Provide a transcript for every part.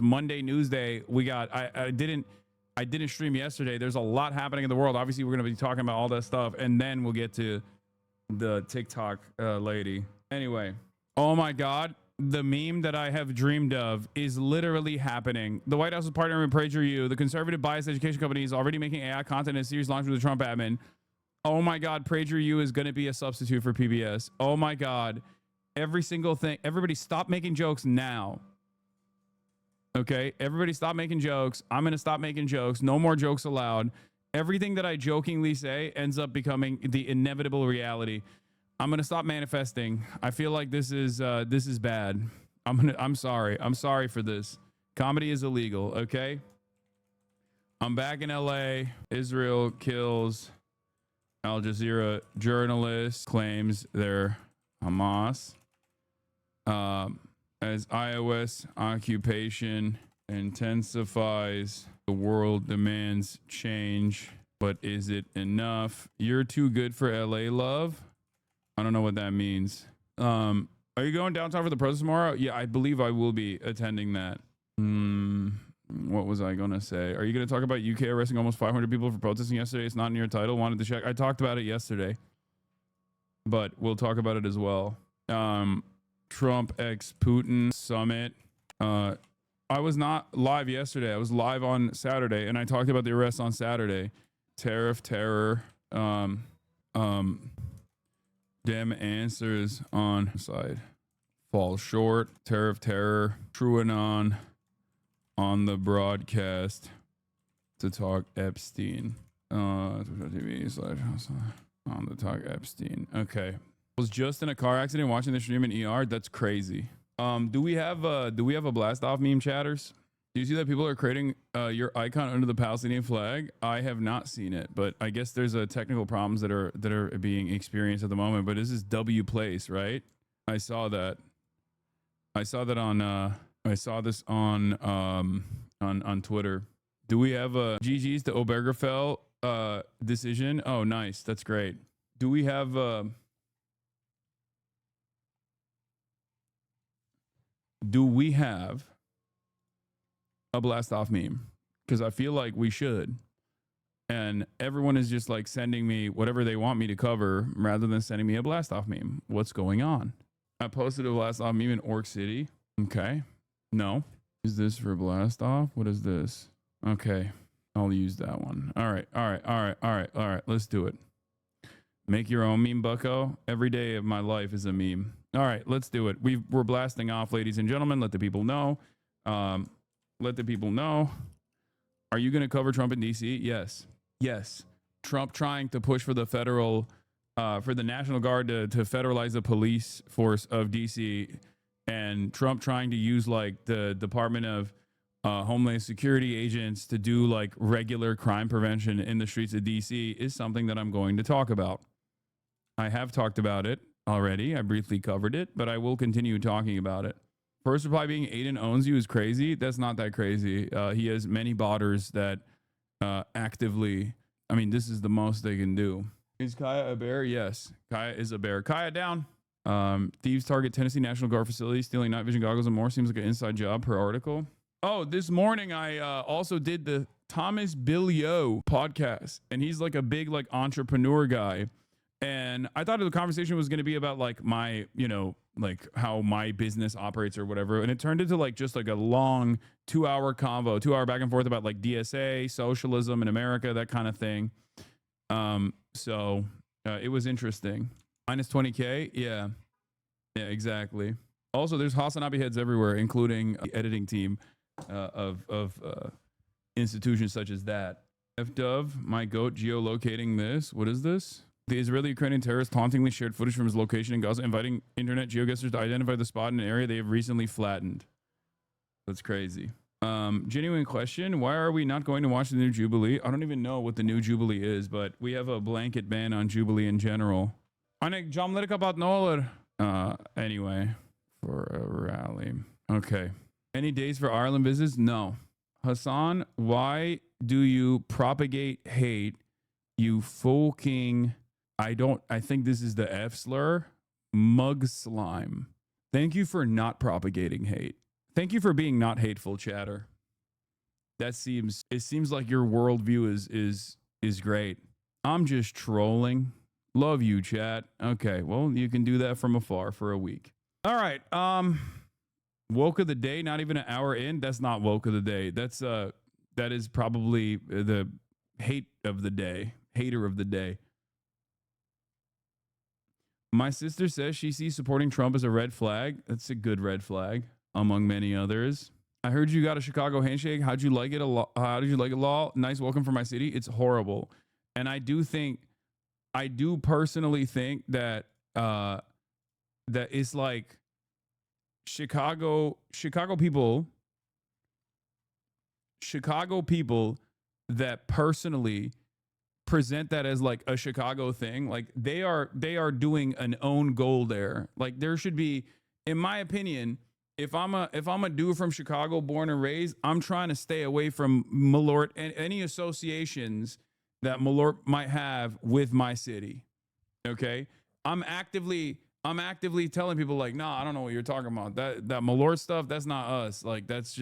Monday news day. We got I didn't stream yesterday. There's a lot happening in the world. Obviously, we're gonna be talking about all that stuff, and then we'll get to the TikTok lady. Anyway, oh my God, the meme that I have dreamed of is literally happening. The White House is partnering with PragerU. The conservative biased education company is already making AI content in a series launched with the Trump admin. Oh my God, PragerU is going to be a substitute for PBS. Oh my God, every single thing. Everybody stop making jokes now. Okay, everybody stop making jokes. I'm going to stop making jokes. No more jokes allowed. Everything that I jokingly say ends up becoming the inevitable reality. I'm going to stop manifesting. I feel like this is bad. I'm sorry. I'm sorry for this. Comedy is illegal, okay? I'm back in LA. Israel kills Al Jazeera journalist, claims they're Hamas. As iOS occupation intensifies, the world demands change, but is it enough? You're too good for LA, love. I don't know what that means. Are you going downtown for the protest tomorrow? Yeah, I believe I will be attending that. What was I going to say? Are you going to talk about UK arresting almost 500 people for protesting yesterday? It's not in your title. Wanted to check. I talked about it yesterday, but we'll talk about it as well. Trump x Putin summit. I was not live yesterday. I was live on Saturday, and I talked about the arrest on Saturday. Tariff terror. Dem answers on side fall short. Tariff terror. TrueAnon on the broadcast to talk Epstein. TV on the talk Epstein. Okay. Was just in a car accident watching the stream in ER. That's crazy. Do we have a blast off meme, chatters? Do you see that people are creating your icon under the Palestinian flag? I have not seen it, but I guess there's a technical problems that are being experienced at the moment. But this is W Place, right? I saw that on I saw this on Twitter. Do we have a GG's to Obergefell decision? Oh, nice. That's great. Do we have a blast off meme? Because I feel like we should. And everyone is just like sending me whatever they want me to cover rather than sending me a blast off meme. What's going on? I posted a blast off meme in Orc City. Okay. No. Is this for blast off? What is this? Okay. I'll use that one. All right. Let's do it. Make your own meme, bucko. Every day of my life is a meme. All right, let's do it. We're blasting off, ladies and gentlemen. Let the people know. Let the people know. Are you going to cover Trump in D.C.? Yes. Yes. Trump trying to push for the federal, for the National Guard to federalize the police force of D.C. and Trump trying to use like the Department of Homeland Security agents to do like regular crime prevention in the streets of D.C. is something that I'm going to talk about. I have talked about it already. I briefly covered it, but I will continue talking about it. First reply being Aiden owns you is crazy. That's not that crazy. He has many botters that actively, I mean, this is the most they can do. Is Kaya a bear? Yes. Kaya is a bear. Kaya down. Thieves target Tennessee National Guard facility, stealing night vision goggles and more. Seems like an inside job per article. Oh, this morning I also did the Thomas Billio podcast, and he's like a big like entrepreneur guy. And I thought the conversation was going to be about like my, like how my business operates or whatever. And it turned into like just like a long 2-hour convo, 2-hour back and forth about like DSA, socialism in America, that kind of thing. So it was interesting. Minus 20K. Yeah, exactly. Also, there's Hasanabi heads everywhere, including the editing team of institutions such as that. FDove, my goat geolocating this. What is this? The Israeli-Ukrainian terrorist tauntingly shared footage from his location in Gaza, inviting internet geoguessers to identify the spot in an area they have recently flattened. That's crazy. Genuine question. Why are we not going to watch the new Jubilee? I don't even know what the new Jubilee is, but we have a blanket ban on Jubilee in general. Anyway, for a rally. Okay. Any days for Ireland visits? No. Hassan, why do you propagate hate? You fucking... I think this is the F slur. Mug slime. Thank you for not propagating hate. Thank you for being not hateful, chatter. It seems like your worldview is great. I'm just trolling. Love you, chat. Okay, well, you can do that from afar for a week. All right. Woke of the day, not even an hour in. That's not woke of the day. That is probably the hate of the day. Hater of the day. My sister says she sees supporting Trump as a red flag. That's a good red flag, among many others. I heard you got a Chicago handshake. How'd you like it? How did you like it, Law? Nice welcome from my city. It's horrible. And I do personally think that that it's like Chicago people that personally present that as like a Chicago thing. Like they are doing an own goal there. Like there should be, in my opinion, if I'm a dude from Chicago, born and raised, I'm trying to stay away from Malort and any associations that Malort might have with my city. Okay, I'm actively telling people like, nah, I don't know what you're talking about. That Malort stuff, that's not us. Like that's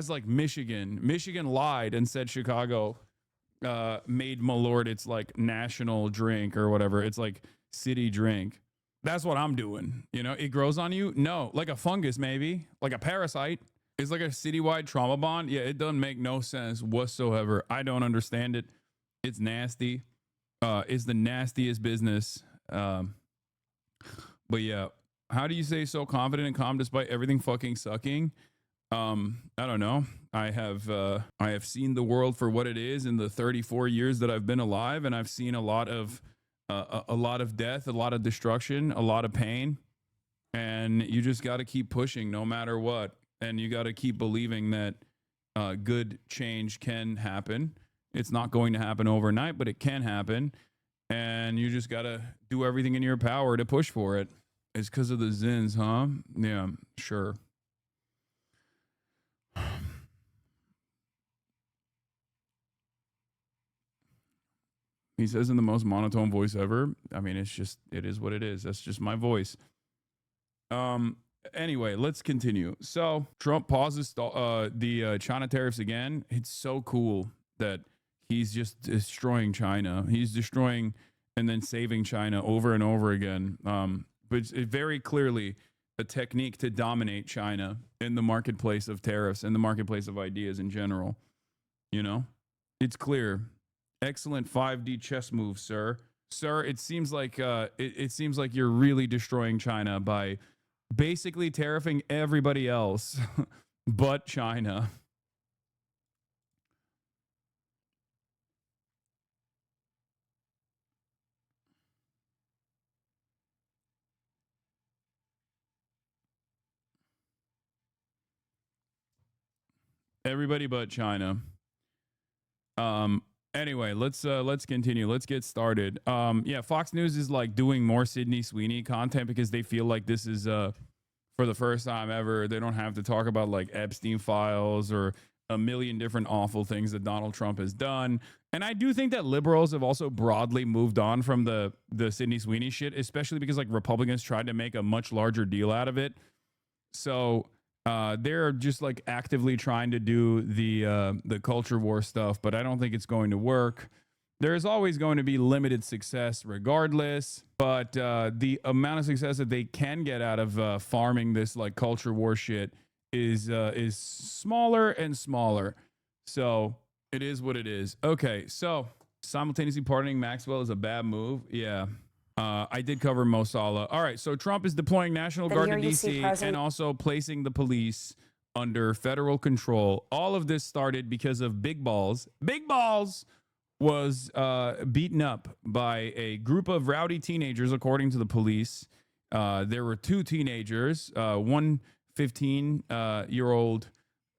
like Michigan. Michigan lied and said Chicago made Malort its like national drink or whatever. It's like city drink. That's what I'm doing. You know, it grows on you. No, like a fungus, maybe like a parasite. It's like a citywide trauma bond. Yeah, it doesn't make no sense whatsoever. I don't understand it. It's nasty. It's the nastiest business. But yeah, how do you say so confident and calm despite everything fucking sucking? I don't know. I have seen the world for what it is in the 34 years that I've been alive, and I've seen a lot of death, a lot of destruction, a lot of pain, and you just got to keep pushing no matter what, and you got to keep believing that good change can happen. It's not going to happen overnight, but it can happen, and you just got to do everything in your power to push for it. It's because of the Zins, huh? Yeah, sure. He says in the most monotone voice ever. I mean, it is what it is. That's just my voice. Anyway, let's continue. So Trump pauses the China tariffs again. It's so cool that he's just destroying China. He's destroying and then saving China over and over again. But it's very clearly a technique to dominate China in the marketplace of tariffs and the marketplace of ideas in general. You know, it's clear. Excellent 5D chess move, sir. Sir, it seems like it seems like you're really destroying China by basically tariffing everybody else but China. Everybody but China. Anyway, let's continue. Let's get started. Yeah, Fox News is like doing more Sydney Sweeney content because they feel like this is for the first time ever. They don't have to talk about like Epstein files or a million different awful things that Donald Trump has done. And I do think that liberals have also broadly moved on from the Sydney Sweeney shit, especially because like Republicans tried to make a much larger deal out of it. So they're just like actively trying to do the culture war stuff, but I don't think it's going to work. There's always going to be limited success regardless, but the amount of success that they can get out of farming this like culture war shit is smaller and smaller. So it is what it is. Okay, so simultaneously pardoning Maxwell is a bad move. Yeah. I did cover Mo Salah. All right, so Trump is deploying National Guard to D.C. and also placing the police under federal control. All of this started because of Big Balls. Big Balls was beaten up by a group of rowdy teenagers, according to the police. There were two teenagers, one 15-year-old,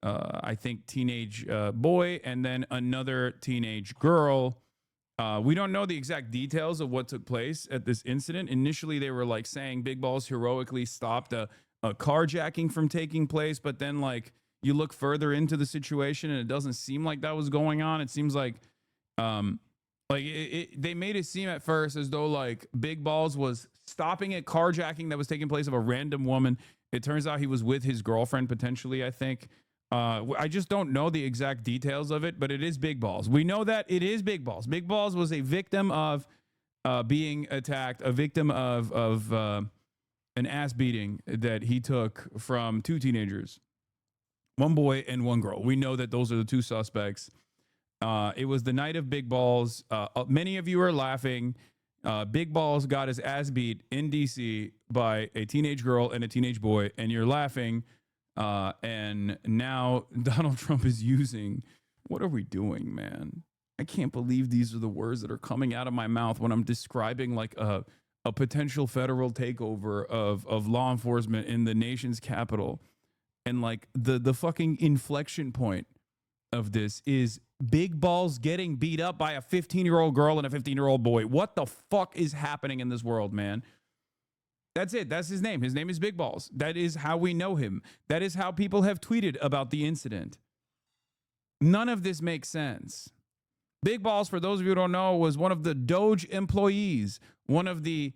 I think, teenage boy, and then another teenage girl. We don't know the exact details of what took place at this incident. Initially, they were like saying Big Balls heroically stopped a carjacking from taking place, but then like you look further into the situation and it doesn't seem like that was going on. It seems like they made it seem at first as though like Big Balls was stopping a carjacking that was taking place of a random woman It turns out he was with his girlfriend potentially, I think. I just don't know the exact details of it, but it is Big Balls. We know that it is Big Balls. Big Balls was a victim of being attacked, a victim of an ass beating that he took from two teenagers, one boy and one girl. We know that those are the two suspects. It was the night of Big Balls. Many of you are laughing. Big Balls got his ass beat in DC by a teenage girl and a teenage boy, and you're laughing. And now Donald Trump is using, what are we doing, man? I can't believe these are the words that are coming out of my mouth when I'm describing like a potential federal takeover of law enforcement in the nation's capital. And like the fucking inflection point of this is Big Balls getting beat up by a 15-year-old girl and a 15-year-old boy. What the fuck is happening in this world, man? That's it. That's his name. His name is Big Balls. That is how we know him. That is how people have tweeted about the incident. None of this makes sense. Big Balls, for those of you who don't know, was one of the Doge employees, one of the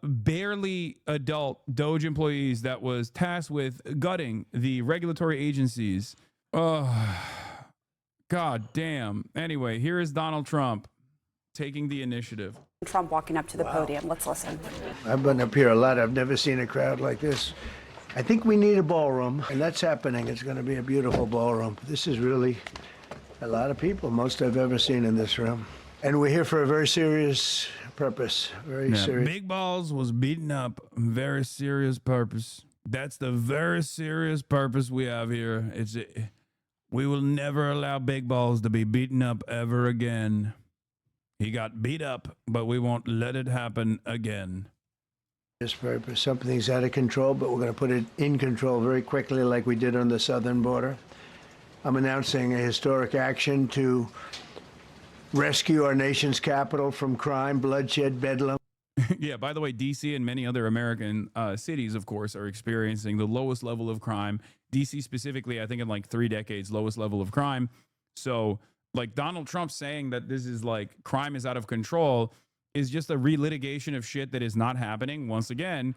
barely adult Doge employees that was tasked with gutting the regulatory agencies. Oh, God damn. Anyway, here is Donald Trump taking the initiative. Trump walking up to the podium. Let's listen. I've been up here a lot. I've never seen a crowd like this. I think we need a ballroom, and that's happening. It's going to be a beautiful ballroom. This is really a lot of people, most I've ever seen in this room. And we're here for a very serious purpose. Very serious. Big Balls was beaten up. Very serious purpose. That's the very serious purpose we have here. We will never allow Big Balls to be beaten up ever again. He got beat up, but we won't let it happen again. This purpose, something's out of control, but we're going to put it in control very quickly like we did on the southern border. I'm announcing a historic action to rescue our nation's capital from crime, bloodshed, bedlam. Yeah, by the way, D.C. and many other American cities, of course, are experiencing the lowest level of crime. D.C. specifically, I think in like 3 decades, lowest level of crime. So like Donald Trump saying that this is like crime is out of control is just a relitigation of shit that is not happening. Once again,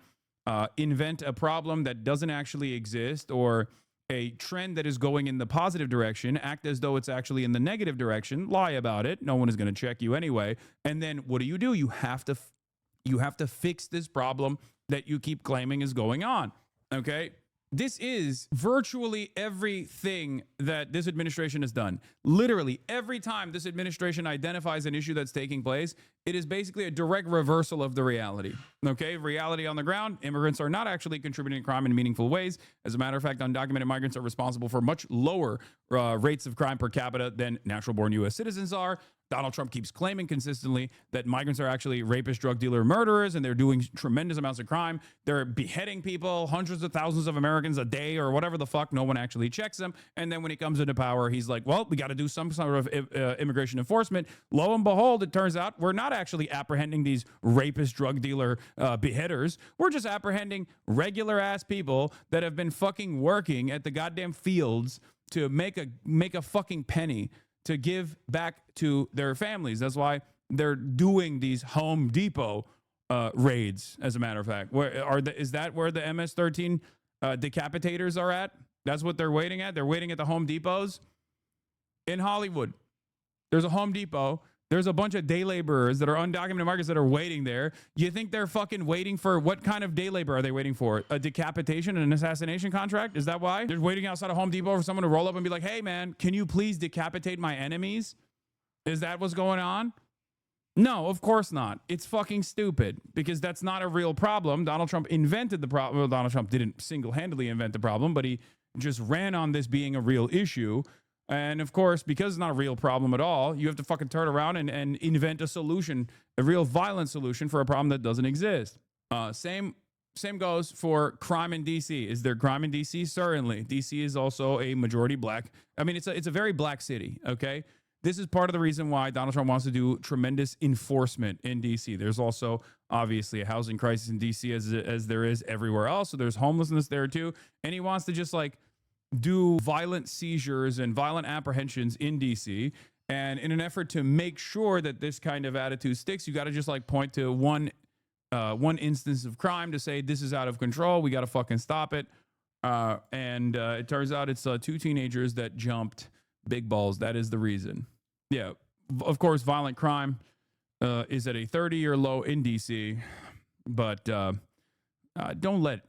invent a problem that doesn't actually exist or a trend that is going in the positive direction, act as though it's actually in the negative direction, lie about it. No one is going to check you anyway. And then what do? You have to fix this problem that you keep claiming is going on. Okay? This is virtually everything that this administration has done. Literally, every time this administration identifies an issue that's taking place, it is basically a direct reversal of the reality. Okay, reality on the ground, immigrants are not actually contributing to crime in meaningful ways. As a matter of fact, undocumented migrants are responsible for much lower rates of crime per capita than natural-born U.S. citizens are. Donald Trump keeps claiming consistently that migrants are actually rapists, drug dealer, murderers, and they're doing tremendous amounts of crime. They're beheading people, hundreds of thousands of Americans a day or whatever the fuck. No one actually checks them. And then when he comes into power, he's like, well, we got to do some sort of immigration enforcement. Lo and behold, it turns out we're not actually apprehending these rapist, drug dealer beheaders. We're just apprehending regular ass people that have been fucking working at the goddamn fields to make a fucking penny to give back to their families. That's why they're doing these Home Depot raids, as a matter of fact. Is that where the MS-13 decapitators are at? That's what they're waiting at? They're waiting at the Home Depots? In Hollywood, there's a Home Depot. There's a bunch of day laborers that are undocumented migrants that are waiting there. You think they're fucking waiting for, what kind of day labor are they waiting for? A decapitation and an assassination contract? Is that why? They're waiting outside a Home Depot for someone to roll up and be like, hey man, can you please decapitate my enemies? Is that what's going on? No, of course not. It's fucking stupid because that's not a real problem. Donald Trump invented the problem. Well, Donald Trump didn't single-handedly invent the problem, but he just ran on this being a real issue. And of course, because it's not a real problem at all, you have to fucking turn around and invent a solution, a real violent solution for a problem that doesn't exist. Same goes for crime in DC. Is there crime in DC? Certainly. DC is also a majority black. I mean, it's a very black city. Okay. This is part of the reason why Donald Trump wants to do tremendous enforcement in DC. There's also obviously a housing crisis in DC as there is everywhere else. So there's homelessness there too. And he wants to just like do violent seizures and violent apprehensions in DC. And in an effort to make sure that this kind of attitude sticks, you got to just like point to one one instance of crime to say this is out of control. We got to fucking stop it. And it turns out it's 2 teenagers that jumped big balls. That is the reason. Yeah, of course, violent crime is at a 30-year low in D.C., but don't let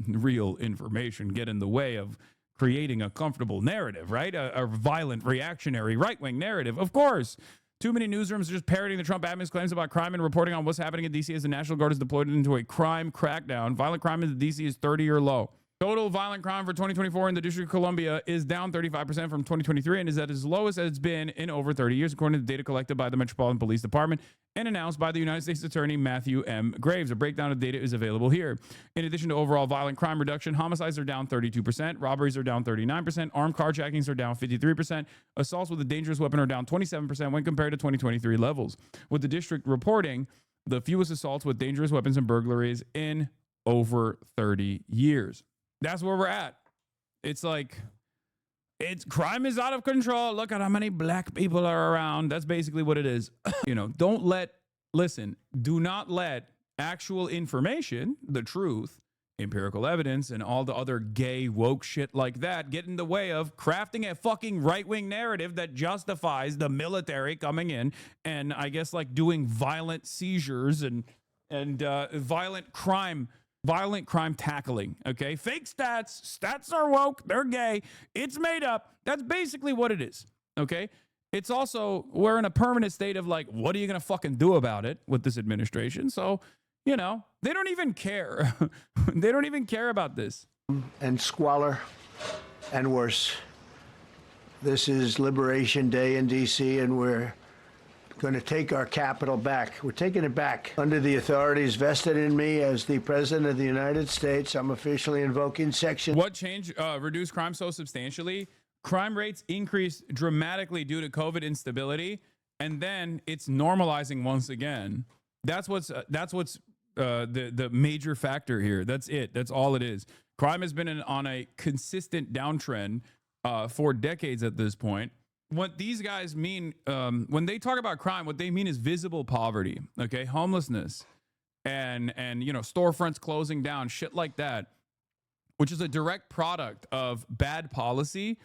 real information get in the way of creating a comfortable narrative, right? A violent, reactionary, right-wing narrative. Of course, too many newsrooms are just parroting the Trump admin's claims about crime and reporting on what's happening in D.C. as the National Guard is deployed into a crime crackdown. Violent crime in D.C. is 30-year low. Total violent crime for 2024 in the District of Columbia is down 35% from 2023 and is at its lowest as it's been in over 30 years, according to data collected by the Metropolitan Police Department and announced by the United States Attorney Matthew M. Graves. A breakdown of data is available here. In addition to overall violent crime reduction, homicides are down 32%, robberies are down 39%, armed carjackings are down 53%, assaults with a dangerous weapon are down 27% when compared to 2023 levels, with the district reporting the fewest assaults with dangerous weapons and burglaries in over 30 years. That's where we're at. It's like, crime is out of control. Look at how many black people are around. That's basically what it is. Do not let actual information, the truth, empirical evidence, and all the other gay woke shit like that get in the way of crafting a fucking right-wing narrative that justifies the military coming in and I guess like doing violent seizures and violent crime tackling. Okay, fake stats are woke, they're gay, it's made up. That's basically what it is. Okay, it's also, we're in a permanent state of like, what are you gonna fucking do about it with this administration? So they don't even care. They don't even care about this. And squalor and worse. This is Liberation Day in D.C. and we're going to take our capital back. We're taking it back. Under the authorities vested in me as the President of the United States, I'm officially invoking Section... What changed reduced crime so substantially? Crime rates increased dramatically due to COVID instability, and then it's normalizing once again. That's what's the major factor here. That's it. That's all it is. Crime has been on a consistent downtrend for decades at this point. What these guys mean when they talk about crime, what they mean is visible poverty, okay, homelessness, and storefronts closing down, shit like that, which is a direct product of bad policy.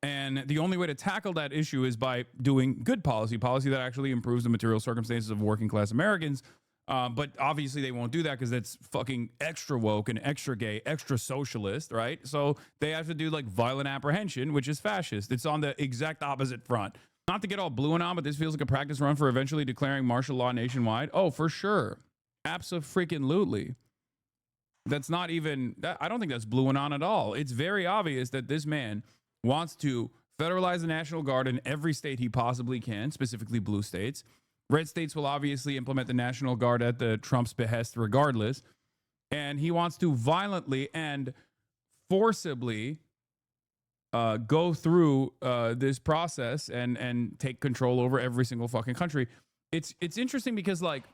And the only way to tackle that issue is by doing good policy that actually improves the material circumstances of working class Americans. But obviously they won't do that because that's fucking extra woke and extra gay, extra socialist, right? So they have to do like violent apprehension, which is fascist. It's on the exact opposite front. Not to get all blue and on, but this feels like a practice run for eventually declaring martial law nationwide. Oh, for sure. Abso-freaking-lutely. That's not even, I don't think that's blue and on at all. It's very obvious that this man wants to federalize the National Guard in every state he possibly can, specifically blue states. Red states will obviously implement the National Guard at the Trump's behest regardless. And he wants to violently and forcibly go through this process and take control over every single fucking country. It's interesting because like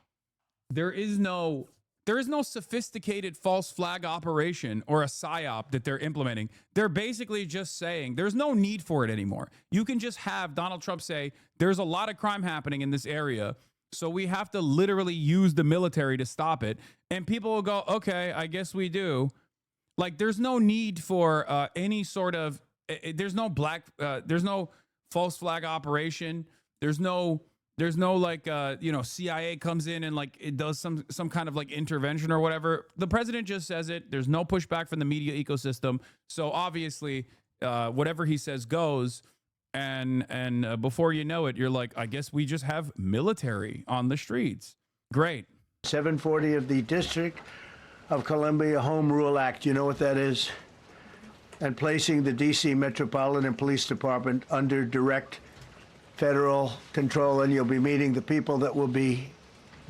there is no sophisticated false flag operation or a psyop that they're implementing. They're basically just saying there's no need for it anymore. You can just have Donald Trump say there's a lot of crime happening in this area, so we have to literally use the military to stop it. And people will go, okay, I guess we do. Like there's no need for any sort of, there's no false flag operation. There's no like CIA comes in and like it does some kind of like intervention or whatever. The president just says it. There's no pushback from the media ecosystem. So obviously whatever he says goes. And before you know it, you're like, I guess we just have military on the streets. Great. 740 of the District of Columbia Home Rule Act. You know what that is? And placing the D.C. Metropolitan Police Department under direct federal control, and you'll be meeting the people that will be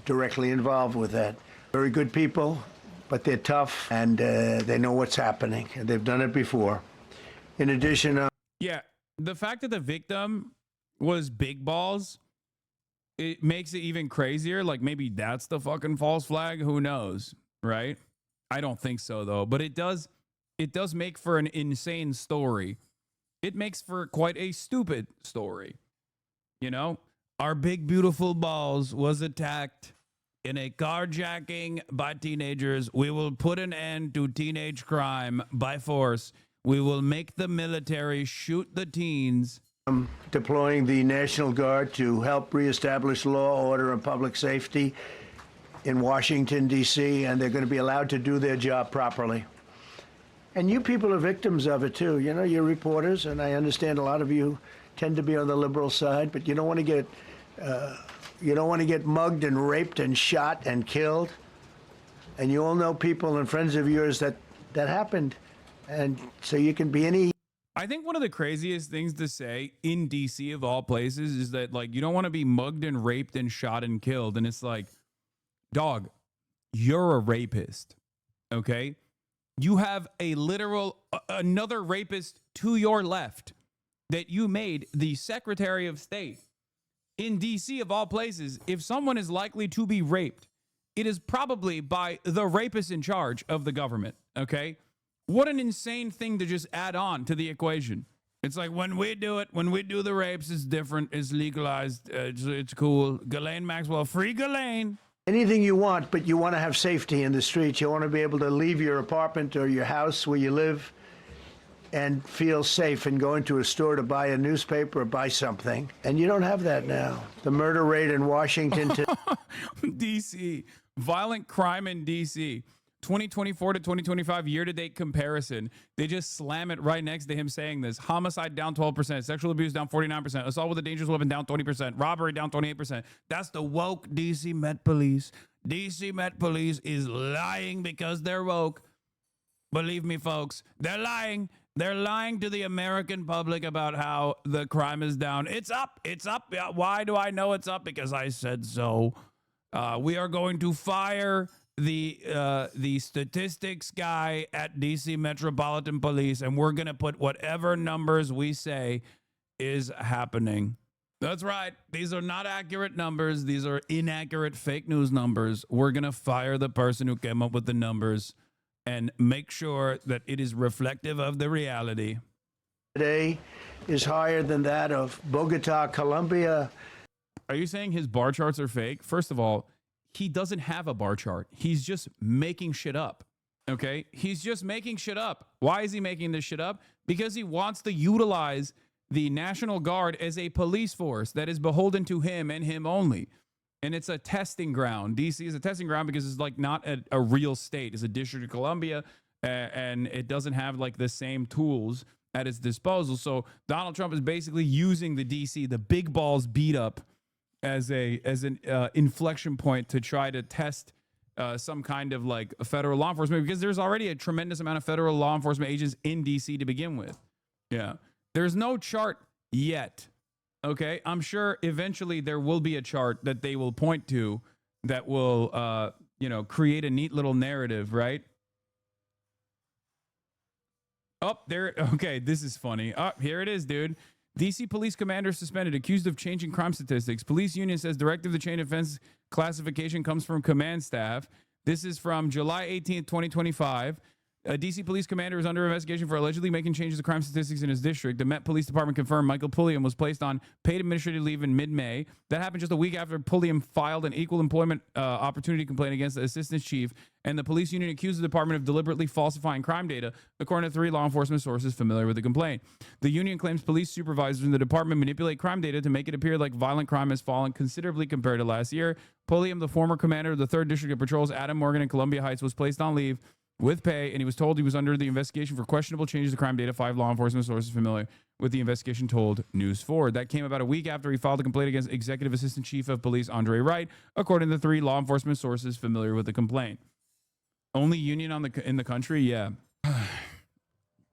directly involved with that. Very good people, but they're tough, and they know what's happening, and they've done it before. In addition... Yeah, the fact that the victim was big balls, it makes it even crazier. Like maybe that's the fucking false flag. Who knows, right? I don't think so, though. But it does make for an insane story. It makes for quite a stupid story. You know, our big, beautiful balls was attacked in a carjacking by teenagers. We will put an end to teenage crime by force. We will make the military shoot the teens. Deploying the National Guard to help reestablish law, order, and public safety in Washington, D.C., and they're going to be allowed to do their job properly. And you people are victims of it, too. You know, you're reporters, and I understand a lot of you tend to be on the liberal side, but you don't want to get mugged and raped and shot and killed. And you all know people and friends of yours that happened. And so you can be any... I think one of the craziest things to say in DC of all places is that, like, you don't want to be mugged and raped and shot and killed. And it's like, dog, you're a rapist, okay? You have a literal, another rapist to your left that you made the Secretary of State. In DC of all places, if someone is likely to be raped, it is probably by the rapist in charge of the government, okay? What an insane thing to just add on to the equation. It's like, when we do it, when we do the rapes, it's different. It's legalized. It's cool. Ghislaine Maxwell, free Ghislaine. Anything you want, but you want to have safety in the streets. You want to be able to leave your apartment or your house where you live and feel safe and go into a store to buy a newspaper or buy something. And you don't have that now. The murder rate in Washington... DC. Violent crime in DC. 2024 to 2025 year-to-date comparison. They just slam it right next to him saying this. Homicide down 12%. Sexual abuse down 49%. Assault with a dangerous weapon down 20%. Robbery down 28%. That's the woke DC Met Police. DC Met Police is lying because they're woke. Believe me, folks. They're lying. They're lying to the American public about how the crime is down. It's up. It's up. Why do I know it's up? Because I said so. We are going to fire the statistics guy at DC Metropolitan Police, and we're going to put whatever numbers we say is happening. That's right. These are not accurate numbers. These are inaccurate fake news numbers. We're going to fire the person who came up with the numbers and make sure that it is reflective of the reality. Today is higher than that of Bogota, Colombia. Are you saying his bar charts are fake? First of all, he doesn't have a bar chart. He's just making shit up. Okay? He's just making shit up. Why is he making this shit up? Because he wants to utilize the National Guard as a police force that is beholden to him and him only. And it's a testing ground. DC is a testing ground because it's like not a real state. It's a District of Columbia, and it doesn't have like the same tools at its disposal. So Donald Trump is basically using the DC, the big balls beat up, as an inflection point to try to test some kind of like federal law enforcement, because there's already a tremendous amount of federal law enforcement agents in DC to begin with. Yeah. There's no chart yet. Okay. I'm sure eventually there will be a chart that they will point to that will, create a neat little narrative, right? Oh, there. Okay. This is funny. Oh, here it is, dude. DC police commander suspended, accused of changing crime statistics. Police union says directive to change offense classification comes from command staff. This is from July 18th, 2025. A DC police commander is under investigation for allegedly making changes to crime statistics in his district. The Met Police Department confirmed Michael Pulliam was placed on paid administrative leave in mid-May. That happened just a week after Pulliam filed an equal employment opportunity complaint against the assistant chief, and the police union accused the department of deliberately falsifying crime data, according to 3 law enforcement sources familiar with the complaint. The union claims police supervisors in the department manipulate crime data to make it appear like violent crime has fallen considerably compared to last year. Pulliam, the former commander of the 3rd District of Patrol's Adam Morgan in Columbia Heights, was placed on leave with pay, and he was told he was under the investigation for questionable changes to crime data. 5 law enforcement sources familiar with the investigation told News 4. That came about a week after he filed a complaint against Executive Assistant Chief of Police Andre Wright, according to 3 law enforcement sources familiar with the complaint. Only union in the country, yeah.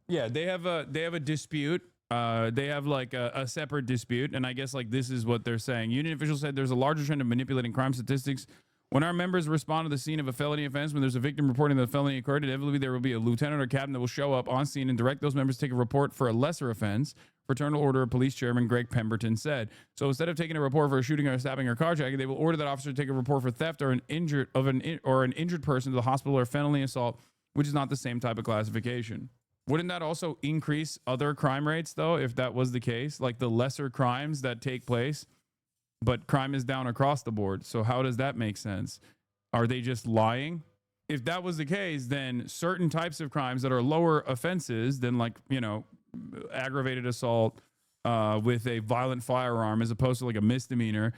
Yeah, they have a dispute. They have like a separate dispute, and I guess like this is what they're saying. Union officials said there's a larger trend of manipulating crime statistics. When our members respond to the scene of a felony offense, when there's a victim reporting that the felony occurred, inevitably there will be a lieutenant or captain that will show up on scene and direct those members to take a report for a lesser offense. Fraternal Order of Police Chairman Greg Pemberton said. So instead of taking a report for a shooting or a stabbing or carjacking, they will order that officer to take a report for theft or an injured person to the hospital or felony assault, which is not the same type of classification. Wouldn't that also increase other crime rates, though, if that was the case? Like the lesser crimes that take place, but crime is down across the board. So how does that make sense? Are they just lying? If that was the case, then certain types of crimes that are lower offenses than, like, you know, aggravated assault with a violent firearm as opposed to like a misdemeanor,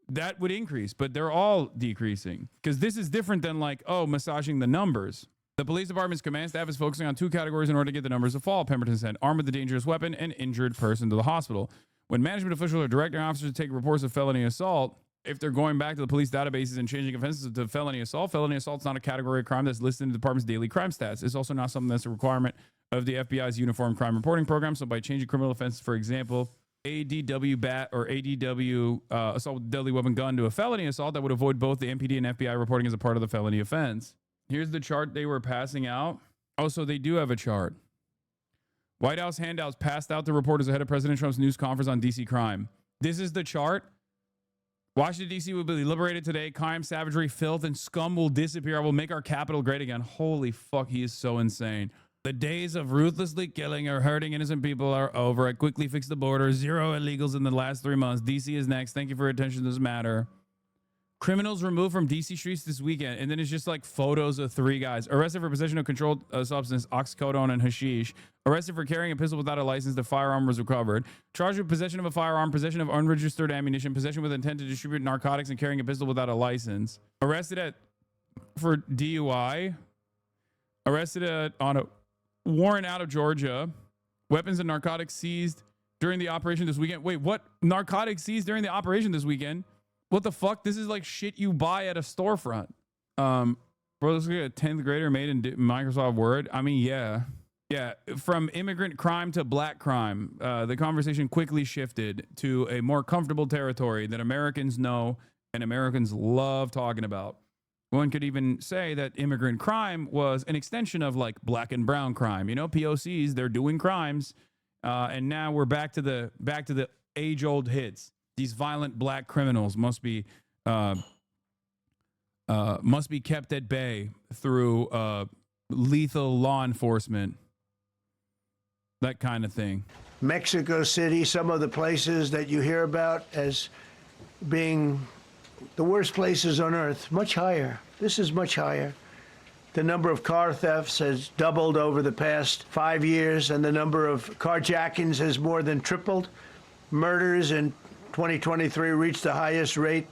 that would increase, but they're all decreasing, because this is different than like, oh, massaging the numbers. The police department's command staff is focusing on two categories in order to get the numbers to fall. Pemberton said, armed with a dangerous weapon and injured person to the hospital. When management officials are directing officers to take reports of felony assault, if they're going back to the police databases and changing offenses to felony assault's not a category of crime that's listed in the department's daily crime stats. It's also not something that's a requirement of the FBI's Uniform Crime Reporting Program. So by changing criminal offenses, for example, ADW bat or ADW assault with a deadly weapon gun to a felony assault, that would avoid both the MPD and FBI reporting as a part of the felony offense. Here's the chart they were passing out. Oh, so they do have a chart. White House handouts passed out to reporters ahead of President Trump's news conference on DC crime. This is the chart. Washington, D.C. will be liberated today. Crime, savagery, filth, and scum will disappear. I will make our capital great again. Holy fuck, he is so insane. The days of ruthlessly killing or hurting innocent people are over. I quickly fixed the border. 0 illegals in the last 3 months. D.C. is next. Thank you for your attention to this matter. Criminals removed from D.C. streets this weekend. And then it's just like photos of 3 guys. Arrested for possession of controlled substance, oxycodone, and hashish. Arrested for carrying a pistol without a license. The firearm was recovered. Charged with possession of a firearm, possession of unregistered ammunition, possession with intent to distribute narcotics, and carrying a pistol without a license. Arrested for DUI. Arrested on a warrant out of Georgia. Weapons and narcotics seized during the operation this weekend. Wait, what? Narcotics seized during the operation this weekend? What the fuck? This is like shit you buy at a storefront. Bro, this is like a 10th grader made in Microsoft Word. I mean, yeah. Yeah, from immigrant crime to black crime, the conversation quickly shifted to a more comfortable territory that Americans know and Americans love talking about. One could even say that immigrant crime was an extension of like black and brown crime. You know, POCs, they're doing crimes, and now we're back to the age-old hits. These violent black criminals must be kept at bay through lethal law enforcement. That kind of thing. Mexico City, some of the places that you hear about as being the worst places on earth, much higher. This is much higher. The number of car thefts has doubled over the past 5 years, and the number of carjackings has more than tripled. Murders in 2023 reached the highest rate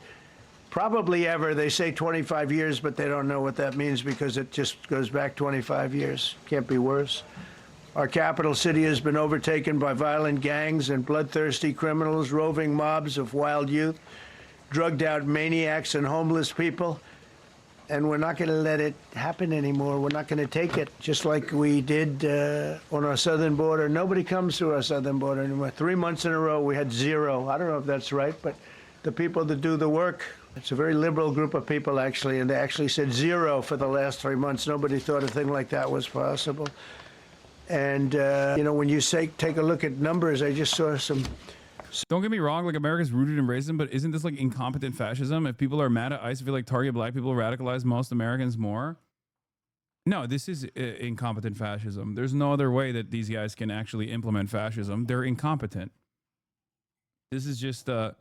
probably ever. They say 25 years, but they don't know what that means because it just goes back 25 years. Can't be worse. Our capital city has been overtaken by violent gangs and bloodthirsty criminals, roving mobs of wild youth, drugged out maniacs and homeless people. And we're not going to let it happen anymore. We're not going to take it, just like we did on our southern border. Nobody comes through our southern border anymore. 3 months in a row, we had 0. I don't know if that's right, but the people that do the work, it's a very liberal group of people, actually, and they actually said 0 for the last 3 months. Nobody thought a thing like that was possible. And, you know, when you say take a look at numbers, I just saw some... Don't get me wrong, like America's rooted in racism, but isn't this like incompetent fascism? If people are mad at ICE, I feel like target black people radicalize most Americans more. No, this is incompetent fascism. There's no other way that these guys can actually implement fascism. They're incompetent. This is just, I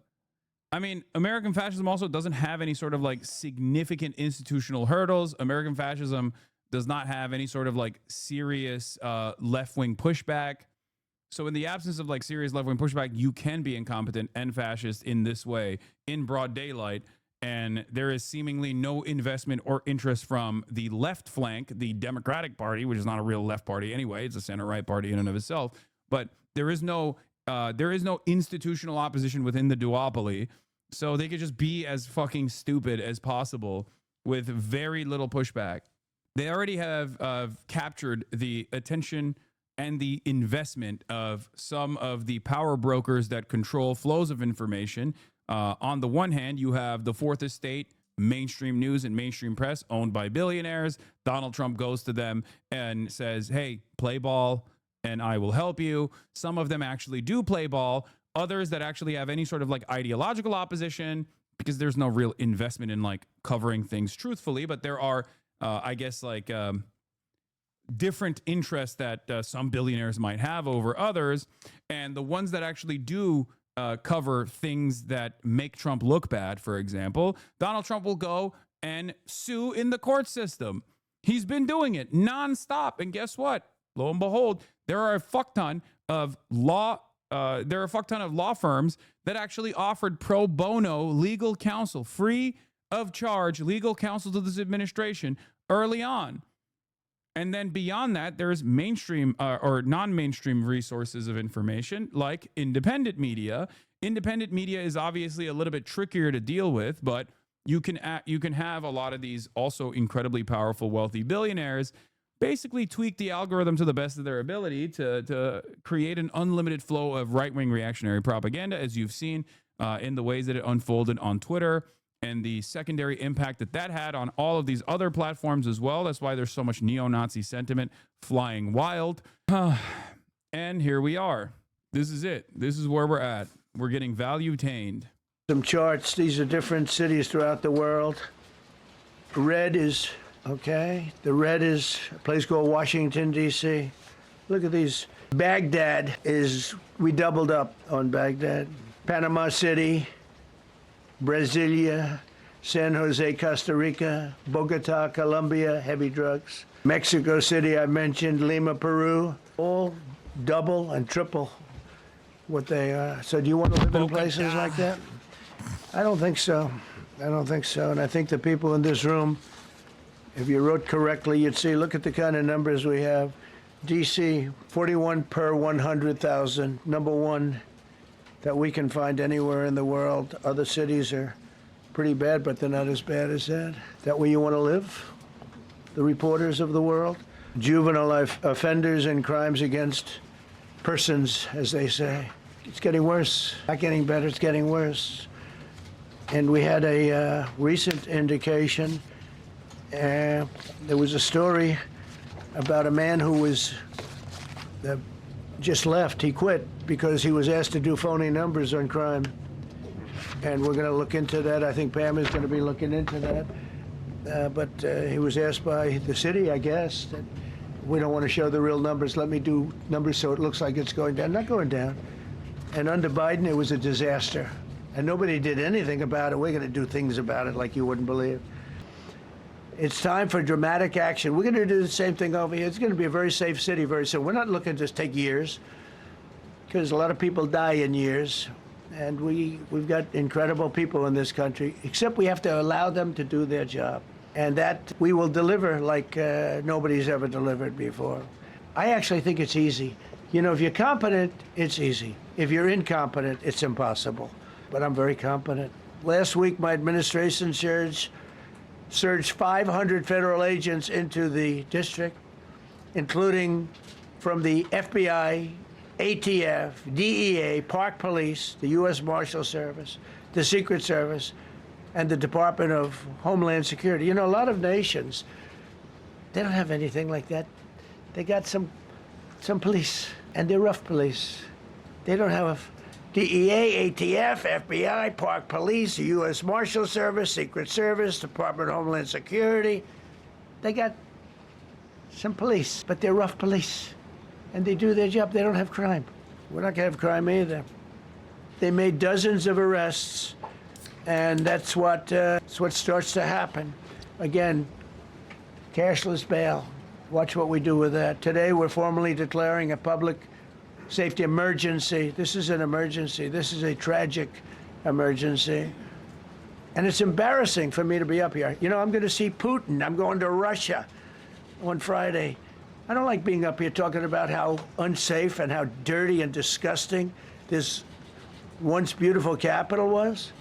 mean, American fascism also doesn't have any sort of like significant institutional hurdles. American fascism does not have any sort of like serious left-wing pushback. So in the absence of like serious left-wing pushback, you can be incompetent and fascist in this way in broad daylight. And there is seemingly no investment or interest from the left flank, the Democratic Party, which is not a real left party anyway. It's a center-right party in and of itself. But there is no institutional opposition within the duopoly. So they could just be as fucking stupid as possible with very little pushback. They already have captured the attention and the investment of some of the power brokers that control flows of information. On the one hand, you have the Fourth Estate, mainstream news and mainstream press owned by billionaires. Donald Trump goes to them and says, hey, play ball and I will help you. Some of them actually do play ball. Others that actually have any sort of like ideological opposition, because there's no real investment in like covering things truthfully, but there are, I guess, like different interests that some billionaires might have over others. And the ones that actually do cover things that make Trump look bad, for example, Donald Trump will go and sue in the court system. He's been doing it nonstop. And guess what? Lo and behold, there are a fuck ton of law firms that actually offered pro bono legal counsel, free of charge legal counsel to this administration early on. And then beyond that, there's mainstream or non-mainstream resources of information like independent media. Independent media is obviously a little bit trickier to deal with, but you can have a lot of these also incredibly powerful, wealthy billionaires basically tweak the algorithm to the best of their ability to create an unlimited flow of right-wing reactionary propaganda, as you've seen in the ways that it unfolded on Twitter and the secondary impact that had on all of these other platforms as well. That's why there's so much neo-Nazi sentiment flying wild. And here we are. This is it. This is where we're at. We're getting value-tained. Some charts. These are different cities throughout the world. Red is, okay, the red is a place called Washington, D.C. Look at these. Baghdad we doubled up on Baghdad. Panama City, Brasilia, San Jose, Costa Rica, Bogota, Colombia, heavy drugs. Mexico City, I mentioned, Lima, Peru, all double and triple what they are. So do you want to live in places like that? I don't think so. I don't think so. And I think the people in this room, if you wrote correctly, you'd see, look at the kind of numbers we have. D.C., 41 per 100,000, number one that we can find anywhere in the world. Other cities are pretty bad, but they're not as bad as that. That where you want to live? The reporters of the world? Juvenile offenders and crimes against persons, as they say. It's getting worse. Not getting better, it's getting worse. And we had a recent indication. There was a story about a man who was just left. He quit because he was asked to do phony numbers on crime. And we're going to look into that. I think Pam is going to be looking into that. But he was asked by the city, I guess, that we don't want to show the real numbers. Let me do numbers so it looks like it's going down. Not going down. And under Biden, it was a disaster. And nobody did anything about it. We're going to do things about it like you wouldn't believe. It's time for dramatic action. We're going to do the same thing over here. It's going to be a very safe city very soon. We're not looking to take years, because a lot of people die in years. And we've got incredible people in this country, except we have to allow them to do their job. And that we will deliver like nobody's ever delivered before. I actually think it's easy. You know, if you're competent, it's easy. If you're incompetent, it's impossible. But I'm very competent. Last week, my administration surged 500 federal agents into the district, including from the FBI, ATF, DEA, Park Police, the U.S. Marshal Service, the Secret Service, and the Department of Homeland Security. You know, a lot of nations, they don't have anything like that. They got some police, and they're rough police. They don't have DEA, ATF, FBI, Park Police, the U.S. Marshal Service, Secret Service, Department of Homeland Security. They got some police, but they're rough police. And they do their job. They don't have crime. We're not going to have crime either. They made dozens of arrests, and that's what starts to happen. Again, cashless bail. Watch what we do with that. Today, we're formally declaring a public safety emergency. This is an emergency. This is a tragic emergency. And it's embarrassing for me to be up here. You know, I'm going to see Putin. I'm going to Russia on Friday. I don't like being up here talking about how unsafe and how dirty and disgusting this once beautiful capital was,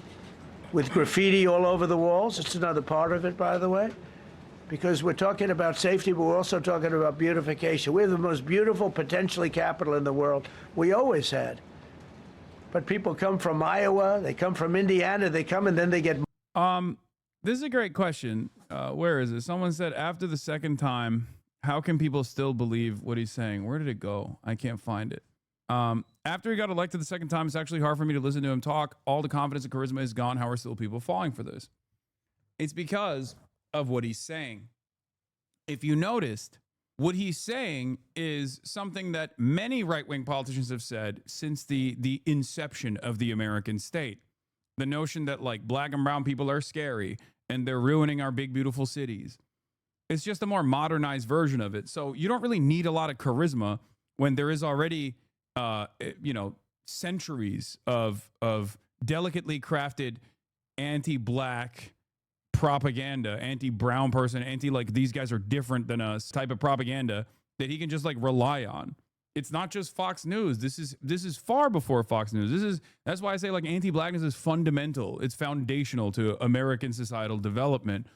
with graffiti all over the walls. It's another part of it, by the way, because we're talking about safety, but we're also talking about beautification. We have the most beautiful, potentially, capital in the world. We always had. But people come from Iowa, they come from Indiana, they come and then they get... This is a great question. Where is it? Someone said, after the second time, how can people still believe what he's saying? Where did it go? I can't find it. After he got elected the second time, it's actually hard for me to listen to him talk. All the confidence and charisma is gone. How are still people falling for this? It's because of what he's saying. If you noticed, what he's saying is something that many right-wing politicians have said since the inception of the American state. The notion that, like, black and brown people are scary and they're ruining our big, beautiful cities. It's just a more modernized version of it. So you don't really need a lot of charisma when there is already, centuries of delicately crafted anti-black propaganda, anti-brown person, like these guys are different than us type of propaganda that he can just like rely on. It's not just Fox News. This is far before Fox News. That's why I say like anti-blackness is fundamental. It's foundational to American societal development.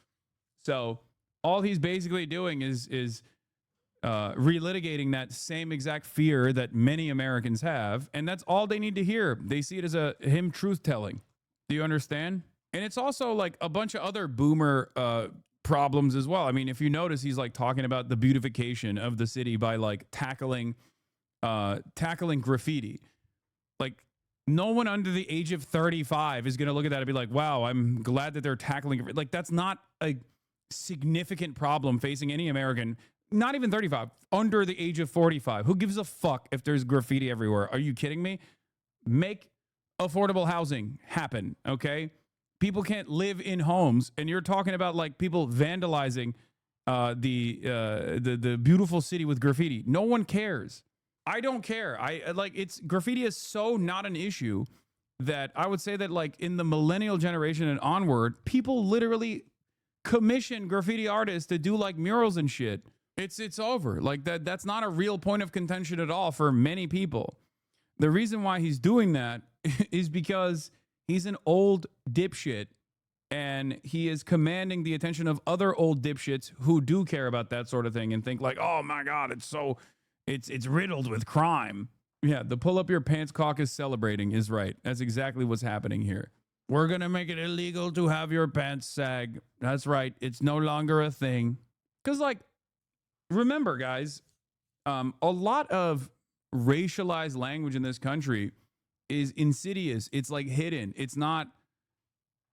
So all he's basically doing is relitigating that same exact fear that many Americans have, and that's all they need to hear. They see it as him truth telling. Do you understand? And it's also like a bunch of other boomer problems as well. I mean, if you notice, he's like talking about the beautification of the city by like tackling graffiti. Like no one under the age of 35 is going to look at that and be like, wow, I'm glad that they're tackling it. Like that's not a significant problem facing any American, not even 35, under the age of 45. Who gives a fuck if there's graffiti everywhere? Are you kidding me? Make affordable housing happen, okay? People can't live in homes, and you're talking about like people vandalizing the beautiful city with graffiti. No one cares. I don't care. Graffiti is so not an issue that I would say that like in the millennial generation and onward, people literally commission graffiti artists to do like murals and shit. It's over. Like that's not a real point of contention at all for many people. The reason why he's doing that is because he's an old dipshit, and he is commanding the attention of other old dipshits who do care about that sort of thing and think like, oh my God, it's riddled with crime. Yeah, the pull up your pants caucus celebrating is right. That's exactly what's happening here. We're going to make it illegal to have your pants sag. That's right. It's no longer a thing. Because like, remember guys, a lot of racialized language in this country is insidious. It's like hidden. It's not,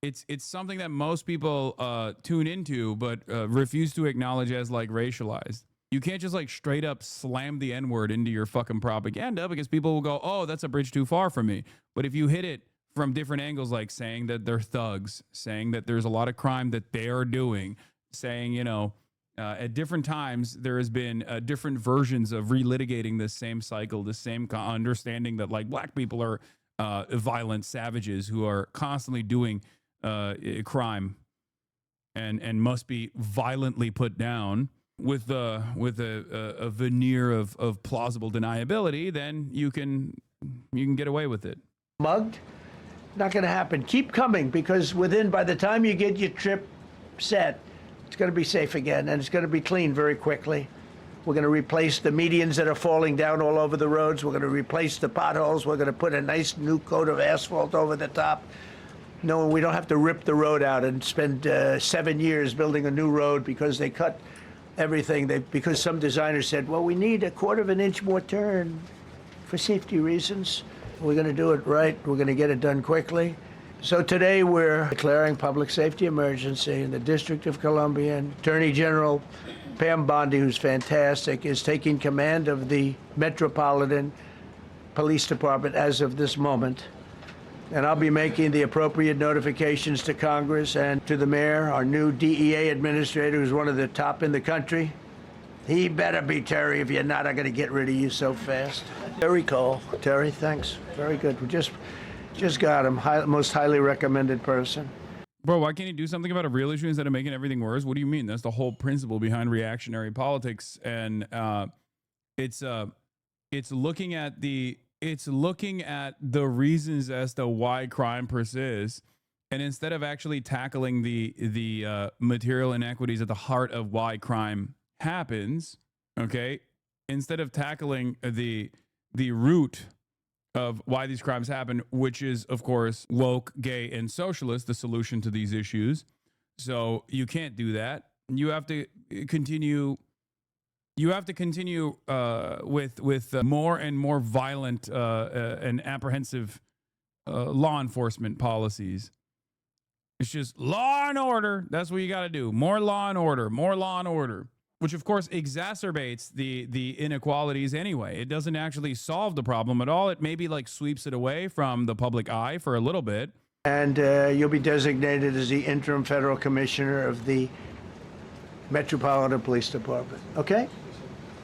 it's something that most people tune into, but refuse to acknowledge as like racialized. You can't just like straight up slam the N-word into your fucking propaganda because people will go, oh, that's a bridge too far for me. But if you hit it from different angles, like saying that they're thugs, saying that there's a lot of crime that they are doing, saying, at different times, there has been different versions of relitigating this same cycle, the same understanding that like black people are violent savages who are constantly doing crime and must be violently put down with a veneer of plausible deniability. Then you can get away with it. Mugged? Not going to happen. Keep coming, because by the time you get your trip set, it's going to be safe again, and it's going to be clean very quickly. We're going to replace the medians that are falling down all over the roads. We're going to replace the potholes. We're going to put a nice new coat of asphalt over the top. No, we don't have to rip the road out and spend 7 years building a new road because they cut everything. Because some designers said, well, we need a 1/4 of an inch more turn for safety reasons. We're going to do it right. We're going to get it done quickly. So today we're declaring public safety emergency in the District of Columbia, and Attorney General Pam Bondi, who's fantastic, is taking command of the Metropolitan Police Department as of this moment. And I'll be making the appropriate notifications to Congress and to the mayor, our new DEA administrator, who's one of the top in the country. He better be Terry. If you're not, I'm going to get rid of you so fast. Terry Cole. Terry, thanks. Very good. We just got him. Most highly recommended person. Bro, why can't he do something about a real issue instead of making everything worse? What do you mean? That's the whole principle behind reactionary politics, and it's looking at the reasons as to why crime persists, and instead of actually tackling the material inequities at the heart of why crime happens, okay, instead of tackling the root of why these crimes happen, which is, of course, woke, gay, and socialist, the solution to these issues. So you can't do that. You have to continue. You have to continue with more and more violent and apprehensive law enforcement policies. It's just law and order. That's what you got to do. More law and order. More law and order. Which, of course, exacerbates the inequalities anyway. It doesn't actually solve the problem at all. It maybe like sweeps it away from the public eye for a little bit. And you'll be designated as the interim federal commissioner of the Metropolitan Police Department. Okay?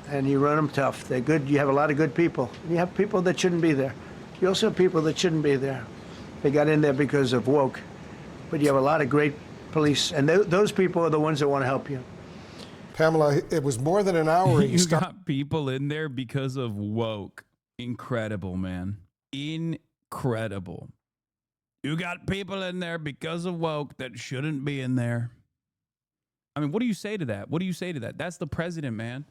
And you run them tough. They're good. You have a lot of good people. You have people that shouldn't be there. You also have people that shouldn't be there. They got in there because of woke. But you have a lot of great police, and those people are the ones that want to help you. Pamela, it was more than an hour. You got people in there because of woke. Incredible, man. Incredible. You got people in there because of woke that shouldn't be in there. I mean, what do you say to that? What do you say to that? That's the president, man.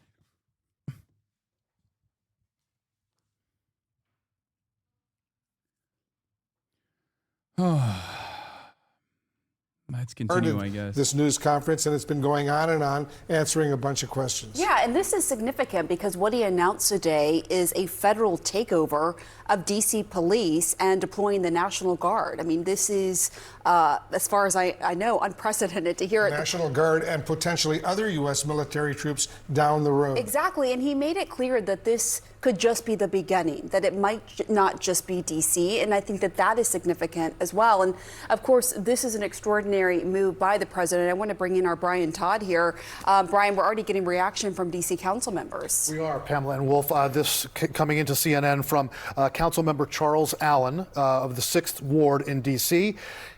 Let's continue, I guess. This news conference, and it's been going on, answering a bunch of questions. Yeah, and this is significant because what he announced today is a federal takeover of D.C. police and deploying the National Guard. I mean, this is, as far as I know, unprecedented to hear it. National Guard and potentially other U.S. military troops down the road. Exactly, and he made it clear that this could just be the beginning, that it might not just be D.C., and I think that that is significant as well. And, of course, this is an extraordinary move by the president. I want to bring in our Brian Todd here. Brian, we're already getting reaction from D.C. council members. We are, Pamela and Wolf. This coming into CNN from Council Member Charles Allen of the 6th Ward in D.C.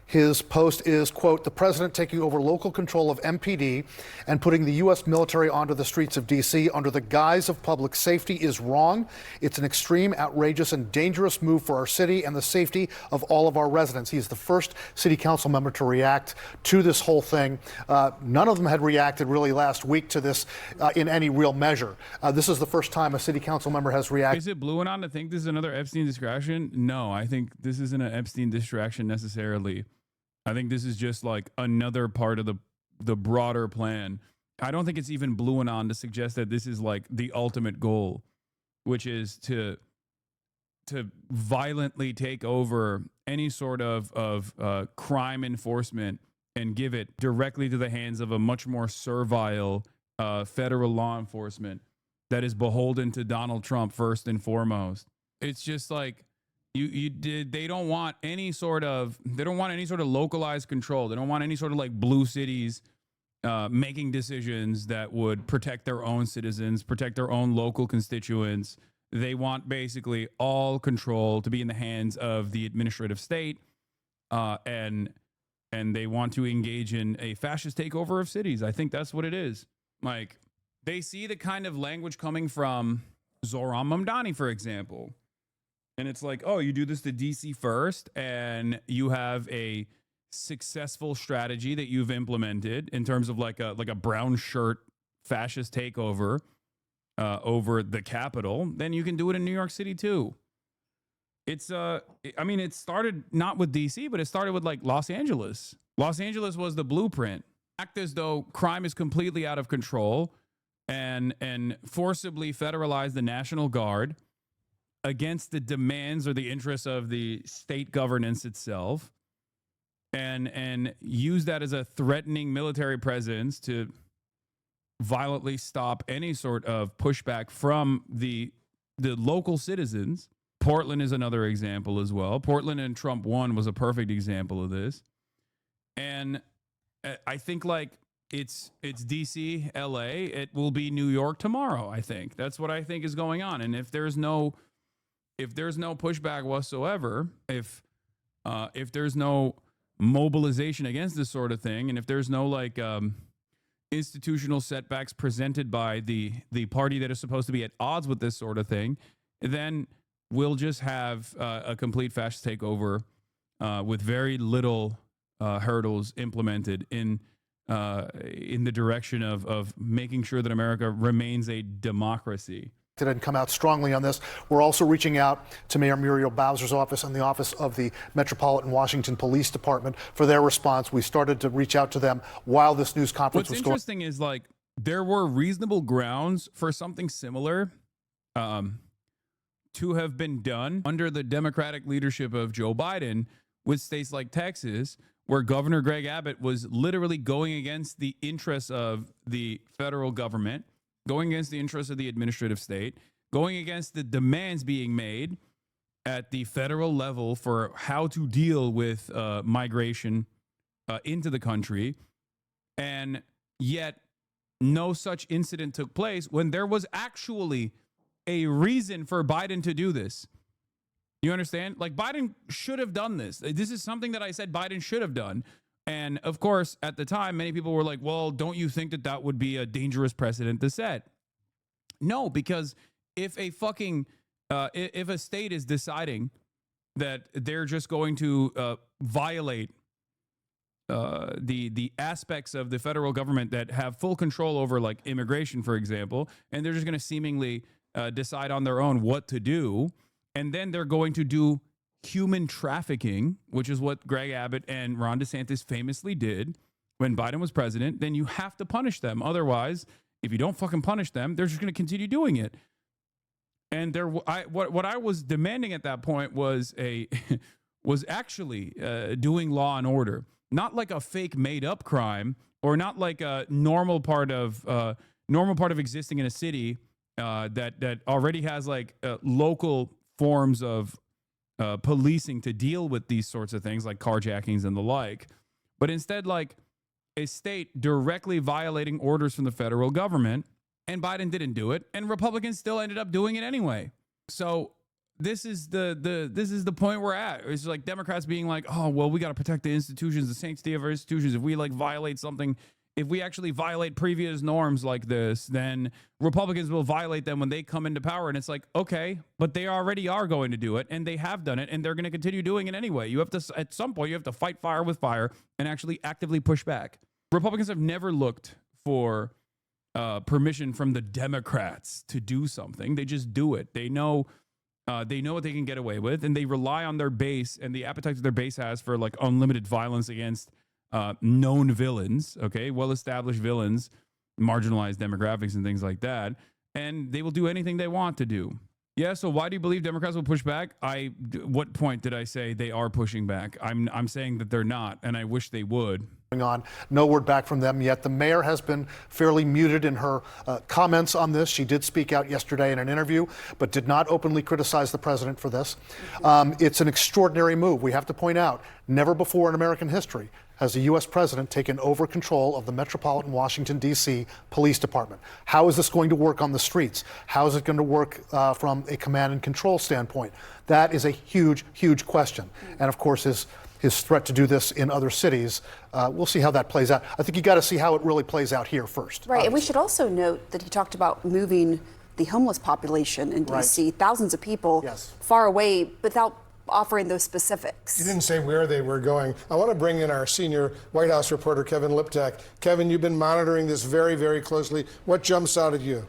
His post is, quote, "The president taking over local control of MPD and putting the U.S. military onto the streets of D.C. under the guise of public safety is wrong. It's an extreme, outrageous, and dangerous move for our city and the safety of all of our residents." He's the first city council member to react to this whole thing. None of them had reacted really last week to this in any real measure. This is the first time a city council member has reacted. Is it blue and on to think this is another Epstein distraction? No, I think this isn't an Epstein distraction necessarily. I think this is just like another part of the broader plan. I don't think it's even blue and on to suggest that this is like the ultimate goal, which is to violently take over any sort of crime enforcement and give it directly to the hands of a much more servile federal law enforcement that is beholden to Donald Trump first and foremost. It's just like, they don't want any sort of localized control. They don't want any sort of like blue cities making decisions that would protect their own citizens, protect their own local constituents. They want basically all control to be in the hands of the administrative state, and they want to engage in a fascist takeover of cities. I think that's what it is. Like, they see the kind of language coming from Zohran Mamdani, for example. And it's like, oh, you do this to DC first, and you have a successful strategy that you've implemented in terms of like a brown shirt fascist takeover over the Capitol. Then you can do it in New York City too. It's I mean, it started not with DC, but it started with like Los Angeles. Los Angeles was the blueprint. Act as though crime is completely out of control, and forcibly federalize the National Guard against the demands or the interests of the state governance itself, and use that as a threatening military presence to violently stop any sort of pushback from the local citizens. Portland is another example as well. Portland and Trump 1 was a perfect example of this. And I think like it's DC, LA, it will be New York tomorrow. I think that's what I think is going on. And if there's no pushback whatsoever, if there's no mobilization against this sort of thing, and if there's no like institutional setbacks presented by the party that is supposed to be at odds with this sort of thing, then we'll just have a complete fascist takeover with very little hurdles implemented in the direction of making sure that America remains a democracy. And come out strongly on this. We're also reaching out to Mayor Muriel Bowser's office and the office of the Metropolitan Washington Police Department for their response. We started to reach out to them while this news conference was going. What's interesting is like there were reasonable grounds for something similar to have been done under the Democratic leadership of Joe Biden with states like Texas, where Governor Greg Abbott was literally going against the interests of the federal government, going against the interests of the administrative state, going against the demands being made, at the federal level for how to deal with migration into the country, and yet no such incident took place when there was actually a reason for Biden to do this. You understand? Like, Biden should have done this. This is something that I said Biden should have done. And of course, at the time, many people were like, well, don't you think that that would be a dangerous precedent to set? No, because if a fucking, if a state is deciding that they're just going to violate the aspects of the federal government that have full control over, like, immigration, for example, and they're just going to seemingly decide on their own what to do, and then they're going to do human trafficking, which is what Greg Abbott and Ron DeSantis famously did when Biden was president, then you have to punish them. Otherwise, if you don't fucking punish them, they're just going to continue doing it. And what I was demanding at that point was actually doing law and order. Not like a fake made up crime, or not like a normal part of existing in a city that already has like local forms of policing to deal with these sorts of things like carjackings and the like, but instead like a state directly violating orders from the federal government, and Biden didn't do it, and Republicans still ended up doing it anyway. So this is the point we're at. It's like Democrats being like, oh, well, we got to protect the institutions, the sanctity of our institutions. If we like violate something, if we actually violate previous norms like this, then Republicans will violate them when they come into power. And it's like, okay, but they already are going to do it, and they have done it, and they're going to continue doing it anyway. You have to, at some point, you have to fight fire with fire and actually actively push back. Republicans have never looked for permission from the Democrats to do something. They just do it. They know what they can get away with, and they rely on their base and the appetite that their base has for like unlimited violence against known villains, okay, well-established villains, marginalized demographics and things like that, and they will do anything they want to do. Yeah, so why do you believe Democrats will push back? What point did I say they are pushing back? I'm saying that they're not, and I wish they would. On. No word back from them yet. The mayor has been fairly muted in her comments on this. She did speak out yesterday in an interview, but did not openly criticize the president for this. It's an extraordinary move. We have to point out, never before in American history has the U.S. president taken over control of the Metropolitan Washington, D.C. Police Department. How is this going to work on the streets? How is it going to work from a command and control standpoint? That is a huge, huge question. And of course, his threat to do this in other cities, we'll see how that plays out. I think you got to see how it really plays out here first. Right, obviously. And we should also note that he talked about moving the homeless population in D.C., right. Thousands of people far away without offering those specifics. You didn't say where they were going. I want to bring in our senior White House reporter, Kevin Liptak. Kevin, you've been monitoring this very, very closely. What jumps out at you?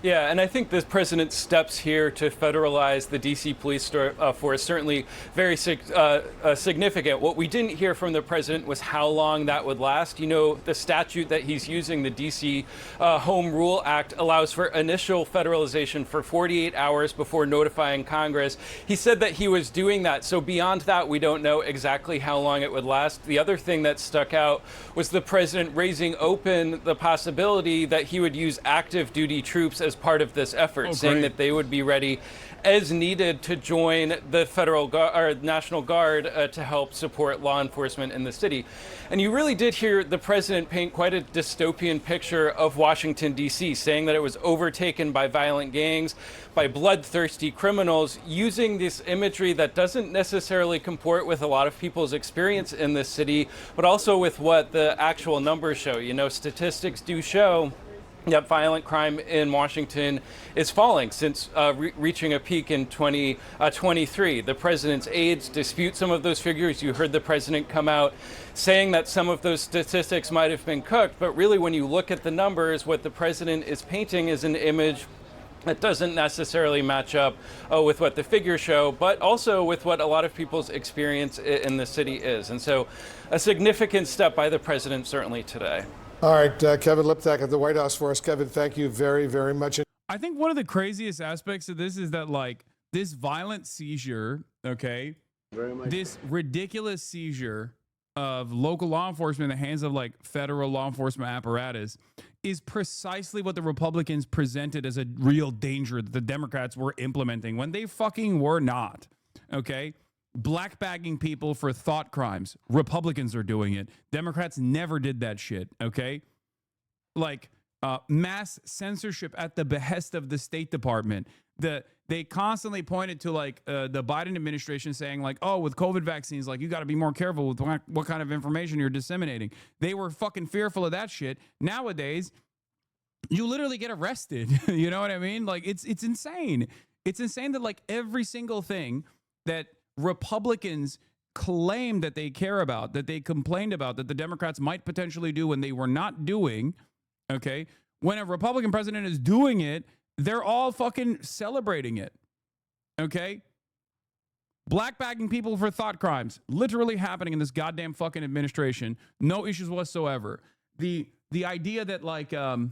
Yeah, and I think the president's steps here to federalize the D.C. police force certainly very significant. What we didn't hear from the president was how long that would last. You know, the statute that he's using, the D.C. Home Rule Act, allows for initial federalization for 48 hours before notifying Congress. He said that he was doing that. So beyond that, we don't know exactly how long it would last. The other thing that stuck out was the president raising open the possibility that he would use active duty troops as part of this effort, saying that they would be ready as needed to join the federal or National Guard to help support law enforcement in the city. And you really did hear the president paint quite a dystopian picture of Washington, D.C., saying that it was overtaken by violent gangs, by bloodthirsty criminals, using this imagery that doesn't necessarily comport with a lot of people's experience in this city, but also with what the actual numbers show. You know, statistics do show that violent crime in Washington is falling since reaching a peak in 2023. The president's aides dispute some of those figures. You heard the president come out saying that some of those statistics might have been cooked, but really when you look at the numbers, what the president is painting is an image that doesn't necessarily match up with what the figures show, but also with what a lot of people's experience in the city is. And so a significant step by the president certainly today. All right, Kevin Liptak at the White House for us. Kevin, thank you very, very much. I think one of the craziest aspects of this is that, like, this violent seizure, okay, this ridiculous seizure of local law enforcement in the hands of, like, federal law enforcement apparatus is precisely what the Republicans presented as a real danger that the Democrats were implementing when they fucking were not. Okay? Black bagging people for thought crimes. Republicans are doing it. Democrats never did that shit. Okay? Like mass censorship at the behest of the State Department. They constantly pointed to like the Biden administration saying like, oh, with COVID vaccines, like you got to be more careful with what kind of information you're disseminating. They were fucking fearful of that shit. Nowadays, you literally get arrested. You know what I mean? Like it's insane. It's insane that like every single thing that Republicans claim that they care about, that they complained about, that the Democrats might potentially do when they were not doing, okay? When a Republican president is doing it, they're all fucking celebrating it, okay? Black bagging people for thought crimes, literally happening in this goddamn fucking administration. No issues whatsoever. The idea that like the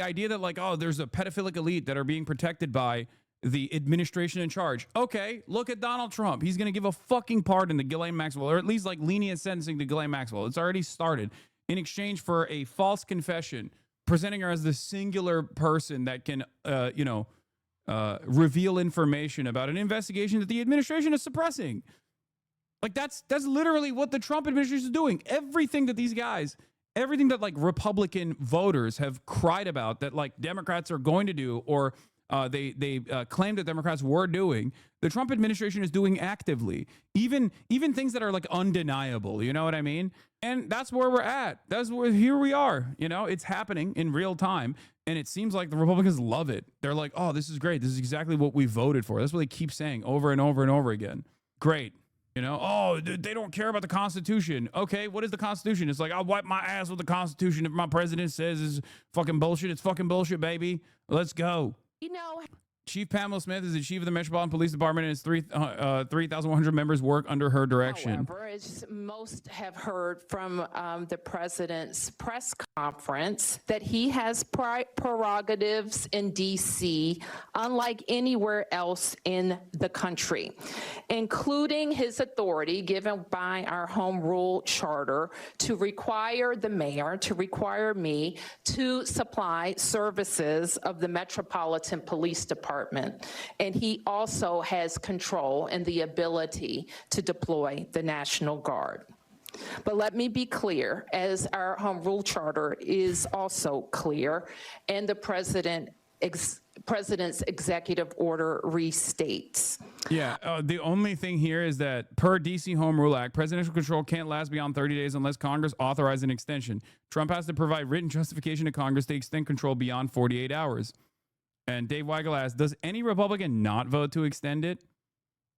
idea that like, oh, there's a pedophilic elite that are being protected by the administration in charge. Okay, look at Donald Trump. He's going to give a fucking pardon to Ghislaine Maxwell, or at least like lenient sentencing to Ghislaine Maxwell. It's already started in exchange for a false confession, presenting her as the singular person that can, reveal information about an investigation that the administration is suppressing. Like that's literally what the Trump administration is doing. Everything that these guys, everything that like Republican voters have cried about that like Democrats are going to do, or they claim that Democrats were doing, the Trump administration is doing actively. Even things that are like undeniable. You know what I mean? And that's where we're at. Here we are. You know, it's happening in real time. And it seems like the Republicans love it. They're like, oh, this is great. This is exactly what we voted for. That's what they keep saying over and over and over again. Great. You know, oh, they don't care about the Constitution. Okay, what is the Constitution? It's like, I'll wipe my ass with the Constitution if my president says it's fucking bullshit. It's fucking bullshit, baby. Let's go. You know, Chief Pamela Smith is the chief of the Metropolitan Police Department, and its 3,100 members work under her direction. however, as most have heard from the president's press conference, that he has prerogatives in D.C. unlike anywhere else in the country, including his authority given by our home rule charter to require the mayor, to require me to supply services of the Metropolitan Police Department. And he also has control and the ability to deploy the National Guard. But let me be clear, as our home rule charter is also clear, and the president's executive order restates. Yeah, the only thing here is that per DC Home Rule Act, presidential control can't last beyond 30 days unless Congress authorizes an extension. Trump has to provide written justification to Congress to extend control beyond 48 hours. And Dave Weigel asks, does any Republican not vote to extend it?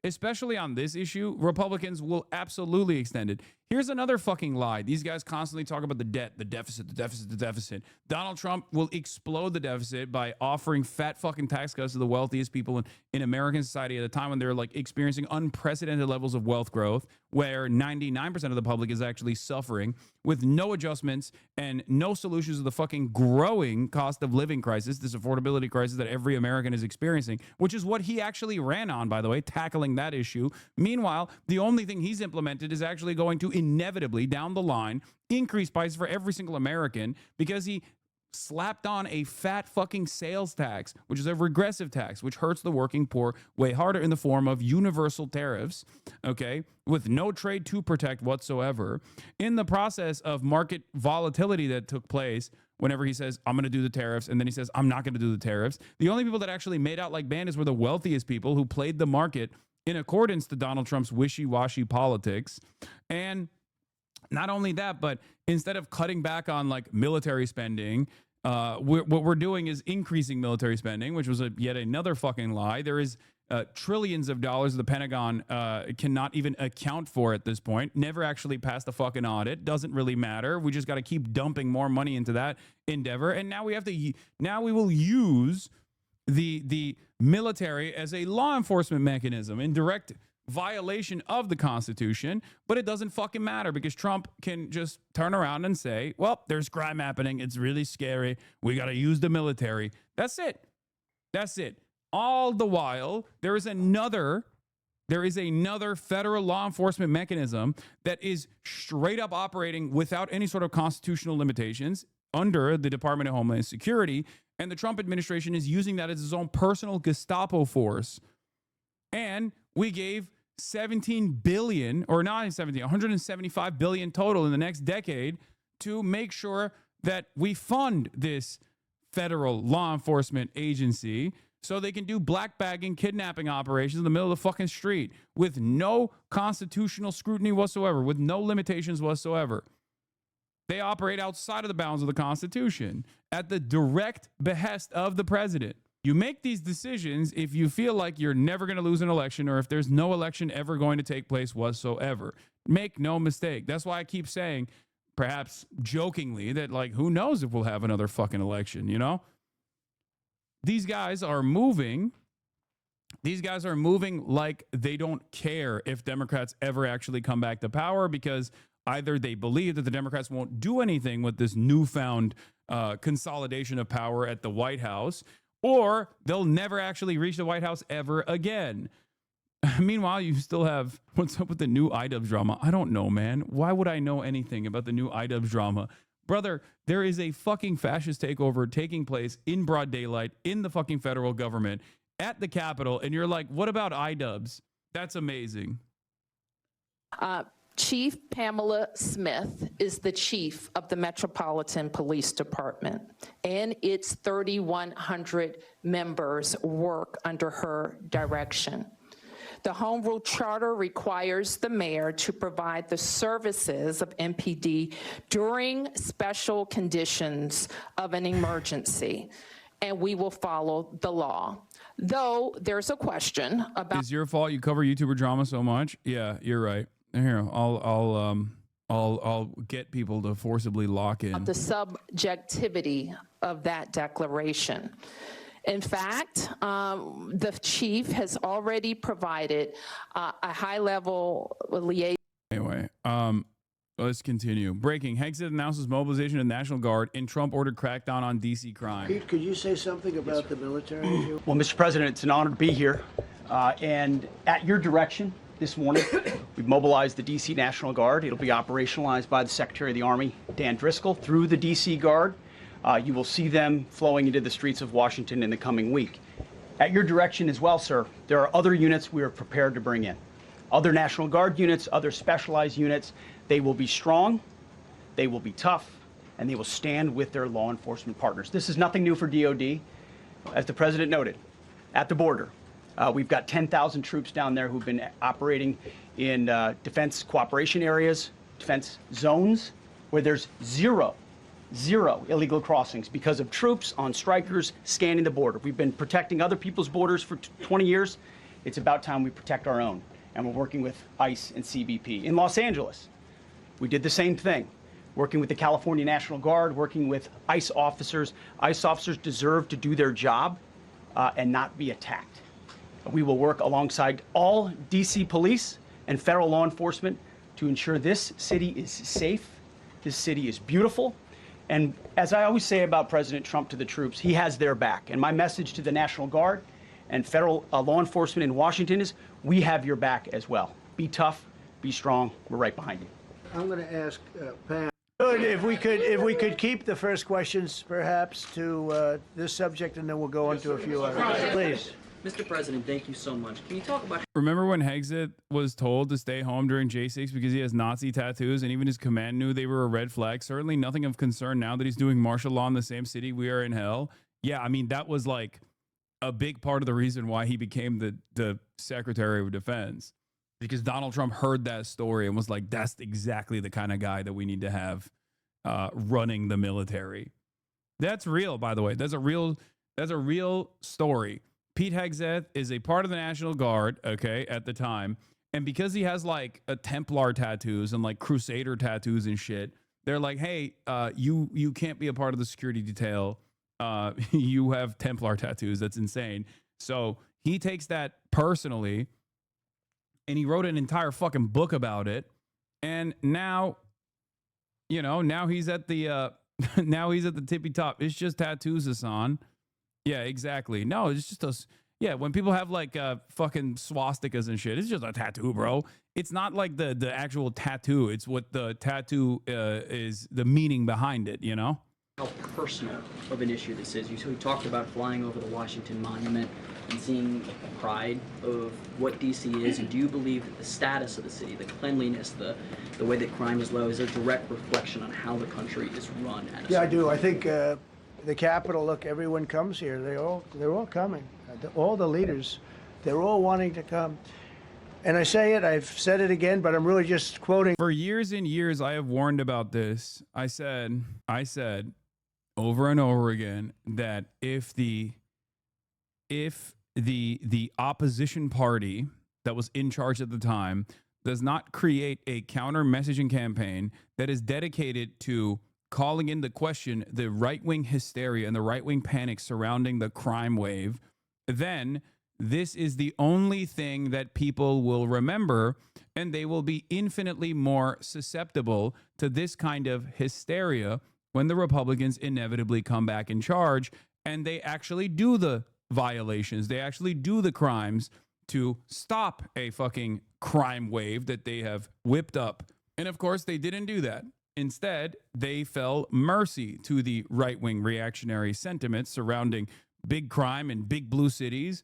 Especially on this issue, Republicans will absolutely extend it. Here's another fucking lie. These guys constantly talk about the debt, the deficit, the deficit, the deficit. Donald Trump will explode the deficit by offering fat fucking tax cuts to the wealthiest people in American society at a time when they're like experiencing unprecedented levels of wealth growth, where 99% of the public is actually suffering with no adjustments and no solutions to the fucking growing cost of living crisis, this affordability crisis that every American is experiencing, which is what he actually ran on, by the way, tackling that issue. Meanwhile, the only thing he's implemented is actually going to inevitably down the line increase prices for every single American because he slapped on a fat fucking sales tax, which is a regressive tax, which hurts the working poor way harder in the form of universal tariffs, okay, with no trade to protect whatsoever. In the process of market volatility that took place whenever he says, I'm going to do the tariffs, and then he says, I'm not going to do the tariffs, the only people that actually made out like bandits were the wealthiest people who played the market in accordance to Donald Trump's wishy-washy politics. And not only that, but instead of cutting back on like military spending, what we're doing is increasing military spending, which was yet another fucking lie. There is trillions of dollars the Pentagon cannot even account for at this point. Never actually passed a fucking audit. Doesn't really matter. We just got to keep dumping more money into that endeavor. And now we will use the military as a law enforcement mechanism in direct violation of the Constitution, but it doesn't fucking matter because Trump can just turn around and say, well, there's crime happening. It's really scary. We got to use the military. That's it. That's it. All the while, there is another There is another federal law enforcement mechanism that is straight up operating without any sort of constitutional limitations under the Department of Homeland Security. And the Trump administration is using that as its own personal Gestapo force. And we gave 17 billion, or not 17, 175 billion total in the next decade to make sure that we fund this federal law enforcement agency so they can do black bagging, kidnapping operations in the middle of the fucking street with no constitutional scrutiny whatsoever, with no limitations whatsoever. They operate outside of the bounds of the Constitution at the direct behest of the president. You make these decisions if you feel like you're never going to lose an election or if there's no election ever going to take place whatsoever. Make no mistake. That's why I keep saying, perhaps jokingly, that like, who knows if we'll have another fucking election, you know? These guys are moving. These guys are moving like they don't care if Democrats ever actually come back to power, because either they believe that the Democrats won't do anything with this newfound consolidation of power at the White House, or they'll never actually reach the White House ever again. Meanwhile, you still have, what's up with the new IDubbbz drama? I don't know, man. Why would I know anything about the new IDubbbz drama? Brother, there is a fucking fascist takeover taking place in broad daylight in the fucking federal government at the Capitol, and you're like, what about IDubbbz? That's amazing. Chief Pamela Smith is the chief of the Metropolitan Police Department, and its 3,100 members work under her direction. The Home Rule Charter requires the mayor to provide the services of MPD during special conditions of an emergency, and we will follow the law. Though there's a question about— It's your fault you cover YouTuber drama so much. Yeah, you're right. Here, I'll get people to forcibly lock in the subjectivity of that declaration. In fact, the chief has already provided a high-level liaison. Anyway, let's continue. Breaking. Hegseth announces mobilization of the National Guard in Trump-ordered crackdown on D.C. crime. Pete, could you say something about the military issue? Well, Mr. President, it's an honor to be here. And at your direction this morning, we've mobilized the D.C. National Guard. It'll be operationalized by the Secretary of the Army, Dan Driscoll, through the D.C. Guard. You will see them flowing into the streets of Washington in the coming week. At your direction as well, sir, there are other units we are prepared to bring in. Other National Guard units, other specialized units. They will be strong, they will be tough, and they will stand with their law enforcement partners. This is nothing new for DOD. As the president noted, at the border, we've got 10,000 troops down there who've been operating in defense cooperation areas, defense zones, where there's zero illegal crossings because of troops on strikers scanning the border. We've been protecting other people's borders for 20 years. It's about time we protect our own. And we're working with ICE and CBP. In Los Angeles, we did the same thing, working with the California National Guard, working with ICE officers. ICE officers deserve to do their job and not be attacked. We will work alongside all DC police and federal law enforcement to ensure this city is safe, this city is beautiful. And as I always say about President Trump to the troops, he has their back. And my message to the National Guard and federal law enforcement in Washington is, we have your back as well. Be tough, be strong, we're right behind you. I'm going to ask Pam, if we could keep the first questions perhaps to this subject, and then we'll go on to a few others. Please. Mr. President, thank you so much. Can you talk about— Remember when Hegseth was told to stay home during J6 because he has Nazi tattoos, and even his command knew they were a red flag? Certainly nothing of concern now that he's doing martial law in the same city we are in hell. Yeah, I mean, that was like a big part of the reason why he became the Secretary of Defense, because Donald Trump heard that story and was like, that's exactly the kind of guy that we need to have running the military. That's real, by the way. That's a real story. Pete Hegseth is a part of the National Guard, okay, at the time. And because he has like a Templar tattoos and like Crusader tattoos and shit, they're like, hey, you can't be a part of the security detail. You have Templar tattoos. That's insane. So he takes that personally, and he wrote an entire fucking book about it. And now, you know, now he's at the now he's at the tippy top. It's just tattoos, Hassan. Yeah, exactly. No, it's just us. Yeah, when people have like fucking swastikas and shit, it's just a tattoo, bro. It's not like the actual tattoo. It's what the tattoo is, the meaning behind it, you know? How personal of an issue this is. You talked about flying over the Washington Monument and seeing the pride of what DC is. And do you believe that the status of the city, the cleanliness, the way that crime is low, is a direct reflection on how the country is run? Yeah, I do. I think the Capitol. Look, everyone comes here. They're all coming. All the leaders, they're all wanting to come. And I say it. I've said it again, but I'm really just quoting. For years and years, I have warned about this. I said over and over again that if the opposition party that was in charge at the time does not create a counter messaging campaign that is dedicated to calling into question the right-wing hysteria and the right-wing panic surrounding the crime wave, then this is the only thing that people will remember, and they will be infinitely more susceptible to this kind of hysteria when the Republicans inevitably come back in charge and they actually do the violations, they actually do the crimes to stop a fucking crime wave that they have whipped up. And of course, they didn't do that. Instead, they fell mercy to the right-wing reactionary sentiments surrounding big crime in big blue cities.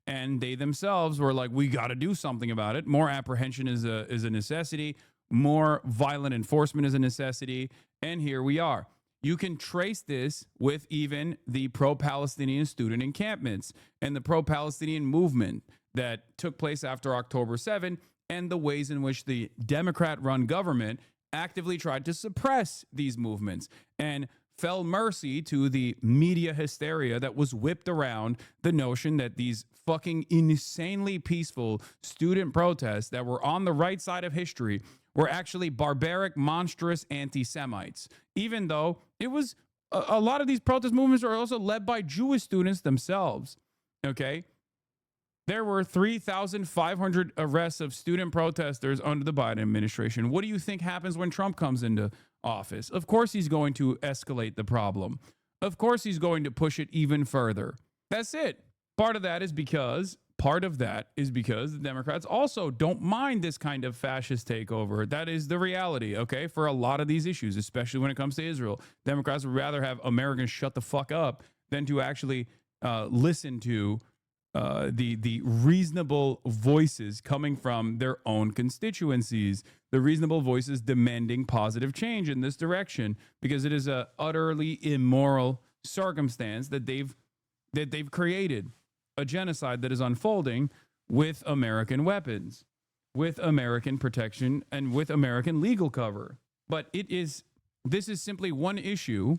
And they themselves were like, we got to do something about it. More apprehension is a necessity. More violent enforcement is a necessity. And here we are. You can trace this with even the pro-Palestinian student encampments and the pro-Palestinian movement that took place after October 7 and the ways in which the Democrat-run government actively tried to suppress these movements and fell mercy to the media hysteria that was whipped around the notion that these fucking insanely peaceful student protests that were on the right side of history were actually barbaric, monstrous anti-Semites, even though it was a lot of these protest movements are also led by Jewish students themselves. Okay. There were 3,500 arrests of student protesters under the Biden administration. What do you think happens when Trump comes into office? Of course, he's going to escalate the problem. Of course, he's going to push it even further. That's it. Part of that is because the Democrats also don't mind this kind of fascist takeover. That is the reality, okay? For a lot of these issues, especially when it comes to Israel, Democrats would rather have Americans shut the fuck up than to actually listen to the reasonable voices coming from their own constituencies, the reasonable voices demanding positive change in this direction, because it is a utterly immoral circumstance that they've created, a genocide that is unfolding with American weapons, with American protection, and with American legal cover. But this is simply one issue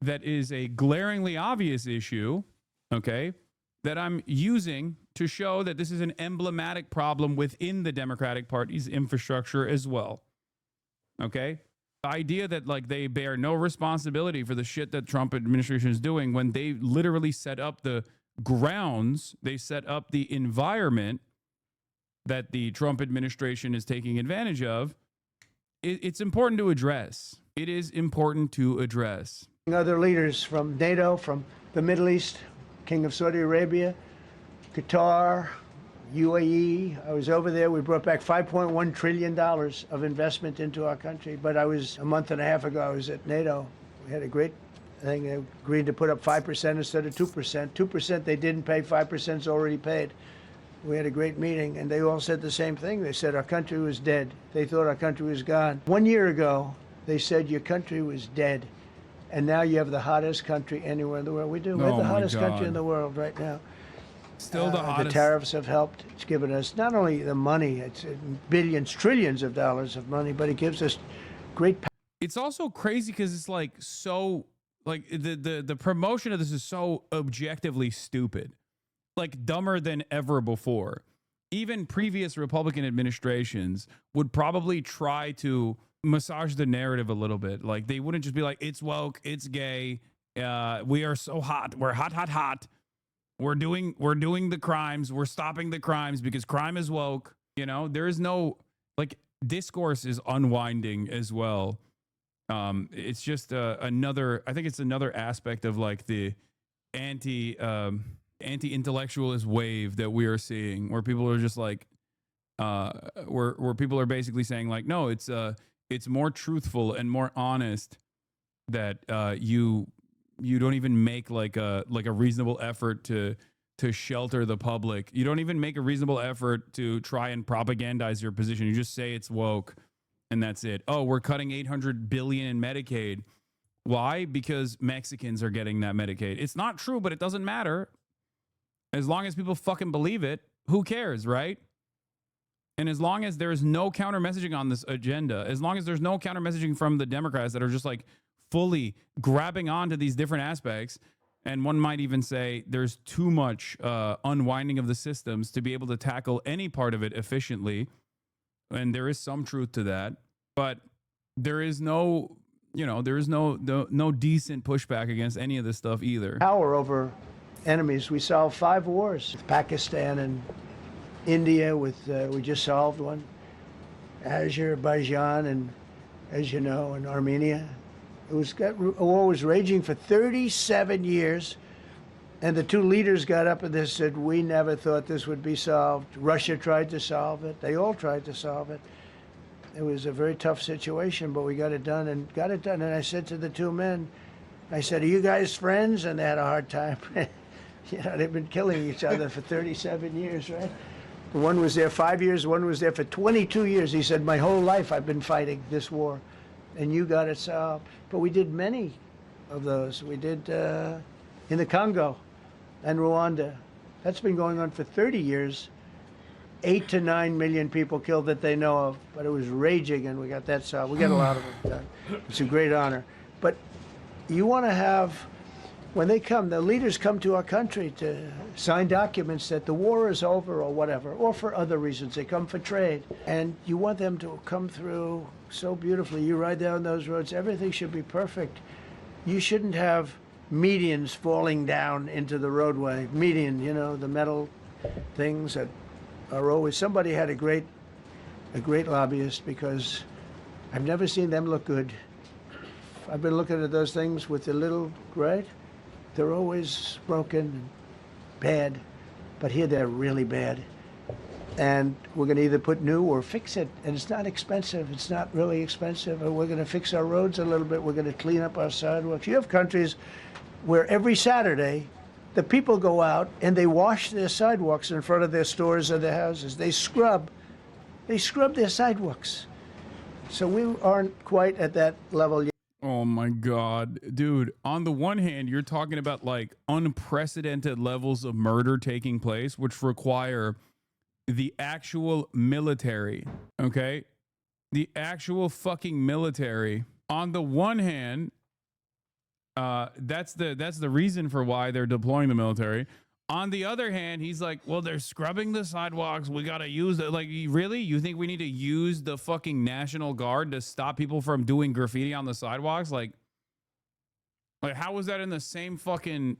that is a glaringly obvious issue, okay, that I'm using to show that this is an emblematic problem within the Democratic Party's infrastructure as well. Okay? The idea that like they bear no responsibility for the shit that Trump administration is doing when they literally set up the grounds, they set up the environment that the Trump administration is taking advantage of, it's important to address. It is important to address. Other leaders from NATO, from the Middle East, King of Saudi Arabia, Qatar, UAE. I was over there. We brought back $5.1 trillion of investment into our country. But a month and a half ago, I was at NATO. We had a great thing. They agreed to put up 5% instead of 2%. 2% they didn't pay, 5% is already paid. We had a great meeting, and they all said the same thing. They said our country was dead. They thought our country was gone. 1 year ago, they said your country was dead. And now you have the hottest country anywhere in the world. We do. We're the hottest country in the world right now. Still the hottest. The tariffs have helped. It's given us not only the money, it's billions, trillions of dollars of money, but it gives us great power. It's also crazy because it's like so, like the promotion of this is so objectively stupid, like dumber than ever before. Even previous Republican administrations would probably try to massage the narrative a little bit. Like they wouldn't just be like, it's woke, it's gay, we are so hot, we're hot. We're doing the crimes, we're stopping the crimes because crime is woke. You know, there is no, like, discourse is unwinding as well. It's just I think it's another aspect of like the anti-intellectualist wave that we are seeing, where people are just like, where people are basically saying like, no, it's more truthful and more honest that you don't even make like a reasonable effort to shelter the public. You don't even make a reasonable effort to try and propagandize your position. You just say it's woke and that's it. Oh, we're cutting $800 billion in Medicaid. Why? Because Mexicans are getting that Medicaid. It's not true, but it doesn't matter. As long as people fucking believe it, who cares, right? And as long as there's no counter messaging on this agenda, as long as there's no counter messaging from the Democrats that are just like fully grabbing onto these different aspects, and one might even say there's too much unwinding of the systems to be able to tackle any part of it efficiently. And there is some truth to that, but there is no, there is no decent pushback against any of this stuff either. Power over enemies. We solved 5 wars. With Pakistan and India, we just solved one. Azerbaijan and, as you know, and Armenia. A war was raging for 37 years, and the 2 leaders got up and they said, we never thought this would be solved. Russia tried to solve it. They all tried to solve it. It was a very tough situation, but we got it done. And I said to the 2 men, I said, are you guys friends? And they had a hard time. They've been killing each other for 37 years, right? One was there 5 years, one was there for 22 years. He said, my whole life I've been fighting this war, and you got it solved. But we did many of those. We did in the Congo and Rwanda. That's been going on for 30 years. 8 to 9 million people killed that they know of, but it was raging, and we got that solved. We got a lot of it done. It's a great honor. But you want to have, when they come, the leaders come to our country to sign documents that the war is over or whatever, or for other reasons. They come for trade. And you want them to come through so beautifully. You ride down those roads, everything should be perfect. You shouldn't have medians falling down into the roadway. Median, the metal things that are always, somebody had a great lobbyist, because I've never seen them look good. I've been looking at those things with the little, right? They're always broken and bad, but here they're really bad. And we're going to either put new or fix it, and it's not expensive. It's not really expensive. And we're going to fix our roads a little bit. We're going to clean up our sidewalks. You have countries where every Saturday the people go out and they wash their sidewalks in front of their stores or their houses. They scrub their sidewalks. So we aren't quite at that level yet. Oh my God, dude. On the one hand, you're talking about like unprecedented levels of murder taking place, which require the actual military, okay? The actual fucking military. On the one hand, that's the reason for why they're deploying the military. On the other hand, he's like, well, they're scrubbing the sidewalks. We got to use it. Like, really? You think we need to use the fucking National Guard to stop people from doing graffiti on the sidewalks? Like how is that in the same fucking,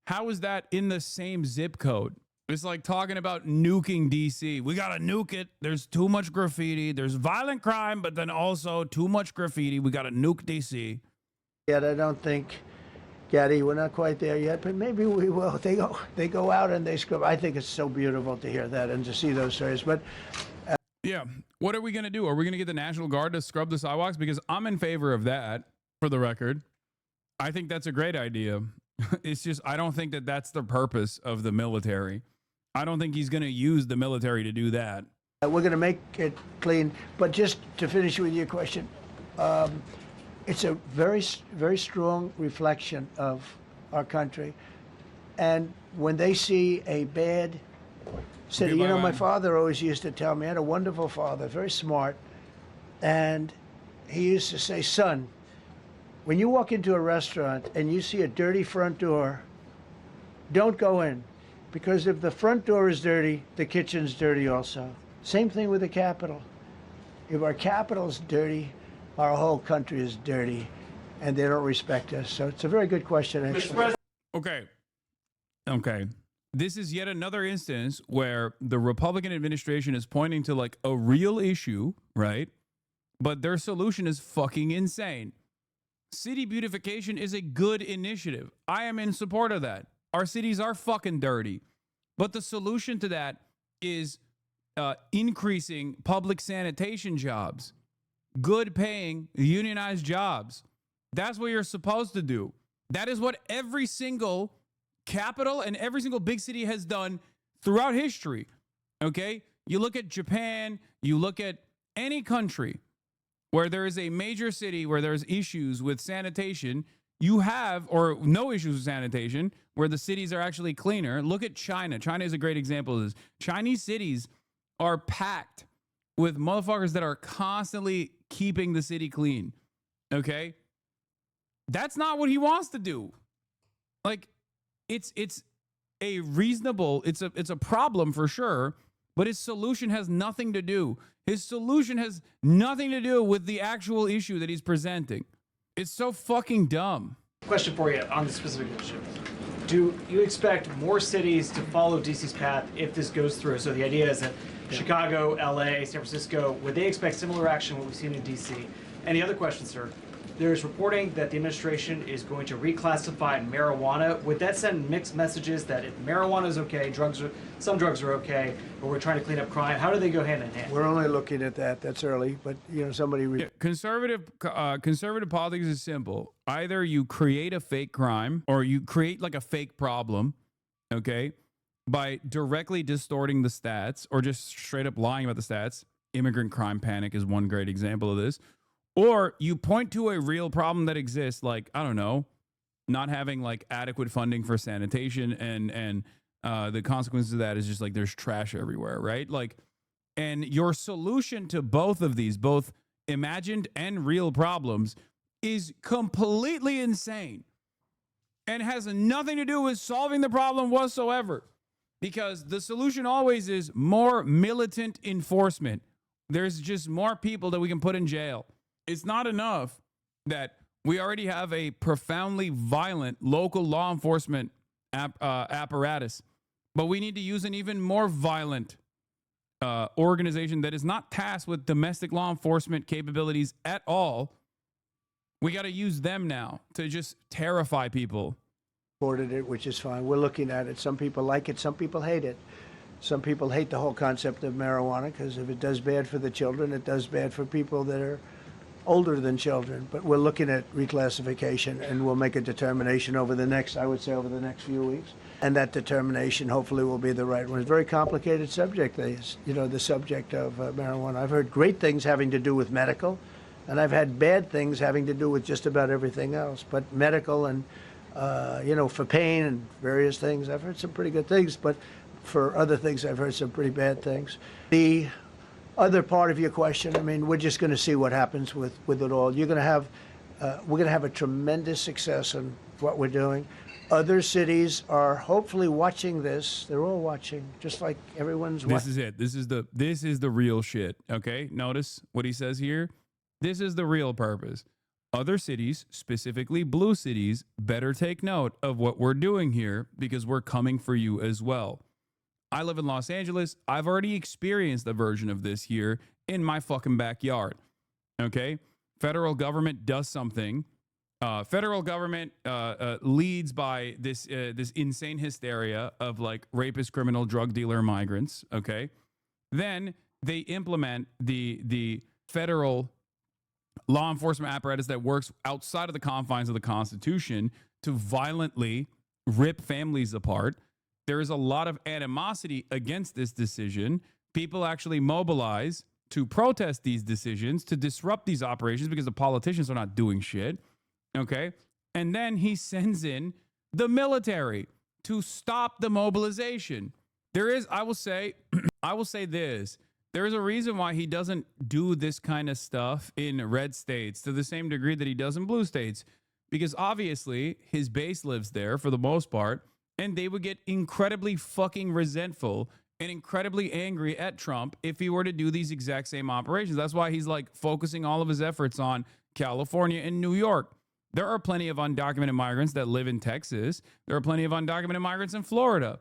how is that in the same zip code? It's like talking about nuking DC. We got to nuke it. There's too much graffiti. There's violent crime, but then also too much graffiti. We got to nuke DC. Yet I don't think, Gaddy, we're not quite there yet, but maybe we will. They go out and they scrub. I think it's so beautiful to hear that and to see those stories. But yeah, what are we going to do? Are we going to get the National Guard to scrub the sidewalks? Because I'm in favor of that, for the record. I think that's a great idea. It's just, I don't think that that's the purpose of the military. I don't think he's going to use the military to do that. We're going to make it clean. But just to finish with your question, it's a very, very strong reflection of our country. And when they see a bad city, my father always used to tell me, I had a wonderful father, very smart, and he used to say, son, when you walk into a restaurant and you see a dirty front door, don't go in. Because if the front door is dirty, the kitchen's dirty also. Same thing with the Capitol. If our Capitol's dirty, our whole country is dirty, and they don't respect us. So it's a very good question, actually. Okay. This is yet another instance where the Republican administration is pointing to like a real issue, right? But their solution is fucking insane. City beautification is a good initiative. I am in support of that. Our cities are fucking dirty. But the solution to that is increasing public sanitation jobs, good paying unionized jobs. That's what you're supposed to do. That is what every single capital and every single big city has done throughout history. Okay? You look at Japan, you look at any country where there is a major city where there's issues with sanitation, you have, or no issues with sanitation, where the cities are actually cleaner. Look at China. China is a great example of this. Chinese cities are packed with motherfuckers that are constantly keeping the city clean. Okay? That's not what he wants to do. Like, it's a reasonable, it's a problem for sure, but his solution has nothing to do. His solution has nothing to do with the actual issue that he's presenting. It's so fucking dumb. Question for you on the specific issue. Do you expect more cities to follow DC's path if this goes through? So the idea is that Chicago, LA, San Francisco, would they expect similar action what we've seen in DC? And the other question, sir, there's reporting that the administration is going to reclassify marijuana. Would that send mixed messages that if marijuana is okay, some drugs are okay, but we're trying to clean up crime? How do they go hand in hand? We're only looking at that. That's early, but somebody. Yeah, conservative politics is simple. Either you create a fake crime or you create like a fake problem, okay, by directly distorting the stats or just straight up lying about the stats. Immigrant crime panic is one great example of this. Or you point to a real problem that exists, like, I don't know, not having like adequate funding for sanitation, and the consequences of that is just like there's trash everywhere, right? Like, and your solution to both of these, both imagined and real problems, is completely insane and has nothing to do with solving the problem whatsoever, because the solution always is more militant enforcement. There's just more people that we can put in jail. It's not enough that we already have a profoundly violent local law enforcement apparatus, but we need to use an even more violent organization that is not tasked with domestic law enforcement capabilities at all. We got to use them now to just terrify people. Supported it, which is fine. We're looking at it. Some people like it. Some people hate it. Some people hate the whole concept of marijuana because if it does bad for the children, it does bad for people that are older than children. But we're looking at reclassification, and we'll make a determination over the next few weeks. And that determination hopefully will be the right one. It's a very complicated subject, the subject of marijuana. I've heard great things having to do with medical, and I've had bad things having to do with just about everything else. But medical and, for pain and various things, I've heard some pretty good things. But for other things, I've heard some pretty bad things. The other part of your question, I mean, we're just going to see what happens with it all. We're going to have a tremendous success in what we're doing. Other cities are hopefully watching this. They're all watching, just like everyone's watching. This is it. This is the real shit. Okay, notice what he says here. This is the real purpose. Other cities, specifically blue cities, better take note of what we're doing here because we're coming for you as well. I live in Los Angeles. I've already experienced a version of this here in my fucking backyard. Okay? Federal government does something. Federal government leads by this insane hysteria of like rapist, criminal, drug dealer migrants. Okay? Then they implement the federal law enforcement apparatus that works outside of the confines of the Constitution to violently rip families apart. There is a lot of animosity against this decision. People actually mobilize to protest these decisions, to disrupt these operations because the politicians are not doing shit. Okay? And then he sends in the military to stop the mobilization. I will say this. There is a reason why he doesn't do this kind of stuff in red states to the same degree that he does in blue states, because obviously his base lives there for the most part. And they would get incredibly fucking resentful and incredibly angry at Trump if he were to do these exact same operations. That's why he's like focusing all of his efforts on California and New York. There are plenty of undocumented migrants that live in Texas. There are plenty of undocumented migrants in Florida.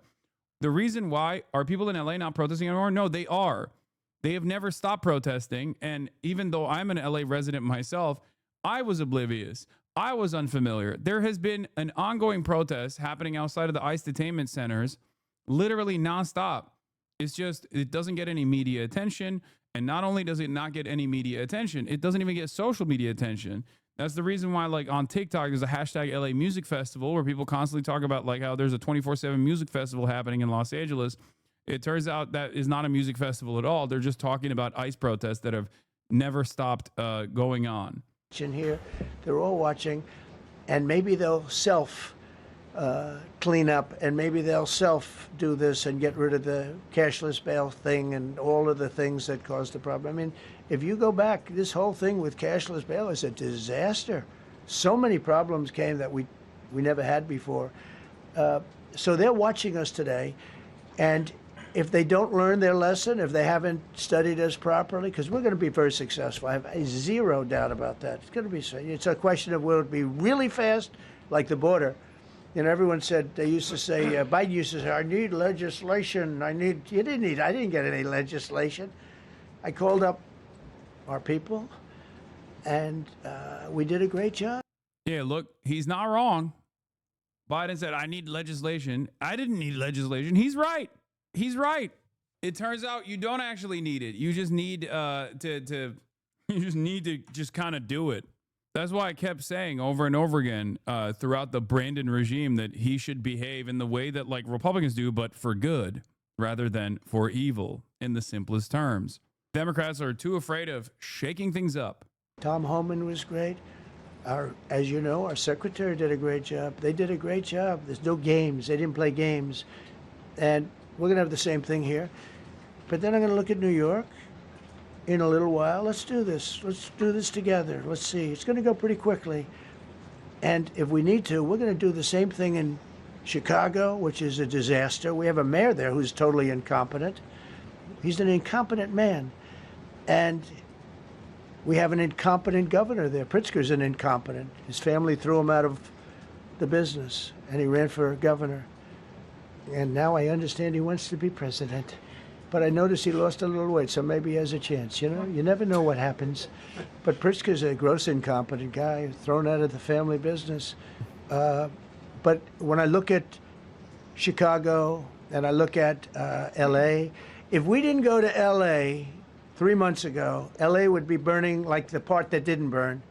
The reason why, are people in LA not protesting anymore? No, they are. They have never stopped protesting. And even though I'm an LA resident myself, I was oblivious. I was unfamiliar. There has been an ongoing protest happening outside of the ICE detainment centers, literally nonstop. It's just, it doesn't get any media attention. And not only does it not get any media attention, it doesn't even get social media attention. That's the reason why, like, on TikTok, there's a hashtag LA Music Festival where people constantly talk about, like, how there's a 24/7 music festival happening in Los Angeles. It turns out that is not a music festival at all. They're just talking about ICE protests that have never stopped going on. Here, they're all watching, and maybe they'll clean up, and maybe they'll do this and get rid of the cashless bail thing and all of the things that caused the problem. I mean, if you go back, this whole thing with cashless bail is a disaster. So many problems came that we never had before. So they're watching us today, and if they don't learn their lesson, if they haven't studied us properly, because we're going to be very successful. I have zero doubt about that. It's going to be. It's a question of will it be really fast, like the border. You know, everyone said, they used to say, Biden used to say, I need legislation. I didn't get any legislation. I called up our people, and we did a great job. Yeah, look, he's not wrong. Biden said, I need legislation. I didn't need legislation. He's right. He's right. It turns out you don't actually need it. You just need to just kind of do it. That's why I kept saying over and over again throughout the Brandon regime that he should behave in the way that, like, Republicans do, but for good rather than for evil, in the simplest terms. Democrats are too afraid of shaking things up. Tom Homan was great. As you know, our secretary did a great job. They did a great job. There's no games. They didn't play games. And we're going to have the same thing here. But then I'm going to look at New York in a little while. Let's do this. Let's do this together. Let's see. It's going to go pretty quickly. And if we need to, we're going to do the same thing in Chicago, which is a disaster. We have a mayor there who's totally incompetent. He's an incompetent man. And we have an incompetent governor there. Pritzker's an incompetent. His family threw him out of the business, and he ran for governor. And now I understand he wants to be president. But I noticed he lost a little weight, so maybe he has a chance. You know, you never know what happens. But Pritzker's a gross incompetent guy, thrown out of the family business. But when I look at Chicago and I look at L.A., if we didn't go to L.A. 3 months ago, L.A. would be burning like the part that didn't burn.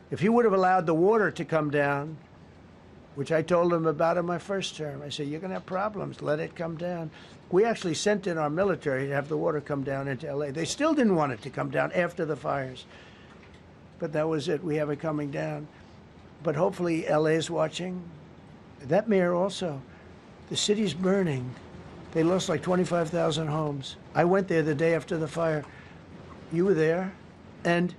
If he would have allowed the water to come down, which I told him about in my first term. I said, you're going to have problems. Let it come down. We actually sent in our military to have the water come down into L.A. They still didn't want it to come down after the fires. But that was it. We have it coming down. But hopefully L.A. is watching. That mayor also. The city's burning. They lost like 25,000 homes. I went there the day after the fire. You were there. And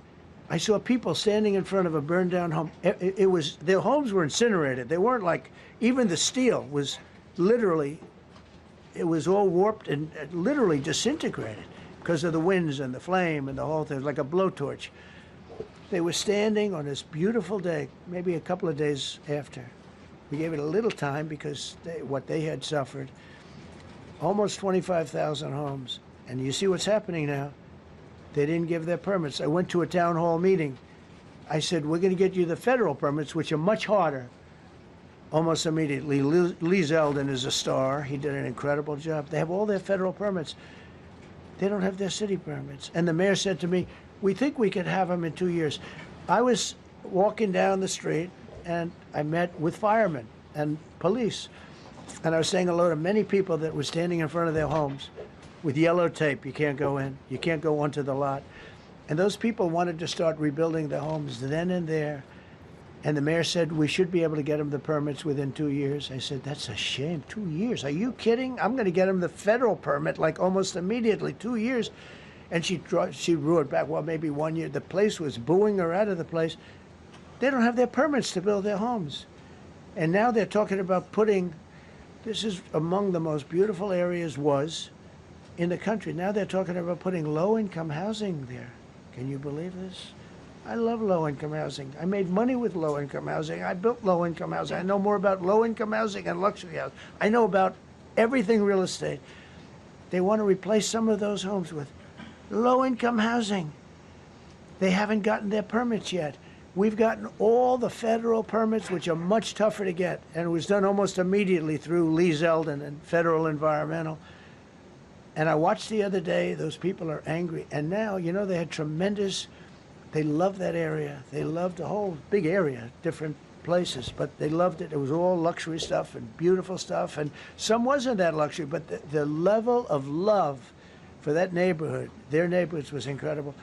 I saw people standing in front of a burned down home. It was, their homes were incinerated. They weren't like, even the steel was literally, it was all warped and literally disintegrated because of the winds and the flame and the whole thing, like a blowtorch. They were standing on this beautiful day, maybe a couple of days after. We gave it a little time because what they had suffered. Almost 25,000 homes. And you see what's happening now. They didn't give their permits. I went to a town hall meeting. I said, we're going to get you the federal permits, which are much harder. Almost immediately, Lee Zeldin is a star. He did an incredible job. They have all their federal permits. They don't have their city permits. And the mayor said to me, we think we could have them in 2 years. I was walking down the street, and I met with firemen and police. And I was saying hello to many people that were standing in front of their homes with yellow tape. You can't go in. You can't go onto the lot. And those people wanted to start rebuilding their homes then and there. And the mayor said, we should be able to get them the permits within 2 years. I said, that's a shame. 2 years? Are you kidding? I'm going to get them the federal permit like almost immediately, 2 years. And she drew it back. Well, maybe 1 year. The place was booing her out of the place. They don't have their permits to build their homes. And now they're talking about putting, this is among the most beautiful areas in the country. Now they're talking about putting low-income housing there. Can you believe this? I love low-income housing. I made money with low-income housing. I built low-income housing. I know more about low-income housing and luxury housing. I know about everything real estate. They want to replace some of those homes with low-income housing. They haven't gotten their permits yet. We've gotten all the federal permits, which are much tougher to get, and it was done almost immediately through Lee Zeldin and Federal Environmental. And I watched the other day, those people are angry. And now, you know, they had tremendous, they loved that area. They loved the whole big area, different places, but they loved it. It was all luxury stuff and beautiful stuff. And some wasn't that luxury, but the level of love for that neighborhood, their neighborhoods, was incredible.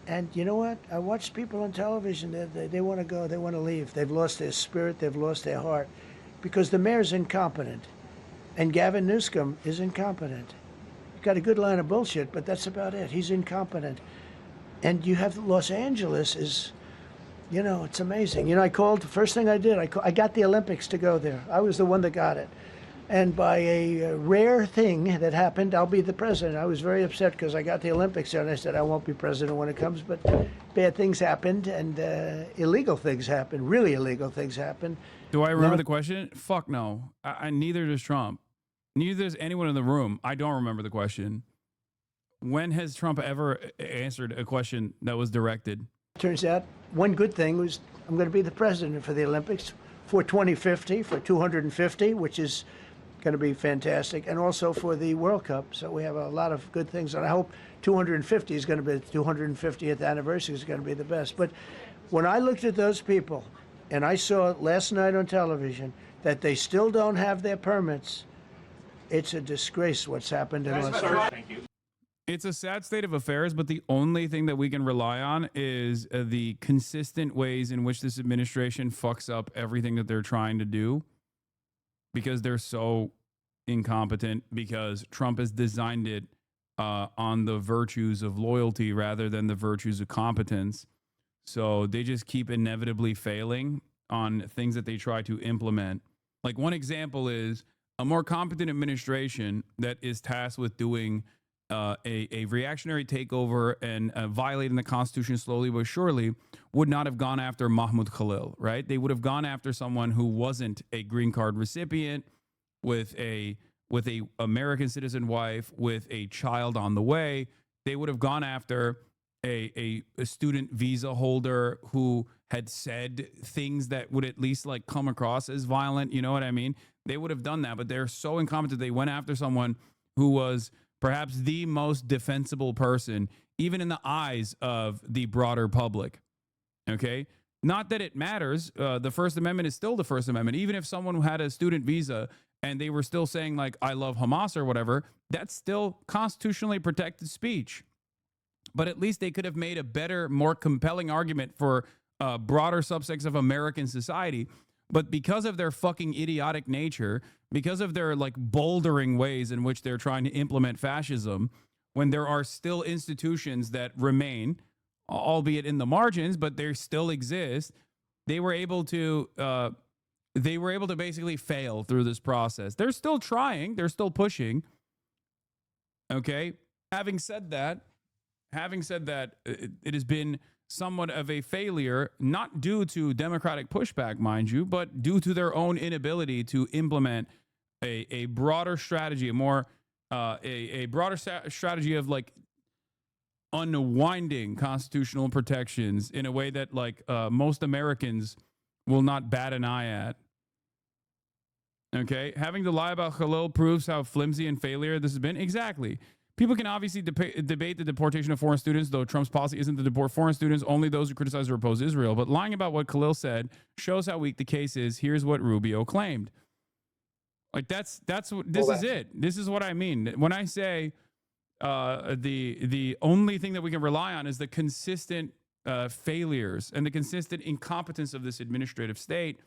And you know what? I watched people on television, they want to go, they want to leave. They've lost their spirit, they've lost their heart, because the mayor's incompetent. And Gavin Newsom is incompetent. He's got a good line of bullshit, but that's about it. He's incompetent. And you have Los Angeles is, you know, it's amazing. You know, I called, the first thing I did, I got the Olympics to go there. I was the one that got it. And by a rare thing that happened, I'll be the president. I was very upset because I got the Olympics there, and I said I won't be president when it comes. But bad things happened, and illegal things happened, really illegal things happened. Do I remember the question? Fuck no. Neither does Trump. Neither does anyone in the room. I don't remember the question. When has Trump ever answered a question that was directed? Turns out one good thing was I'm going to be the president for the Olympics for 2050, for 250, which is going to be fantastic, and also for the World Cup. So we have a lot of good things, and I hope 250 is going to be, the 250th anniversary is going to be the best. But when I looked at those people, and I saw last night on television that they still don't have their permits, it's a disgrace what's happened in Los Angeles. It's a sad state of affairs, but the only thing that we can rely on is the consistent ways in which this administration fucks up everything that they're trying to do, because they're so incompetent, because Trump has designed it on the virtues of loyalty rather than the virtues of competence. So they just keep inevitably failing on things that they try to implement. Like, one example is a more competent administration that is tasked with doing a reactionary takeover and violating the Constitution slowly but surely would not have gone after Mahmoud Khalil, right? They would have gone after someone who wasn't a green card recipient, with a American citizen wife, with a child on the way. They would have gone after a student visa holder who had said things that would at least like come across as violent. You know what I mean? They would have done that, but they're so incompetent. They went after someone who was perhaps the most defensible person, even in the eyes of the broader public. Okay? Not that it matters. The First Amendment is still the First Amendment. Even if someone who had a student visa and they were still saying, like, I love Hamas or whatever, that's still constitutionally protected speech. But at least they could have made a better, more compelling argument for broader subsects of American society. But because of their fucking idiotic nature, because of their like bouldering ways in which they're trying to implement fascism, when there are still institutions that remain, albeit in the margins, but they still exist, they were able to basically fail through this process. They're still trying, they're still pushing. Okay. Having said that, it has been somewhat of a failure, not due to Democratic pushback, mind you, but due to their own inability to implement a broader strategy, a broader strategy of like unwinding constitutional protections in a way that like most Americans will not bat an eye at. Okay, having to lie about Khalil proves how flimsy and failure this has been. Exactly. People can obviously debate the deportation of foreign students, though Trump's policy isn't to deport foreign students, only those who criticize or oppose Israel. But lying about what Khalil said shows how weak the case is. Here's what Rubio claimed. Like that's what this is it. This is what I mean when I say the only thing that we can rely on is the consistent failures and the consistent incompetence of this administrative state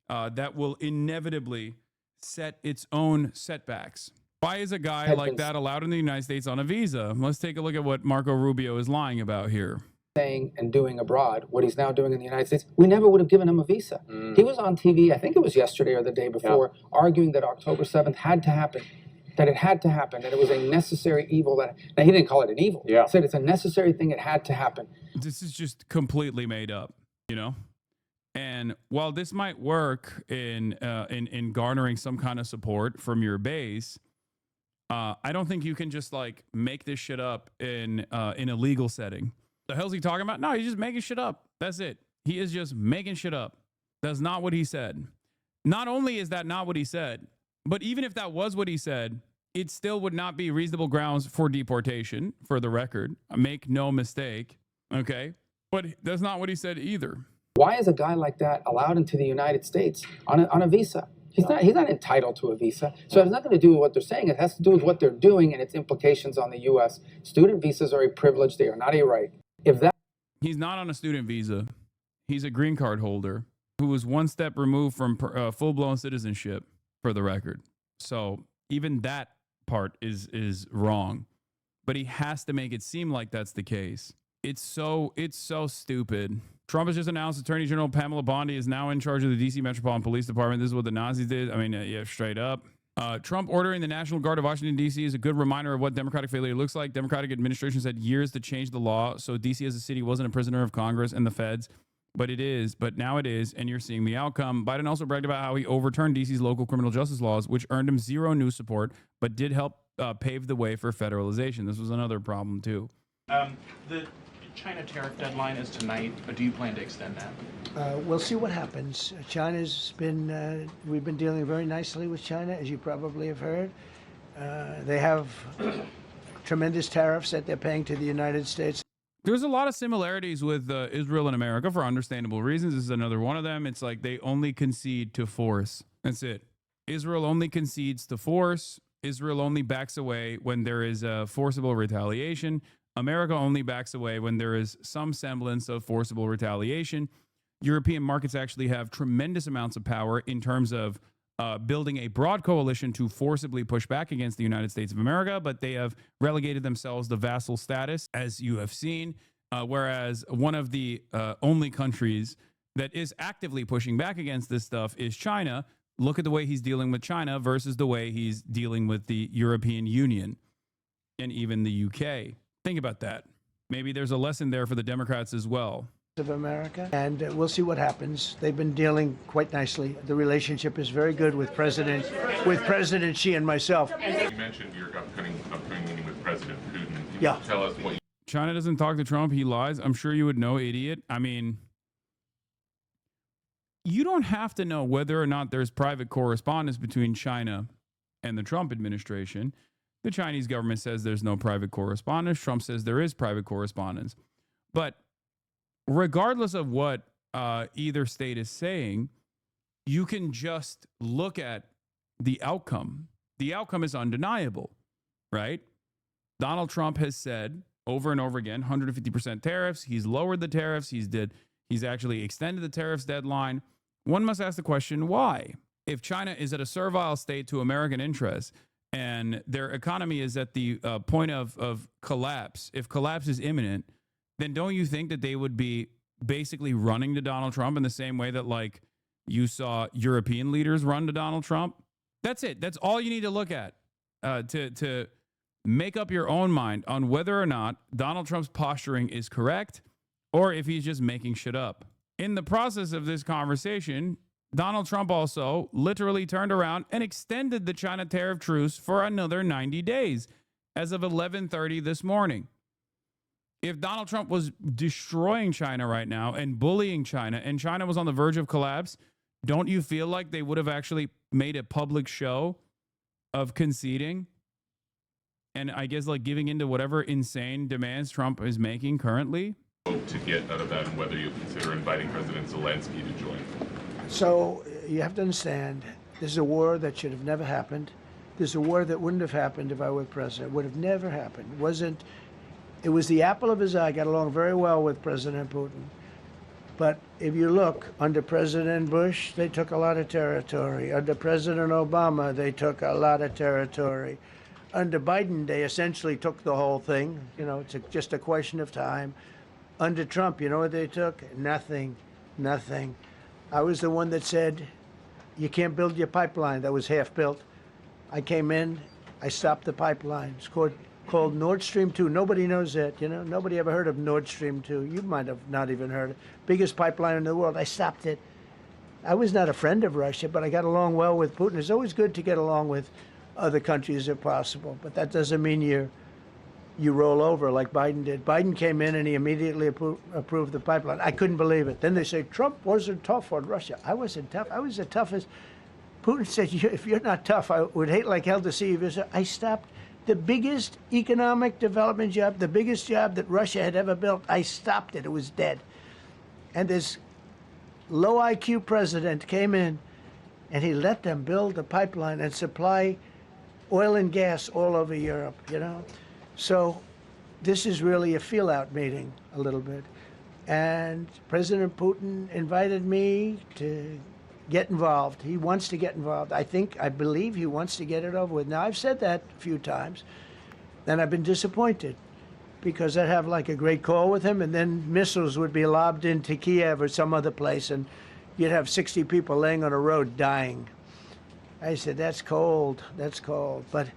that will inevitably set its own setbacks. Why is a guy like that allowed in the United States on a visa? Let's take a look at what Marco Rubio is lying about here. Saying and doing abroad, what he's now doing in the United States, we never would have given him a visa. He was on TV, I think it was yesterday or the day before, arguing that October 7th had to happen, that it had to happen, that it was a necessary evil. Now, he didn't call it an evil. He said it's a necessary thing, it had to happen. This is just completely made up, you know? And while this might work in garnering some kind of support from your base, I don't think you can just like make this shit up in a legal setting. The hell's he talking about? No, he's just making shit up. That's it. He is just making shit up. That's not what he said. Not only is that not what he said, but even if that was what he said, it still would not be reasonable grounds for deportation, for the record. Make no mistake. Okay? But that's not what he said either. Why is a guy like that allowed into the United States on a visa? He's not entitled to a visa. So it has nothing to do with what they're saying. It has to do with what they're doing and its implications on the U.S. Student visas are a privilege. They are not a right. He's not on a student visa. He's a green card holder who was one step removed from full-blown citizenship, for the record. So even that part is wrong. But he has to make it seem like that's the case. It's so stupid. Trump has just announced Attorney General Pamela Bondi is now in charge of the D.C. Metropolitan Police Department. This is what the Nazis did. I mean, yeah, straight up. Trump ordering the National Guard of Washington, D.C. is a good reminder of what Democratic failure looks like. Democratic administrations had years to change the law, so D.C. as a city wasn't a prisoner of Congress and the feds. But it is. But now it is, and you're seeing the outcome. Biden also bragged about how he overturned D.C.'s local criminal justice laws, which earned him zero news support, but did help pave the way for federalization. This was another problem, too. The China tariff deadline is tonight, but do you plan to extend that? We'll see what happens. China's been, we've been dealing very nicely with China, as you probably have heard. They have tremendous tariffs that they're paying to the United States. There's a lot of similarities with Israel and America for understandable reasons. This is another one of them. It's like they only concede to force. That's it. Israel only concedes to force. Israel only backs away when there is a forcible retaliation. America only backs away when there is some semblance of forcible retaliation. European markets actually have tremendous amounts of power in terms of building a broad coalition to forcibly push back against the United States of America, but they have relegated themselves to vassal status, as you have seen, whereas one of the only countries that is actively pushing back against this stuff is China. Look at the way he's dealing with China versus the way he's dealing with the European Union and even the UK. Think about that. Maybe there's a lesson there for the Democrats as well. Of America, and we'll see what happens. They've been dealing quite nicely. The relationship is very good with President Xi and myself. You mentioned your upcoming meeting with President Putin. Can you tell us what China doesn't talk to Trump, he lies. I'm sure you would know, idiot. I mean, you don't have to know whether or not there's private correspondence between China and the Trump administration. The Chinese government says there's no private correspondence. Trump says there is private correspondence. But regardless of what either state is saying, you can just look at the outcome. The outcome is undeniable, right? Donald Trump has said over and over again, 150% tariffs. He's lowered the tariffs. He's actually extended the tariffs deadline. One must ask the question, why? If China is at a servile state to American interests and their economy is at the point of collapse, if collapse is imminent, then don't you think that they would be basically running to Donald Trump in the same way that, like, you saw European leaders run to Donald Trump? That's it. That's all you need to look at to make up your own mind on whether or not Donald Trump's posturing is correct or if he's just making shit up. In the process of this conversation, Donald Trump also literally turned around and extended the China tariff truce for another 90 days as of 11:30 this morning. If Donald Trump was destroying China right now and bullying China and China was on the verge of collapse, don't you feel like they would have actually made a public show of conceding and I guess like giving into whatever insane demands Trump is making currently? To get out of that and whether you consider inviting President Zelensky to join? So you have to understand, this is a war that should have never happened. This is a war that wouldn't have happened if I were president. It would have never happened. It was the apple of his eye. I got along very well with President Putin. But if you look, under President Bush, they took a lot of territory. Under President Obama, they took a lot of territory. Under Biden, they essentially took the whole thing. You know, it's just a question of time. Under Trump, you know what they took? Nothing. I was the one that said, you can't build your pipeline. That was half built. I came in, I stopped the pipeline. It's called Nord Stream 2. Nobody knows that, you know. Nobody ever heard of Nord Stream 2. You might have not even heard it. Biggest pipeline in the world. I stopped it. I was not a friend of Russia, but I got along well with Putin. It's always good to get along with other countries if possible, but that doesn't mean you're you roll over like Biden did. Biden came in and he immediately approved the pipeline. I couldn't believe it. Then they say Trump wasn't tough on Russia. I wasn't tough. I was the toughest. Putin said, if you're not tough, I would hate like hell to see you visit. I stopped the biggest economic development job, the biggest job that Russia had ever built. I stopped it. It was dead. And this low IQ president came in and he let them build a pipeline and supply oil and gas all over Europe, you know? So this is really a feel-out meeting a little bit. And President Putin invited me to get involved. He wants to get involved. I believe he wants to get it over with. Now, I've said that a few times, and I've been disappointed because I'd have like a great call with him, and then missiles would be lobbed into Kiev or some other place, and you'd have 60 people laying on a road dying. I said, that's cold, that's cold. But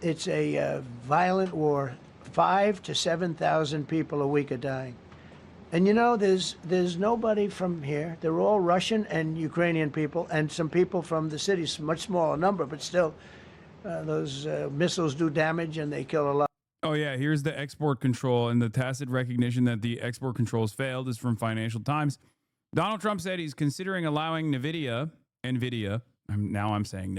it's a violent war. 5,000 to 7,000 people a week are dying. And you know, there's nobody from here. They're all Russian and Ukrainian people, and some people from the cities, much smaller number, but still, those missiles do damage and they kill a lot. Oh, yeah, here's the export control, and the tacit recognition that the export controls failed is from Financial Times. Donald Trump said he's considering allowing NVIDIA, now I'm saying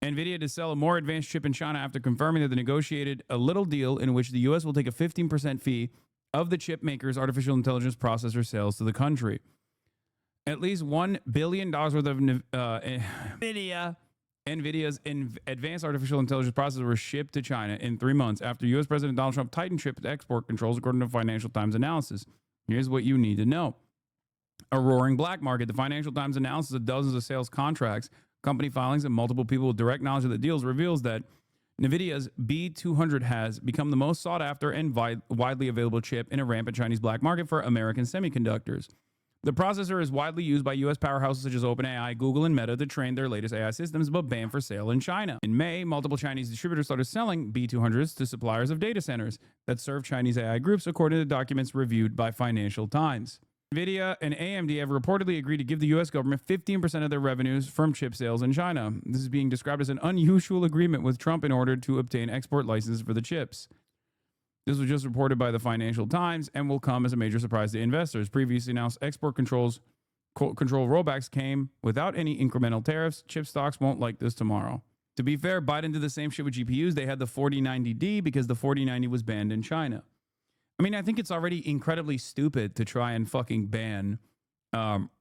NVIDIA to sell a more advanced chip in China after confirming that they negotiated a little deal in which the U.S. will take a 15% fee of the chip maker's artificial intelligence processor sales to the country. At least $1 billion worth of NVIDIA's advanced artificial intelligence processors were shipped to China in 3 months after U.S. President Donald Trump tightened chip export controls, according to Financial Times analysis. Here's what you need to know. A roaring black market. The Financial Times analysis of dozens of sales contracts, company filings, and multiple people with direct knowledge of the deals reveals that NVIDIA's B200 has become the most sought after and widely available chip in a rampant Chinese black market for American semiconductors. The processor is widely used by U.S. powerhouses such as OpenAI, Google, and Meta to train their latest AI systems, but banned for sale in China. In May, multiple Chinese distributors started selling B200s to suppliers of data centers that serve Chinese AI groups, according to documents reviewed by Financial Times. NVIDIA and AMD have reportedly agreed to give the U.S. government 15% of their revenues from chip sales in China. This is being described as an unusual agreement with Trump in order to obtain export licenses for the chips. This was just reported by the Financial Times and will come as a major surprise to investors. Previously announced export control rollbacks came without any incremental tariffs. Chip stocks won't like this tomorrow. To be fair, Biden did the same shit with GPUs. They had the 4090D because the 4090 was banned in China. I mean, I think it's already incredibly stupid to try and fucking ban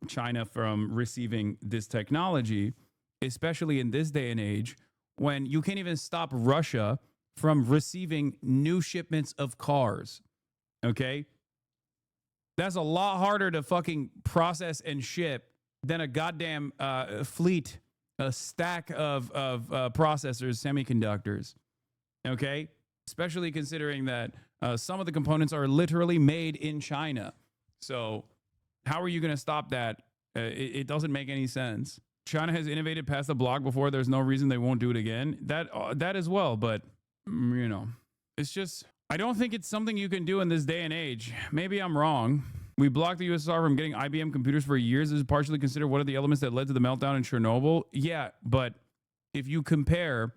China from receiving this technology, especially in this day and age when you can't even stop Russia from receiving new shipments of cars. Okay? That's a lot harder to fucking process and ship than a goddamn fleet, a stack of processors, semiconductors. Okay? Especially considering that some of the components are literally made in China. So how are you going to stop that? It doesn't make any sense. China has innovated past the block before. There's no reason they won't do it again. That as well. But, you know, it's just, I don't think it's something you can do in this day and age. Maybe I'm wrong. We blocked the USSR from getting IBM computers for years. This is partially considered one of the elements that led to the meltdown in Chernobyl. Yeah, but if you compare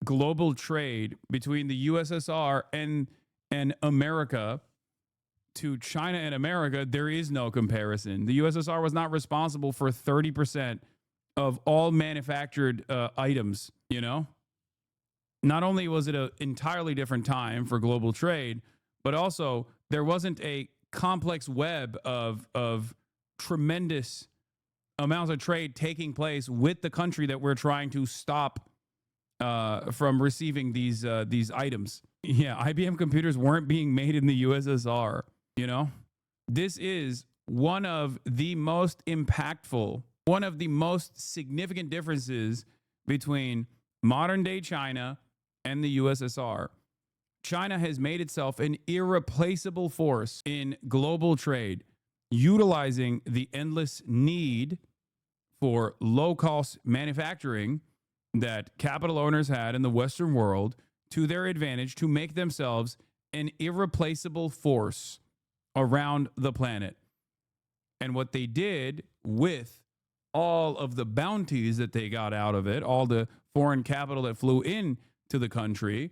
global trade between the USSR and America to China and America, there is no comparison. The USSR was not responsible for 30% of all manufactured items, you know? Not only was it an entirely different time for global trade, but also there wasn't a complex web of tremendous amounts of trade taking place with the country that we're trying to stop from receiving these items. Yeah, IBM computers weren't being made in the USSR, you know? This is one of the most impactful, one of the most significant differences between modern day China and the USSR. China has made itself an irreplaceable force in global trade, utilizing the endless need for low-cost manufacturing that capital owners had in the Western world to their advantage to make themselves an irreplaceable force around the planet. And what they did with all of the bounties that they got out of it, all the foreign capital that flew in to the country,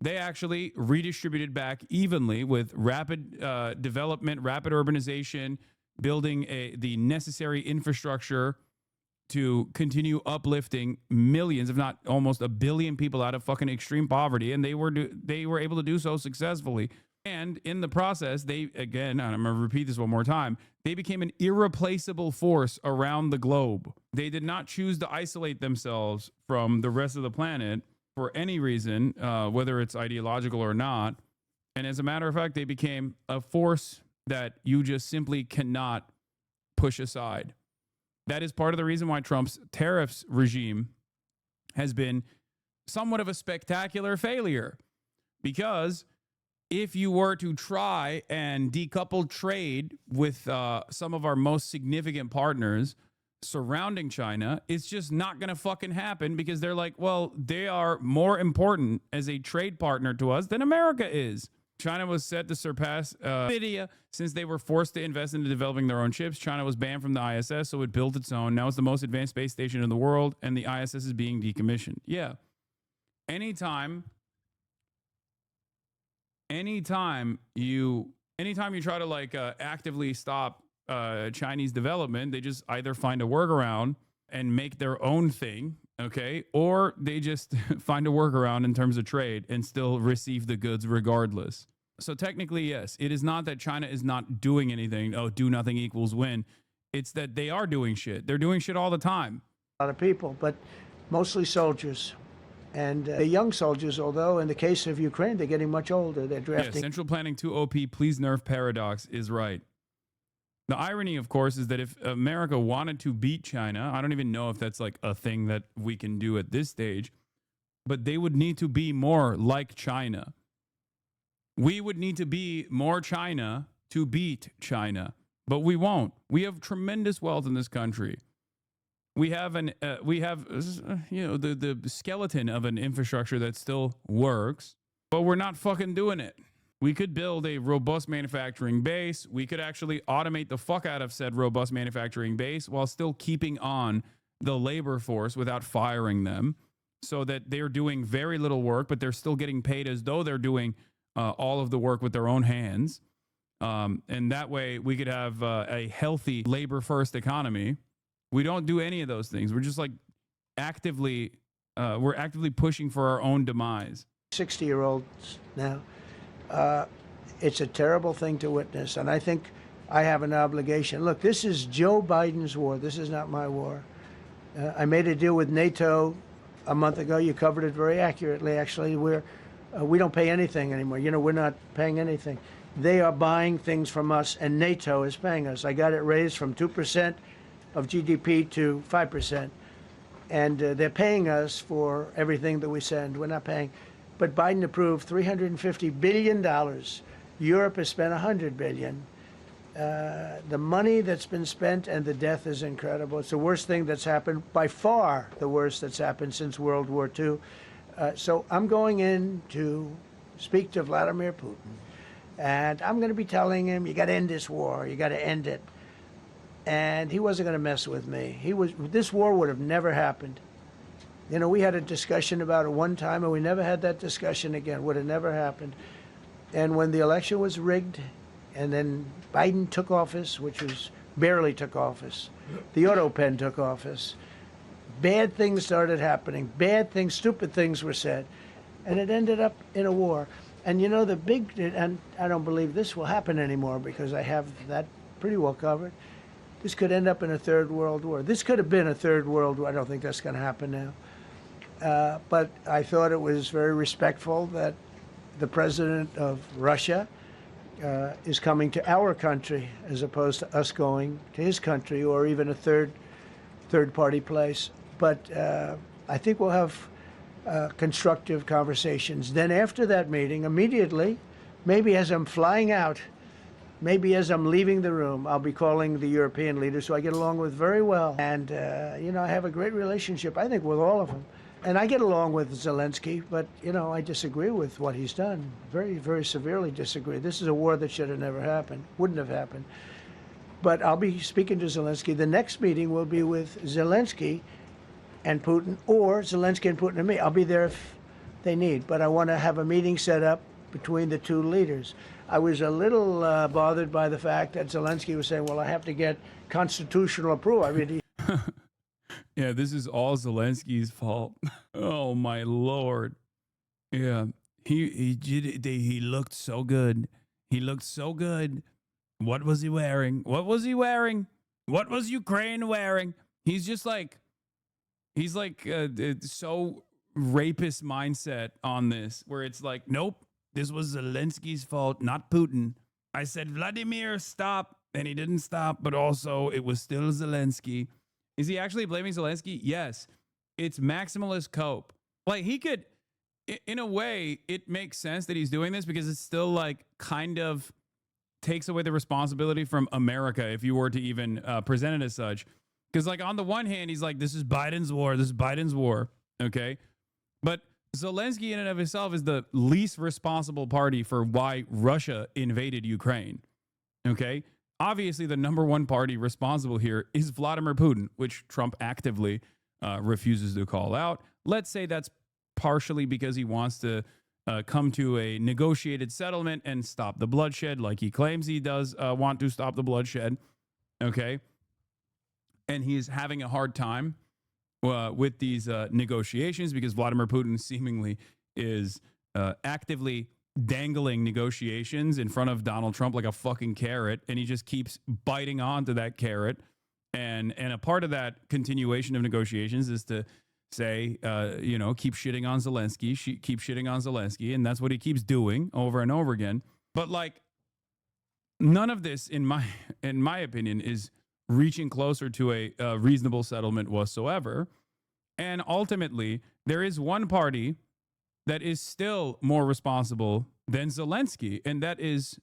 They actually redistributed back evenly with rapid development, rapid urbanization, building the necessary infrastructure to continue uplifting millions, if not almost a billion people out of fucking extreme poverty. And they were able to do so successfully. And in the process, they, again, and I'm going to repeat this one more time, they became an irreplaceable force around the globe. They did not choose to isolate themselves from the rest of the planet for any reason, whether it's ideological or not. And as a matter of fact, they became a force that you just simply cannot push aside. That is part of the reason why Trump's tariffs regime has been somewhat of a spectacular failure. Because if you were to try and decouple trade with some of our most significant partners surrounding China, it's just not going to fucking happen, because they're like, well, they are more important as a trade partner to us than America is. China was set to surpass India since they were forced to invest into developing their own chips. China was banned from the ISS, so it built its own. Now it's the most advanced space station in the world, and the ISS is being decommissioned. Yeah. Anytime you try to like actively stop Chinese development, they just either find a workaround and make their own thing, okay, or they just find a workaround in terms of trade and still receive the goods regardless. So technically, yes, it is not that China is not doing anything. Oh, do nothing equals win. It's that they are doing shit. They're doing shit all the time. A lot of people, but mostly soldiers. And the young soldiers, although in the case of Ukraine, they're getting much older. They're drafting. Yeah, Central Planning 2 OP, please nerf paradox is right. The irony, of course, is that if America wanted to beat China, I don't even know if that's like a thing that we can do at this stage, but they would need to be more like China. We would need to be more China to beat China, but we won't. We have tremendous wealth in this country. We have the skeleton of an infrastructure that still works, but we're not fucking doing it. We could build a robust manufacturing base. We could actually automate the fuck out of said robust manufacturing base while still keeping on the labor force without firing them, so that they're doing very little work, but they're still getting paid as though they're doing all of the work with their own hands. And that way we could have a healthy labor first economy. We don't do any of those things. We're just like actively pushing for our own demise. 60-year-olds now. It's a terrible thing to witness, and I think I have an obligation. Look, this is Joe Biden's war. This is not my war. I made a deal with NATO a month ago. You covered it very accurately, actually. We don't pay anything anymore. You know, we're not paying anything. They are buying things from us, and NATO is paying us. I got it raised from 2% of GDP to 5%. And they're paying us for everything that we send. We're not paying. But Biden approved $350 billion. Europe has spent $100 billion. The money that's been spent and the death is incredible. It's the worst thing that's happened, by far the worst that's happened since World War II. So I'm going in to speak to Vladimir Putin. And I'm going to be telling him, you got to end this war. You got to end it. And he wasn't going to mess with me. This war would have never happened. You know, we had a discussion about it one time, and we never had that discussion again. Would have never happened. And when the election was rigged, and then Biden took office, which was barely took office, the auto pen took office, bad things started happening. Bad things, stupid things were said. And it ended up in a war. And you know, and I don't believe this will happen anymore because I have that pretty well covered. This could end up in a third world war. This could have been a third world war. I don't think that's going to happen now. But I thought it was very respectful that the president of Russia is coming to our country as opposed to us going to his country or even a third-party place. But I think we'll have constructive conversations. Then after that meeting, immediately, maybe as I'm flying out, maybe as I'm leaving the room, I'll be calling the European leaders who I get along with very well. And, you know, I have a great relationship, I think, with all of them. And I get along with Zelensky, but, you know, I disagree with what he's done. Very, very severely disagree. This is a war that should have never happened, wouldn't have happened. But I'll be speaking to Zelensky. The next meeting will be with Zelensky and Putin, or Zelensky and Putin and me. I'll be there they need. But I want to have a meeting set up between the two leaders. I was a little bothered by the fact that Zelensky was saying, well, I have to get constitutional approval. I mean, Yeah, this is all Zelensky's fault. Oh my lord. Yeah, he did. He looked so good. He looked so good. What was he wearing? What was he wearing? What was Ukraine wearing? He's just like, he's like so rapist mindset on this, where it's like, nope, this was Zelensky's fault, not Putin. I said, Vladimir, stop, and he didn't stop, but also it was still Zelensky. Is he actually blaming Zelensky? Yes. It's maximalist cope. Like, he could, in a way, it makes sense that he's doing this because it's still like kind of takes away the responsibility from America if you were to even present it as such. Because, like, on the one hand, he's like, this is Biden's war. This is Biden's war. Okay. But Zelensky in and of himself is the least responsible party for why Russia invaded Ukraine. Okay. Obviously, the number one party responsible here is Vladimir Putin, which Trump actively refuses to call out. Let's say that's partially because he wants to come to a negotiated settlement and stop the bloodshed, like he claims he does want to stop the bloodshed. Okay. And he's having a hard time with these negotiations because Vladimir Putin seemingly is actively dangling negotiations in front of Donald Trump like a fucking carrot, and he just keeps biting onto that carrot. And a part of that continuation of negotiations is to say, keep shitting on Zelensky, keep shitting on Zelensky, and that's what he keeps doing over and over again. But like, none of this, in my opinion, is reaching closer to a reasonable settlement whatsoever. And ultimately, there is one party that is still more responsible than Zelensky, and that is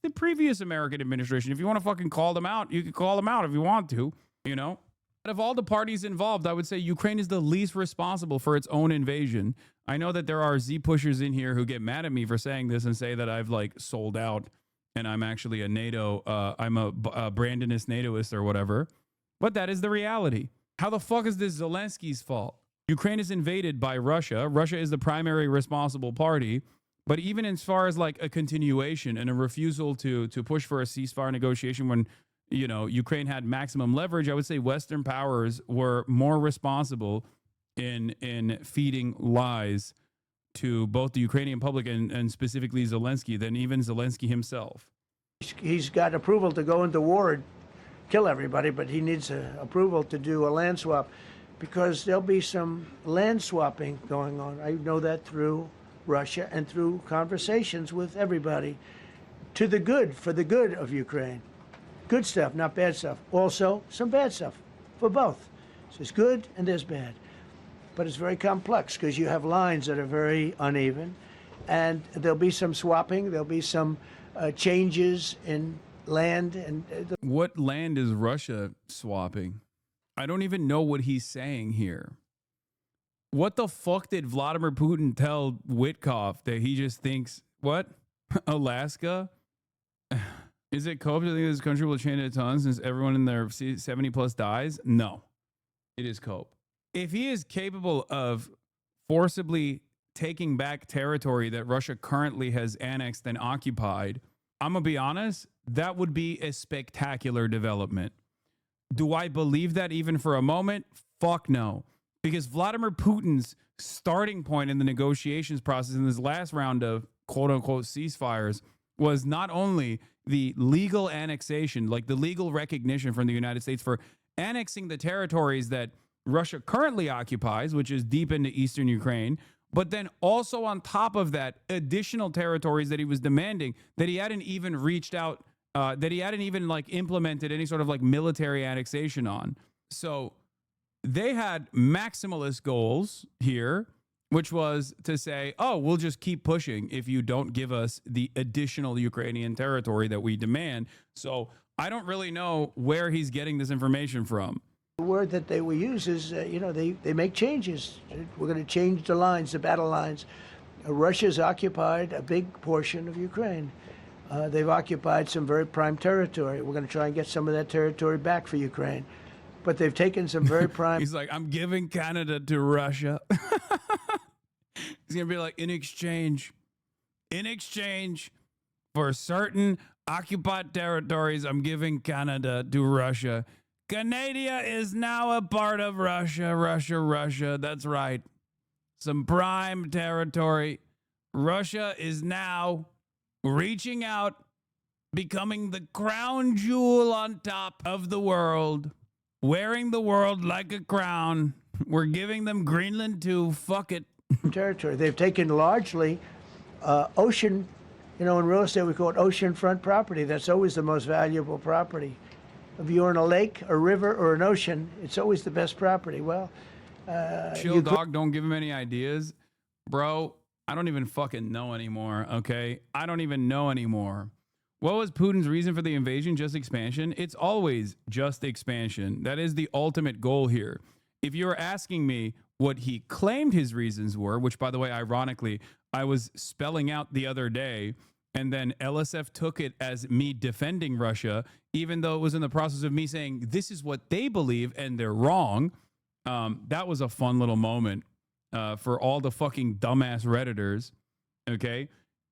the previous American administration. If you want to fucking call them out, you can call them out if you want to, you know? Out of all the parties involved, I would say Ukraine is the least responsible for its own invasion. I know that there are Z pushers in here who get mad at me for saying this and say that I've like sold out and I'm actually a NATO, I'm a Brandonist NATOist or whatever. But that is the reality. How the fuck is this Zelensky's fault? Ukraine is invaded by Russia. Russia is the primary responsible party. But even as far as like a continuation and a refusal to push for a ceasefire negotiation when, you know, Ukraine had maximum leverage, I would say Western powers were more responsible in feeding lies to both the Ukrainian public and specifically Zelensky than even Zelensky himself. He's got approval to go into war and kill everybody, but he needs approval to do a land swap because there'll be some land swapping going on. I know that through Russia and through conversations with everybody to the good, for the good of Ukraine. Good stuff, not bad stuff. Also, some bad stuff for both. So there's good and there's bad. But it's very complex because you have lines that are very uneven. And there'll be some swapping. There'll be some changes in land. And what land is Russia swapping? I don't even know what he's saying here. What the fuck did Vladimir Putin tell Witkoff that he just thinks, what? Alaska? Is it cope to think this country will change a ton since everyone in their 70 plus dies? No, it is cope. If he is capable of forcibly taking back territory that Russia currently has annexed and occupied, I'm going to be honest, that would be a spectacular development. Do I believe that even for a moment? Fuck no. Because Vladimir Putin's starting point in the negotiations process in this last round of quote unquote ceasefires was not only the legal annexation, like the legal recognition from the United States for annexing the territories that Russia currently occupies, which is deep into eastern Ukraine, but then also on top of that, additional territories that he was demanding that he hadn't even reached out, that he hadn't even like implemented any sort of like military annexation on. So they had maximalist goals here, which was to say, oh, we'll just keep pushing if you don't give us the additional Ukrainian territory that we demand. So I don't really know where he's getting this information from. the word that they will use is, they make changes. We're going to change the lines, the battle lines. Russia's occupied a big portion of Ukraine. They've occupied some very prime territory. We're going to try and get some of that territory back for Ukraine. But they've taken some very prime... He's like, I'm giving Canada to Russia. He's going to be like, in exchange for certain occupied territories, I'm giving Canada to Russia. Canada is now a part of Russia. Russia. That's right. Some prime territory. Russia is now reaching out, becoming the crown jewel on top of the world, wearing the world like a crown. We're giving them Greenland too. Fuck it. Territory. They've taken largely ocean, in real estate we call it oceanfront property. That's always the most valuable property. If you're in a lake, a river, or an ocean, it's always the best property. Well, chill, dog. Don't give him any ideas. Bro, I don't even fucking know anymore, okay? I don't even know anymore. What was Putin's reason for the invasion? Just expansion? It's always just expansion. That is the ultimate goal here. If you're asking me what he claimed his reasons were, which, by the way, ironically, I was spelling out the other day, and then LSF took it as me defending Russia, even though it was in the process of me saying this is what they believe and they're wrong. That was a fun little moment for all the fucking dumbass Redditors, okay?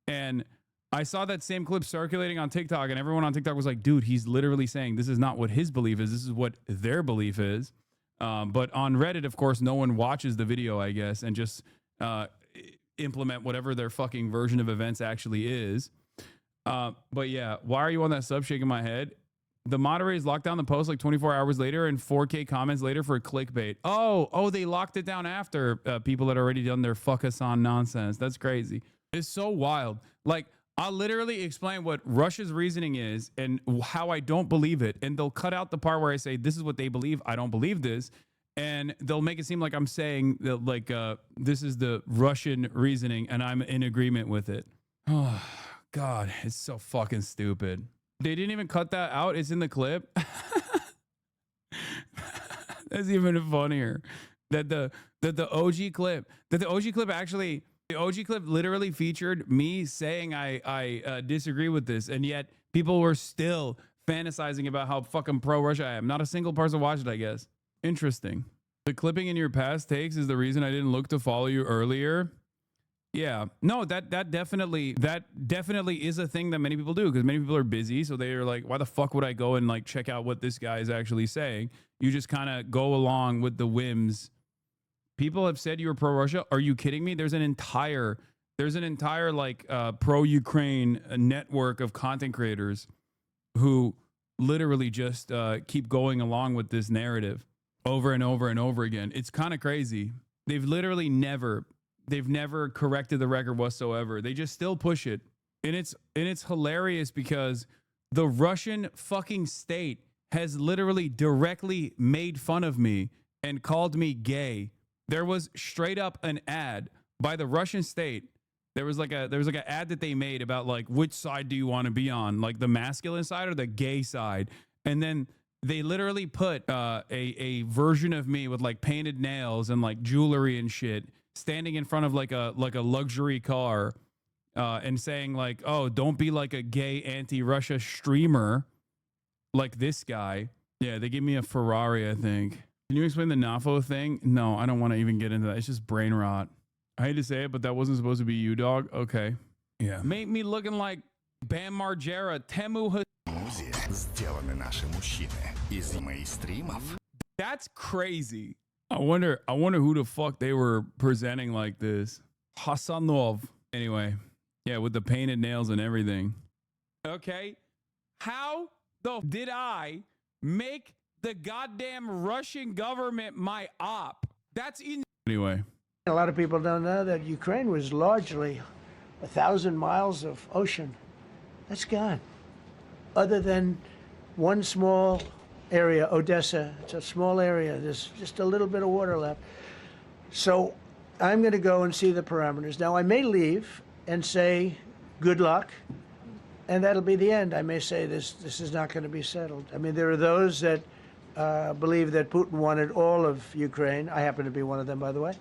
And I saw that same clip circulating on TikTok, and everyone on TikTok was like, dude, he's literally saying this is not what his belief is. This is what their belief is. But on Reddit, of course, no one watches the video, I guess, and just implement whatever their fucking version of events actually is. But yeah, why are you on that sub shaking my head? The moderators locked down the post like 24 hours later and 4K comments later for clickbait. Oh, they locked it down after people had already done their fuck us on nonsense. That's crazy. It's so wild. Like, I'll literally explain what Russia's reasoning is and how I don't believe it. And they'll cut out the part where I say, this is what they believe. I don't believe this. And they'll make it seem like I'm saying that, like, this is the Russian reasoning and I'm in agreement with it. Oh, God, it's so fucking stupid. They didn't even cut that out. It's in the clip. That's even funnier. That the OG clip actually, the OG clip literally featured me saying I disagree with this, and yet people were still fantasizing about how fucking pro-Russia I am. Not a single person watched it, I guess. Interesting. The clipping in your past takes is the reason I didn't look to follow you earlier. Yeah, no, that definitely is a thing that many people do, because many people are busy, so they're like, why the fuck would I go and like check out what this guy is actually saying? You just kind of go along with the whims. People have said you were pro-Russia. Are you kidding me? There's an entire like pro-Ukraine network of content creators who literally just keep going along with this narrative over and over and over again. It's kind of crazy. They've never corrected the record whatsoever. They just still push it. And it's hilarious because the Russian fucking state has literally directly made fun of me and called me gay. There was straight up an ad by the Russian state. There was like an ad that they made about like, which side do you want to be on? Like the masculine side or the gay side? And then they literally put a version of me with like painted nails and like jewelry and shit standing in front of like a luxury car and saying like, oh, don't be like a gay anti-Russia streamer like this guy. Yeah, they give me a Ferrari, I think. Can you explain the NAFO thing? No, I don't want to even get into that. It's just brain rot. I hate to say it, but that wasn't supposed to be you, dog. Okay. Yeah. Make me looking like Bam Margera, Temu. That's crazy. I wonder who the fuck they were presenting like this. Hasanov. Anyway, yeah, with the painted nails and everything. Okay. How the did I make the goddamn Russian government my op? That's in. Anyway. A lot of people don't know that Ukraine was largely 1,000 miles of ocean. That's gone. Other than one small area, Odessa. It's a small area. There's just a little bit of water left. So I'm going to go and see the parameters. Now, I may leave and say, good luck, and that'll be the end. I may say this is not going to be settled. I mean, there are those that believe that Putin wanted all of Ukraine. I happen to be one of them, by the way.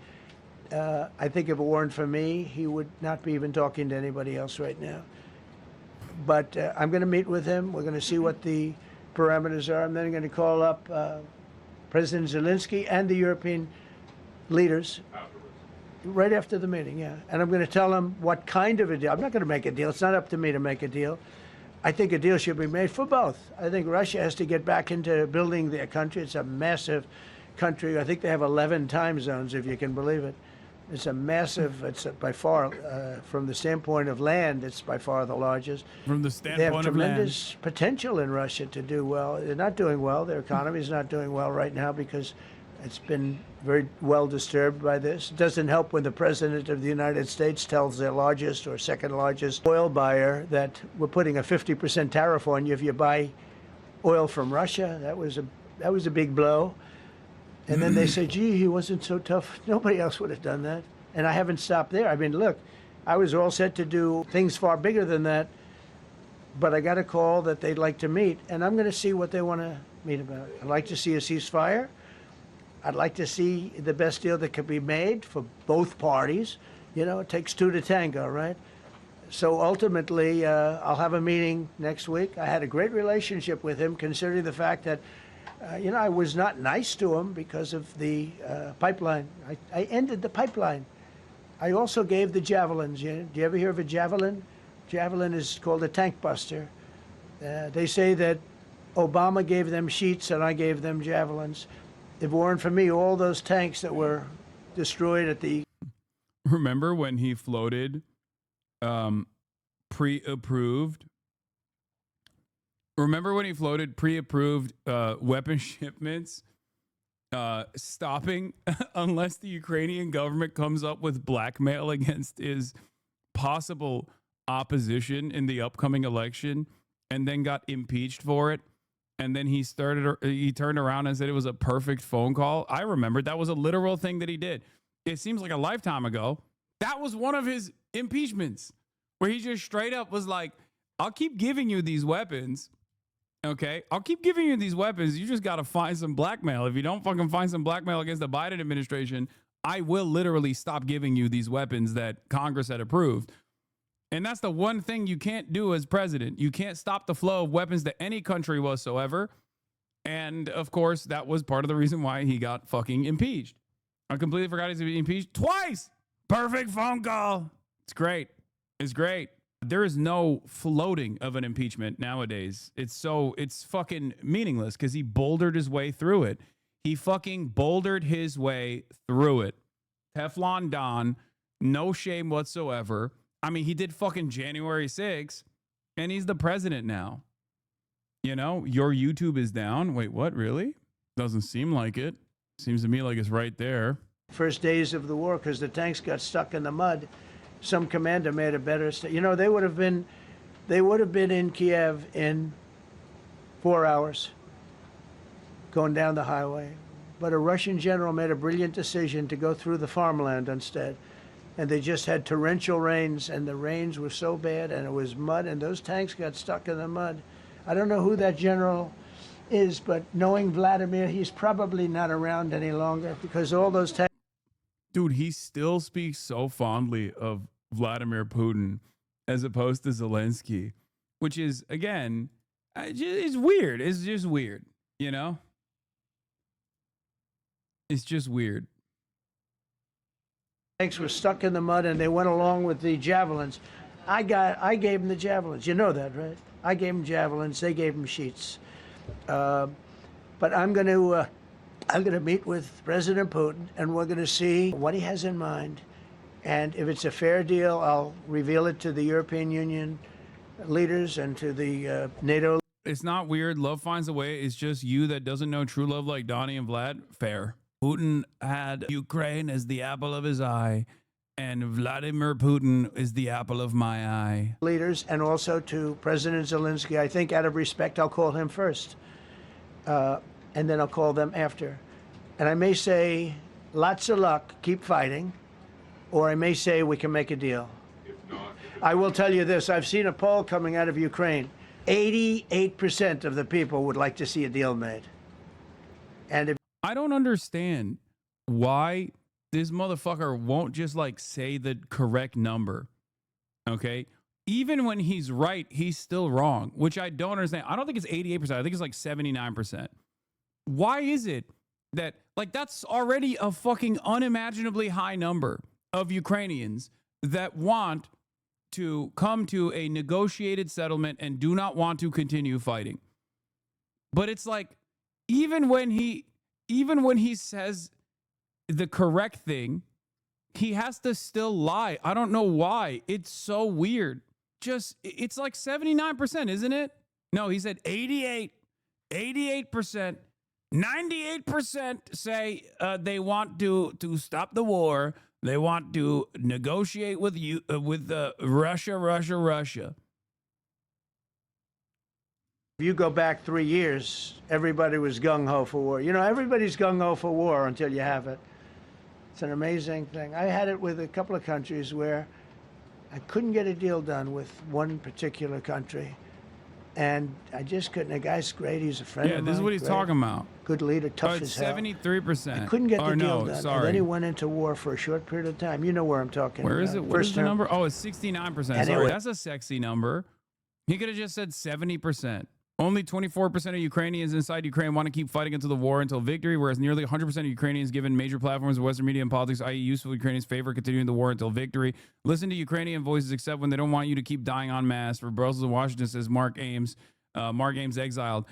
I think if it weren't for me, he would not be even talking to anybody else right now. But I'm going to meet with him. We're going to see what the parameters are. I'm then going to call up President Zelensky and the European leaders. Right after the meeting, yeah. And I'm going to tell him what kind of a deal. I'm not going to make a deal. It's not up to me to make a deal. I think a deal should be made for both. I think Russia has to get back into building their country. It's a massive country. I think they have 11 time zones, if you can believe it. It's a massive, it's by far, from the standpoint of land, it's by far the largest. From the They have standpoint of land. tremendous potential in Russia to do well. They're not doing well. Their economy is not doing well right now because it's been very well disturbed by this. It doesn't help when the President of the United States tells their largest or second largest oil buyer that we're putting a 50% tariff on you if you buy oil from Russia. That was a big blow. And then they say, gee, he wasn't so tough. Nobody else would have done that. And I haven't stopped there. I mean, look, I was all set to do things far bigger than that, but I got a call that they'd like to meet, and I'm going to see what they want to meet about. I'd like to see a ceasefire. I'd like to see the best deal that could be made for both parties. You know, it takes two to tango, right? So ultimately, I'll have a meeting next week. I had a great relationship with him, considering the fact that I was not nice to him because of the pipeline. I ended the pipeline. I also gave the javelins. Do you ever hear of a javelin? Javelin is called a tank buster. They say that Obama gave them sheets and I gave them javelins. If it weren't for me, all those tanks that were destroyed at the... Remember when he floated pre-approved? Remember when he floated pre-approved weapon shipments, stopping unless the Ukrainian government comes up with blackmail against his possible opposition in the upcoming election, and then got impeached for it? And then he turned around and said it was a perfect phone call. I remember that was a literal thing that he did. It seems like a lifetime ago. That was one of his impeachments, where he just straight up was like, I'll keep giving you these weapons. Okay, I'll keep giving you these weapons. You just got to find some blackmail. If you don't fucking find some blackmail against the Biden administration, I will literally stop giving you these weapons that Congress had approved. And that's the one thing you can't do as president. You can't stop the flow of weapons to any country whatsoever. And of course, that was part of the reason why he got fucking impeached. I completely forgot he's been impeached twice. Perfect phone call. It's great. It's great. There is no floating of an impeachment nowadays. It's fucking meaningless because he bouldered his way through it. He fucking bouldered his way through it. Teflon Don, no shame whatsoever. I mean, he did fucking January 6th, and he's the president now. You know, your YouTube is down. Wait, what? Really? Doesn't seem like it. Seems to me like it's right there. First days of the war, because the tanks got stuck in the mud. Some commander made a better they would have been in Kiev in 4 hours going down the highway. But a Russian general made a brilliant decision to go through the farmland instead. And they just had torrential rains, and the rains were so bad, and it was mud, and those tanks got stuck in the mud. I don't know who that general is, but knowing Vladimir, he's probably not around any longer because all those tanks... Dude, he still speaks so fondly of Vladimir Putin as opposed to Zelensky, which is, again, it's weird. It's just weird, you know? It's just weird. Tanks were stuck in the mud, and they went along with the javelins. I gave them the javelins. You know that, right? I gave them javelins. They gave them sheets. But I'm going to meet with President Putin, and we're going to see what he has in mind. And if it's a fair deal, I'll reveal it to the European Union leaders and to the NATO. It's not weird. Love finds a way. It's just you that doesn't know true love like Donnie and Vlad. Fair. Putin had Ukraine as the apple of his eye, and Vladimir Putin is the apple of my eye. Leaders, and also to President Zelensky. I think out of respect, I'll call him first, and then I'll call them after. And I may say, lots of luck, keep fighting, or I may say we can make a deal. If not, I will tell you this, I've seen a poll coming out of Ukraine. 88% of the people would like to see a deal made. And if I don't understand why this motherfucker won't just like say the correct number. Okay. Even when he's right, he's still wrong, which I don't understand. I don't think it's 88%. I think it's like 79%. Why is it that like that's already a fucking unimaginably high number? of Ukrainians that want to come to a negotiated settlement and do not want to continue fighting. But it's like, even when he says the correct thing, he has to still lie. I don't know why. It's so weird. It's like 79%, isn't it? No, he said 88%, 98% say they want to stop the war. They want to negotiate with Russia. If you go back 3 years, everybody was gung-ho for war. You know, everybody's gung-ho for war until you have it. It's an amazing thing. I had it with a couple of countries where I couldn't get a deal done with one particular country. And I just couldn't. The guy's great. He's a friend of mine. Yeah, this is what he's talking about. Good leader, tough as hell. 73%. I couldn't get the deal done. Sorry. And then he went into war for a short period of time. You know where I'm talking about. Where is it? What is the number? Oh, it's 69%. Anyway. Sorry, that's a sexy number. He could have just said 70%. Only 24% of Ukrainians inside Ukraine want to keep fighting until the war until victory, whereas nearly 100% of Ukrainians given major platforms of Western media and politics, i.e. useful Ukrainians, favor continuing the war until victory. Listen to Ukrainian voices except when they don't want you to keep dying en masse. For Brussels and Washington, says Mark Ames exiled.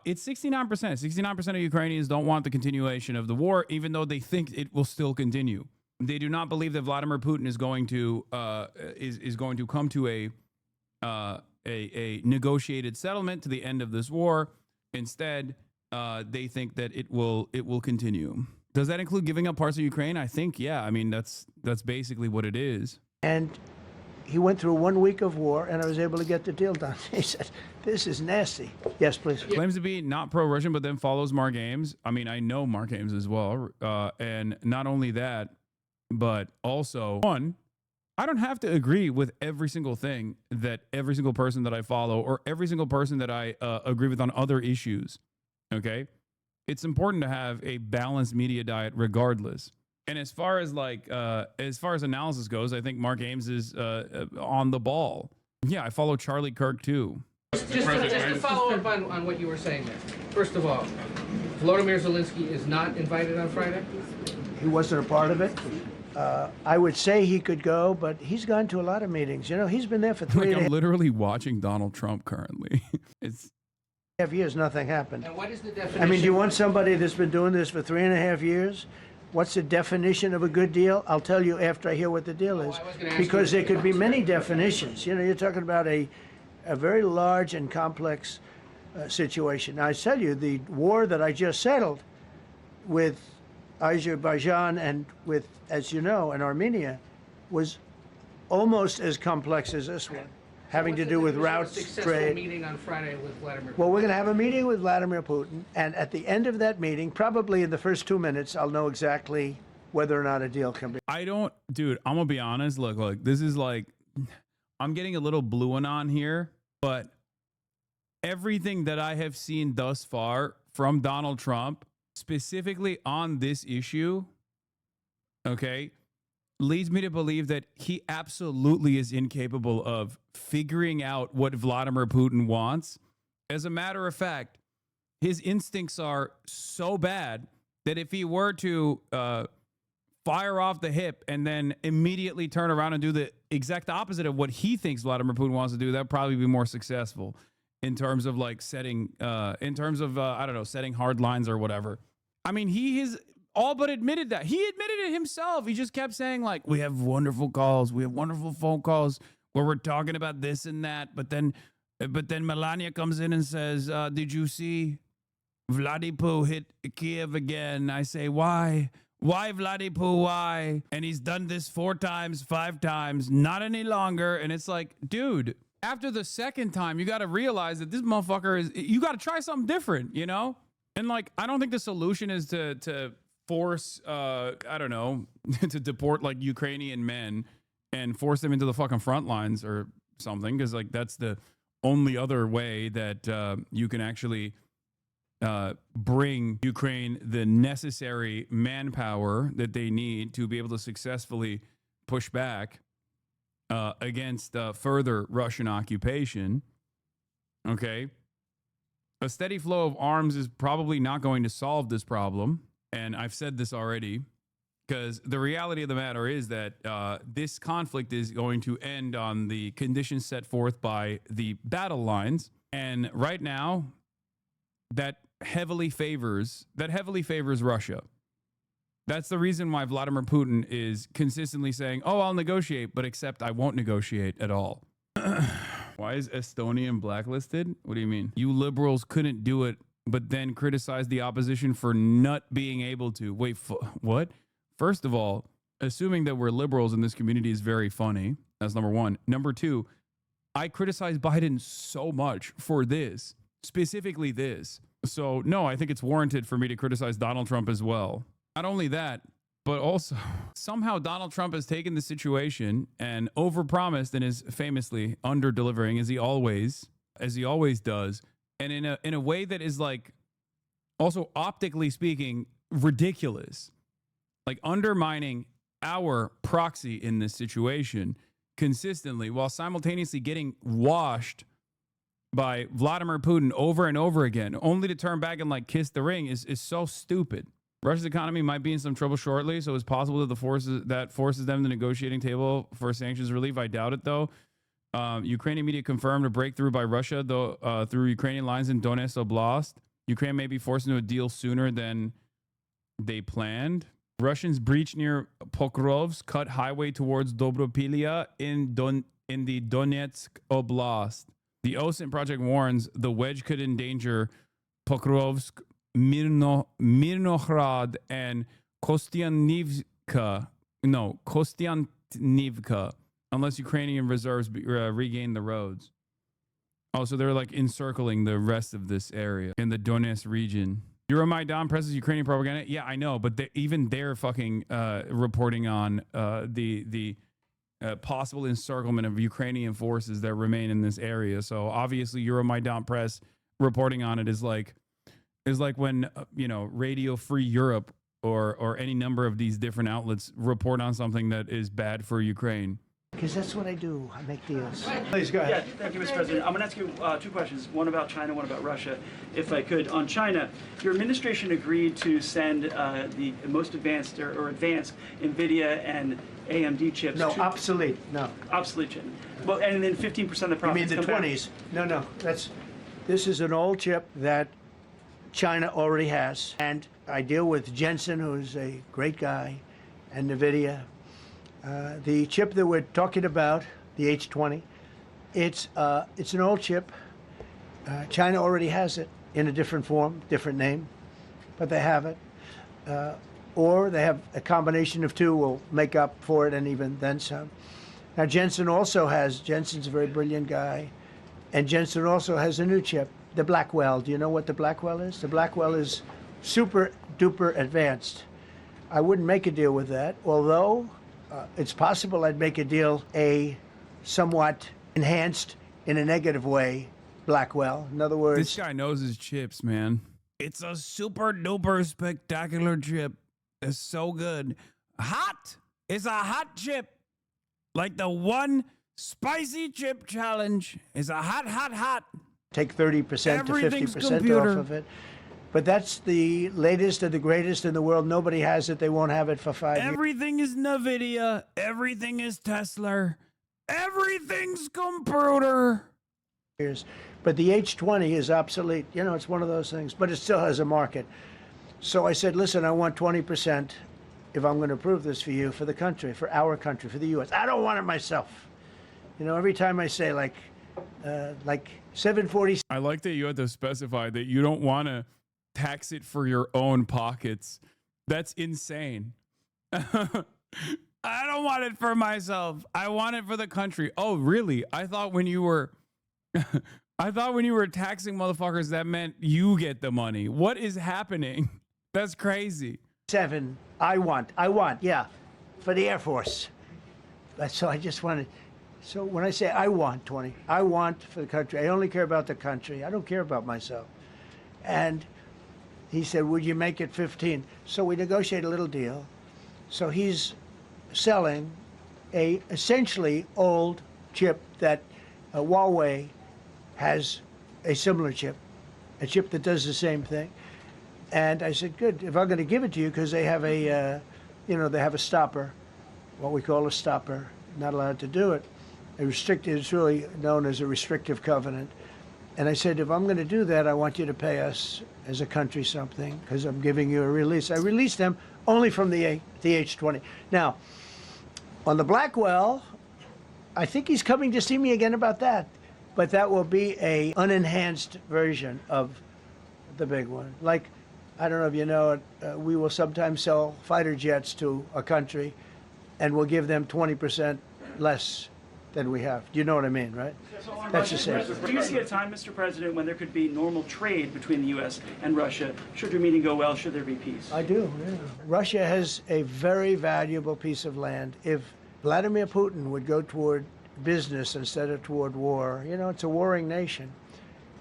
It's 69%. 69% of Ukrainians don't want the continuation of the war, even though they think it will still continue. They do not believe that Vladimir Putin is going to come to a negotiated settlement to the end of this war. Instead, they think that it will continue. Does that include giving up parts of Ukraine? I think, yeah. I mean, that's basically what it is. And he went through 1 week of war, and I was able to get the deal done. He said, this is nasty. Yes, please. Claims to be not pro-Russian, but then follows Mark Ames. I mean, I know Mark Ames as well. And not only that, but also, one, I don't have to agree with every single thing that every single person that I follow or every single person that I agree with on other issues. Okay? It's important to have a balanced media diet regardless. And as far as analysis goes, I think Mark Ames is on the ball. Yeah, I follow Charlie Kirk too. Just to follow up on what you were saying there. First of all, Volodymyr Zelensky is not invited on Friday? He wasn't a part of it. I would say he could go, but he's gone to a lot of meetings. You know, he's been there for I'm literally watching Donald Trump currently. It's 3.5 years, nothing happened. And what is the definition? I mean, do you want somebody that's been doing this for 3.5 years? What's the definition of a good deal? I'll tell you after I hear what the deal is. Because there could be many definitions. You know, you're talking about a very large and complex situation. Now, I tell you, the war that I just settled with Azerbaijan and with, as you know, and Armenia was almost as complex as this one, having to do with routes, trade. Meeting on Friday with Vladimir Putin. Well, we're going to have a meeting with Vladimir Putin, and at the end of that meeting, probably in the first 2 minutes, I'll know exactly whether or not a deal can be. Dude, I'm gonna be honest. Look, this is like, I'm getting a little Blueanon here, but everything that I have seen thus far from Donald Trump, specifically on this issue, okay, leads me to believe that he absolutely is incapable of figuring out what Vladimir Putin wants. As a matter of fact, his instincts are so bad that if he were to fire off the hip and then immediately turn around and do the exact opposite of what he thinks Vladimir Putin wants to do, that'd probably be more successful in terms of like setting setting hard lines or whatever. I mean, he has all but admitted that. He admitted it himself. He just kept saying, like, we have wonderful calls. We have wonderful phone calls where we're talking about this and that. But then Melania comes in and says, did you see Vladimir hit Kiev again? I say, why? Why, Vladimir, why? And he's done this 4 times, 5 times, not any longer. And it's like, dude, after the second time, you got to realize that this motherfucker you got to try something different, you know? And like, I don't think the solution is to force, to deport like Ukrainian men and force them into the fucking front lines or something. Cause like, that's the only other way that you can actually bring Ukraine the necessary manpower that they need to be able to successfully push back against further Russian occupation. Okay. A steady flow of arms is probably not going to solve this problem. And I've said this already, Because the reality of the matter is that this conflict is going to end on the conditions set forth by the battle lines. And right now, that heavily favors Russia. That's the reason why Vladimir Putin is consistently saying, oh, I'll negotiate, but except I won't negotiate at all. Why is Estonian blacklisted? What do you mean? You liberals couldn't do it, but then criticize the opposition for not being able to. Wait, what? First of all, assuming that we're liberals in this community is very funny. That's number one. Number two, I criticize Biden so much for this, specifically this. So no, I think it's warranted for me to criticize Donald Trump as well. Not only that, but also somehow Donald Trump has taken the situation and overpromised and is famously under-delivering as he always does. And in a way that is like also optically speaking, ridiculous. Like undermining our proxy in this situation consistently while simultaneously getting washed by Vladimir Putin over and over again, only to turn back and like kiss the ring is so stupid. Russia's economy might be in some trouble shortly, so it's possible that forces them to the negotiating table for sanctions relief. I doubt it, though. Ukrainian media confirmed a breakthrough by Russia through Ukrainian lines in Donetsk Oblast. Ukraine may be forced into a deal sooner than they planned. Russians breached near Pokrovsk, cut highway towards Dobropilia in the Donetsk Oblast. The OSINT project warns the wedge could endanger Pokrovsk, Mirnohrad, and Kostianivka, unless Ukrainian reserves regain the roads. Oh, so they're like encircling the rest of this area in the Donetsk region. Euromaidan presses Ukrainian propaganda. Yeah, I know, but even they're fucking reporting on the possible encirclement of Ukrainian forces that remain in this area. So obviously, Euromaidan press reporting on it is like when Radio Free Europe or any number of these different outlets report on something that is bad for Ukraine. Because that's what I do. I make deals. Please go ahead. Yeah, thank you, Mr. President. I'm going to ask you two questions, one about China, one about Russia, if I could. On China, your administration agreed to send the most advanced or advanced NVIDIA and AMD chips. No, obsolete. No. Obsolete chip. Well, and then 15% of the profits. You mean the 20s? No. This is an old chip that China already has. And I deal with Jensen, who's a great guy, and NVIDIA. The chip that we're talking about, the H20, it's an old chip. China already has it in a different form, different name, but they have it. Or they have a combination of two will make up for it and even then some. Now Jensen's a very brilliant guy, and Jensen also has a new chip, the Blackwell. Do you know what the Blackwell is? The Blackwell is super duper advanced. I wouldn't make a deal with that, although it's possible I'd make a deal, a somewhat enhanced in a negative way Blackwell. In other words, this guy knows his chips, man. It's a super duper spectacular chip. It's so good. Hot. It's a hot chip. Like the one spicy chip challenge. It's a hot. Take 30% to 50% off of it. But that's the latest and the greatest in the world. Nobody has it. They won't have it for 5 years. Everything is NVIDIA. Everything is Tesla. Everything's computer. But the H20 is obsolete. It's one of those things. But it still has a market. So I said, listen, I want 20% if I'm going to approve this for you, for the country, for our country, for the U.S. I don't want it myself. Every time I say like 740. I like that you had to specify that you don't want to tax it for your own pockets. That's insane. I don't want it for myself. I want it for the country. Oh, really? I thought when you were taxing motherfuckers, that meant you get the money. What is happening? That's crazy. 7. I want, yeah, for the Air Force. So I just wanted. So when I say I want 20, I want for the country. I only care about the country. I don't care about myself. And he said, would you make it 15? So we negotiate a little deal. So he's selling a essentially old chip that Huawei has a similar chip, a chip that does the same thing. And I said, good, if I'm going to give it to you, because they have a you know, they have a stopper, what we call a stopper, not allowed to do it. It's really known as a restrictive covenant. And I said, if I'm going to do that, I want you to pay us as a country something, because I'm giving you a release. I released them only from the H-20. Now, on the Blackwell, I think he's coming to see me again about that. But that will be a unenhanced version of the big one. Like, I don't know if you know it, we will sometimes sell fighter jets to a country, and we'll give them 20% less than we have. Do you know what I mean, right? That's the same. Do you see a time, Mr. President, when there could be normal trade between the U.S. and Russia? Should your meeting go well? Should there be peace? I do, yeah. Russia has a very valuable piece of land. If Vladimir Putin would go toward business instead of toward war, you know, it's a warring nation.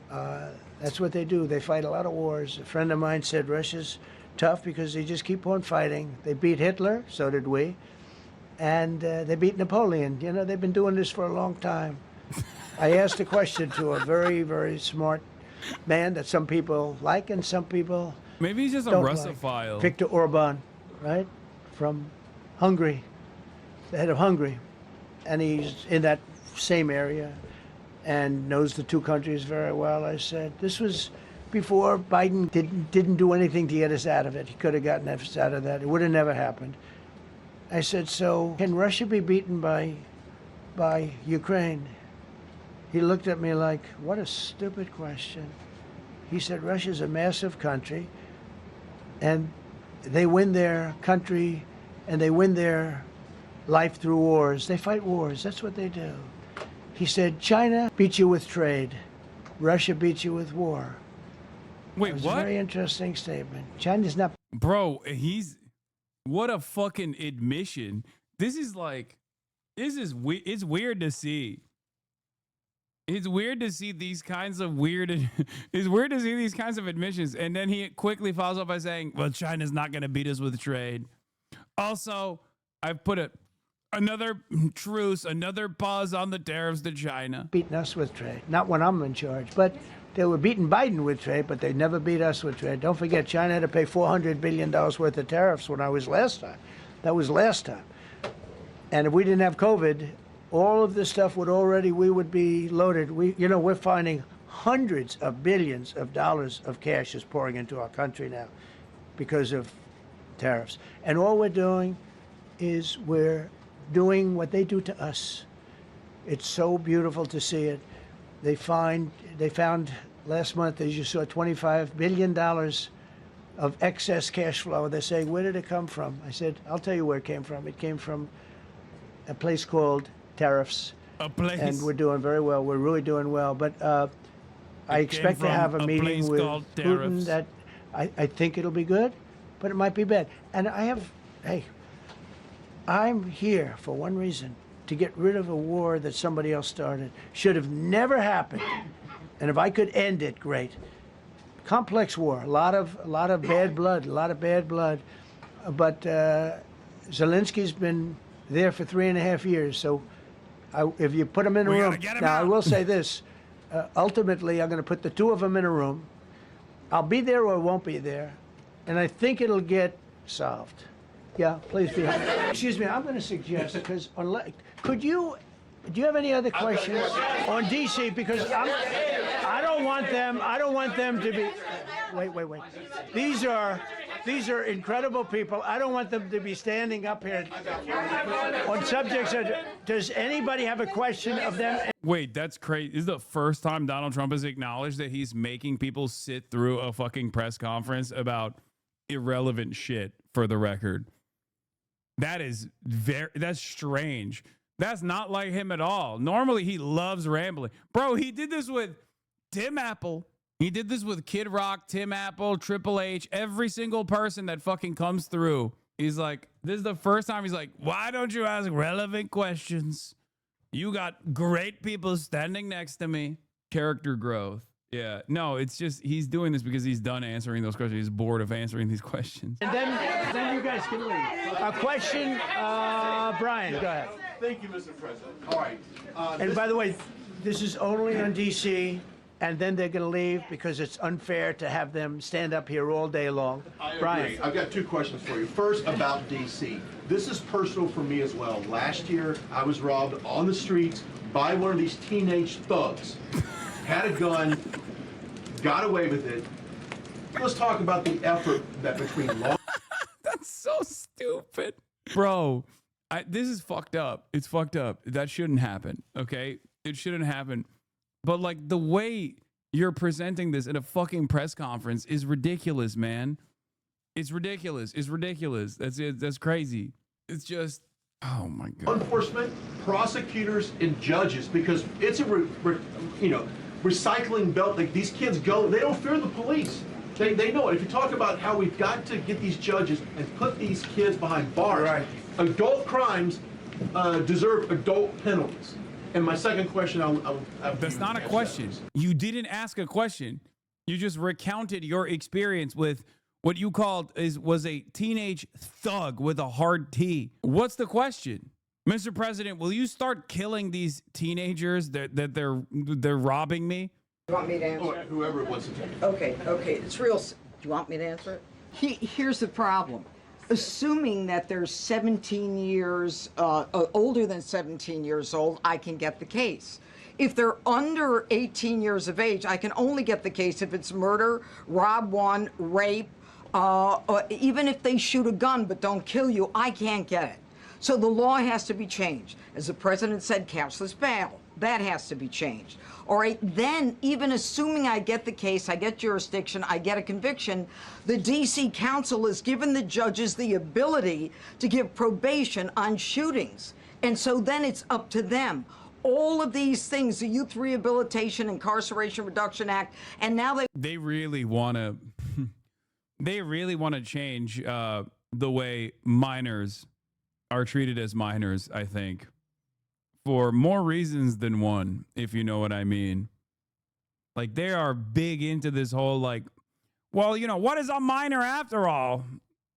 That's what they do. They fight a lot of wars. A friend of mine said Russia's tough because they just keep on fighting. They beat Hitler, so did we. And they beat Napoleon. You know, they've been doing this for a long time. I asked a question to a very, very smart man that some people like and some people maybe he's just a don't Russophile. like. Viktor Orban, right? From Hungary, the head of Hungary. And he's in that same area and knows the two countries very well. I said, this was before Biden didn't do anything to get us out of it. He could have gotten us out of that. It would have never happened. I said, so can Russia be beaten by Ukraine? He looked at me like, what a stupid question. He said, Russia's a massive country, and they win their country, and they win their life through wars. They fight wars. That's what they do. He said, China beats you with trade. Russia beats you with war. Wait, it was what? A very interesting statement. China's not... Bro, what a fucking admission. It's weird to see. It's weird to see these kinds of it's weird to see these kinds of admissions. And then he quickly follows up by saying, well, China's not going to beat us with trade. Also, I've put another truce, another pause on the tariffs to China. Beating us with trade. Not when I'm in charge, but they were beating Biden with trade, but they never beat us with trade. Don't forget, China had to pay $400 billion worth of tariffs when I was last time. That was last time. And if we didn't have COVID, all of this stuff we would be loaded. We're finding hundreds of billions of dollars of cash is pouring into our country now because of tariffs. And all we're doing is we're doing what they do to us. It's so beautiful to see it. They found last month, as you saw, $25 billion of excess cash flow. They're saying, where did it come from? I said, I'll tell you where it came from. It came from a place called tariffs. A place. And we're doing very well. We're really doing well. But I expect to have a meeting with Putin that I think it'll be good, but it might be bad. And I'm here for one reason, to get rid of a war that somebody else started. Should have never happened. And if I could end it, great. Complex war, a lot of bad blood, But Zelensky's been there for 3.5 years. So if you put him in a room, now I will say this, ultimately I'm going to put the two of them in a room. I'll be there or won't be there. And I think it'll get solved. Yeah, please be. Excuse me, I'm going to suggest, because do you have any other questions on DC? Because I don't want them to be. Wait. These are incredible people. I don't want them to be standing up here on subjects. Does anybody have a question of them? Wait, that's crazy. This is the first time Donald Trump has acknowledged that he's making people sit through a fucking press conference about irrelevant shit, for the record. That's strange. That's not like him at all. Normally he loves rambling. Bro, he did this with Tim Apple. He did this with Kid Rock, Tim Apple, Triple H, every single person that fucking comes through. He's like, this is the first time he's like, why don't you ask relevant questions? You got great people standing next to me. Character growth. Yeah, no, it's just he's doing this because he's done answering those questions. He's bored of answering these questions. And then you guys can leave. A question, Brian, go ahead. Thank you, Mr. President. All right. And by the way, this is only on DC. and then they're going to leave because it's unfair to have them stand up here all day long. I Brian. agree. I've got two questions for you. First, about D.C. This is personal for me as well. Last year, I was robbed on the streets by one of these teenage thugs. Had a gun, got away with it. Let's talk about the effort that between law. That's so stupid. Bro, this is fucked up. It's fucked up. That shouldn't happen, okay? It shouldn't happen. But, like, the way you're presenting this in a fucking press conference is ridiculous, man. It's ridiculous. It's ridiculous. That's it. That's crazy. It's just, oh, my God. Enforcement, prosecutors, and judges, because it's a, recycling belt. Like, these kids go, they don't fear the police. They know it. If you talk about how we've got to get these judges and put these kids behind bars, right. Adult crimes deserve adult penalties. And my second question, that's not a question. You didn't ask a question. You just recounted your experience with what you called was a teenage thug with a hard T. What's the question? Mr. President, will you start killing these teenagers that they're robbing me? You want me to answer it? Whoever wants to take it. Okay, it's real. Do you want me to answer it? Here's the problem. Assuming that they're 17 years, older than 17 years old, I can get the case. If they're under 18 years of age, I can only get the case if it's murder, rob one, rape, or even if they shoot a gun but don't kill you, I can't get it. So the law has to be changed. As the president said, cashless bail. That has to be changed. All right, then, even assuming I get the case, I get jurisdiction, I get a conviction, the D.C. Council has given the judges the ability to give probation on shootings. And so then it's up to them. All of these things, the Youth Rehabilitation Incarceration Reduction Act, and now they really want to change the way minors are treated as minors, I think. For more reasons than one, if you know what I mean. Like, they are big into this whole, like, well, what is a minor after all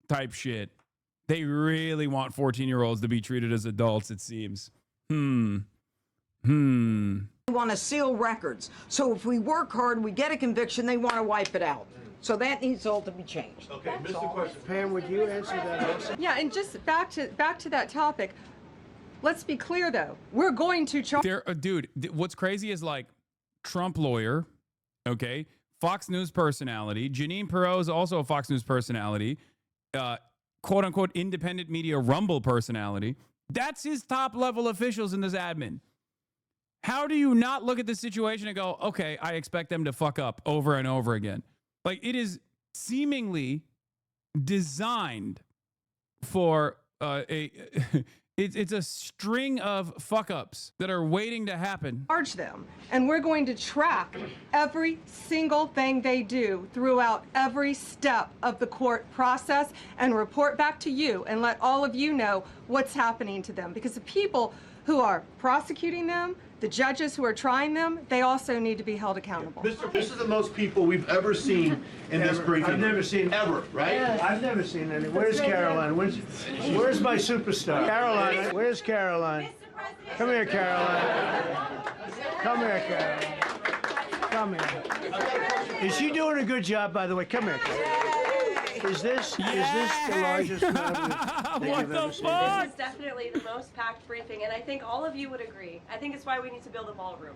type shit. They really want 14-year-olds to be treated as adults, it seems. They want to seal records. So if we work hard, we get a conviction, they want to wipe it out. So that needs all to be changed. Okay, Mr. Question. Pam, would you answer that also? Yeah, and just back to that topic. Let's be clear, though. We're going to charge. Dude, what's crazy is, like, Trump lawyer, okay, Fox News personality. Jeanine Pirro is also a Fox News personality. Quote unquote independent media Rumble personality. That's his top level officials in this admin. How do you not look at this situation and go, okay, I expect them to fuck up over and over again? Like, it is seemingly designed for it's a string of fuck ups that are waiting to happen. Charge them, and we're going to track every single thing they do throughout every step of the court process and report back to you and let all of you know what's happening to them, because the people who are prosecuting them, the judges who are trying them, they also need to be held accountable. Mr. This is the most people we've ever seen in this briefing. I've never seen ever, right? Yes. I've never seen any. Where's Caroline? Where's my superstar? Caroline. Where's Caroline? Come here, Caroline. Come here, Caroline. Come here. Is she doing a good job, by the way? Come here, Caroline. Is this the largest what the fuck? This is definitely the most packed briefing, and I think all of you would agree. I think it's why we need to build a ballroom.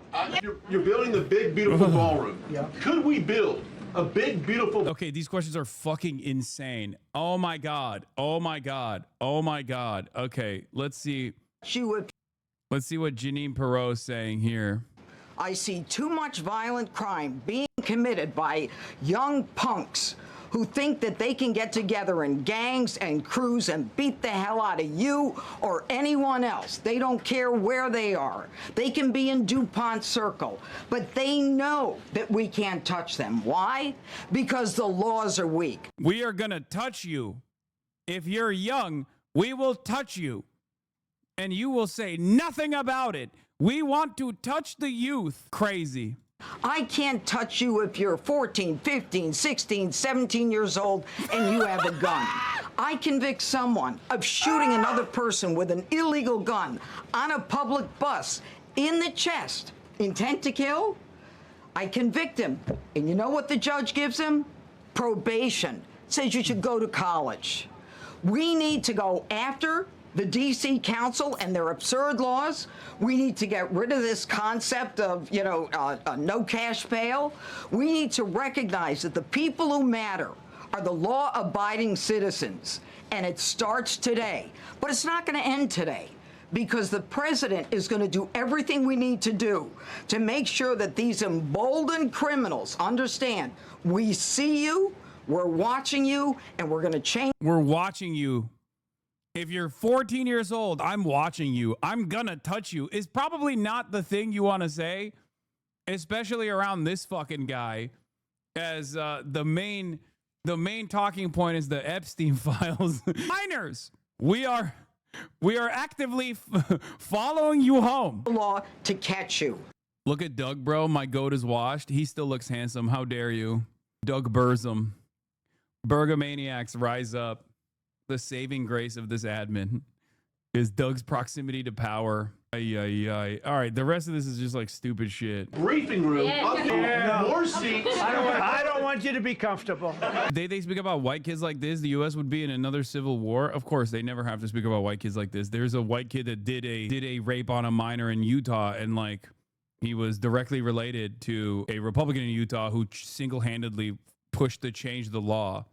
You're building the big, beautiful ballroom. Yeah. Could we build a big, beautiful... Okay, these questions are fucking insane. Oh my God. Oh my God. Oh my God. Okay, let's see. Let's see what Jeanine Pirro is saying here. I see too much violent crime being committed by young punks who think that they can get together in gangs and crews and beat the hell out of you or anyone else. They don't care where they are. They can be in DuPont Circle, but they know that we can't touch them. Why? Because the laws are weak. We are gonna touch you. If you're young, we will touch you. And you will say nothing about it. We want to touch the youth. Crazy. I can't touch you if you're 14, 15, 16, 17 years old and you have a gun. I convict someone of shooting another person with an illegal gun on a public bus in the chest. Intent to kill? I convict him. And you know what the judge gives him? Probation. Says you should go to college. We need to go after the D.C. Council and their absurd laws. We need to get rid of this concept of, no cash bail. We need to recognize that the people who matter are the law-abiding citizens, and it starts today. But it's not going to end today, because the president is going to do everything we need to do to make sure that these emboldened criminals understand we see you, we're watching you, and we're going to change. We're watching you. If you're 14 years old, I'm watching you. I'm gonna touch you is probably not the thing you want to say, especially around this fucking guy, as the main talking point is the Epstein files. Minors, we are actively following you home. Law to catch you. Look at Doug, bro. My goat is washed. He still looks handsome. How dare you? Doug Burzum. Bergamaniacs rise up. The saving grace of this admin is Doug's proximity to power. All right, the rest of this is just like stupid shit. Briefing room, more seats. I don't want you to be comfortable. They speak about white kids like this. The U.S. would be in another civil war. Of course, they never have to speak about white kids like this. There's a white kid that did a rape on a minor in Utah, and like he was directly related to a Republican in Utah who single-handedly pushed to change the law.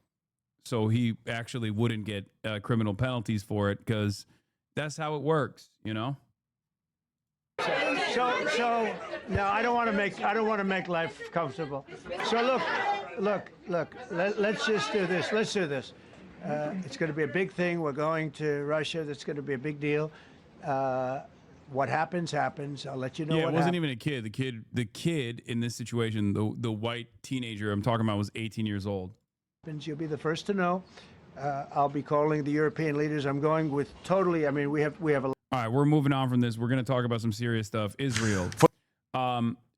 So he actually wouldn't get criminal penalties for it, because that's how it works, you know. So no, I don't want to make life comfortable. So look. Let's just do this. Let's do this. It's going to be a big thing. We're going to Russia. That's going to be a big deal. What happens. I'll let you know. Yeah, it wasn't even a kid. The kid in this situation, the white teenager I'm talking about, was 18 years old. You'll be the first to know. I'll be calling the European leaders. I'm going with totally. I mean, we have a. All right, we're moving on from this. We're going to talk about some serious stuff. Israel.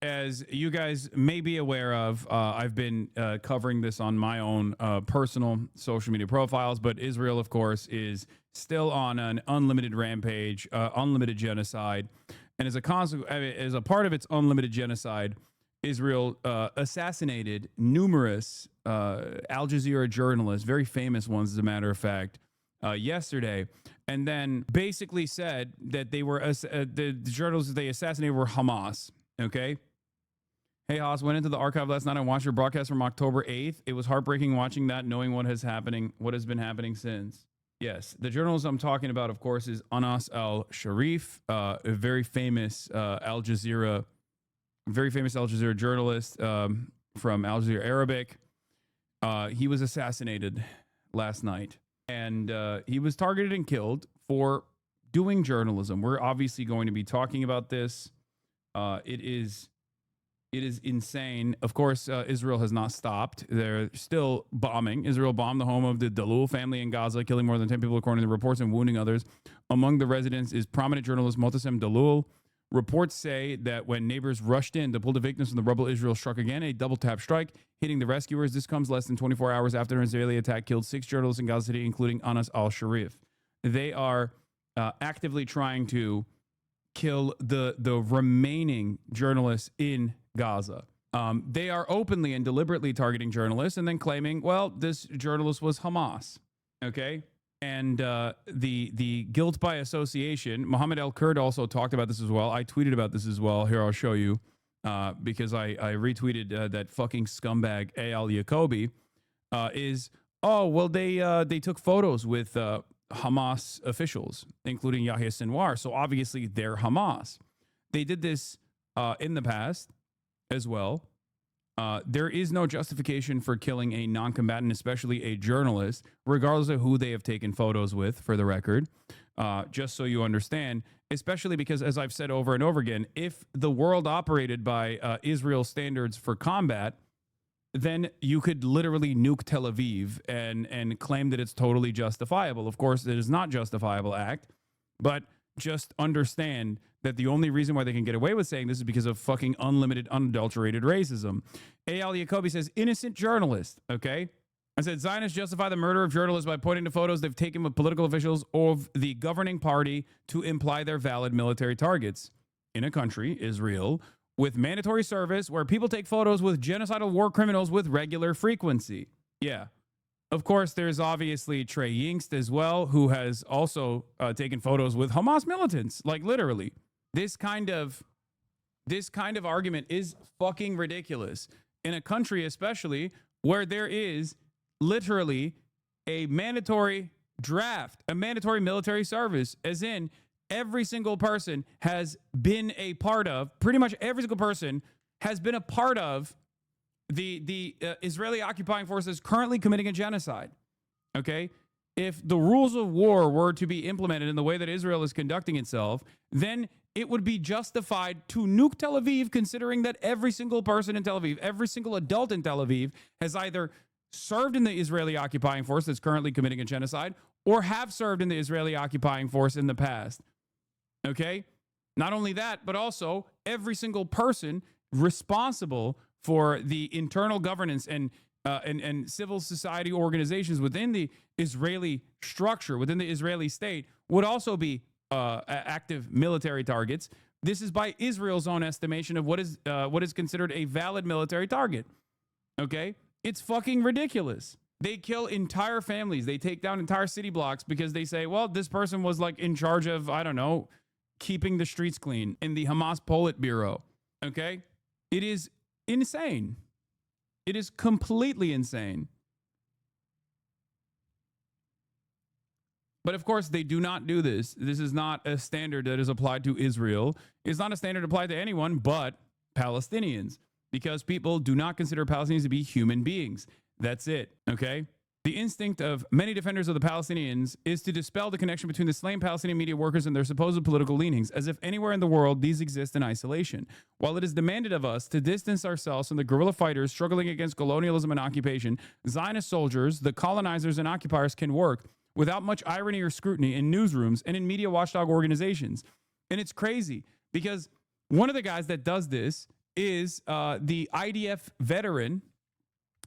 As you guys may be aware of, I've been covering this on my own personal social media profiles, but Israel, of course, is still on an unlimited rampage, unlimited genocide. And as a part of its unlimited genocide, Israel assassinated numerous Al Jazeera journalists, very famous ones, as a matter of fact, yesterday, and then basically said that they were the journalists they assassinated were Hamas. Okay. Hey, Haas, went into the archive last night and watched your broadcast from October 8th. It was heartbreaking watching that, knowing what has been happening since. Yes, the journalist I'm talking about, of course, is Anas al-Sharif, a very famous Al Jazeera journalist from Al Jazeera Arabic. He was assassinated last night, and he was targeted and killed for doing journalism. We're obviously going to be talking about this. It is insane. Of course, Israel has not stopped. They're still bombing. Israel bombed the home of the Dalul family in Gaza, killing more than 10 people according to reports and wounding others. Among the residents is prominent journalist Motasem Dalul. Reports say that when neighbors rushed in to pull the victims from the rubble, Israel struck again, a double tap strike, hitting the rescuers. This comes less than 24 hours after an Israeli attack killed 6 journalists in Gaza City, including Anas al-Sharif. They are actively trying to kill the remaining journalists in Gaza. They are openly and deliberately targeting journalists and then claiming, well, this journalist was Hamas. Okay. And the guilt by association, Mohammed El-Kurd also talked about this as well. I tweeted about this as well. Here, I'll show you, because I retweeted that fucking scumbag Eyal Yacobi they took photos with Hamas officials, including Yahya Sinwar. So obviously they're Hamas. They did this in the past as well. There is no justification for killing a non-combatant, especially a journalist, regardless of who they have taken photos with, for the record, just so you understand, especially because, as I've said over and over again, if the world operated by Israel's standards for combat, then you could literally nuke Tel Aviv and claim that it's totally justifiable. Of course, it is not a justifiable act, but just understand that the only reason why they can get away with saying this is because of fucking unlimited, unadulterated racism. Eyal Yacobi says, innocent journalist, okay? I said, Zionists justify the murder of journalists by pointing to photos they've taken with political officials of the governing party to imply they're valid military targets in a country, Israel, with mandatory service where people take photos with genocidal war criminals with regular frequency. Yeah. Of course, there's obviously Trey Yingst as well, who has also taken photos with Hamas militants, like literally. This kind of argument is fucking ridiculous in a country, especially where there is literally a mandatory draft, a mandatory military service, as in every single person has been a part of, pretty much every single person has been a part of the Israeli occupying forces currently committing a genocide. Okay? If the rules of war were to be implemented in the way that Israel is conducting itself, then it would be justified to nuke Tel Aviv, considering that every single person in Tel Aviv, every single adult in Tel Aviv has either served in the Israeli occupying force that's currently committing a genocide or have served in the Israeli occupying force in the past. Okay? Not only that, but also every single person responsible for the internal governance and civil society organizations within the Israeli structure, within the Israeli state, would also be active military targets. This is by Israel's own estimation of what is considered a valid military target. Okay? It's fucking ridiculous. They kill entire families. They take down entire city blocks because they say, well, this person was like in charge of, I don't know, keeping the streets clean in the Hamas Politburo. Okay? It is insane. It is completely insane. But of course, they do not do this. This is not a standard that is applied to Israel. It's not a standard applied to anyone but Palestinians, because people do not consider Palestinians to be human beings. That's it. Okay? The instinct of many defenders of the Palestinians is to dispel the connection between the slain Palestinian media workers and their supposed political leanings, as if anywhere in the world these exist in isolation. While it is demanded of us to distance ourselves from the guerrilla fighters struggling against colonialism and occupation, Zionist soldiers, the colonizers and occupiers can work without much irony or scrutiny in newsrooms and in media watchdog organizations. And it's crazy because one of the guys that does this is the IDF veteran,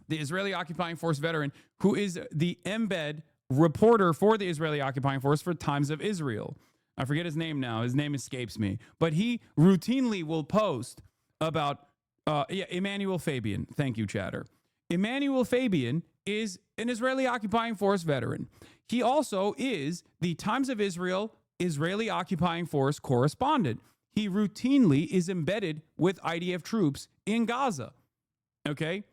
the Israeli occupying force veteran, who is the embed reporter for the Israeli occupying force for Times of Israel. I forget his name now. His name escapes me. But he routinely will post about, Emmanuel Fabian. Thank you, chatter. Emmanuel Fabian is an Israeli occupying force veteran. He also is the Times of Israel Israeli occupying force correspondent. He routinely is embedded with IDF troops in Gaza. Okay?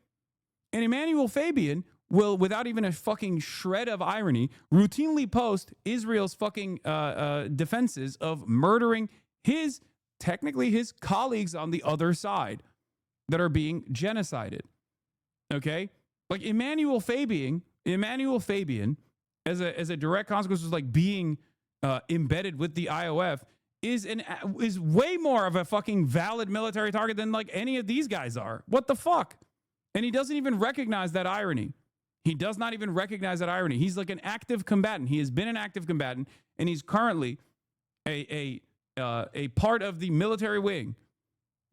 And Emmanuel Fabian will, without even a fucking shred of irony, routinely post Israel's fucking defenses of murdering technically his colleagues on the other side that are being genocided. Okay? Like Emmanuel Fabian, as a direct consequence of like being embedded with the IOF, is way more of a fucking valid military target than like any of these guys are. What the fuck? And he doesn't even recognize that irony. He does not even recognize that irony. He's like an active combatant. He has been an active combatant, and he's currently a part of the military wing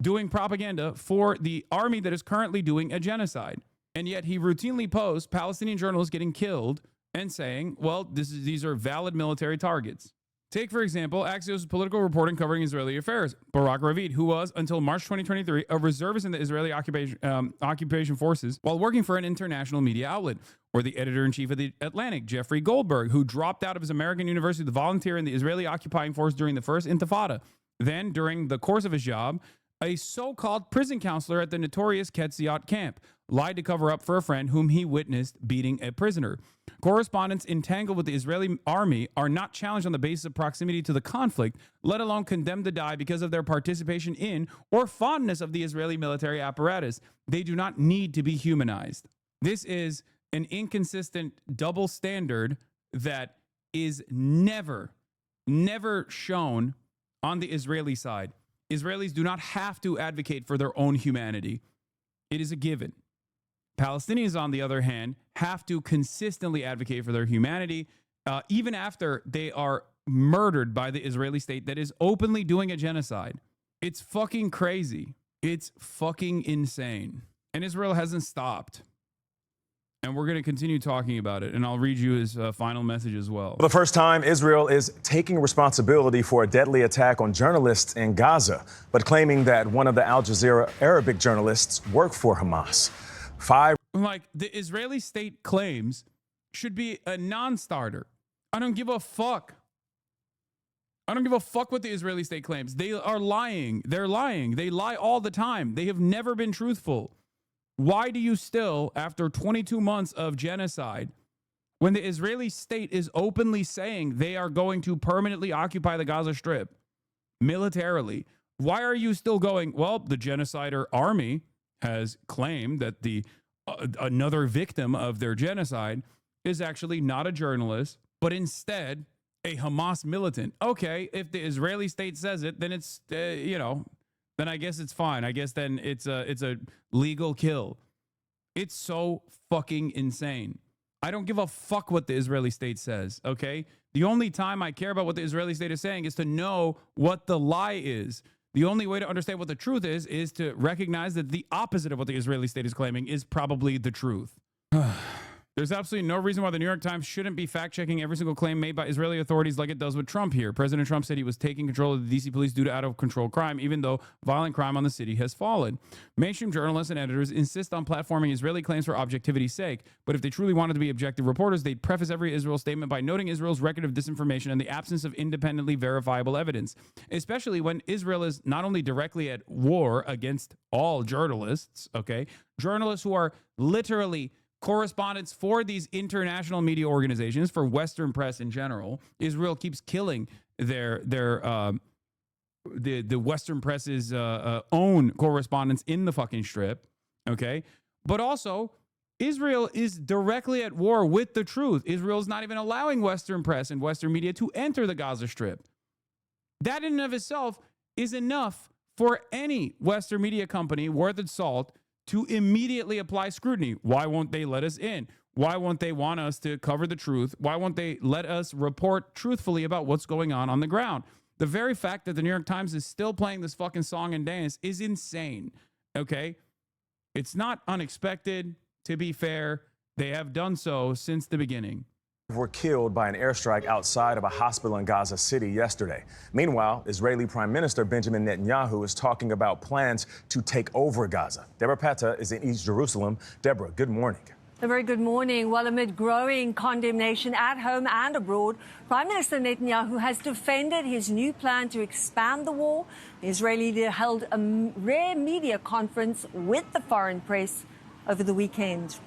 doing propaganda for the army that is currently doing a genocide. And yet he routinely posts Palestinian journalists getting killed and saying, well, these are valid military targets. Take, for example, Axios' political reporting covering Israeli affairs. Barak Ravid, who was, until March 2023, a reservist in the Israeli occupation forces while working for an international media outlet. Or the editor-in-chief of The Atlantic, Jeffrey Goldberg, who dropped out of his American university to volunteer in the Israeli occupying force during the first Intifada. Then, during the course of his job, a so-called prison counselor at the notorious Ketziot camp lied to cover up for a friend whom he witnessed beating a prisoner. Correspondents entangled with the Israeli army are not challenged on the basis of proximity to the conflict, let alone condemned to die because of their participation in or fondness of the Israeli military apparatus. They do not need to be humanized. This is an inconsistent double standard that is never shown on the Israeli side. Israelis do not have to advocate for their own humanity. It is a given. Palestinians, on the other hand, have to consistently advocate for their humanity, even after they are murdered by the Israeli state that is openly doing a genocide. It's fucking crazy. It's fucking insane. And Israel hasn't stopped. And we're going to continue talking about it. And I'll read you his final message as well. For the first time, Israel is taking responsibility for a deadly attack on journalists in Gaza, but claiming that one of the Al Jazeera Arabic journalists worked for Hamas. Like, the Israeli state claims should be a non-starter. I don't give a fuck. I don't give a fuck what the Israeli state claims. They are lying. They're lying. They lie all the time. They have never been truthful. Why do you still, after 22 months of genocide, when the Israeli state is openly saying they are going to permanently occupy the Gaza Strip militarily, why are you still going, well, the genocider army has claimed that the another victim of their genocide is actually not a journalist, but instead a Hamas militant. Okay, if the Israeli state says it, then it's, then I guess it's fine. I guess then it's a legal kill. It's so fucking insane. I don't give a fuck what the Israeli state says, okay? The only time I care about what the Israeli state is saying is to know what the lie is. The only way to understand what the truth is to recognize that the opposite of what the Israeli state is claiming is probably the truth. There's absolutely no reason why the New York Times shouldn't be fact-checking every single claim made by Israeli authorities like it does with Trump here. President Trump said he was taking control of the DC police due to out-of-control crime, even though violent crime on the city has fallen. Mainstream journalists and editors insist on platforming Israeli claims for objectivity's sake, but if they truly wanted to be objective reporters, they'd preface every Israel statement by noting Israel's record of disinformation and the absence of independently verifiable evidence, especially when Israel is not only directly at war against all journalists, okay, journalists who are literally correspondents for these international media organizations, for Western press in general. Israel keeps killing the Western press's own correspondents in the fucking Strip, okay? But also, Israel is directly at war with the truth. Israel is not even allowing Western press and Western media to enter the Gaza Strip. That in and of itself is enough for any Western media company worth its salt to immediately apply scrutiny. Why won't they let us in? Why won't they want us to cover the truth? Why won't they let us report truthfully about what's going on the ground? The very fact that the New York Times is still playing this fucking song and dance is insane, okay? It's not unexpected, to be fair. They have done so since the beginning. Were killed by an airstrike outside of a hospital in Gaza City yesterday. Meanwhile, Israeli Prime Minister Benjamin Netanyahu is talking about plans to take over Gaza. Deborah Petta is in East Jerusalem. Deborah, good morning. A very good morning. Well, amid growing condemnation at home and abroad, Prime Minister Netanyahu has defended his new plan to expand the wall. The Israeli leader held a rare media conference with the foreign press over the weekend.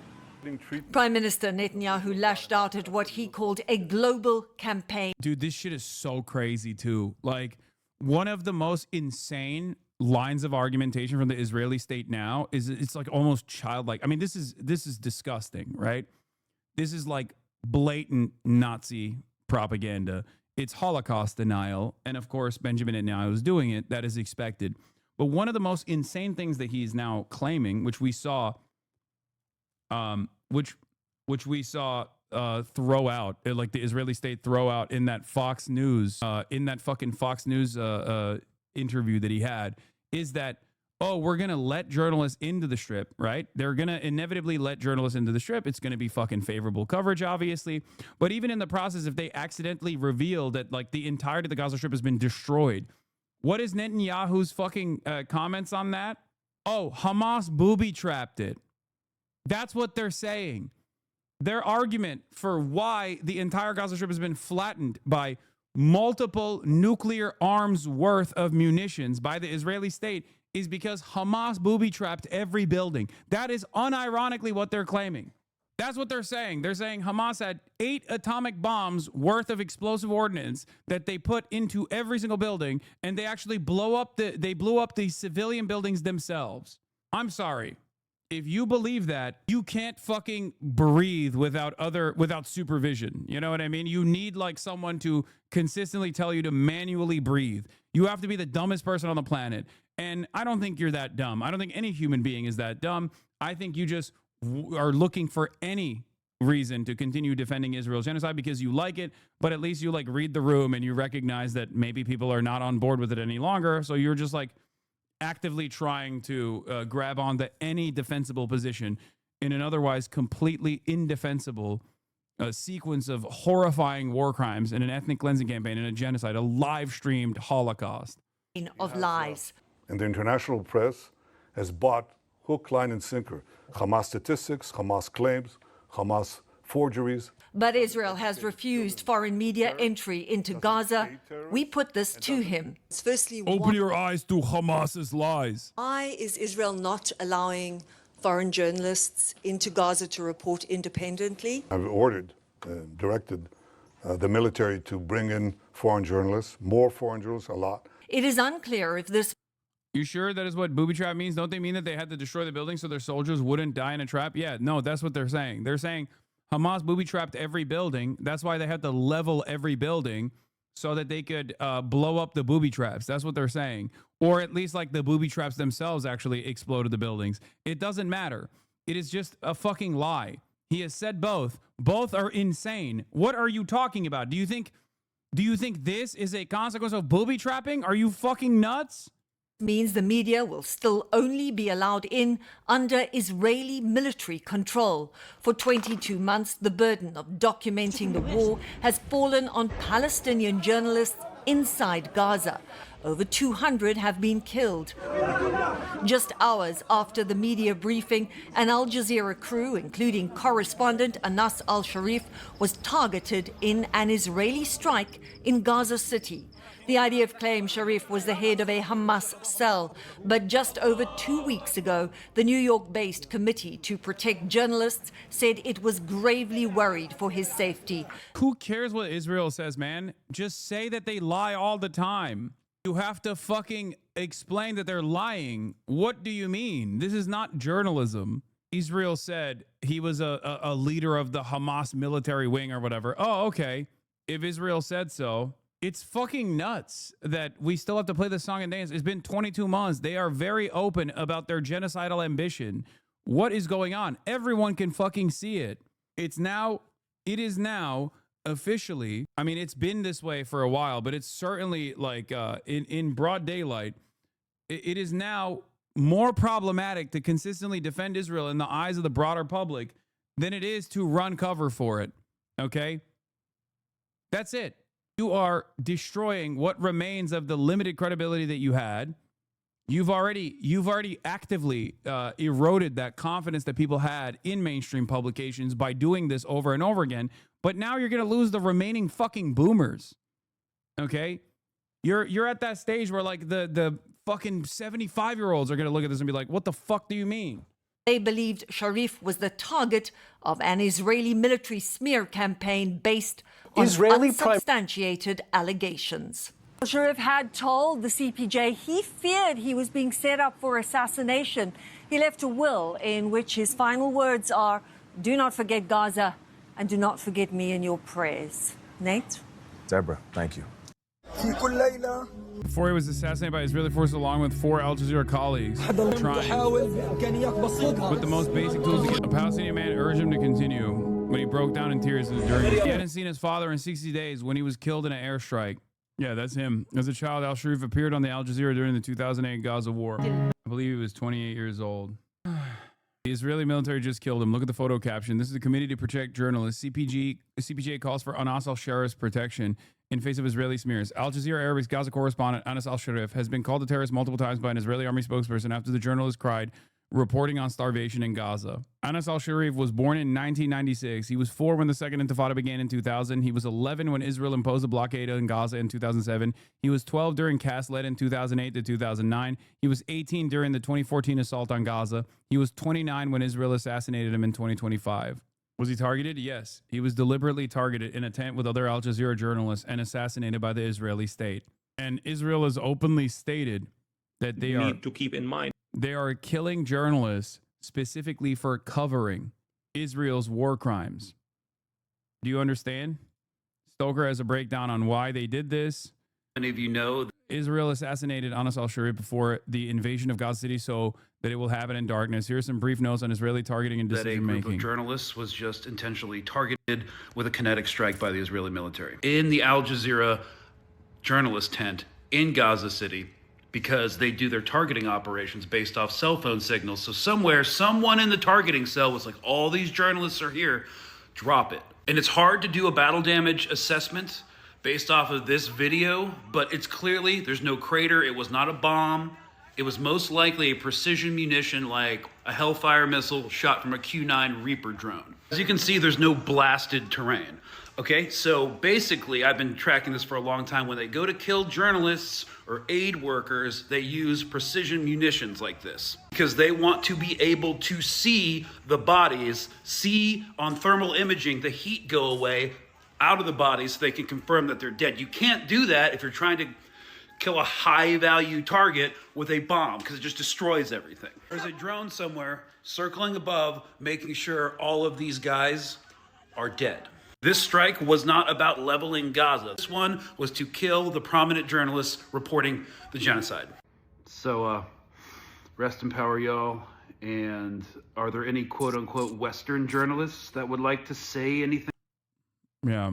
Prime Minister Netanyahu lashed out at what he called a global campaign. Dude, this shit is so crazy too. Like, one of the most insane lines of argumentation from the Israeli state now is it's like almost childlike. I mean, this is disgusting, right? This is like blatant Nazi propaganda. It's Holocaust denial. And of course, Benjamin Netanyahu is doing it. That is expected. But one of the most insane things that he's now claiming, which we saw throw out, like the Israeli state throw out in that Fox News, interview that he had, is that, oh, we're going to let journalists into the Strip, right? They're going to inevitably let journalists into the Strip. It's going to be fucking favorable coverage, obviously. But even in the process, if they accidentally reveal that like the entirety of the Gaza Strip has been destroyed, what is Netanyahu's fucking comments on that? Oh, Hamas booby-trapped it. That's what they're saying. Their argument for why the entire Gaza Strip has been flattened by multiple nuclear arms worth of munitions by the Israeli state is because Hamas booby-trapped every building. That is unironically what they're claiming. That's what they're saying. They're saying Hamas had 8 atomic bombs worth of explosive ordnance that they put into every single building, and they actually blew up the civilian buildings themselves. I'm sorry. If you believe that, you can't fucking breathe without supervision. You know what I mean? You need like someone to consistently tell you to manually breathe. You have to be the dumbest person on the planet. And I don't think you're that dumb. I don't think any human being is that dumb. I think you just are looking for any reason to continue defending Israel's genocide because you like it, but at least you like read the room and you recognize that maybe people are not on board with it any longer. So you're just like actively trying to grab onto any defensible position in an otherwise completely indefensible sequence of horrifying war crimes and an ethnic cleansing campaign and a genocide, a live-streamed Holocaust. Of lies. And the international press has bought hook, line, and sinker Hamas statistics, Hamas claims, Hamas forgeries. But Israel has refused foreign media entry into Gaza. We put this to him. Firstly, open your eyes to Hamas's lies. Why is Israel not allowing foreign journalists into Gaza to report independently? I've ordered, directed the military to bring in foreign journalists, more foreign journalists, a lot. It is unclear if this. You sure that is what booby trap means? Don't they mean that they had to destroy the building so their soldiers wouldn't die in a trap? Yeah, no, that's what they're saying. They're saying Hamas booby trapped every building. That's why they had to level every building so that they could blow up the booby traps. That's what they're saying. Or at least like the booby traps themselves actually exploded the buildings. It doesn't matter. It is just a fucking lie. He has said both. Both are insane. What are you talking about? Do you think this is a consequence of booby trapping? Are you fucking nuts? Means the media will still only be allowed in under Israeli military control. For 22 months, the burden of documenting the war has fallen on Palestinian journalists inside Gaza. Over 200 have been killed. Just hours after the media briefing, an Al Jazeera crew, including correspondent Anas al-Sharif, was targeted in an Israeli strike in Gaza City. The IDF claims Sharif was the head of a Hamas cell, but just over 2 weeks ago, the New York-based Committee to Protect Journalists said it was gravely worried for his safety. Who cares what Israel says, man? Just say that they lie all the time. You have to fucking explain that they're lying. What do you mean? This is not journalism. Israel said he was a leader of the Hamas military wing or whatever. Oh, okay. If Israel said so, it's fucking nuts that we still have to play this song and dance. It's been 22 months. They are very open about their genocidal ambition. What is going on? Everyone can fucking see it. It is now officially, I mean, it's been this way for a while, but it's certainly like in broad daylight. It is now more problematic to consistently defend Israel in the eyes of the broader public than it is to run cover for it. Okay? That's it. You are destroying what remains of the limited credibility that you had. You've already actively eroded that confidence that people had in mainstream publications by doing this over and over again. But now you're going to lose the remaining fucking boomers. Okay? You're at that stage where like the fucking 75-year-olds are going to look at this and be like, what the fuck do you mean? They believed Sharif was the target of an Israeli military smear campaign based on unsubstantiated allegations. Sharif had told the CPJ he feared he was being set up for assassination. He left a will in which his final words are, "Do not forget Gaza and do not forget me in your prayers." Nate? Deborah, thank you. Before he was assassinated by Israeli forces along with 4 Al Jazeera colleagues, trying with the most basic tools to get a Palestinian man urged him to continue when he broke down in tears during he hadn't seen his father in 60 days when he was killed in an airstrike. Yeah, that's him. As a child, Al-Sharif appeared on the Al Jazeera during the 2008 Gaza war. I believe he was 28 years old. The Israeli military just killed him. Look at the photo caption. This is the Committee to Protect Journalists. CPJ calls for Anas al-Sharif's protection in face of Israeli smears. Al Jazeera Arabic's Gaza correspondent Anas al-Sharif has been called a terrorist multiple times by an Israeli army spokesperson after the journalist cried, reporting on starvation in Gaza. Anas al-Sharif was born in 1996. He was 4 when the Second Intifada began in 2000. He was 11 when Israel imposed a blockade in Gaza in 2007. He was 12 during Cast-led in 2008 to 2009. He was 18 during the 2014 assault on Gaza. He was 29 when Israel assassinated him in 2025. Was he targeted? Yes. He was deliberately targeted in a tent with other Al Jazeera journalists and assassinated by the Israeli state. And Israel has openly stated that they need to keep in mind they are killing journalists specifically for covering Israel's war crimes. Do you understand? Stoker has a breakdown on why they did this. Many of you know Israel assassinated Anas al-Sharif before the invasion of Gaza City so that it will happen in darkness. Here are some brief notes on Israeli targeting and decision making. That a group of journalists was just intentionally targeted with a kinetic strike by the Israeli military. In the Al Jazeera journalist tent in Gaza City, because they do their targeting operations based off cell phone signals. So somewhere, someone in the targeting cell was like, all these journalists are here, drop it. And it's hard to do a battle damage assessment based off of this video, but it's clearly, there's no crater, it was not a bomb. It was most likely a precision munition like a Hellfire missile shot from a Q-9 Reaper drone. As you can see, there's no blasted terrain. Okay, so basically, I've been tracking this for a long time. When they go to kill journalists or aid workers, they use precision munitions like this because they want to be able to see the bodies, see on thermal imaging the heat go away out of the bodies so they can confirm that they're dead. You can't do that if you're trying to kill a high-value target with a bomb because it just destroys everything. There's a drone somewhere circling above, making sure all of these guys are dead. This strike was not about leveling Gaza. This one was to kill the prominent journalists reporting the genocide. So, rest in power, y'all. And are there any quote-unquote Western journalists that would like to say anything? Yeah.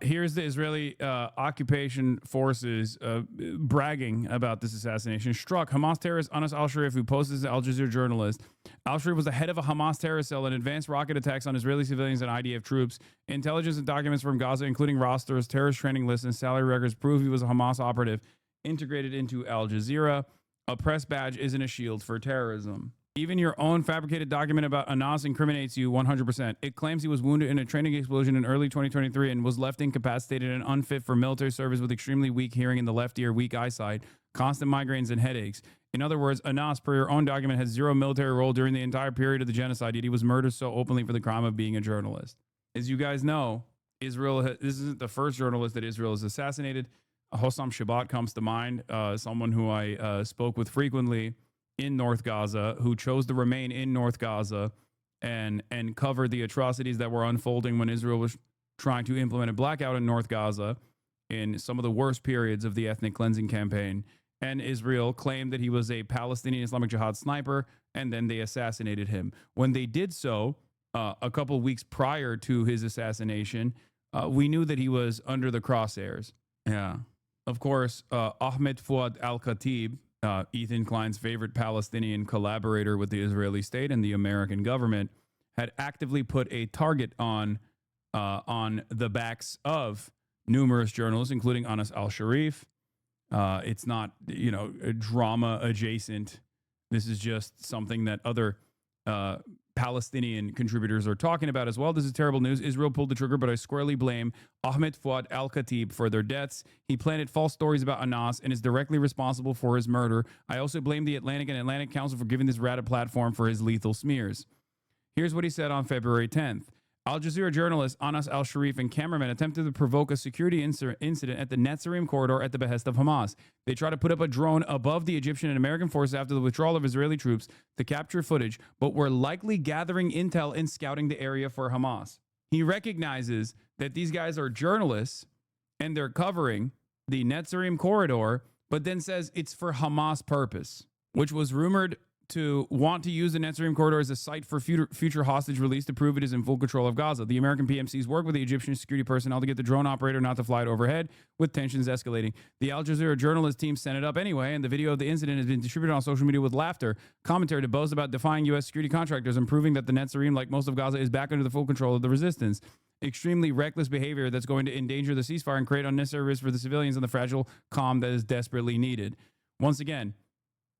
Here's the Israeli occupation forces bragging about this assassination. Struck Hamas terrorist Anas al-Sharif, who posted as an Al Jazeera journalist. Al-Sharif was the head of a Hamas terrorist cell and advanced rocket attacks on Israeli civilians and IDF troops. Intelligence and documents from Gaza, including rosters, terrorist training lists, and salary records, prove he was a Hamas operative integrated into Al Jazeera. A press badge isn't a shield for terrorism. Even your own fabricated document about Anas incriminates you 100%. It claims he was wounded in a training explosion in early 2023 and was left incapacitated and unfit for military service with extremely weak hearing in the left ear, weak eyesight, constant migraines, and headaches. In other words, Anas, per your own document, had zero military role during the entire period of the genocide, yet he was murdered so openly for the crime of being a journalist. As you guys know, this isn't the first journalist that Israel has assassinated. Hossam Shabbat comes to mind, someone who I spoke with frequently in North Gaza, who chose to remain in North Gaza and cover the atrocities that were unfolding when Israel was trying to implement a blackout in North Gaza in some of the worst periods of the ethnic cleansing campaign. And Israel claimed that he was a Palestinian Islamic Jihad sniper, and then they assassinated him. When they did so, a couple weeks prior to his assassination, we knew that he was under the crosshairs. Yeah. Of course, Ahmed Fouad al-Khatib, Ethan Klein's favorite Palestinian collaborator with the Israeli state and the American government, had actively put a target on the backs of numerous journalists, including Anas al-Sharif. It's not, drama adjacent. This is just something that other Palestinian contributors are talking about as well. This is terrible news. Israel pulled the trigger, but I squarely blame Ahmed Fouad al-Khatib for their deaths. He planted false stories about Anas and is directly responsible for his murder. I also blame the Atlantic and Atlantic Council for giving this rat a platform for his lethal smears. Here's what he said on February 10th. Al Jazeera journalist Anas al-Sharif and cameraman attempted to provoke a security incident at the Netzarim corridor at the behest of Hamas. They tried to put up a drone above the Egyptian and American forces after the withdrawal of Israeli troops to capture footage, but were likely gathering intel and scouting the area for Hamas. He recognizes that these guys are journalists and they're covering the Netzarim corridor, but then says it's for Hamas purpose, which was rumored to want to use the Netzarim corridor as a site for future hostage release to prove it is in full control of Gaza. The American PMCs worked with the Egyptian security personnel to get the drone operator not to fly it overhead, with tensions escalating. The Al Jazeera journalist team sent it up anyway, and the video of the incident has been distributed on social media with laughter, commentary to boast about defying U.S. security contractors and proving that the Netzarim, like most of Gaza, is back under the full control of the resistance. Extremely reckless behavior that's going to endanger the ceasefire and create unnecessary risk for the civilians and the fragile calm that is desperately needed. Once again,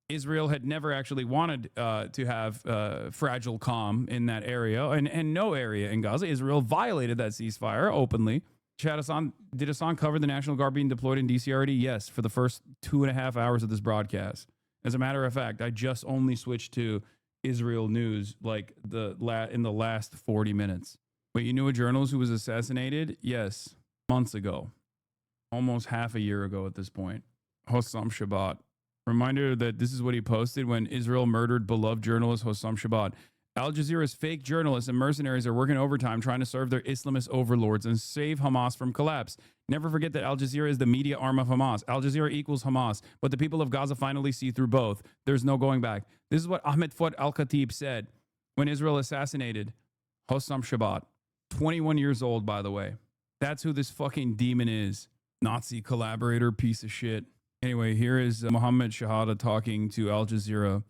Israel had never actually wanted to have fragile calm in that area and no area in Gaza. Israel violated that ceasefire openly. Chad Hassan, did Hassan cover the National Guard being deployed in DC already? Yes, for the first 2.5 hours of this broadcast. As a matter of fact, I just only switched to Israel news like in the last 40 minutes. Wait, you knew a journalist who was assassinated? Yes, months ago. Almost half a year ago at this point. Hossam Shabbat. Reminder that this is what he posted when Israel murdered beloved journalist Hossam Shabbat. Al Jazeera's fake journalists and mercenaries are working overtime trying to serve their Islamist overlords and save Hamas from collapse. Never forget that Al Jazeera is the media arm of Hamas. Al Jazeera equals Hamas, but the people of Gaza finally see through both. There's no going back. This is what Ahmed Fouad al-Khatib said when Israel assassinated Hossam Shabbat. 21 years old, by the way. That's who this fucking demon is. Nazi collaborator, piece of shit. Anyway, here is Mohammed Shahada talking to Al Jazeera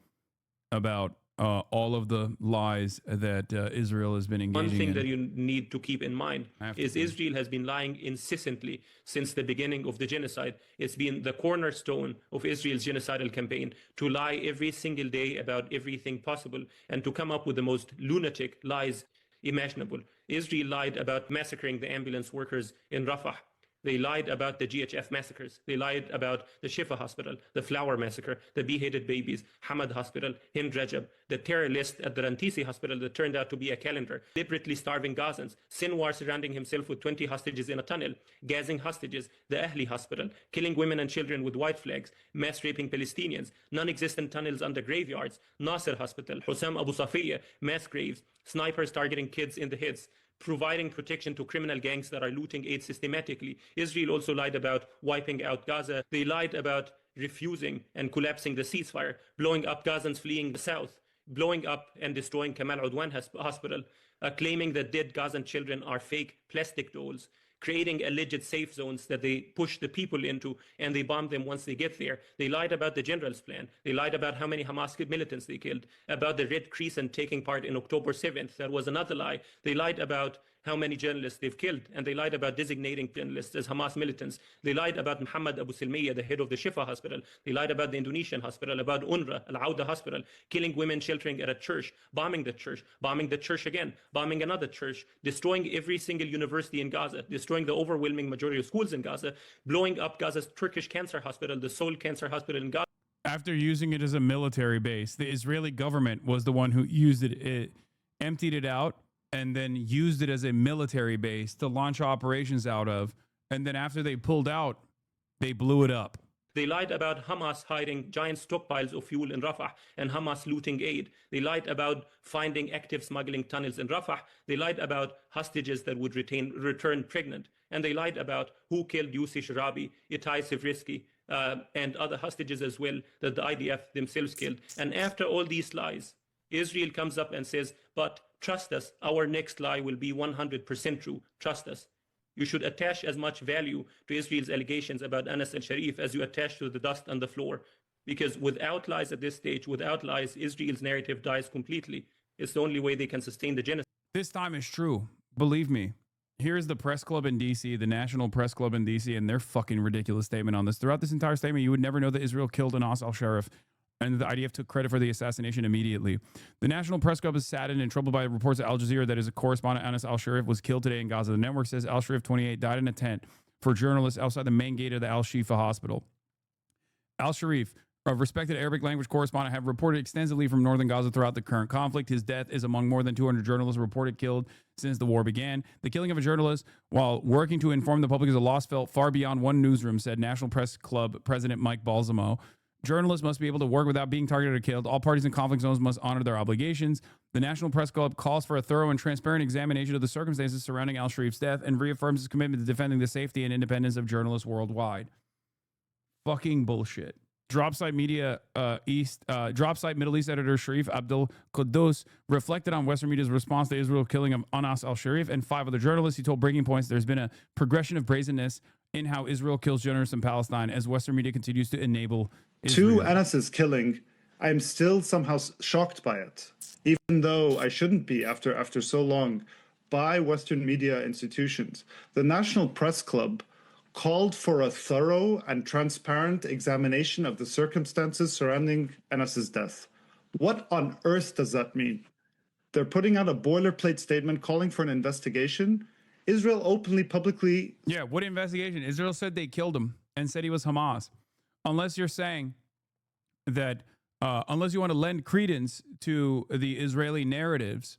about all of the lies that Israel has been engaging One thing in. that you need to keep in mind is Israel has been lying incessantly since the beginning of the genocide. It's been the cornerstone of Israel's genocidal campaign to lie every single day about everything possible and to come up with the most lunatic lies imaginable. Israel lied about massacring the ambulance workers in Rafah. They lied about the GHF massacres. They lied about the Shifa hospital, the Flower massacre, the beheaded babies, Hamad hospital, Hind Rajab, the terror list at the Rantisi hospital that turned out to be a calendar, deliberately starving Gazans, Sinwar surrounding himself with 20 hostages in a tunnel, gassing hostages, the Ahli hospital, killing women and children with white flags, mass raping Palestinians, non-existent tunnels under graveyards, Nasser hospital, Hussam Abu Safiya, mass graves, snipers targeting kids in the heads, providing protection to criminal gangs that are looting aid systematically. Israel also lied about wiping out Gaza. They lied about refusing and collapsing the ceasefire, blowing up Gazans fleeing the south, blowing up and destroying Kamal Udwan hospital, claiming that dead Gazan children are fake plastic dolls, creating alleged safe zones that they push the people into and they bomb them once they get there. They lied about the general's plan. They lied about how many Hamas militants they killed, about the Red Crescent taking part in October 7th. That was another lie. They lied about how many journalists they've killed, and they lied about designating journalists as Hamas militants. They lied about Muhammad Abu Silmiya, the head of the Shifa hospital. They lied about the Indonesian hospital, about UNRWA, Al-Auda hospital, killing women sheltering at a church, bombing the church again, bombing another church, destroying every single university in Gaza, destroying the overwhelming majority of schools in Gaza, blowing up Gaza's Turkish cancer hospital, the sole cancer hospital in Gaza. After using it as a military base, the Israeli government was the one who used it. It emptied it out and then used it as a military base to launch operations out of. And then after they pulled out, they blew it up. They lied about Hamas hiding giant stockpiles of fuel in Rafah and Hamas looting aid. They lied about finding active smuggling tunnels in Rafah. They lied about hostages that would return pregnant. And they lied about who killed Yussi Sharabi, Itai Sevrisky, and other hostages as well that the IDF themselves killed. And after all these lies, Israel comes up and says, but trust us, our next lie will be 100% true. Trust us. You should attach as much value to Israel's allegations about Anas al-Sharif as you attach to the dust on the floor. Because without lies at this stage, without lies, Israel's narrative dies completely. It's the only way they can sustain the genocide. This time is true. Believe me. Here's the press club in D.C., the National Press Club in D.C., and their fucking ridiculous statement on this. Throughout this entire statement, you would never know that Israel killed Anas al-Sharif, and the IDF took credit for the assassination immediately. The National Press Club is saddened and troubled by reports at Al Jazeera that his correspondent Anas al-Sharif was killed today in Gaza. The network says al-Sharif, 28, died in a tent for journalists outside the main gate of the Al-Shifa hospital. Al-Sharif, a respected Arabic language correspondent, have reported extensively from northern Gaza throughout the current conflict. His death is among more than 200 journalists reported killed since the war began. The killing of a journalist while working to inform the public is a loss felt far beyond one newsroom, said National Press Club President Mike Balsamo. Journalists must be able to work without being targeted or killed. All parties in conflict zones must honor their obligations. The National Press Club calls for a thorough and transparent examination of the circumstances surrounding al-Sharif's death and reaffirms its commitment to defending the safety and independence of journalists worldwide. Fucking bullshit. Dropsite Middle East editor Sharif Abdul Quddus reflected on Western media's response to Israel's killing of Anas al-Sharif and 5 other journalists. He told Breaking Points there's been a progression of brazenness in how Israel kills journalists in Palestine as Western media continues to enable Israel. To Anas's killing, I'm still somehow shocked by it, even though I shouldn't be after so long, by Western media institutions. The National Press Club called for a thorough and transparent examination of the circumstances surrounding Anas's death. What on earth does that mean? They're putting out a boilerplate statement calling for an investigation. Israel openly, publicly... Yeah, what investigation? Israel said they killed him and said he was Hamas. Unless you're saying that, unless you want to lend credence to the Israeli narratives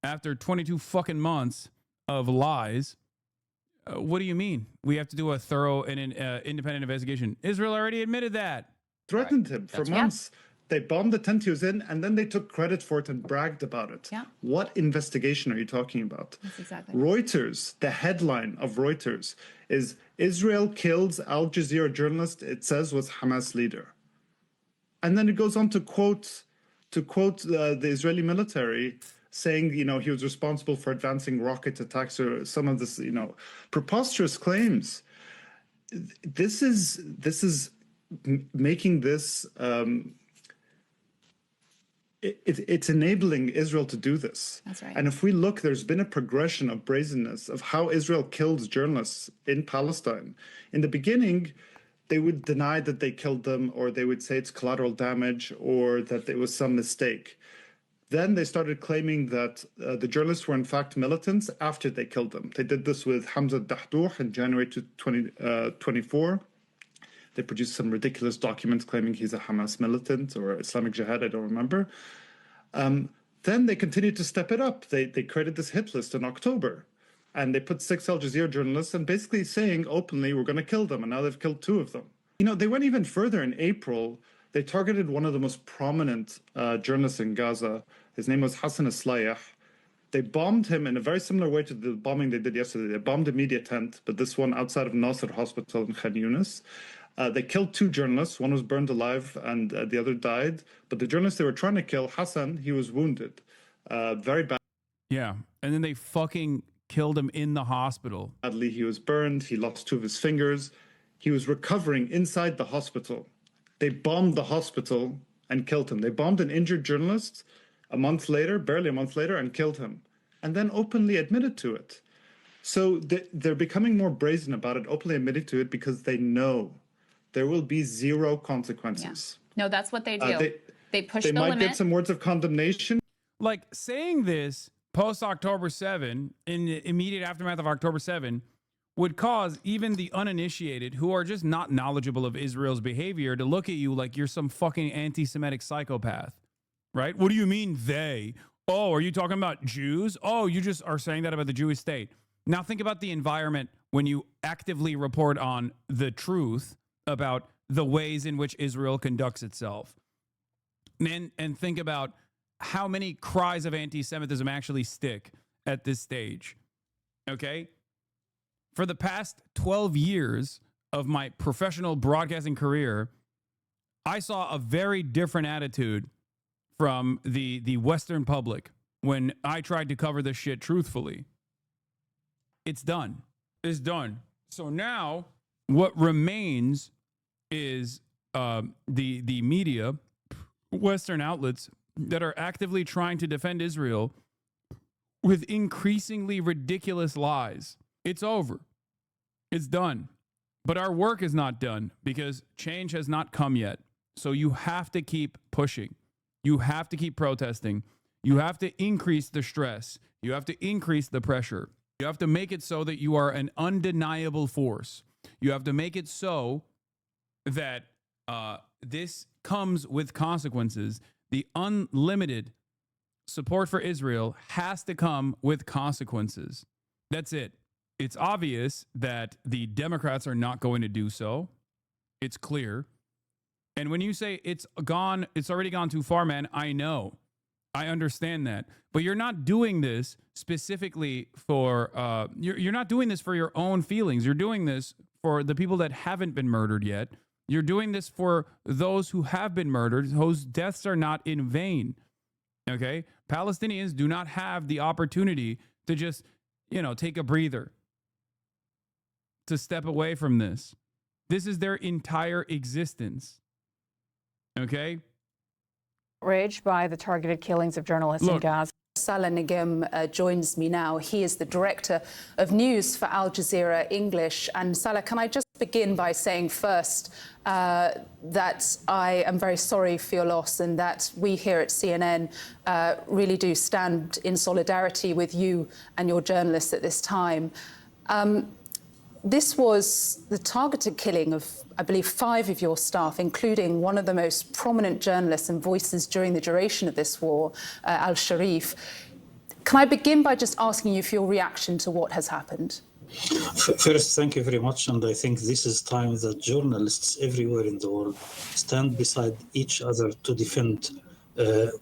after 22 fucking months of lies, what do you mean? We have to do a thorough and independent investigation. Israel already admitted that. Threatened him for months. They bombed the tent he was in, and then they took credit for it and bragged about it. Yeah. What investigation are you talking about? That's exactly. Reuters, the headline of Reuters is Israel kills Al Jazeera journalist it says was Hamas leader. And then it goes on to quote the Israeli military saying, he was responsible for advancing rocket attacks or some of this, preposterous claims. This is making this, it's enabling Israel to do this. That's right. And if we look, there's been a progression of brazenness of how Israel kills journalists in Palestine. In the beginning, they would deny that they killed them, or they would say it's collateral damage, or that it was some mistake. Then they started claiming that the journalists were in fact militants after they killed them. They did this with Hamza Dahdouh in January 2024. They produced some ridiculous documents claiming he's a Hamas militant or Islamic Jihad, I don't remember. Then they continued to step it up. They created this hit list in October, and they put 6 Al Jazeera journalists and basically saying openly, we're going to kill them, and now they've killed 2 of them. You know, they went even further. In April, they targeted one of the most prominent journalists in Gaza. His name was Hasanabi. They bombed him in a very similar way to the bombing they did yesterday. They bombed a media tent, but this one outside of Nasser Hospital in Khan Yunis. They killed 2 journalists. One was burned alive and the other died. But the journalist they were trying to kill, Hassan, he was wounded. Very bad. Yeah. And then they fucking killed him in the hospital. Badly, he was burned. He lost 2 of his fingers. He was recovering inside the hospital. They bombed the hospital and killed him. They bombed an injured journalist a month later, barely a month later, and killed him. And then openly admitted to it. So they're becoming more brazen about it, openly admitting to it, because they know there will be 0 consequences. No, that's what they do. They push they the might limit. get some words of condemnation. Like, saying this post October 7, in the immediate aftermath of October 7, would cause even the uninitiated, who are just not knowledgeable of Israel's behavior, to look at you like you're some fucking anti-Semitic psychopath, right? What do you mean they? Oh, are you talking about Jews? Oh, you just are saying that about the Jewish state. Now think about the environment when you actively report on the truth about the ways in which Israel conducts itself. And think about how many cries of anti-Semitism actually stick at this stage. Okay? For the past 12 years of my professional broadcasting career, I saw a very different attitude from the Western public when I tried to cover this shit truthfully. It's done. It's done. So now what remains is the media, Western outlets that are actively trying to defend Israel with increasingly ridiculous lies. It's over. It's done. But our work is not done because change has not come yet. So you have to keep pushing. You have to keep protesting. You have to increase the stress. You have to increase the pressure. You have to make it so that you are an undeniable force. You have to make it so that this comes with consequences. The unlimited support for Israel has to come with consequences. That's it. It's obvious that the Democrats are not going to do so. It's clear. And when you say it's already gone too far, man, I know. I understand that. But you're not doing this specifically for, you're not doing this for your own feelings. You're doing this for the people that haven't been murdered yet. You're doing this for those who have been murdered, whose deaths are not in vain. Okay? Palestinians do not have the opportunity to just, take a breather, to step away from this. This is their entire existence. Okay? Outraged by the targeted killings of journalists in Gaza. Salah Negim joins me now. He is the director of news for Al Jazeera English. And Salah, can I just begin by saying first that I am very sorry for your loss, and that we here at CNN really do stand in solidarity with you and your journalists at this time. This was the targeted killing of, I believe, 5 of your staff, including one of the most prominent journalists and voices during the duration of this war, Al-Sharif. Can I begin by just asking you for your reaction to what has happened? First, thank you very much. And I think this is time that journalists everywhere in the world stand beside each other to defend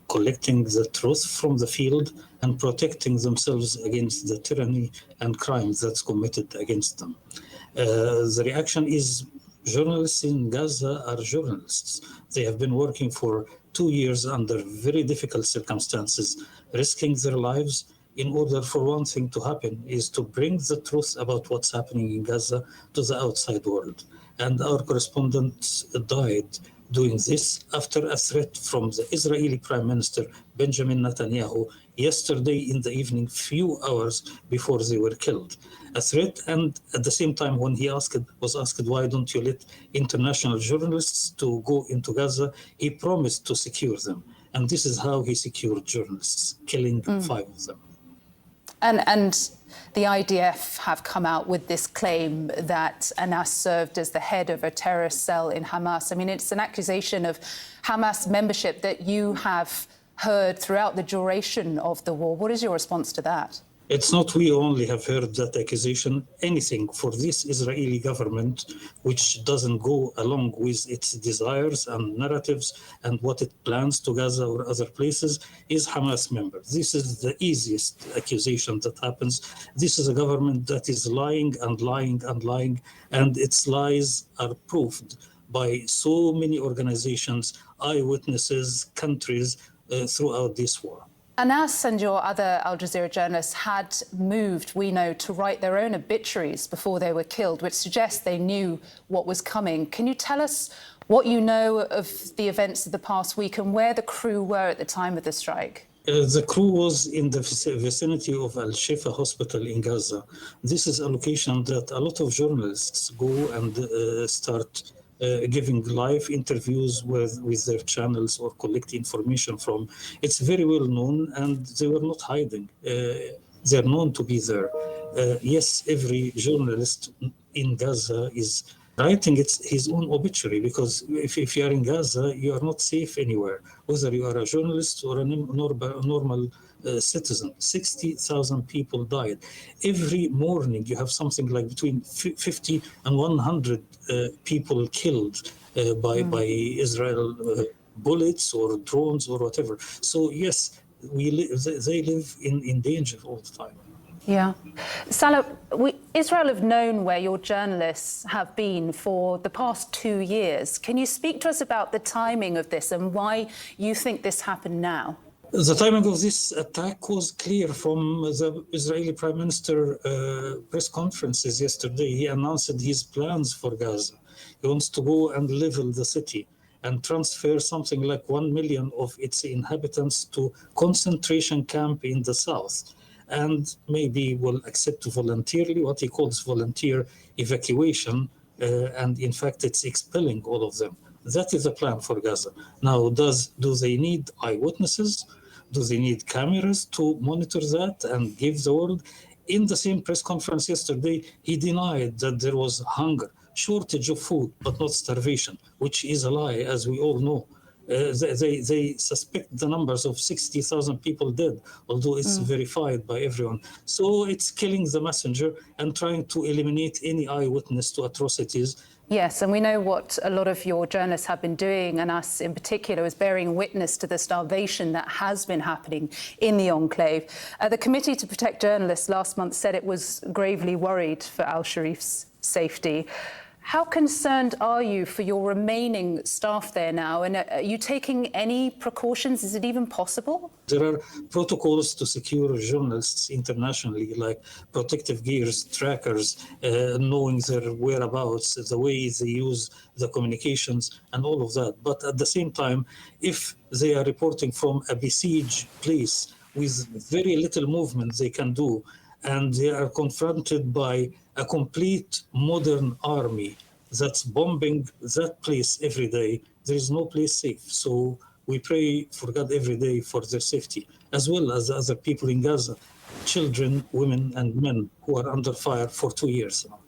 collecting the truth from the field and protecting themselves against the tyranny and crimes that's committed against them. The reaction is journalists in Gaza are journalists. They have been working for 2 years under very difficult circumstances, risking their lives in order for one thing to happen, is to bring the truth about what's happening in Gaza to the outside world. and our correspondent died doing this after a threat from the Israeli Prime Minister Benjamin Netanyahu yesterday in the evening, few hours before they were killed. A threat, and at the same time, when he was asked, why don't you let international journalists to go into Gaza, he promised to secure them. And this is how he secured journalists, killing 5 of them. And the IDF have come out with this claim that Anas served as the head of a terrorist cell in Hamas. I mean, it's an accusation of Hamas membership that you have heard throughout the duration of the war. What is your response to that? It's not we only have heard that accusation. Anything for this Israeli government, which doesn't go along with its desires and narratives and what it plans to Gaza or other places, is Hamas member. This is the easiest accusation that happens. This is a government that is lying and lying and lying, and its lies are proved by so many organizations, eyewitnesses, countries throughout this war. Anas and your other Al Jazeera journalists had moved, we know, to write their own obituaries before they were killed, which suggests they knew what was coming. Can you tell us what you know of the events of the past week and where the crew were at the time of the strike? The crew was in the vicinity of Al-Shifa Hospital in Gaza. This is a location that a lot of journalists go and start giving live interviews with their channels or collect information from. It's very well known, and they were not hiding. They're known to be there. Yes, every journalist in Gaza is writing his own obituary, because if you are in Gaza, you are not safe anywhere, whether you are a journalist or a normal citizen. 60,000 people died. Every morning you have something like between 50 and 100 people killed by Israel bullets or drones or whatever. So yes, they live in danger all the time. Yeah. Salah, Israel have known where your journalists have been for the past 2 years. Can you speak to us about the timing of this and why you think this happened now? The timing of this attack was clear from the Israeli Prime Minister press conferences yesterday. He announced his plans for Gaza. He wants to go and level the city and transfer something like 1 million of its inhabitants to concentration camp in the south, and maybe will accept voluntarily what he calls volunteer evacuation, and in fact it's expelling all of them. That is the plan for Gaza. Now, do they need eyewitnesses? Do they need cameras to monitor that and give the world? In the same press conference yesterday, he denied that there was hunger, shortage of food, but not starvation, which is a lie, as we all know. They suspect the numbers of 60,000 people dead, although it's verified by everyone. So it's killing the messenger and trying to eliminate any eyewitness to atrocities. Yes, and we know what a lot of your journalists have been doing, and us in particular, is bearing witness to the starvation that has been happening in the enclave. The Committee to Protect Journalists last month said it was gravely worried for al-Sharif's safety. How concerned are you for your remaining staff there now? And are you taking any precautions? Is it even possible? There are protocols to secure journalists internationally, like protective gears, trackers, knowing their whereabouts, the way they use the communications, and all of that. But at the same time, if they are reporting from a besieged place with very little movement they can do, and they are confronted by a complete modern army that's bombing that place every day, there is no place safe. So we pray for God every day for their safety, as well as the other people in Gaza, children, women, and men who are under fire for 2 years now.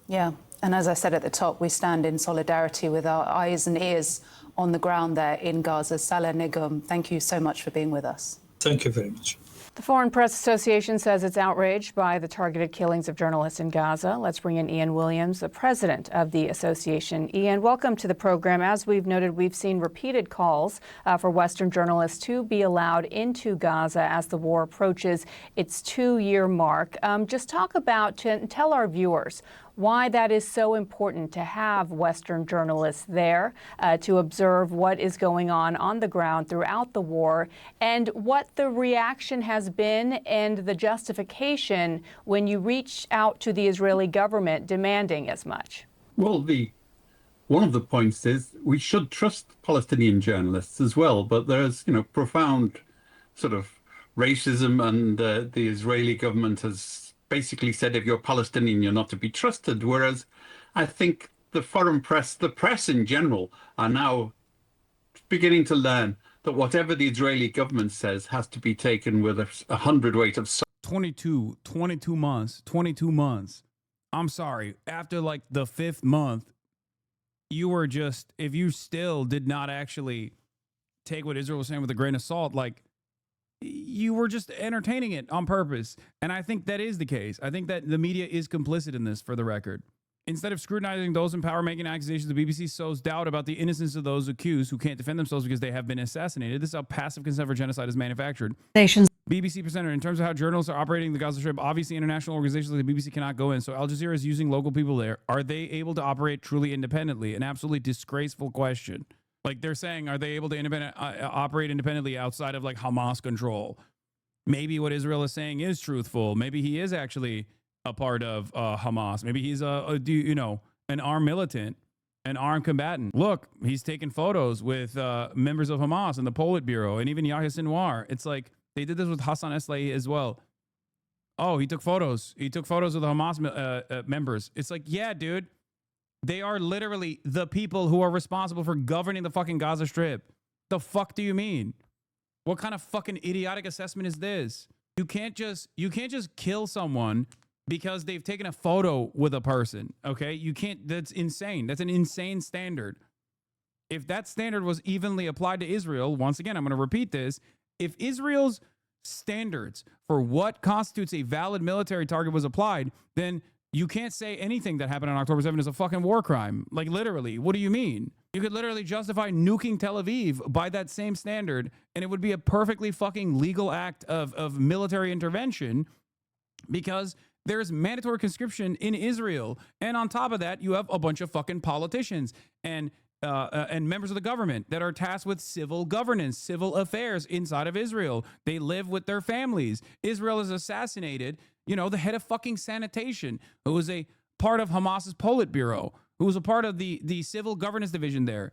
Yeah, and as I said at the top, we stand in solidarity with our eyes and ears on the ground there in Gaza. Salah Negum, thank you so much for being with us. Thank you very much. The Foreign Press Association says it's outraged by the targeted killings of journalists in Gaza. Let's bring in Ian Williams, the president of the association. Ian, welcome to the program. As we've noted, we've seen repeated calls for Western journalists to be allowed into Gaza as the war approaches its 2-year mark. Just talk about, tell our viewers why that is so important to have Western journalists there to observe what is going on the ground throughout the war, and what the reaction has been and the justification when you reach out to the Israeli government demanding as much. Well, one of the points is we should trust Palestinian journalists as well, but there's, profound sort of racism, and the Israeli government has basically said if you're Palestinian, you're not to be trusted. Whereas I think the foreign press, the press in general, are now beginning to learn that whatever the Israeli government says has to be taken with a 100 weight of 22 months. I'm sorry. After like the 5th month, you were just, if you still did not actually take what Israel was saying with a grain of salt, like you were just entertaining it on purpose. And I think that is the case. I think that the media is complicit in this, for the record. Instead of scrutinizing those in power making accusations, the BBC sows doubt about the innocence of those accused who can't defend themselves because they have been assassinated. This is how passive consent for genocide is manufactured. BBC presenter, in terms of how journalists are operating the Gaza Strip, obviously international organizations like the BBC cannot go in. So Al Jazeera is using local people there. Are they able to operate truly independently? An absolutely disgraceful question. Like they're saying, are they able to operate independently outside of like Hamas control? Maybe what Israel is saying is truthful. Maybe he is actually a part of Hamas. Maybe he's an armed militant, an armed combatant. Look, he's taking photos with members of Hamas and the Politburo and even Yahya Sinwar. It's like they did this with Hassan Eslahi as well. Oh, he took photos. He took photos of the Hamas members. It's like, yeah, dude, they are literally the people who are responsible for governing the fucking Gaza Strip. The fuck do you mean? What kind of fucking idiotic assessment is this? You can't just kill someone because they've taken a photo with a person, okay? You can't, that's insane. That's an insane standard. If that standard was evenly applied to Israel, once again, I'm going to repeat this, if Israel's standards for what constitutes a valid military target was applied, then you can't say anything that happened on October 7th is a fucking war crime. Like literally, what do you mean? You could literally justify nuking Tel Aviv by that same standard, and it would be a perfectly fucking legal act of military intervention because there's mandatory conscription in Israel. And on top of that, you have a bunch of fucking politicians and members of the government that are tasked with civil governance, civil affairs inside of Israel. They live with their families. Israel has assassinated, the head of fucking sanitation, who was a part of Hamas's Politburo, who was a part of the civil governance division there.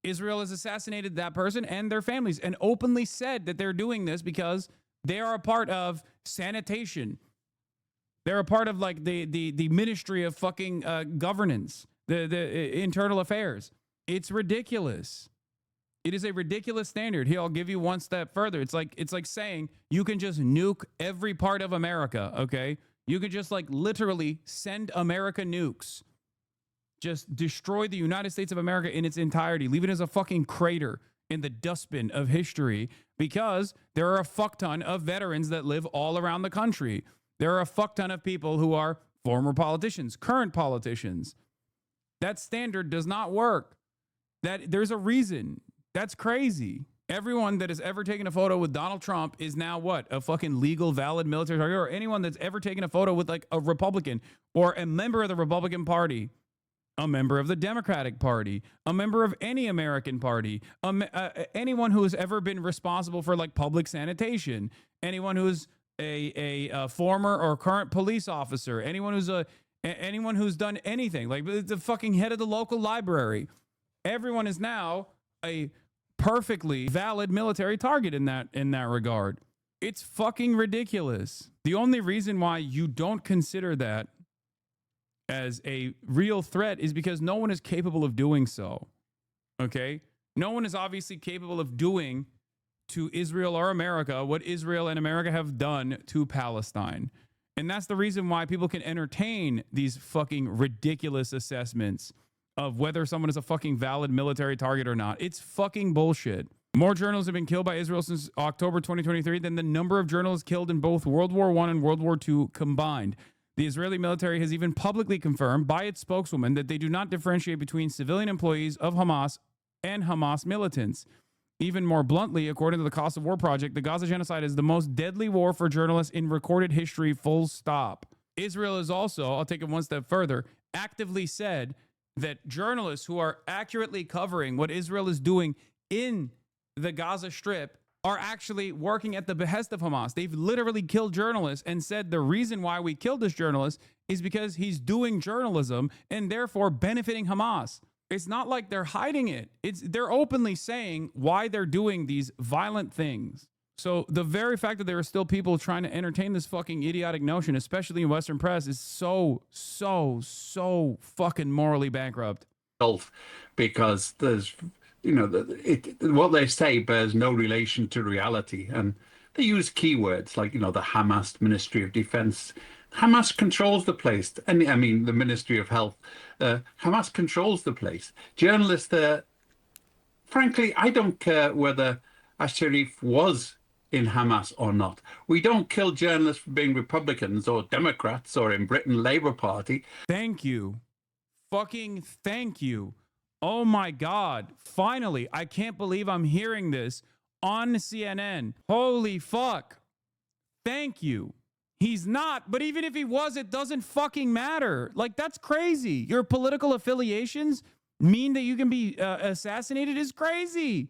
Israel has assassinated that person and their families and openly said that they're doing this because they are a part of sanitation. They're a part of like the ministry of fucking governance, the internal affairs. It's ridiculous. It is a ridiculous standard. Here, I'll give you one step further. It's like saying you can just nuke every part of America, okay? You could just like literally send America nukes. Just destroy the United States of America in its entirety. Leave it as a fucking crater in the dustbin of history because there are a fuck ton of veterans that live all around the country. There are a fuck ton of people who are former politicians, current politicians. That standard does not work. There's a reason. That's crazy. Everyone that has ever taken a photo with Donald Trump is now what? A fucking legal, valid military target? Or anyone that's ever taken a photo with like a Republican or a member of the Republican Party, a member of the Democratic Party, a member of any American party, anyone who has ever been responsible for like public sanitation, anyone who's a former or current police officer, anyone who's done anything, like the fucking head of the local library. Everyone is now a perfectly valid military target in that regard. It's fucking ridiculous. The only reason why you don't consider that as a real threat is because no one is capable of doing so. Okay? No one is obviously capable of doing to Israel or America what Israel and America have done to Palestine. And that's the reason why people can entertain these fucking ridiculous assessments of whether someone is a fucking valid military target or not. It's fucking bullshit. More journalists have been killed by Israel since October 2023 than the number of journalists killed in both World War I and World War II combined. The Israeli military has even publicly confirmed by its spokeswoman that they do not differentiate between civilian employees of Hamas and Hamas militants. Even more bluntly, according to the Cost of War Project, the Gaza genocide is the most deadly war for journalists in recorded history, full stop. Israel is also, I'll take it one step further, actively said that journalists who are accurately covering what Israel is doing in the Gaza Strip are actually working at the behest of Hamas. They've literally killed journalists and said the reason why we killed this journalist is because he's doing journalism and therefore benefiting Hamas. It's not like they're hiding it. They're openly saying why they're doing these violent things. So the very fact that there are still people trying to entertain this fucking idiotic notion, especially in Western press, is so fucking morally bankrupt. Because there's, what they say bears no relation to reality. And they use keywords like, the Hamas Ministry of Defense. Hamas controls the place. And I mean, the Ministry of Health. Hamas controls the place. Journalists there, frankly, I don't care whether Asharif was in Hamas or not. We don't kill journalists for being Republicans or Democrats or in Britain, Labour Party. Thank you. Fucking thank you. Oh my God. Finally, I can't believe I'm hearing this on CNN. Holy fuck. Thank you. He's not, but even if he was, it doesn't fucking matter. Like, that's crazy. Your political affiliations mean that you can be assassinated is crazy.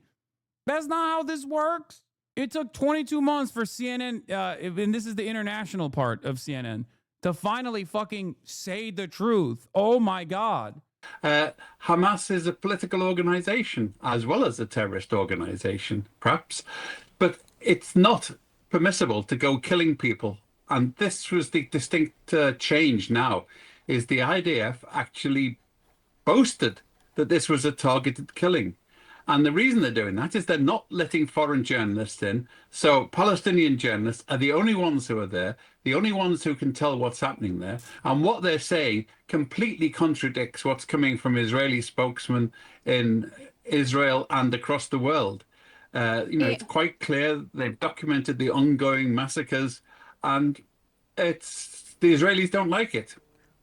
That's not how this works. It took 22 months for CNN, and this is the international part of CNN, to finally fucking say the truth. Oh my God. Hamas is a political organization as well as a terrorist organization, perhaps, but it's not permissible to go killing people. And this was the distinct change now, is the IDF actually boasted that this was a targeted killing. And the reason they're doing that is they're not letting foreign journalists in. So Palestinian journalists are the only ones who are there, the only ones who can tell what's happening there. And what they're saying completely contradicts what's coming from Israeli spokesmen in Israel and across the world. It's quite clear they've documented the ongoing massacres, and the Israelis don't like it.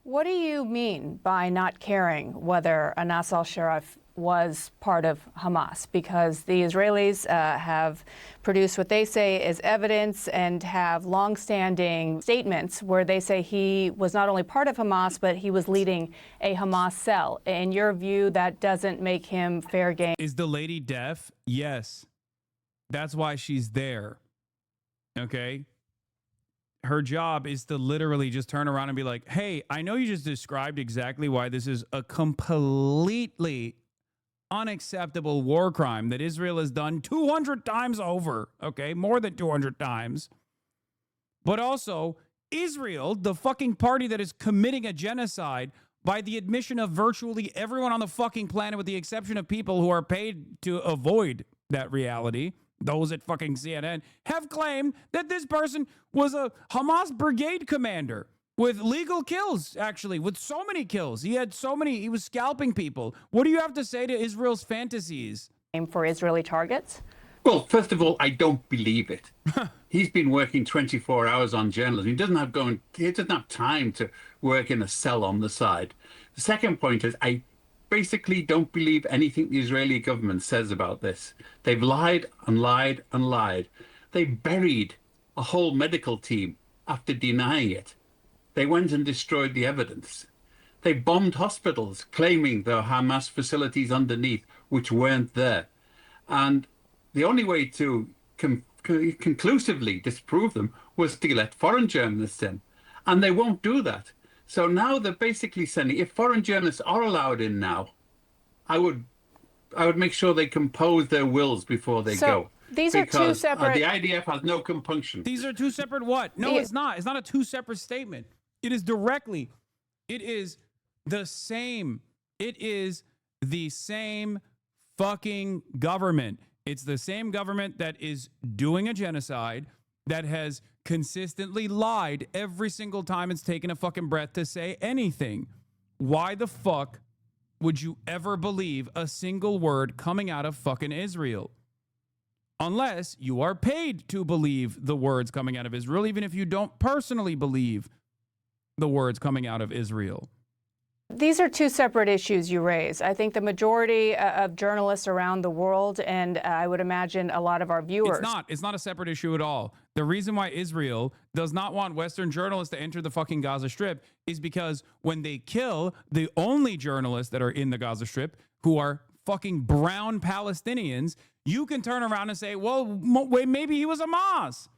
What do you mean by not caring whether Anas al-Sharif was part of Hamas? Because the Israelis have produced what they say is evidence and have longstanding statements where they say he was not only part of Hamas, but he was leading a Hamas cell. In your view, that doesn't make him fair game. Is the lady deaf? Yes. That's why she's there. Okay? Her job is to literally just turn around and be like, hey, I know you just described exactly why this is a completely unacceptable war crime that Israel has done 200 times over, okay? More than 200 times. But also, Israel, the fucking party that is committing a genocide by the admission of virtually everyone on the fucking planet with the exception of people who are paid to avoid that reality, those at fucking CNN, have claimed that this person was a Hamas brigade commander with legal kills, actually, with so many kills. He was scalping people. What do you have to say to Israel's fantasies? Aim for Israeli targets? Well, first of all, I don't believe it. He's been working 24 hours on journalism. He doesn't have time to work in a cell on the side. The second point is I basically don't believe anything the Israeli government says about this. They've lied and lied and lied. They buried a whole medical team after denying it. They went and destroyed the evidence. They bombed hospitals, claiming there were Hamas facilities underneath, which weren't there. And the only way to conclusively disprove them was to let foreign journalists in. And they won't do that. So now they're basically saying, if foreign journalists are allowed in now, I would make sure they compose their wills before they go. These are two separate. The IDF has no compunction. These are two separate what? No, it's not. It's not a two separate statement. It is directly. It is the same. It is the same fucking government. It's the same government that is doing a genocide, that has consistently lied every single time it's taken a fucking breath to say anything. Why the fuck would you ever believe a single word coming out of fucking Israel? Unless you are paid to believe the words coming out of Israel, even if you don't personally believe the words coming out of Israel. These are two separate issues you raise. I think the majority of journalists around the world, and I would imagine a lot of our viewers. It's not a separate issue at all. The reason why Israel does not want Western journalists to enter the fucking Gaza Strip is because when they kill the only journalists that are in the Gaza Strip who are fucking brown Palestinians, you can turn around and say, well, wait, maybe he was Hamas.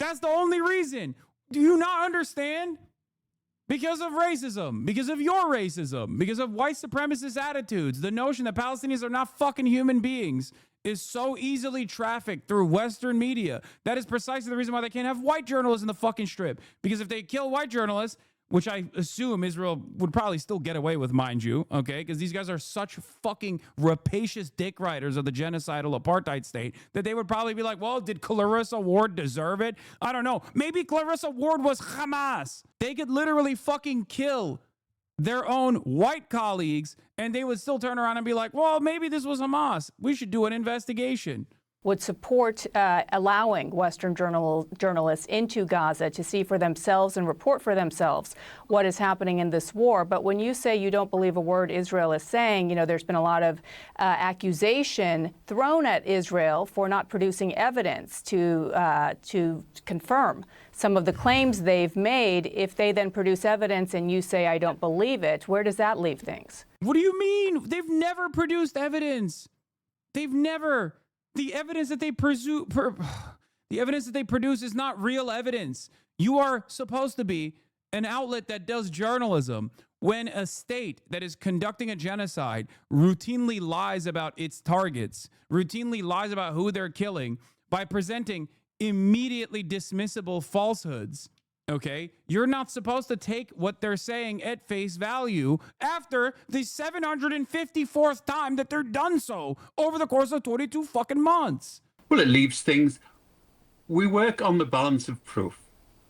That's the only reason. Do you not understand? Because of racism, because of your racism, because of white supremacist attitudes, the notion that Palestinians are not fucking human beings is so easily trafficked through Western media. That is precisely the reason why they can't have white journalists in the fucking Strip. Because if they kill white journalists, which I assume Israel would probably still get away with, mind you, okay? Because these guys are such fucking rapacious dick riders of the genocidal apartheid state that they would probably be like, well, did Clarissa Ward deserve it? I don't know. Maybe Clarissa Ward was Hamas. They could literally fucking kill their own white colleagues and they would still turn around and be like, well, maybe this was Hamas. We should do an investigation. Would support allowing Western journalists into Gaza to see for themselves and report for themselves what is happening in this war. But when you say you don't believe a word Israel is saying, you know, there's been a lot of accusation thrown at Israel for not producing evidence to confirm some of the claims they've made. If they then produce evidence and you say, I don't believe it, where does that leave things? What do you mean? They've never produced evidence. They've never. The evidence that they produce is not real evidence. You are supposed to be an outlet that does journalism. When a state that is conducting a genocide routinely lies about its targets, routinely lies about who they're killing by presenting immediately dismissible falsehoods, okay? You're not supposed to take what they're saying at face value after the 754th time that they're done so over the course of 22 fucking months. Well, it leaves things. We work on the balance of proof.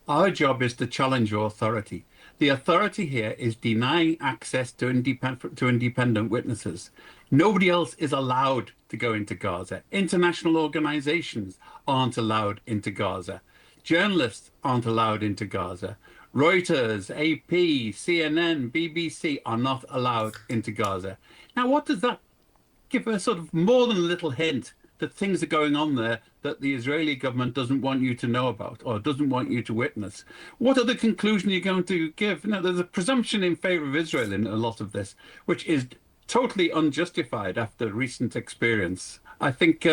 Our job is to challenge authority. The authority here is denying access to independent witnesses. Nobody else is allowed to go into Gaza. International organizations aren't allowed into Gaza. Journalists aren't allowed into Gaza. Reuters, AP, CNN, BBC are not allowed into Gaza. Now, what does that give us? Sort of more than a little hint that things are going on there that the Israeli government doesn't want you to know about or doesn't want you to witness. What other conclusion are you going to give? You know, there's a presumption in favor of Israel in a lot of this, which is totally unjustified after recent experience. I think,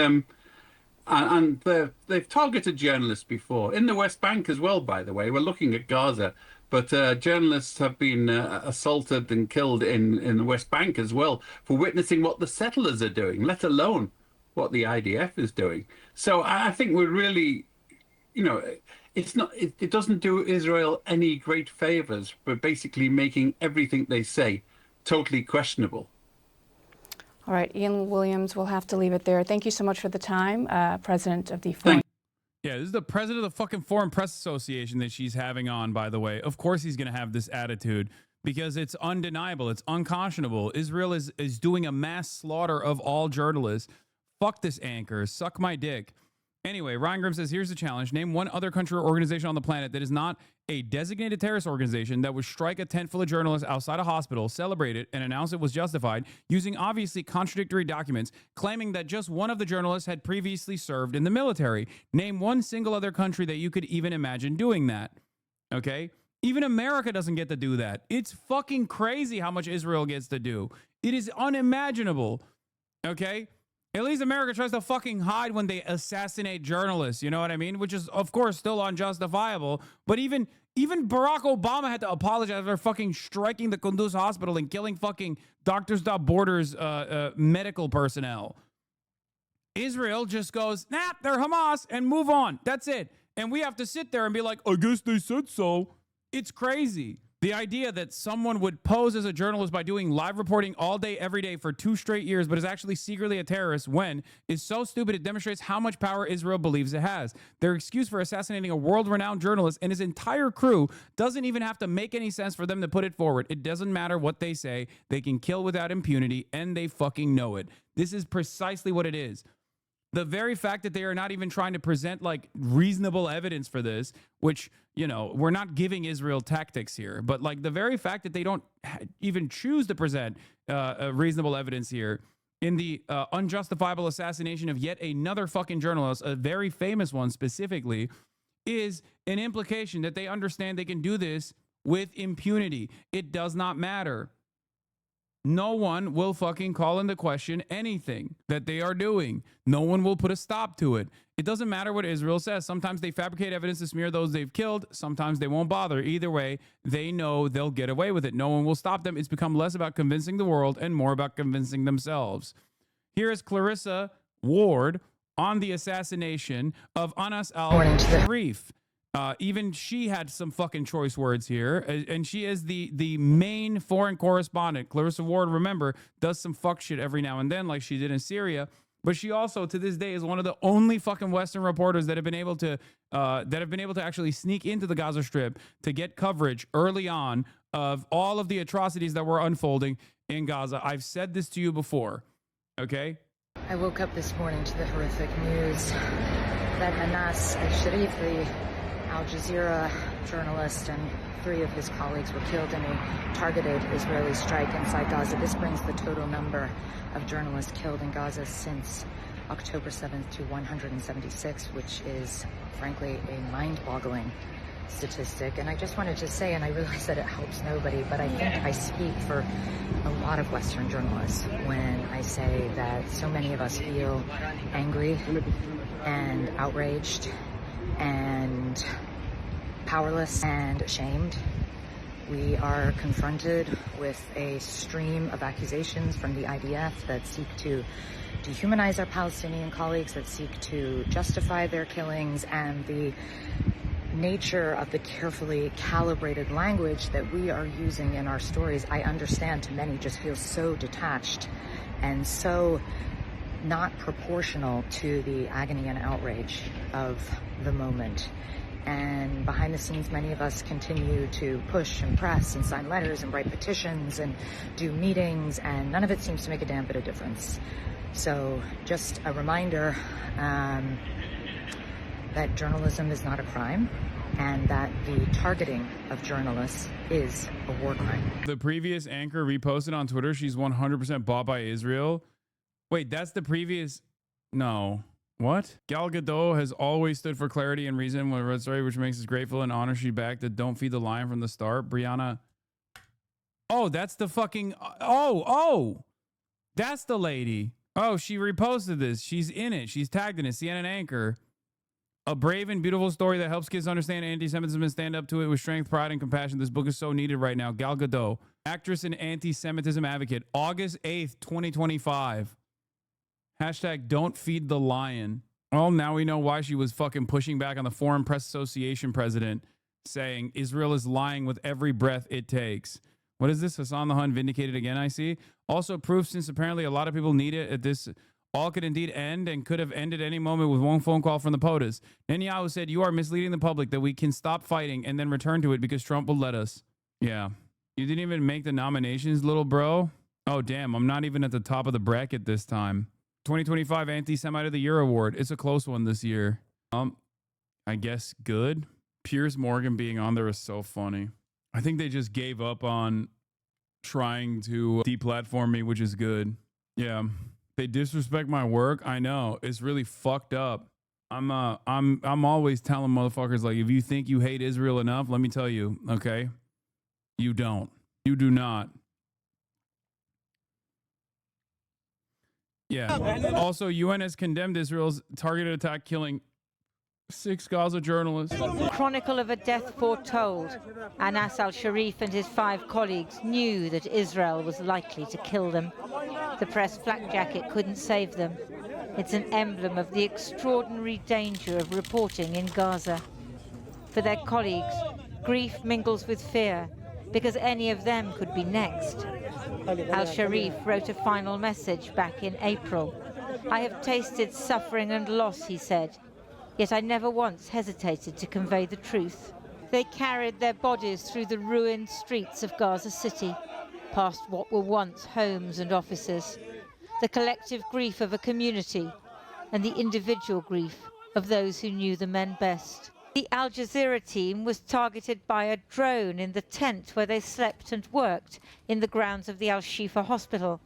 and they've targeted journalists before, in the West Bank as well, by the way. We're looking at Gaza, but journalists have been assaulted and killed in the West Bank as well for witnessing what the settlers are doing, let alone what the IDF is doing. So I think we're really, you know, it doesn't do Israel any great favors for basically making everything they say totally questionable. All right, Ian Williams, we'll have to leave it there. Thank you so much for the time, President of the Foreign. Yeah, this is the president of the fucking Foreign Press Association that she's having on, by the way. Of course he's going to have this attitude because it's undeniable. It's unconscionable. Israel is doing a mass slaughter of all journalists. Fuck this anchor. Suck my dick. Anyway, Ryan Grimm says, here's the challenge. Name one other country or organization on the planet that is not a designated terrorist organization that would strike a tent full of journalists outside a hospital, celebrate it, and announce it was justified using obviously contradictory documents, claiming that just one of the journalists had previously served in the military. Name one single other country that you could even imagine doing that. Okay? Even America doesn't get to do that. It's fucking crazy how much Israel gets to do. It is unimaginable. Okay? At least America tries to fucking hide when they assassinate journalists, you know what I mean? Which is, of course, still unjustifiable. But even Barack Obama had to apologize for fucking striking the Kunduz hospital and killing fucking Doctors Without Borders medical personnel. Israel just goes, nah, they're Hamas, and move on. That's it. And we have to sit there and be like, I guess they said so. It's crazy. The idea that someone would pose as a journalist by doing live reporting all day, every day for 2 straight years, but is actually secretly a terrorist is so stupid it demonstrates how much power Israel believes it has. Their excuse for assassinating a world-renowned journalist and his entire crew doesn't even have to make any sense for them to put it forward. It doesn't matter what they say. They can kill without impunity, and they fucking know it. This is precisely what it is. The very fact that they are not even trying to present like reasonable evidence for this, which, you know, we're not giving Israel tactics here, but like the very fact that they don't even choose to present reasonable evidence here in the unjustifiable assassination of yet another fucking journalist, a very famous one specifically, is an implication that they understand they can do this with impunity. It does not matter. No one will fucking call into question anything that they are doing. No one will put a stop to it. It doesn't matter what Israel says. Sometimes they fabricate evidence to smear those they've killed. Sometimes they won't bother. Either way, they know they'll get away with it. No one will stop them. It's become less about convincing the world and more about convincing themselves. Here is Clarissa Ward on the assassination of Anas al-Sharif. Even she had some fucking choice words here, and she is the main foreign correspondent. Clarissa Ward, remember, does some fuck shit every now and then, like she did in Syria. But she also, to this day, is one of the only fucking Western reporters that have been able to actually sneak into the Gaza Strip to get coverage early on of all of the atrocities that were unfolding in Gaza. I've said this to you before, okay? I woke up this morning to the horrific news that Anas al-Sharif, the Al Jazeera journalist, and 3 of his colleagues were killed in a targeted Israeli strike inside Gaza. This brings the total number of journalists killed in Gaza since October 7th to 176, which is, frankly, a mind-boggling statistic. And I just wanted to say, and I realize that it helps nobody, but I think I speak for a lot of Western journalists when I say that so many of us feel angry and outraged and powerless and ashamed. We are confronted with a stream of accusations from the IDF that seek to dehumanize our Palestinian colleagues, that seek to justify their killings, and the nature of the carefully calibrated language that we are using in our stories, I understand to many just feels so detached and so not proportional to the agony and outrage of the moment. And behind the scenes, many of us continue to push and press and sign letters and write petitions and do meetings, and none of it seems to make a damn bit of difference. So just a reminder that journalism is not a crime, and that the targeting of journalists is a war crime. The previous anchor reposted on Twitter, she's 100% bought by Israel. Wait, that's the previous... No. What? Gal Gadot has always stood for clarity and reason when read story, which makes us grateful and honor she backed the Don't Feed the Lion from the start. Brianna. Oh, that's the fucking... Oh! That's the lady. Oh, she reposted this. She's in it. She's tagged in it. CNN anchor. A brave and beautiful story that helps kids understand anti-Semitism and stand up to it with strength, pride, and compassion. This book is so needed right now. Gal Gadot, actress and anti-Semitism advocate. August 8th, 2025. Hashtag Don't Feed the Lion. Well, now we know why she was fucking pushing back on the Foreign Press Association president, saying Israel is lying with every breath it takes. What is this? Hassan the Hun vindicated again, I see. Also proof, since apparently a lot of people need it, at this all could indeed end and could have ended any moment with one phone call from the POTUS. Netanyahu said, you are misleading the public that we can stop fighting and then return to it because Trump will let us. Yeah. You didn't even make the nominations, little bro? Oh, damn. I'm not even at the top of the bracket this time. 2025 Anti-Semite of the Year award. It's a close one this year. I guess good. Piers Morgan being on there is so funny. I think they just gave up on trying to deplatform me, which is good. Yeah. They disrespect my work. I know. It's really fucked up. I'm always telling motherfuckers, like, if you think you hate Israel enough, let me tell you, okay? You don't. You do not. Yeah. Also, UN has condemned Israel's targeted attack, killing 6 Gaza journalists. Chronicle of a death foretold. Anas al-Sharif and his 5 colleagues knew that Israel was likely to kill them. The press flak jacket couldn't save them. It's an emblem of the extraordinary danger of reporting in Gaza. For their colleagues, grief mingles with fear, because any of them could be next. Al-Sharif wrote a final message back in April. I have tasted suffering and loss, he said, yet I never once hesitated to convey the truth. They carried their bodies through the ruined streets of Gaza City, past what were once homes and offices, the collective grief of a community and the individual grief of those who knew the men best. The Al Jazeera team was targeted by a drone in the tent where they slept and worked in the grounds of the Al-Shifa hospital.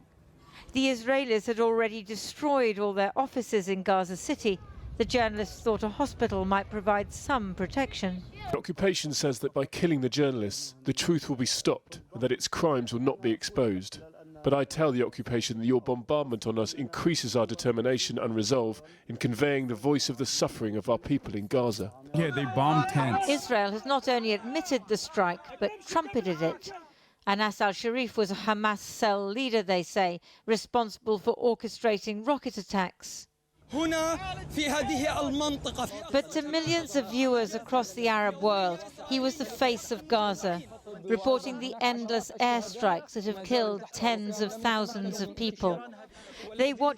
The Israelis had already destroyed all their offices in Gaza City. The journalists thought a hospital might provide some protection. The occupation says that by killing the journalists, the truth will be stopped and that its crimes will not be exposed. But I tell the occupation that your bombardment on us increases our determination and resolve in conveying the voice of the suffering of our people in Gaza. Yeah, they bombed tents. Israel has not only admitted the strike, but trumpeted it. Anas al-Sharif was a Hamas cell leader, they say, responsible for orchestrating rocket attacks. But to millions of viewers across the Arab world, he was the face of Gaza, reporting the endless airstrikes that have killed tens of thousands of people.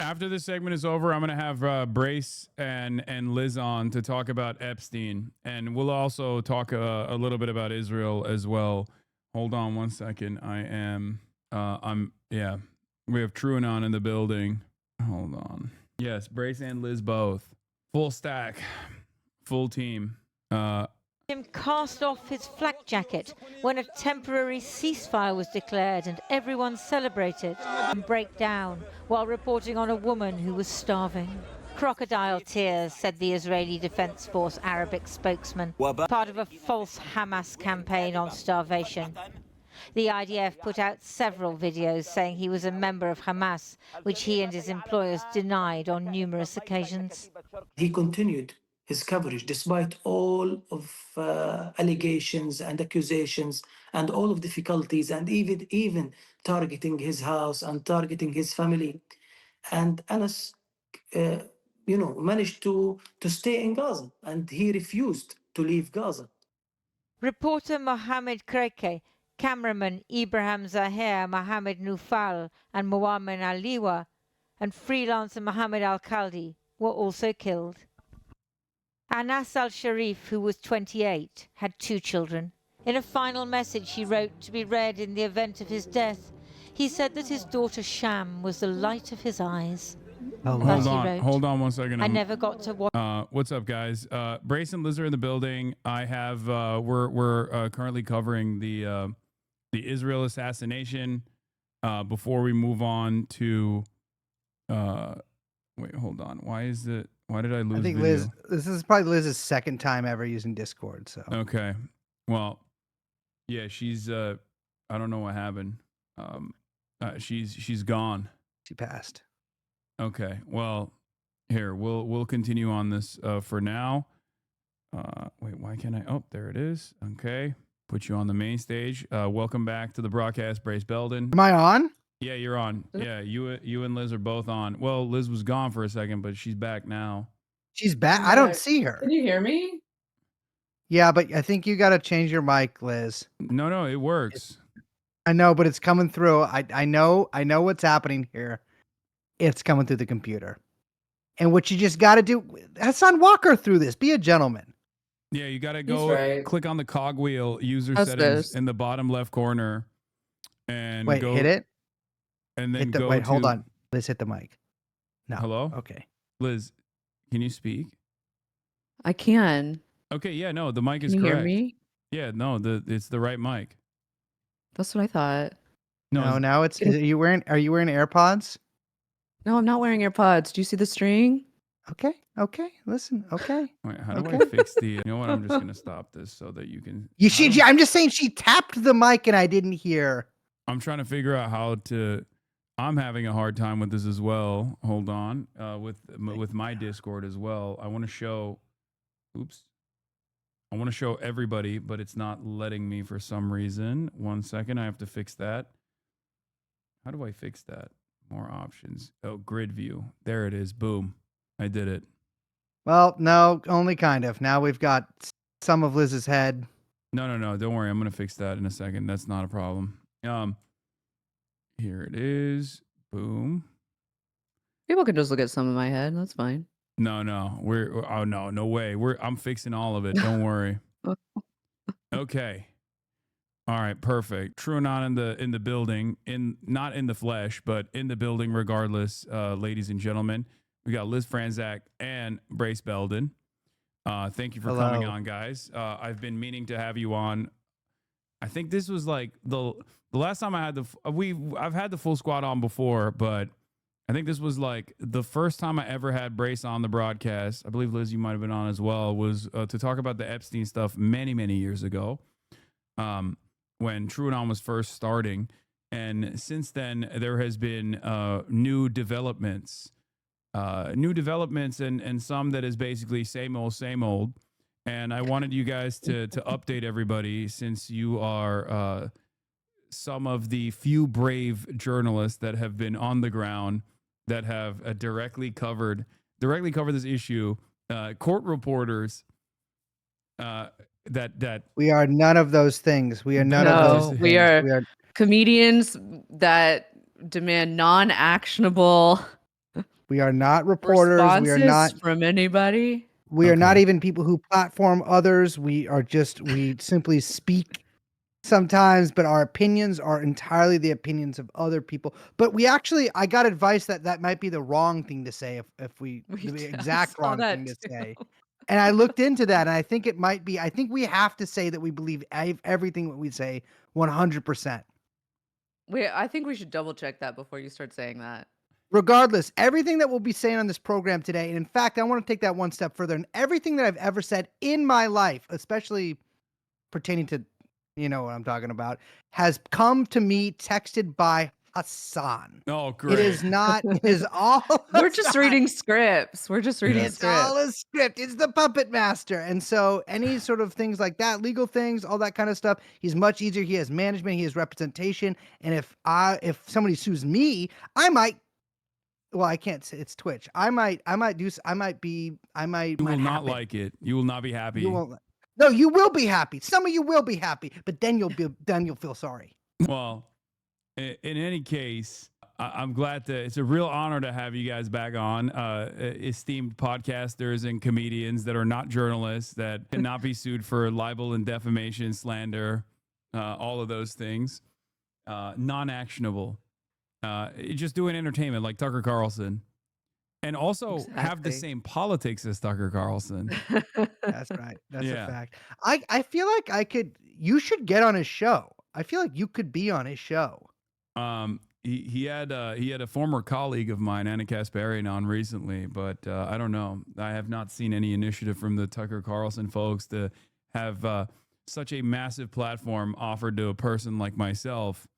After this segment is over, I'm going to have Brace and Liz on to talk about Epstein, and we'll also talk a little bit about Israel as well. Hold on one second. We have Truanon in the building. Hold on. Yes, Brace and Liz both. Full stack. Full team. Him cast off his flak jacket when a temporary ceasefire was declared and everyone celebrated, and break down while reporting on a woman who was starving. Crocodile tears, said the Israeli Defense Force Arabic spokesman, part of a false Hamas campaign on starvation. The IDF put out several videos saying he was a member of Hamas, which he and his employers denied on numerous occasions. He continued his coverage despite all of allegations and accusations and all of difficulties, and even targeting his house and targeting his family. And Anas managed to stay in Gaza, and he refused to leave Gaza. Reporter Mohammed Kreke, cameraman Ibrahim Zahir, Mohammed Nufal and Muammer Aliwa, and freelancer Mohammed Al-Khaldi were also killed. Anas al-Sharif, who was 28, had 2 children. In a final message he wrote to be read in the event of his death, he said that his daughter Sham was the light of his eyes. Hold on one second. I never got to watch. What's up, guys? Brace and Liz are in the building. I have we're currently covering the Israel assassination. Before we move on to wait, hold on. Why did I lose? I think video? This is probably Liz's second time ever using Discord. So okay, well, yeah, she's I don't know what happened. She's gone. She passed. Okay, well, here we'll continue on this for now. Wait, why can't I? Oh, there it is. Okay, put you on the main stage. Welcome back to the broadcast, Brace Belden. Am I on? Yeah, you're on. Yeah, you and Liz are both on. Well, Liz was gone for a second, but she's back now. She's back. I don't see her. Can you hear me? Yeah, but I think you got to change your mic, Liz. No, it works. I know, but it's coming through. I know what's happening here. It's coming through the computer. And what you just got to do, Hassan, walk her through this. Be a gentleman. Yeah, you got to go click on the cogwheel user settings in the bottom left corner and wait, go hit it. And then go wait, hold on. Liz, hit the mic. No. Hello? Okay. Liz, can you speak? I can. Okay, yeah, no, the mic is Can you correct. hear me? Yeah, no, it's the right mic. That's what I thought. No, now it's are you wearing AirPods? No, I'm not wearing AirPods. Do you see the string? Okay. Listen. Okay. Wait, how do I fix the? You know what? I'm just gonna stop this so that you can. I'm just saying she tapped the mic and I didn't hear. I'm trying to figure out how to. I'm having a hard time with this as well. Hold on, with my Discord as well. I want to show. Oops. I want to show everybody, but it's not letting me for some reason. 1 second, I have to fix that. How do I fix that? More options. Oh, grid view. There it is. Boom. I did it. Well, no, only kind of. Now we've got some of Liz's head. No. Don't worry. I'm going to fix that in a second. That's not a problem. Here it is. Boom. People can just look at some of my head. That's fine. No. No way. I'm fixing all of it. Don't worry. Okay. All right, perfect. Truanon in the building, not in the flesh, but in the building regardless, ladies and gentlemen. We got Liz Franzak and Brace Belden. Thank you for coming on, guys. I've been meaning to have you on. I think this was like the last time I had I've had the full squad on before, but I think this was like the first time I ever had Brace on the broadcast. I believe Liz, you might have been on as well, was to talk about the Epstein stuff many, many years ago. When Truanon was first starting. And since then, there has been new developments, and some that is basically same old, same old. And I wanted you guys to update everybody, since you are some of the few brave journalists that have been on the ground that have directly covered this issue. Court reporters that we are none of those things. We are none of those things. We are comedians that demand non-actionable. We are not reporters. We are not from anybody. We are not even people who platform others. We simply speak sometimes, but our opinions are entirely the opinions of other people. But I got advice that might be the wrong thing to say the exact wrong thing to say. And I looked into that, and I think it might be. I think we have to say that we believe everything that we say 100%. I think we should double check that before you start saying that. Regardless, everything that we'll be saying on this program today, and in fact, I want to take that one step further, and everything that I've ever said in my life, especially pertaining to, you know what I'm talking about, has come to me texted by Hassan. Oh, great. It is not, it is all We're just reading scripts. It's all a script. It's the puppet master. And so any sort of things like that, legal things, all that kind of stuff, he's much easier. He has management, he has representation. And if somebody sues me, I might, well, I can't say it's Twitch. You will not like it. You will not be happy. No, you will be happy. Some of you will be happy, but then you'll feel sorry. Well, in any case, I'm glad it's a real honor to have you guys back on, esteemed podcasters and comedians that are not journalists, that cannot be sued for libel and defamation, slander, all of those things, non-actionable. Just doing entertainment like Tucker Carlson, and also have the same politics as Tucker Carlson. That's right. That's a fact. I feel like you should get on his show. I feel like you could be on his show. He had a former colleague of mine, Anna Kasparian, on recently, but I don't know. I have not seen any initiative from the Tucker Carlson folks to have such a massive platform offered to a person like myself.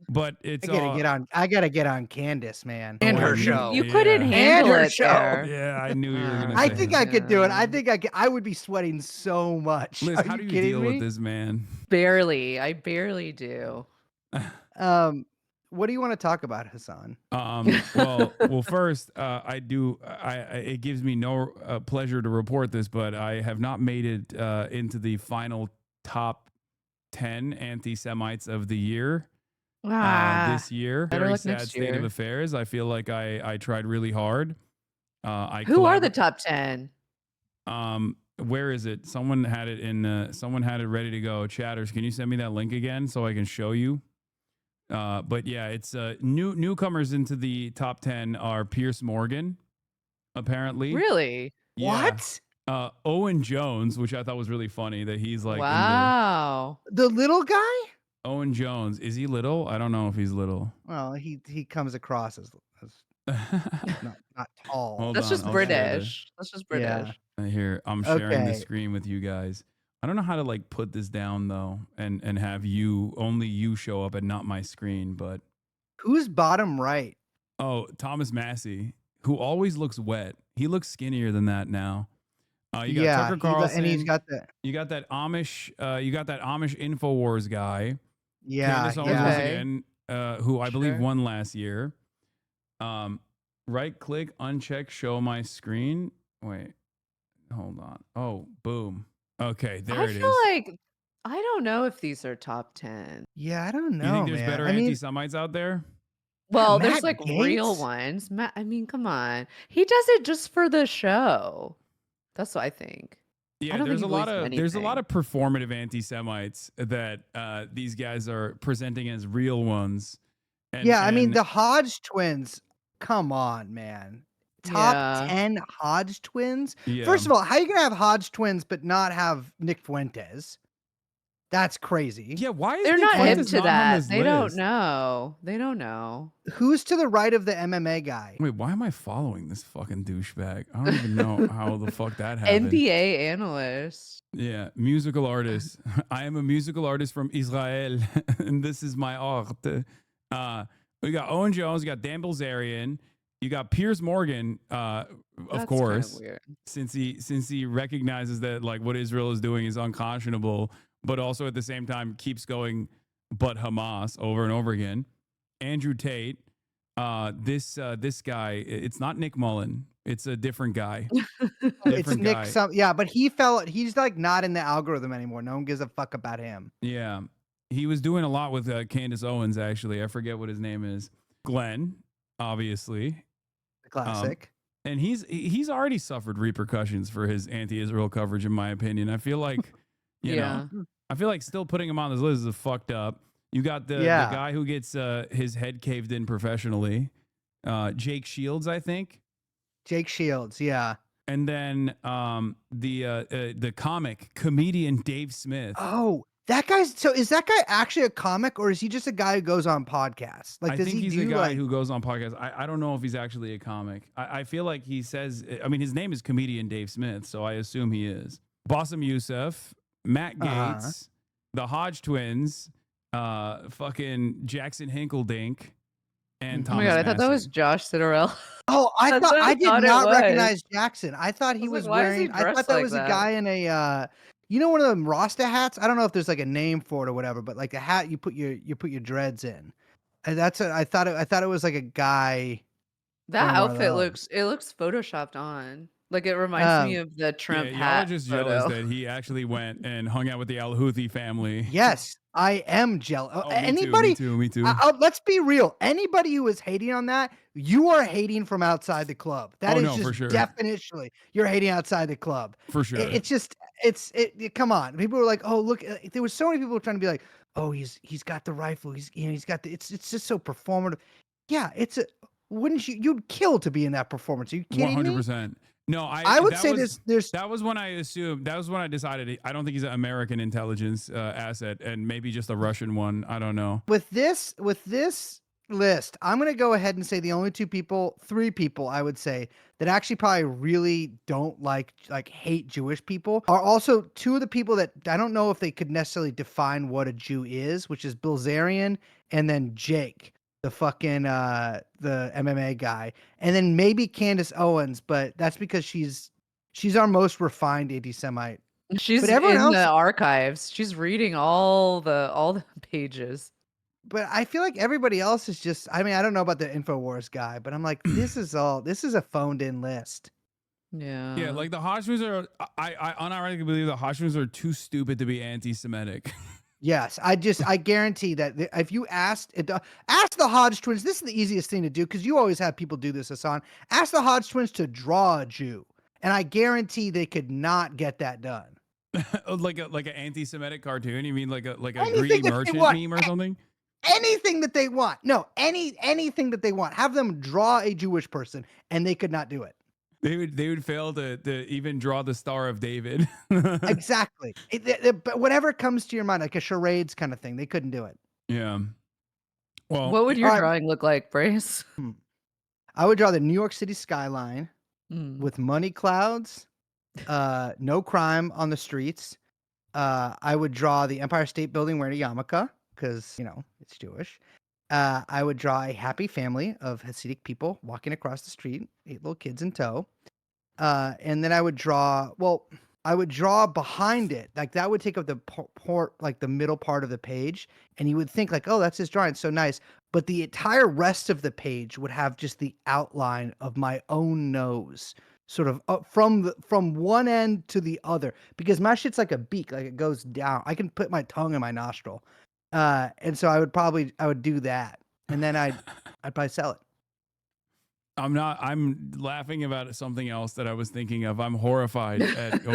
But it's I gotta get on Candace, man, and her show. You couldn't handle it there. Yeah, I knew you were gonna. I think I could do it. I think I would be sweating so much. Liz, how do you deal with this man? Barely. I barely do. What do you want to talk about, Hassan? Well, first, it gives me no pleasure to report this, but I have not made it into the final top 10 anti-Semites of the year. This year. Very sad state of affairs. I feel like I tried really hard. Who are the top 10? Where is it? Someone had it ready to go. Chatters, can you send me that link again so I can show you? But yeah, it's newcomers into the top 10 are Pierce Morgan, apparently. Really? Yeah. What? Owen Jones, which I thought was really funny that he's like, wow, the little guy. Owen Jones, is he little? I don't know if he's little. Well, he comes across as not tall. That's just British. That's just British. Yeah. Here, I'm sharing the screen with you guys. I don't know how to like put this down though, and have only you show up and not my screen. But who's bottom right? Oh, Thomas Massey, who always looks wet. He looks skinnier than that now. You got Tucker Carlson, and he's got that. You got that Amish. You got that Amish Infowars guy. Yeah, again, who I believe won last year. Right click, uncheck, show my screen. Wait, hold on. Oh, boom. Okay, there it is. I feel like I don't know if these are top 10. Yeah, I don't know. You think there's better anti-Semites out there? Well, there's like real ones. I mean, come on. He does it just for the show. That's what I think. Yeah, there's a lot of performative anti-Semites that these guys are presenting as real ones. I mean the Hodge twins. Come on, man. Top 10 Hodge twins. Yeah. First of all, how are you gonna have Hodge twins but not have Nick Fuentes? That's crazy. Yeah, why is They're Nick not hip Fuentes to not on that. this They don't list? know. They don't know. Who's to the right of the MMA guy? Wait, why am I following this fucking douchebag? I don't even know how the fuck that happened. NBA analyst. Yeah, musical artist. I am a musical artist from Israel, and this is my art. We got Owen Jones, you got Dan Bilzerian, you got Piers Morgan, of That's course, kinda weird. since he recognizes that like what Israel is doing is unconscionable, but also at the same time keeps going, but Hamas over and over again. Andrew Tate, this guy, it's not Nick Mullen, it's a different guy. It's Nick. Yeah, but he's like not in the algorithm anymore. No one gives a fuck about him. Yeah. He was doing a lot with Candace Owens, actually. I forget what his name is. Glenn, obviously. The classic. And he's already suffered repercussions for his anti-Israel coverage, in my opinion. I feel like, you know, I feel like still putting him on this list is fucked up. You got the guy who gets his head caved in professionally. Jake Shields, I think. Jake Shields, yeah. And then the comedian Dave Smith. Oh, that guy's so is that guy actually a comic or is he just a guy who goes on podcasts? Like, I does think he he's do a guy like who goes on podcasts. I don't know if he's actually a comic. I feel like he says, I mean, his name is comedian Dave Smith, so I assume he is. Bassem Youssef, Matt Gaetz, the Hodge twins, fucking Jackson Hinkledink, and Thomas Oh my god, I thought that Massey. was Josh Citterell. Oh, I That's thought what I did thought it not was. recognize Jackson. I thought he was like, why is he wearing. I thought dressed that like was that? a guy in a, you know, one of them Rasta hats. I don't know if there's like a name for it or whatever, but like a hat you put your dreads in. And that's I thought it was like a guy. That wearing one of outfit those. looks photoshopped on. Like it reminds me of the Trump Y'all hat. are just photo. jealous that he actually went and hung out with the Al Houthi family. Yes, I am jealous. Oh, Anybody? Me too. Let's be real. Anybody who is hating on that, you are hating from outside the club. That is for just sure. definitionally you're hating outside the club. For sure. It's just come on. People were like, oh look, there was so many people trying to be like, oh he's got the rifle. He's got the. It's just so performative. Yeah, wouldn't you'd kill to be in that performance? Are you kidding me? 100%. No, I would say there's that was when I assumed that was when I decided I don't think he's an American intelligence asset and maybe just a Russian one. I don't know. With this list, I'm going to go ahead and say the only three people I would say that actually probably really don't like hate Jewish people are also two of the people that I don't know if they could necessarily define what a Jew is, which is Bilzerian and then Jake, the fucking the MMA guy, and then maybe Candace Owens, but that's because she's our most refined anti-Semite. She's but everyone in else, the archives. She's reading all the pages. But I feel like everybody else is just. I mean, I don't know about the InfoWars guy, but I'm like, this is a phoned in list. Yeah. Yeah, like the Hodgmans are. I unironically believe the Hodgmans are too stupid to be anti-Semitic. Yes, I guarantee that if you ask the Hodge twins, this is the easiest thing to do because you always have people do this, Hassan. Ask the Hodge twins to draw a Jew, and I guarantee they could not get that done. like an anti-Semitic cartoon? You mean like a Anything greedy that they merchant want. meme or something? Anything that they want. No, anything that they want. Have them draw a Jewish person, and they could not do it. They would fail to even draw the Star of David. Exactly. But whatever comes to your mind, like a charades kind of thing, they couldn't do it. Yeah. Well, what would your drawing look like, Brace? I would draw the New York City skyline with money clouds, no crime on the streets. I would draw the Empire State Building wearing a yarmulke because, it's Jewish. I would draw a happy family of Hasidic people walking across the street, 8 little kids in tow. And then I would draw behind it. Like that would take up the like the middle part of the page. And you would think like, oh, that's his drawing. So nice. But the entire rest of the page would have just the outline of my own nose sort of up from one end to the other, because my shit's like a beak, like it goes down. I can put my tongue in my nostril. And so I would do that. And then I'd probably sell it. I'm laughing about something else that I was thinking of. I'm horrified at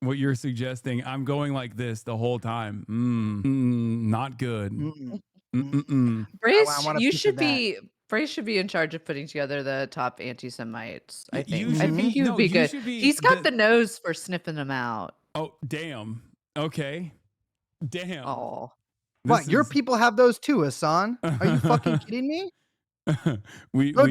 what you're suggesting. I'm going like this the whole time. Not good. Brace, Brace should be in charge of putting together the top anti-Semites. I think he would be good. He's got the nose for sniffing them out. Oh, damn. Okay. Damn. Oh. What? Your people have those too, Hassan? Are you fucking kidding me? Go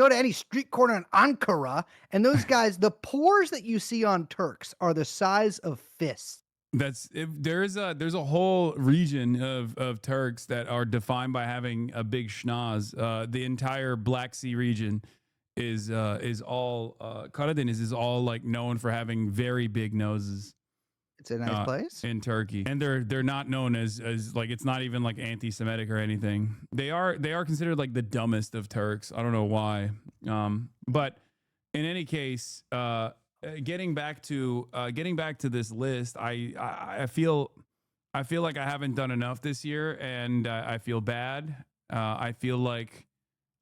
to any street corner in Ankara, and those guys, the pores that you see on Turks are the size of fists. There's a whole region of Turks that are defined by having a big schnoz. The entire Black Sea region is all Karadeniz is all like known for having very big noses. It's a nice place in Turkey, and they're not known as like, it's not even like anti-Semitic or anything. They are considered like the dumbest of Turks. I don't know why. But in any case, getting back to this list, I feel like I haven't done enough this year, and I feel bad. I feel like,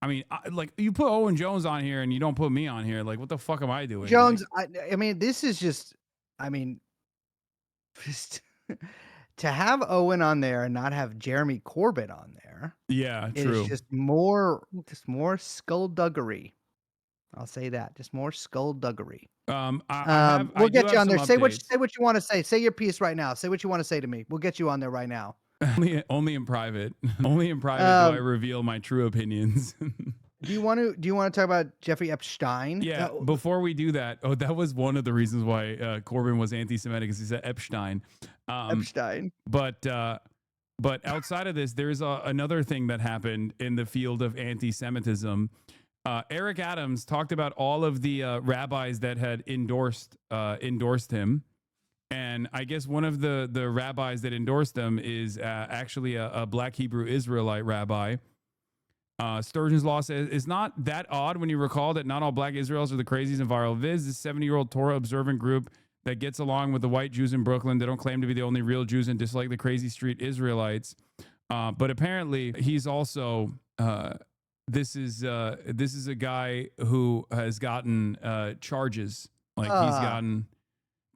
I mean, like, you put Owen Jones on here and you don't put me on here. Like, what the fuck am I doing? Jones, I mean, this is just, I mean, just to have Owen on there and not have Jeremy Corbyn on there. Yeah, true. It's just more skullduggery. I'll say that, just more skullduggery. We'll get you on there. Say what you want to say. Say your piece right now. Say what you want to say to me. We'll get you on there right now. Only in private. Only in private do I reveal my true opinions. Do you want to talk about Jeffrey Epstein? Yeah. Before we do that, that was one of the reasons why Corbyn was anti-Semitic, is he said Epstein. Epstein. But outside of this, there's another thing that happened in the field of anti-Semitism. Eric Adams talked about all of the rabbis that had endorsed him. And I guess one of the rabbis that endorsed him is actually a Black Hebrew Israelite rabbi. Sturgeon's Law says, it's not that odd when you recall that not all Black Israelis are the crazies and viral viz. This 70-year-old Torah observant group that gets along with the white Jews in Brooklyn. They don't claim to be the only real Jews and dislike the crazy street Israelites. But apparently he's also, this is a guy who has gotten charges. Like he's gotten,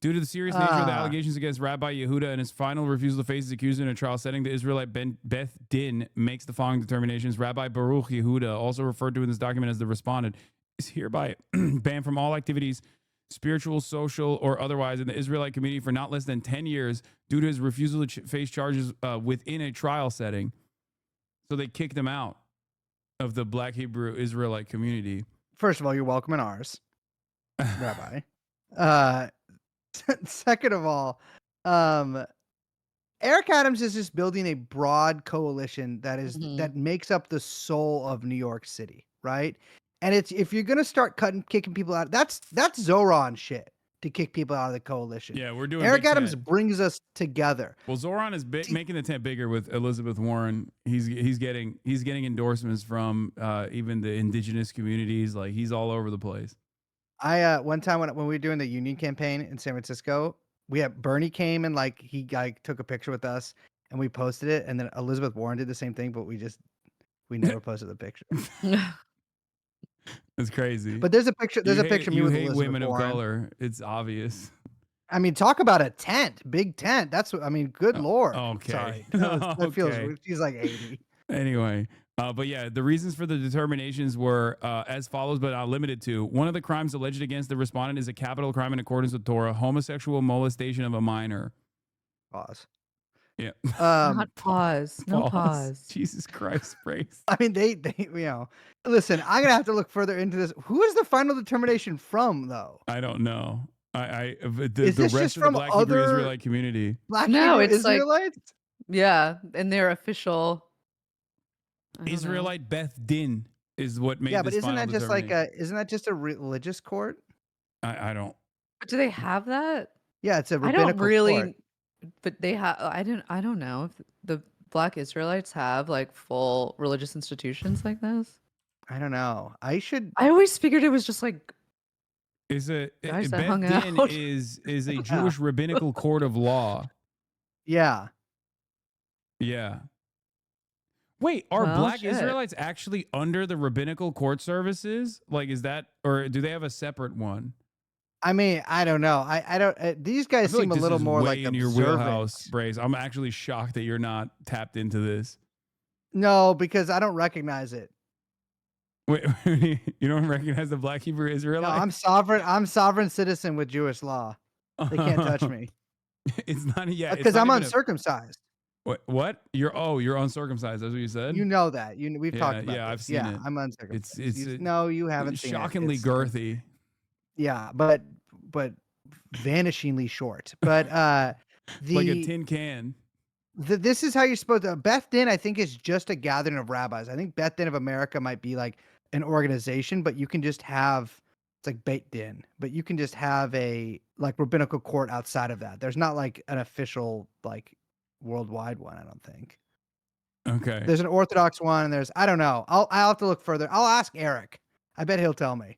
due to the serious nature of the allegations against Rabbi Yehuda and his final refusal to face his accuser in a trial setting, the Israelite Beth Din makes the following determinations. Rabbi Baruch Yehuda, also referred to in this document as the respondent, is hereby banned from all activities, spiritual, social, or otherwise, in the Israelite community for not less than 10 years due to his refusal to face charges within a trial setting. So they kicked him out of the Black Hebrew Israelite community. First of all, you're welcome in ours, Rabbi. Second of all, Eric Adams is just building a broad coalition that makes up the soul of New York City, right? And it's, if you're gonna start kicking people out, that's Zoran shit to kick people out of the coalition. Yeah, we're doing. Eric Adams brings us together. Well, Zoran is making the tent bigger with Elizabeth Warren. He's getting endorsements from even the indigenous communities. Like, he's all over the place. I one time when we were doing the union campaign in San Francisco, Bernie came and he took a picture with us and we posted it, and then Elizabeth Warren did the same thing, but we never posted the picture. It's crazy. But there's a picture. There's a picture of me with Elizabeth Elizabeth women Warren. of color. It's obvious. I mean, talk about a tent, big tent. That's what I mean. Good Lord. Okay. Sorry. That feels. Okay. She's like 80. Anyway, but yeah, the reasons for the determinations were as follows, but not limited to: one of the crimes alleged against the respondent is a capital crime in accordance with Torah, homosexual molestation of a minor. Pause. Yeah. Not pause. No pause. Jesus Christ, Brace. I mean, they listen, I'm gonna have to look further into this. Who is the final determination from, though? I don't know. The Is this rest just of the from Black Hebrew other Israelite community. Black No, Hebrew it's like- Israelites? Yeah, and their official I don't know. Israelite Beth Din is what made Yeah, this but isn't final that just like determination. isn't that just a religious court? I don't. Do they have that? Yeah, it's a I rabbinical don't really, court. but they have. I don't know if the Black Israelites have like full religious institutions like this. I don't know. I always figured it was just like Is a guys that Beth hung Din out. is a Jewish rabbinical court of law. Yeah. Yeah. Wait, are Well, Black shit. Israelites actually under the rabbinical court services? Like, is that, or do they have a separate one? I mean, I don't know. I don't. These I guys feel seem like a this little is more way like in your observant. wheelhouse, Brace. I'm actually shocked that you're not tapped into this. No, because I don't recognize it. Wait, you don't recognize the Black Hebrew No, Israelite? I'm sovereign. I'm sovereign citizen with Jewish law. They can't touch me. It's not. Yeah, it's Because not I'm even uncircumcised. what? You're uncircumcised. That's what you said. You know that. We've talked Yeah, about yeah, this. I've seen Yeah, it. I'm uncircumcised. It's No, you haven't seen it. shockingly It's girthy. yeah, but vanishingly short. But Like a the tin can. this is how you're supposed to. Beth Din, I think, is just a gathering of rabbis. I think Beth Din of America might be like an organization, but you can just have it's like Beit Din, but you can just have a like rabbinical court outside of that. There's not like an official like worldwide one. I don't think. Okay. There's an Orthodox one, and there's I don't know. I'll have to look further. I'll ask Eric. I bet he'll tell me.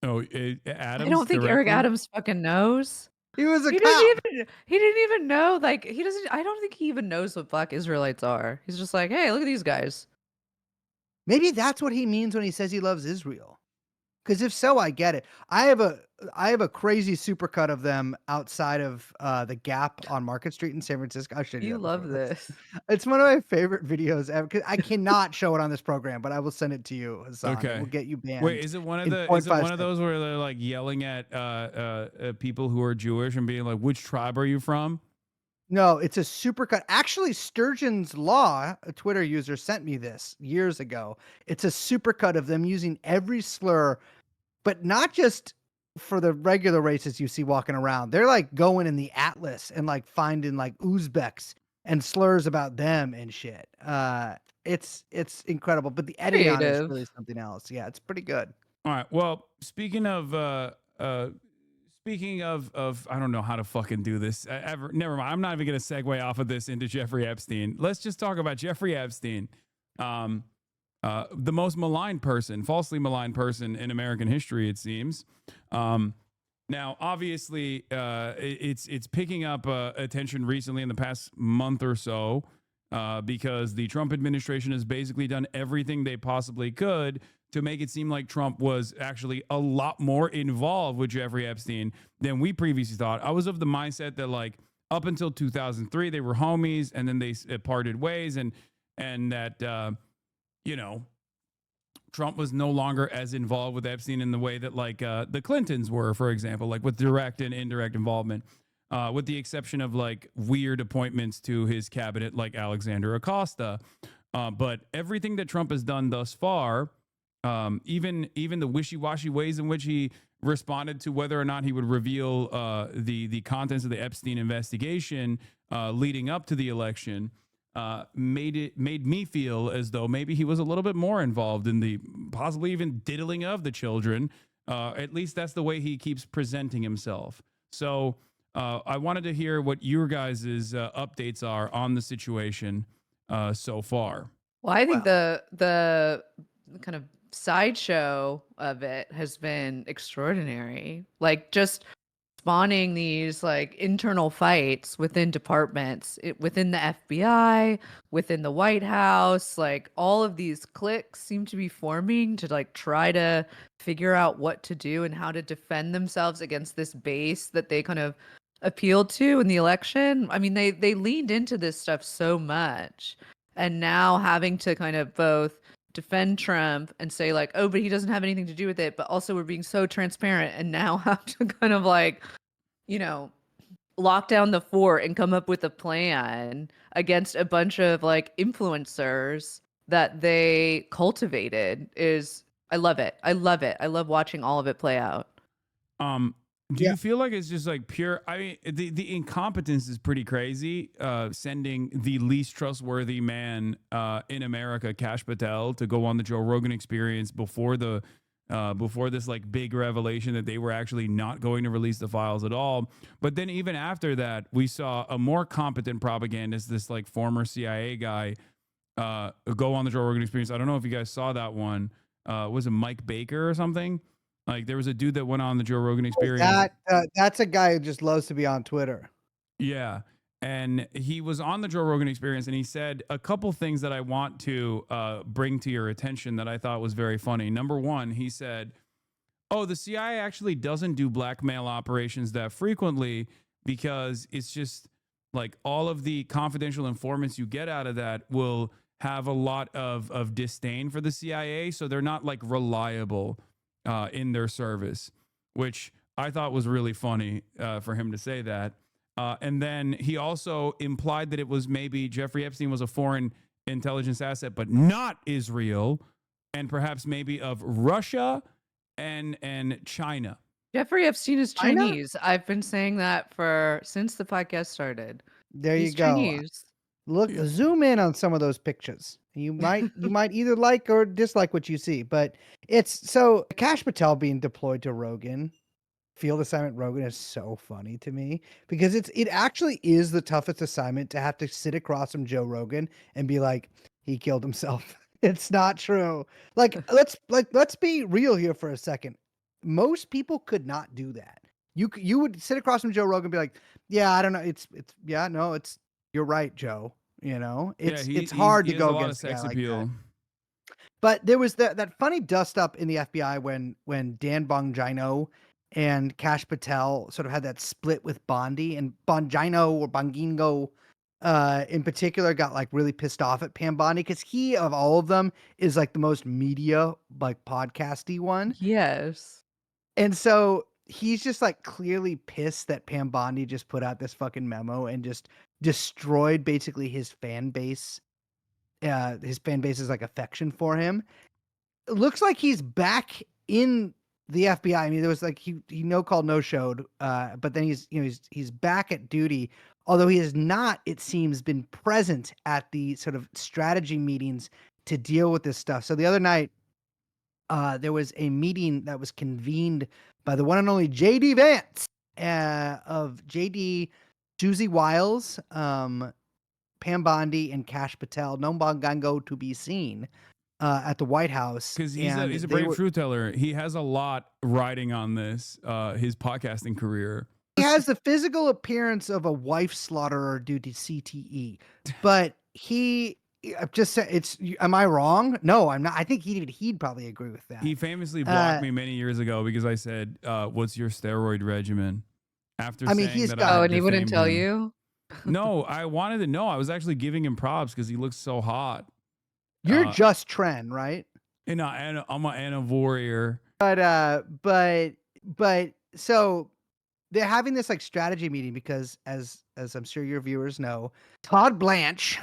Oh, I Adams. don't think Eric directly? Adams fucking knows. He was a He cop. didn't even know. Like he doesn't. I don't think he even knows what Black Israelites are. He's just like, hey, look at these guys. Maybe that's what he means when he says he loves Israel. Because if so, I get it. I have a crazy supercut of them outside of the Gap on Market Street in San Francisco. I should. You love this. It's one of my favorite videos ever. 'Cause I cannot show it on this program, but I will send it to you, Hassan. Okay. It will get you banned. Wait, is it one of in the? Is it 0.5 one of those where they're like yelling at people who are Jewish and being like, "Which tribe are you from?" No, it's a supercut. Actually, Sturgeon's Law, a Twitter user, sent me this years ago. It's a supercut of them using every slur, but not just for the regular races you see walking around. They're like going in the Atlas and like finding like Uzbeks and slurs about them and shit. It's incredible, but the editing on it is really something else. Yeah, it's pretty good. All right. Well, speaking of I don't know how to fucking do this. Never mind. I'm not even going to segue off of this into Jeffrey Epstein. Let's just talk about Jeffrey Epstein, the most maligned person, falsely maligned person in American history, it seems. Now, obviously, it's picking up attention recently in the past month or so because the Trump administration has basically done everything they possibly could to make it seem like Trump was actually a lot more involved with Jeffrey Epstein than we previously thought. I was of the mindset that like up until 2003, they were homies and then they parted ways and that, Trump was no longer as involved with Epstein in the way that like the Clintons were, for example, like with direct and indirect involvement, with the exception of like weird appointments to his cabinet like Alexander Acosta. But everything that Trump has done thus far, even the wishy-washy ways in which he responded to whether or not he would reveal the contents of the Epstein investigation leading up to the election, made me feel as though maybe he was a little bit more involved in the possibly even diddling of the children. At least that's the way he keeps presenting himself. So I wanted to hear what your guys' updates are on the situation so far. Well, I think the kind of sideshow of it has been extraordinary. Like just spawning these like internal fights within departments, within the FBI, within the White House, like all of these cliques seem to be forming to like try to figure out what to do and how to defend themselves against this base that they kind of appealed to in the election. I mean, they leaned into this stuff so much, and now having to kind of both defend Trump and say like, oh, but he doesn't have anything to do with it, but also we're being so transparent, and now have to kind of like, lock down the fort and come up with a plan against a bunch of like influencers that they cultivated I love it. I love it. I love watching all of it play out. Do you feel like it's just like pure? I mean, the incompetence is pretty crazy. Sending the least trustworthy man in America, Kash Patel, to go on the Joe Rogan Experience before this like big revelation that they were actually not going to release the files at all. But then even after that, we saw a more competent propagandist, this like former CIA guy, go on the Joe Rogan Experience. I don't know if you guys saw that one. Was it Mike Baker or something? Like there was a dude that went on the Joe Rogan Experience. That's a guy who just loves to be on Twitter. Yeah. And he was on the Joe Rogan Experience and he said a couple things that I want to bring to your attention that I thought was very funny. Number one, he said, the CIA actually doesn't do blackmail operations that frequently because it's just like all of the confidential informants you get out of that will have a lot of disdain for the CIA. So they're not like reliable in their service, which I thought was really funny for him to say that. And then he also implied that it was maybe Jeffrey Epstein was a foreign intelligence asset, but not Israel, and perhaps maybe of Russia and China. Jeffrey Epstein is China? Chinese. I've been saying that since the podcast started. There He's you go. Chinese. Look, zoom in on some of those pictures. You might either like or dislike what you see, but it's so Kash Patel being deployed to Rogan, field assignment Rogan is so funny to me because it actually is the toughest assignment to have to sit across from Joe Rogan and be like, he killed himself. It's not true. Let's be real here for a second. Most people could not do that. You would sit across from Joe Rogan and be like, yeah, I don't know. You're right, Joe. You know, it's hard to go against a guy like that. But there was that funny dust up in the FBI when Dan Bongino and Kash Patel sort of had that split with Bondi, and Bongino or Bongino in particular got like really pissed off at Pam Bondi because he of all of them is like the most media like podcasty one. Yes. And so he's just like clearly pissed that Pam Bondi just put out this fucking memo and just destroyed basically his fan base. His fan base's like affection for him. It looks like he's back in the FBI. I mean, there was like he no called, no showed, but then he's back at duty. Although he has not, it seems, been present at the sort of strategy meetings to deal with this stuff. So the other night, there was a meeting that was convened by the one and only JD Vance of JD, Susie Wiles, Pam Bondi, and Kash Patel. No Bongango to be seen at the White House. Because he's a brave truth teller. He has a lot riding on this, his podcasting career. He has the physical appearance of a wife slaughterer due to CTE, but I've just said am I wrong? No, I'm not. I think he'd probably agree with that. He famously blocked me many years ago because I said, what's your steroid regimen? After saying that and he wouldn't tell you? No, I wanted to know. I was actually giving him props because he looks so hot. You're just Tren, right? And I'm an Anna warrior. But so they're having this like strategy meeting because as I'm sure your viewers know, Todd Blanche,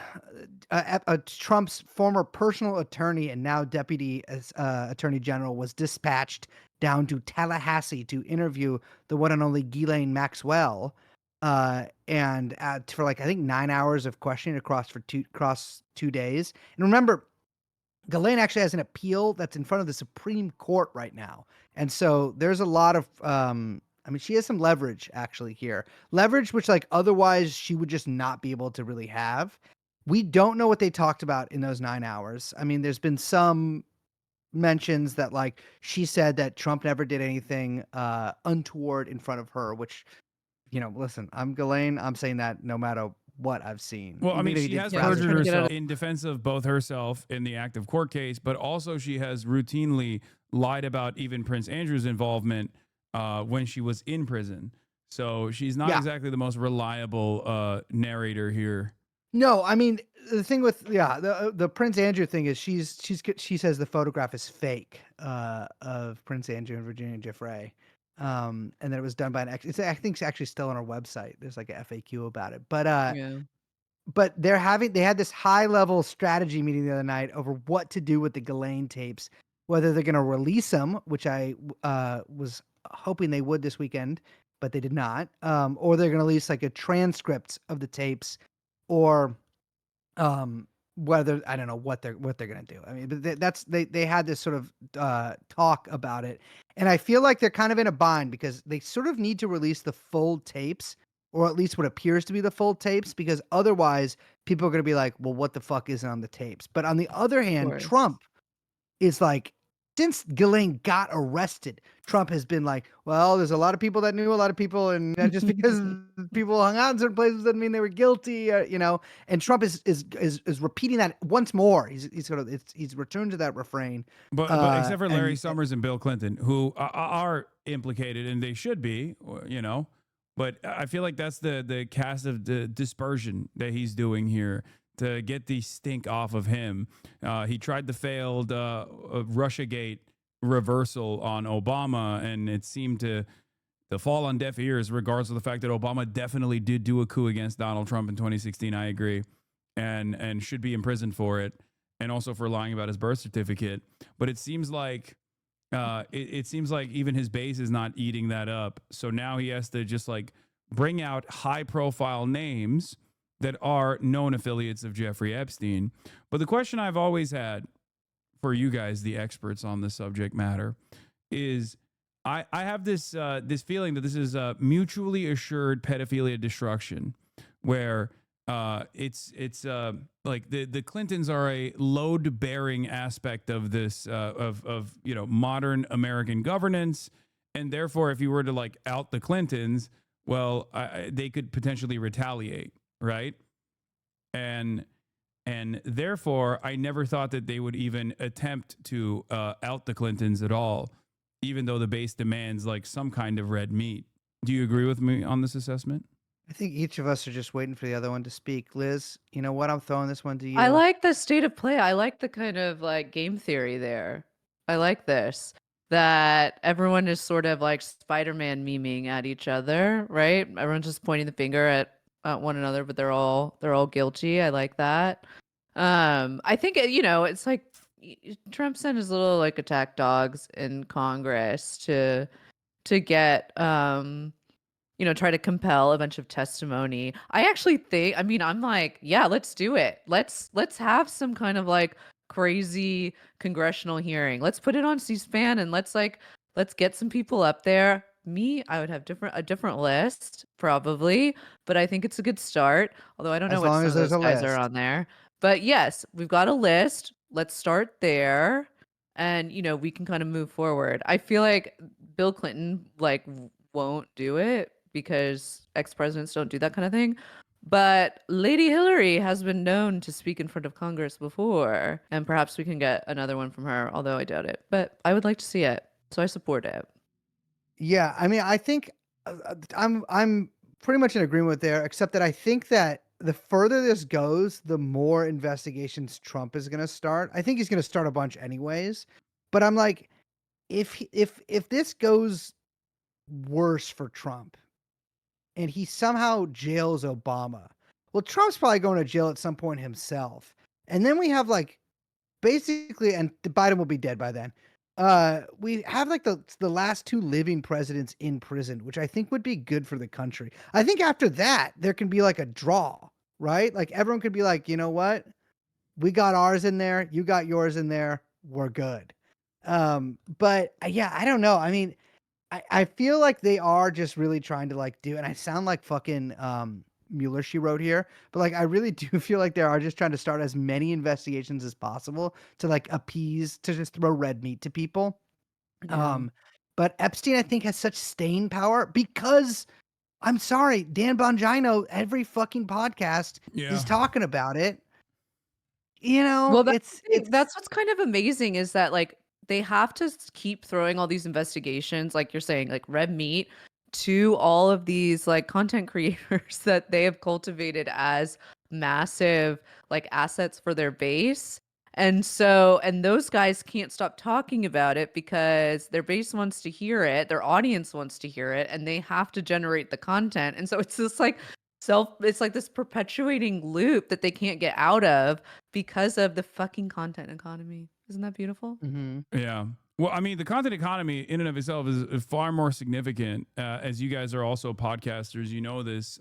Trump's former personal attorney and now deputy attorney general, was dispatched down to Tallahassee to interview the one and only Ghislaine Maxwell, and for like I think 9 hours of questioning across 2 days. And remember, Ghislaine actually has an appeal that's in front of the Supreme Court right now, and so there's a lot of she has some leverage actually here. Leverage which like otherwise she would just not be able to really have. We don't know what they talked about in those 9 hours. I mean, there's been some mentions that like she said that Trump never did anything untoward in front of her, which, you know, listen, I'm Ghislaine. I'm saying that no matter what I've seen. Well, I mean, she has perjured herself in defense of both herself in the active court case, but also she has routinely lied about even Prince Andrew's involvement when she was in prison. So she's not exactly the most reliable narrator here. No, I mean, the thing with the Prince Andrew thing is she says the photograph is fake of Prince Andrew and Virginia Giuffre, and that it was done by an I think it's actually still on our website. There's like a FAQ about it, but they had this high level strategy meeting the other night over what to do with the Ghislaine tapes, whether they're going to release them, which I was hoping they would this weekend, but they did not, or they're going to release like a transcript of the tapes. Or whether I don't know what they're gonna do. I mean, but they had this sort of talk about it, and I feel like they're kind of in a bind because they sort of need to release the full tapes, or at least what appears to be the full tapes, because otherwise people are gonna be like, well, what the fuck isn't on the tapes? But on the other hand, Trump is like, since Ghislaine got arrested, Trump has been like, well, there's a lot of people that knew a lot of people, and just because people hung out in certain places doesn't mean they were guilty, you know. And Trump is repeating that once more. He's returned to that refrain. But except for Larry Summers and Bill Clinton, who are implicated, and they should be, you know. But I feel like that's the cast of the dispersion that he's doing here to get the stink off of him. He tried the failed Russiagate reversal on Obama, and it seemed to they'll fall on deaf ears, regardless of the fact that Obama definitely did do a coup against Donald Trump in 2016. I agree, and should be imprisoned for it, and also for lying about his birth certificate. But it seems like it seems like even his base is not eating that up. So now he has to just like bring out high profile names that are known affiliates of Jeffrey Epstein. But the question I've always had for you guys, the experts on the subject matter, is I have this this feeling that this is a mutually assured pedophilia destruction, where it's like the Clintons are a load bearing aspect of this of you know, modern American governance, and therefore if you were to like out the Clintons, well, they could potentially retaliate, right? And therefore I never thought that they would even attempt to out the Clintons at all, even though the base demands like some kind of red meat. Do you agree with me on this assessment? I think each of us are just waiting for the other one to speak. Liz, you know what? I'm throwing this one to you. I like the state of play. I like the kind of like game theory there. I like this, that everyone is sort of like Spider-Man memeing at each other, right? Everyone's just pointing the finger at one another, but they're all guilty. I like that. I think you know, it's like Trump sent his little like attack dogs in Congress to get you know, try to compel a bunch of testimony. I actually think, I mean, I'm like, yeah, let's do it. Let's have some kind of like crazy congressional hearing. Let's put it on C-SPAN and let's get some people up there. Me, I would have a different list probably, but I think it's a good start. Although I don't know what some of those guys are on there. But yes, we've got a list. Let's start there, and you know, we can kind of move forward. I feel like Bill Clinton like won't do it because ex-presidents don't do that kind of thing. But Lady Hillary has been known to speak in front of Congress before, and perhaps we can get another one from her, although I doubt it. But I would like to see it, so I support it. Yeah, I mean, I think I'm pretty much in agreement with there, except that I think that the further this goes, the more investigations Trump is going to start. I think he's going to start a bunch anyways, but I'm like, if this goes worse for Trump and he somehow jails Obama, well, Trump's probably going to jail at some point himself. And then we have like basically, and Biden will be dead by then. We have like the last two living presidents in prison, which I think would be good for the country. I think after that, there can be like a draw, right? Like everyone could be like, you know what? We got ours in there. You got yours in there. We're good. But yeah, I don't know. I mean, I feel like they are just really trying to like do, and I sound like fucking Mueller she wrote here, but like I really do feel like they are just trying to start as many investigations as possible to like appease, to just throw red meat to people. Yeah. But Epstein, I think, has such staying power because I'm sorry, Dan Bongino, every fucking podcast is talking about it. You know, Well, that's what's kind of amazing is that like they have to keep throwing all these investigations, like you're saying, like red meat, to all of these like content creators that they have cultivated as massive like assets for their base. And so, and those guys can't stop talking about it because their base wants to hear it, their audience wants to hear it, and they have to generate the content. And so it's just like it's like this perpetuating loop that they can't get out of because of the fucking content economy. Isn't that beautiful? Mm-hmm. Yeah. Well, I mean, the content economy in and of itself is far more significant. As you guys are also podcasters, you know this.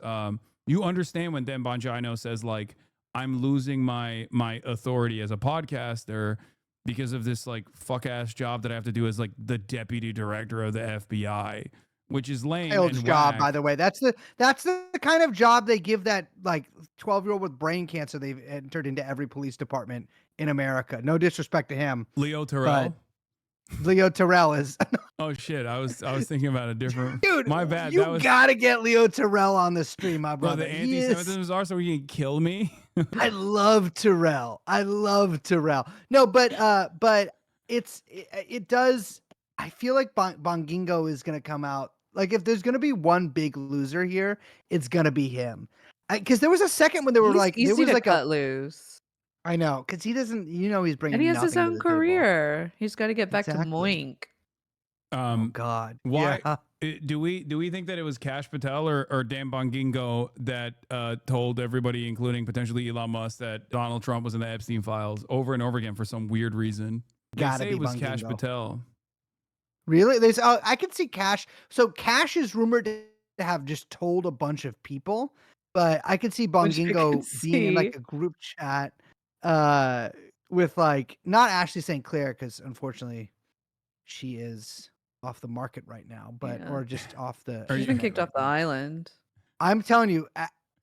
You understand when Dan Bongino says like, I'm losing my authority as a podcaster because of this like fuck ass job that I have to do as like the deputy director of the FBI, which is lame. Child's job, by the way. That's the kind of job they give that like 12-year-old with brain cancer they've entered into every police department in America. No disrespect to him. Leo Terrell. Leo Terrell is. Oh shit! I was thinking about a different. Dude, my bad. You gotta get Leo Terrell on the stream, my brother. The anti-Semitisms are so he can kill me. I love Terrell. No, but it does. I feel like Bongingo is gonna come out. Like if there's gonna be one big loser here, it's gonna be him. Because there was a second when they were like, easy there was to like cut loose. I know, because he doesn't. You know, he's bringing. And he has his nothing to own the table. career. He's got to get back to Moink. Oh God. Why? Yeah. Do we think that it was Kash Patel or Dan Bongingo that told everybody, including potentially Elon Musk, that Donald Trump was in the Epstein files over and over again for some weird reason? They Gotta say be it was Kash Bongingo. Patel. Really? There's I could see Kash. So Kash is rumored to have just told a bunch of people, but I could see Which I Bongingo could being in like see. a group chat with like not Ashley St. Clair, because unfortunately she is off the market right now, but Yeah. or just off the She's been internet kicked right off the now. island. I'm telling you,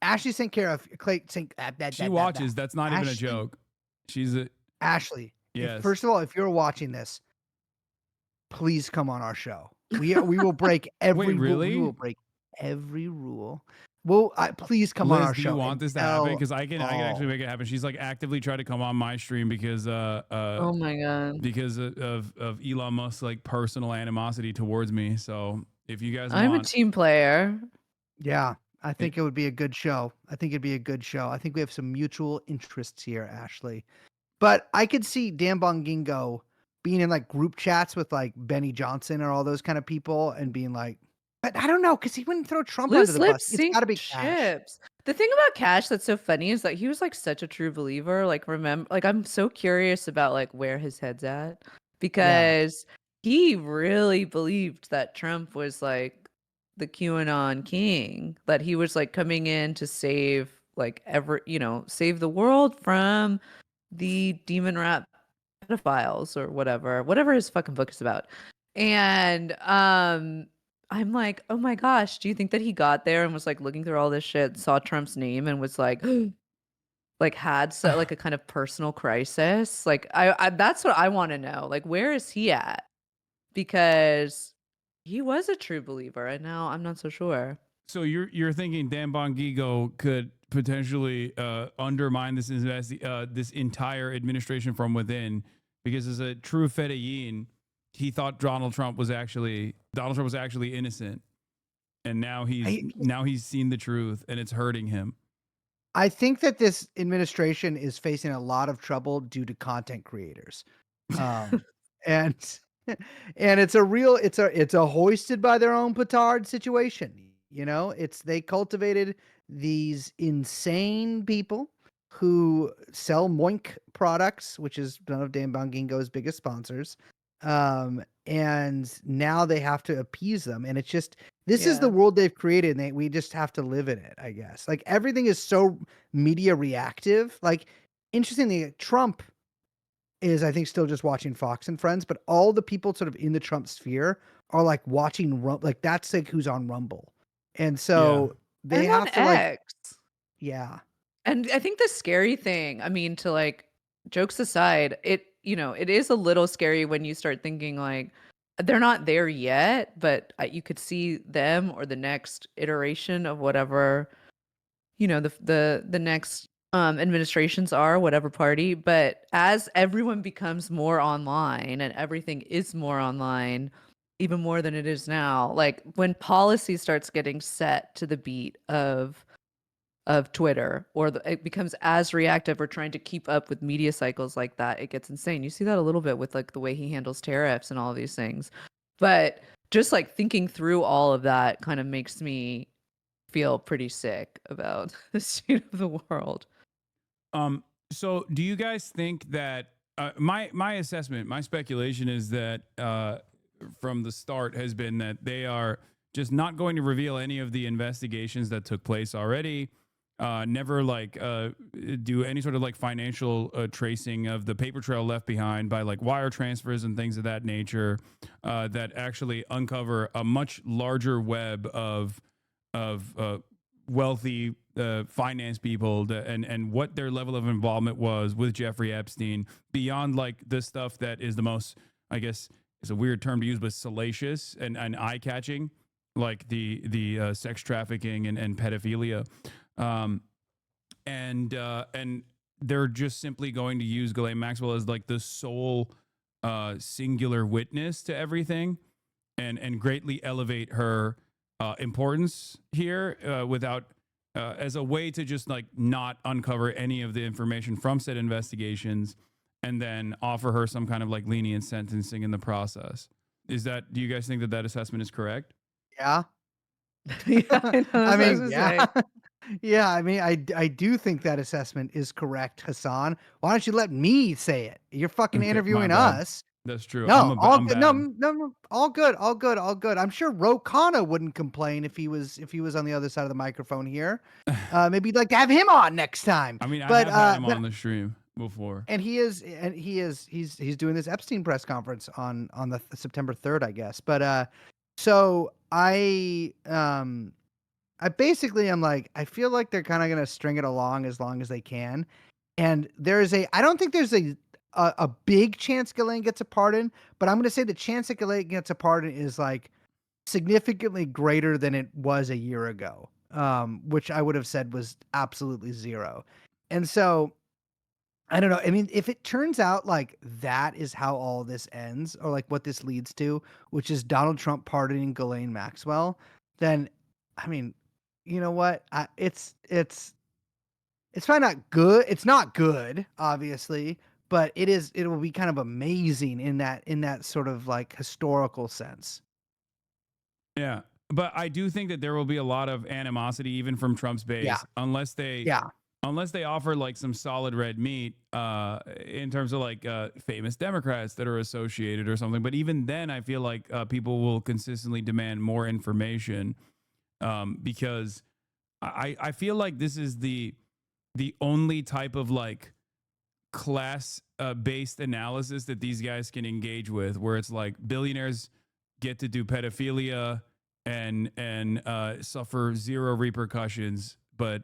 Ashley St. Clair of Clay St. She watches. That's not even a Ashley, joke. She's a Ashley. yes. First of all, if you're watching this, please come on our show. We will break every Wait, rule. really? We will break every rule. Well, please come on Liz, our do show. you want and this to happen? tell Because I can actually all. make it happen. She's like actively trying to come on my stream because Oh my god. because of Elon Musk's like personal animosity towards me. So if you guys I'm a want, team player. Yeah, I think it would be a good show. I think it'd be a good show. I think we have some mutual interests here, Ashley. But I could see Dan Bongingo being in like group chats with like Benny Johnson or all those kind of people and being like, but I don't know, because he wouldn't throw Trump under Loose the bus. lips It's sink got to be Kash. ships. The thing about Cash that's so funny is that he was like such a true believer. Like I'm so curious about like where his head's at because he really believed that Trump was like the QAnon king, that he was like coming in to save like save the world from the demon rat pedophiles or whatever his fucking book is about. And I'm like, oh my gosh, do you think that he got there and was like looking through all this shit, saw Trump's name and was like like had like a kind of personal crisis? Like I that's what I want to know. Like where is he at? Because he was a true believer and now I'm not so sure. so you're thinking Dan Bongingo could potentially undermine this this entire administration from within because as a true Fedayeen, he thought Donald Trump was actually innocent, and now he's seen the truth and it's hurting him. I think that this administration is facing a lot of trouble due to content creators. And and it's a hoisted by their own petard situation. You know, they cultivated these insane people who sell Moink products, which is one of Dan Bongingo's biggest sponsors. And now they have to appease them. And it's just, this is the world they've created. And we just have to live in it, I guess. Like everything is so media reactive. Like, interestingly, Trump is, I think, still just watching Fox and Friends, but all the people sort of in the Trump sphere are like watching, like that's like who's on Rumble. And so they have to like, yeah. And I think the scary thing, I mean, to like jokes aside, it is a little scary when you start thinking like they're not there yet, but you could see them or the next iteration of whatever, the next administrations are, whatever party. But as everyone becomes more online and everything is more online, even more than it is now, like when policy starts getting set to the beat of Twitter, or it becomes as reactive or trying to keep up with media cycles like that, it gets insane. You see that a little bit with like the way he handles tariffs and all of these things. But just like thinking through all of that kind of makes me feel pretty sick about the state of the world. So do you guys think that my assessment, my speculation is that from the start has been that they are just not going to reveal any of the investigations that took place already. Never like do any sort of like financial tracing of the paper trail left behind by like wire transfers and things of that nature that actually uncover a much larger web of wealthy finance people and what their level of involvement was with Jeffrey Epstein beyond like the stuff that is the most, I guess it's a weird term to use, but salacious and eye-catching, like the sex trafficking and pedophilia. And they're just simply going to use Ghislaine Maxwell as like the sole singular witness to everything and greatly elevate her importance here without as a way to just like not uncover any of the information from said investigations and then offer her some kind of like lenient sentencing in the process. Do you guys think that assessment is correct? Yeah. Yeah, I know, I that's what I was mean, gonna yeah. say. Yeah, I mean, I do think that assessment is correct, Hassan. Why don't you let me say it? You're fucking Okay, my interviewing bad. us. That's true. No, all I'm good. No, bad. no, all good, all good, all good. I'm sure Ro Khanna wouldn't complain if he was on the other side of the microphone here. Maybe you'd like to have him on next time. I mean, I But have had him but on the stream before. and he's doing this Epstein press conference on the September 3rd, I guess. But so I basically am like, I feel like they're kind of going to string it along as long as they can. And I don't think there's a big chance Ghislaine gets a pardon, but I'm going to say the chance that Ghislaine gets a pardon is like significantly greater than it was a year ago, which I would have said was absolutely zero. And so I don't know. I mean, if it turns out like that is how all this ends, or like what this leads to, which is Donald Trump pardoning Ghislaine Maxwell, then I mean, you know what? It's probably not good. It's not good, obviously, but it will be kind of amazing in that sort of like historical sense. Yeah. But I do think that there will be a lot of animosity even from Trump's base Yeah. unless they Yeah. offer like some solid red meat in terms of like famous Democrats that are associated or something. But even then, I feel like people will consistently demand more information because I feel like this is the only type of like class based analysis that these guys can engage with, where it's like billionaires get to do pedophilia and suffer zero repercussions, but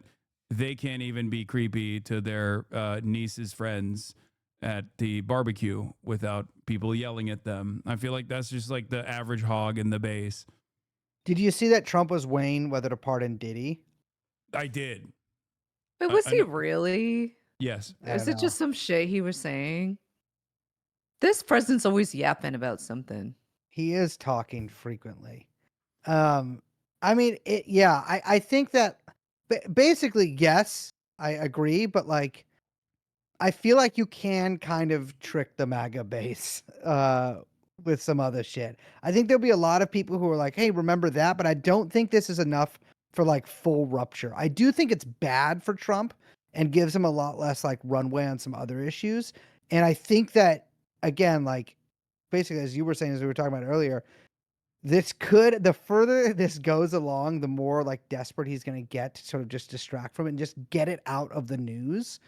they can't even be creepy to their niece's friends at the barbecue without people yelling at them. I feel like that's just like the average hog in the base. Did you see that Trump was weighing whether to pardon Diddy? I did. But was he really? Yes. I Is don't it just some shit he was saying? This president's always yapping about something. He is talking frequently. I mean, I think that basically, yes, I agree, but like, I feel like you can kind of trick the MAGA base with some other shit. I think there'll be a lot of people who are like, hey, remember that, but I don't think this is enough for like full rupture. I do think it's bad for Trump and gives him a lot less like runway on some other issues. And I think that, again, like basically, as you were saying, as we were talking about earlier, the further this goes along, the more like desperate he's going to get to sort of just distract from it and just get it out of the news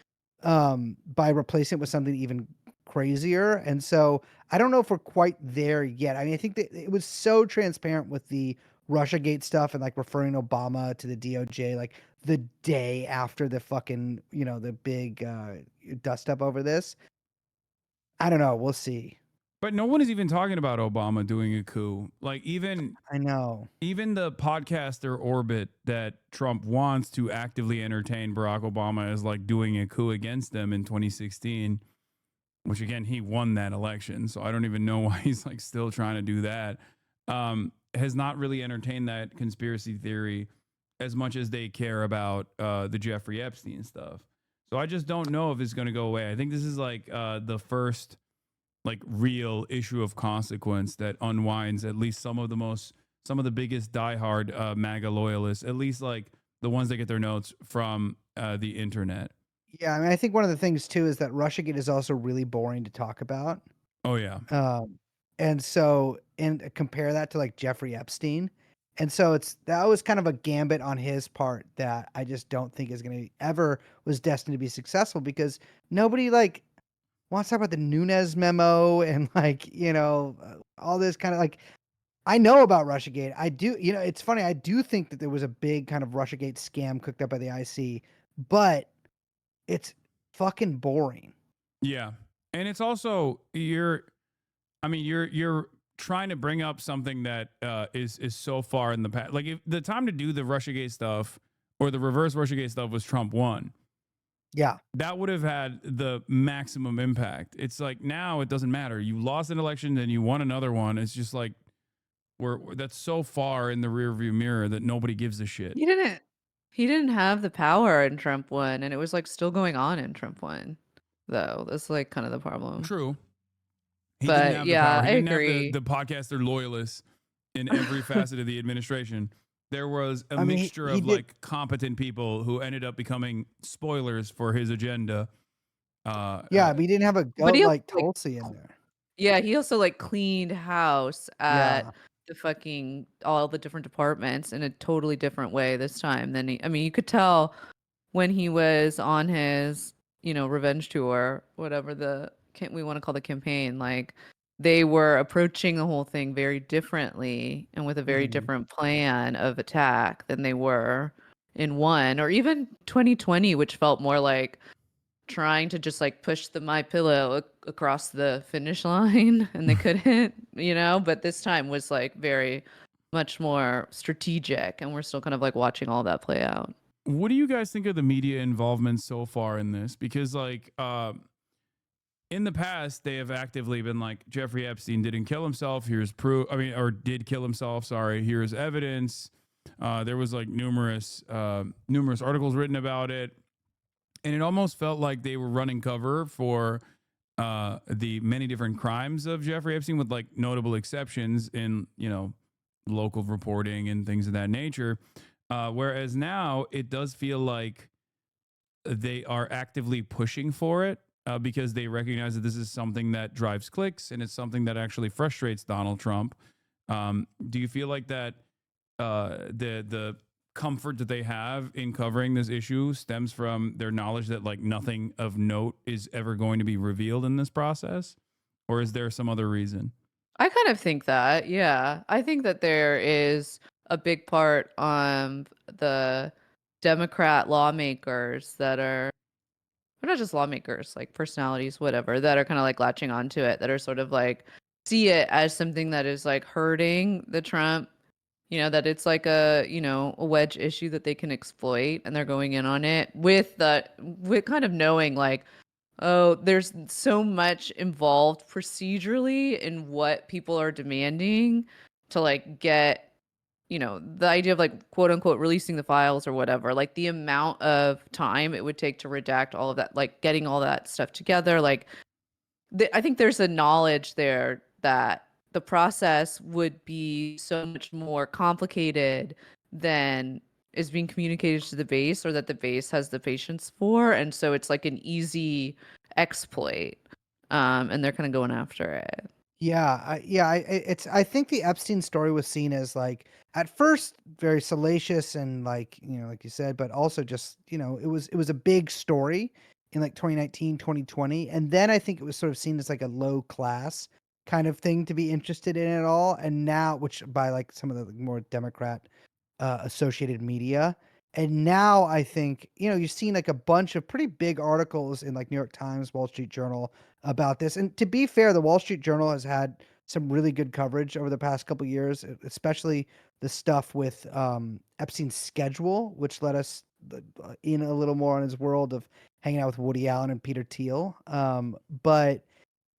by replacing it with something even crazier. And so I don't know if we're quite there yet. I mean, I think that it was so transparent with the Russiagate stuff and like referring Obama to the DOJ like the day after the fucking, the big dust up over this. I don't know. We'll see. But no one is even talking about Obama doing a coup. Like I know. Even the podcaster orbit that Trump wants to actively entertain Barack Obama as like doing a coup against them in 2016, which again, he won that election. So I don't even know why he's like still trying to do that. Has not really entertained that conspiracy theory as much as they care about the Jeffrey Epstein stuff. So I just don't know if it's going to go away. I think this is like the first like real issue of consequence that unwinds at least some of the biggest diehard MAGA loyalists, at least like the ones that get their notes from the internet. Yeah, I mean, I think one of the things too is that Russiagate is also really boring to talk about. Oh yeah. And so, and compare that to like Jeffrey Epstein. And so that was kind of a gambit on his part that I just don't think is going to ever was destined to be successful because nobody like wants to talk about the Nunes memo and like, all this kind of like, I know about Russiagate. I do, it's funny. I do think that there was a big kind of Russiagate scam cooked up by the IC, but it's fucking boring. Yeah. And it's also, you're trying to bring up something that is so far in the past. Like if the time to do the Russiagate stuff or the reverse Russiagate stuff was Trump won. Yeah. That would have had the maximum impact. It's like now it doesn't matter. You lost an election, then you won another one. It's just like that's so far in the rearview mirror that nobody gives a shit. He didn't have the power in Trump won, and it was like still going on in Trump won, though. That's like kind of the problem. True. He But didn't have yeah, the power. He I didn't agree. have the podcaster loyalists in every facet of the administration. There was a I mean, mixture he of did. like competent people who ended up becoming spoilers for his agenda. Yeah, but he didn't have a But goat he also, like like, Tulsi in there. yeah, he also like cleaned house Yeah. at the fucking all the different departments in a totally different way this time than I mean, you could tell when he was on his, revenge tour, whatever we want to call the campaign, like they were approaching the whole thing very differently and with a very different plan of attack than they were in one or even 2020, which felt more like trying to just like push the My Pillow across the finish line and they couldn't, but this time was like very much more strategic and we're still kind of like watching all that play out. What do you guys think of the media involvement so far in this? Because like in the past, they have actively been like, Jeffrey Epstein didn't kill himself. Here's proof. I mean, or did kill himself. Sorry. Here's evidence. There was like numerous articles written about it. And it almost felt like they were running cover for the many different crimes of Jeffrey Epstein, with like notable exceptions in, local reporting and things of that nature. Whereas now it does feel like they are actively pushing for it because they recognize that this is something that drives clicks and it's something that actually frustrates Donald Trump. Do you feel like that the comfort that they have in covering this issue stems from their knowledge that like nothing of note is ever going to be revealed in this process? Or is there some other reason? I kind of think that, yeah. I think that there is a big part on the Democrat lawmakers that are, or not just lawmakers, like personalities, whatever, that are kind of like latching onto it, that are sort of like see it as something that is like hurting the Trump, that it's like a wedge issue that they can exploit, and they're going in on it with kind of knowing like, oh, there's so much involved procedurally in what people are demanding to like get, the idea of like quote unquote releasing the files or whatever, like the amount of time it would take to redact all of that, like getting all that stuff together. Like I think there's a knowledge there that the process would be so much more complicated than is being communicated to the base, or that the base has the patience for, and so it's like an easy exploit, and they're kind of going after it. I think the Epstein story was seen as like at first very salacious and like like you said, but also just it was a big story in like 2019, 2020, and then I think it was sort of seen as like a low class kind of thing to be interested in it all, and now, which by like some of the more Democrat associated media. And now I think, you've seen like a bunch of pretty big articles in like New York Times, Wall Street Journal about this. And to be fair, the Wall Street Journal has had some really good coverage over the past couple of years, especially the stuff with Epstein's schedule, which let us in a little more on his world of hanging out with Woody Allen and Peter Thiel. But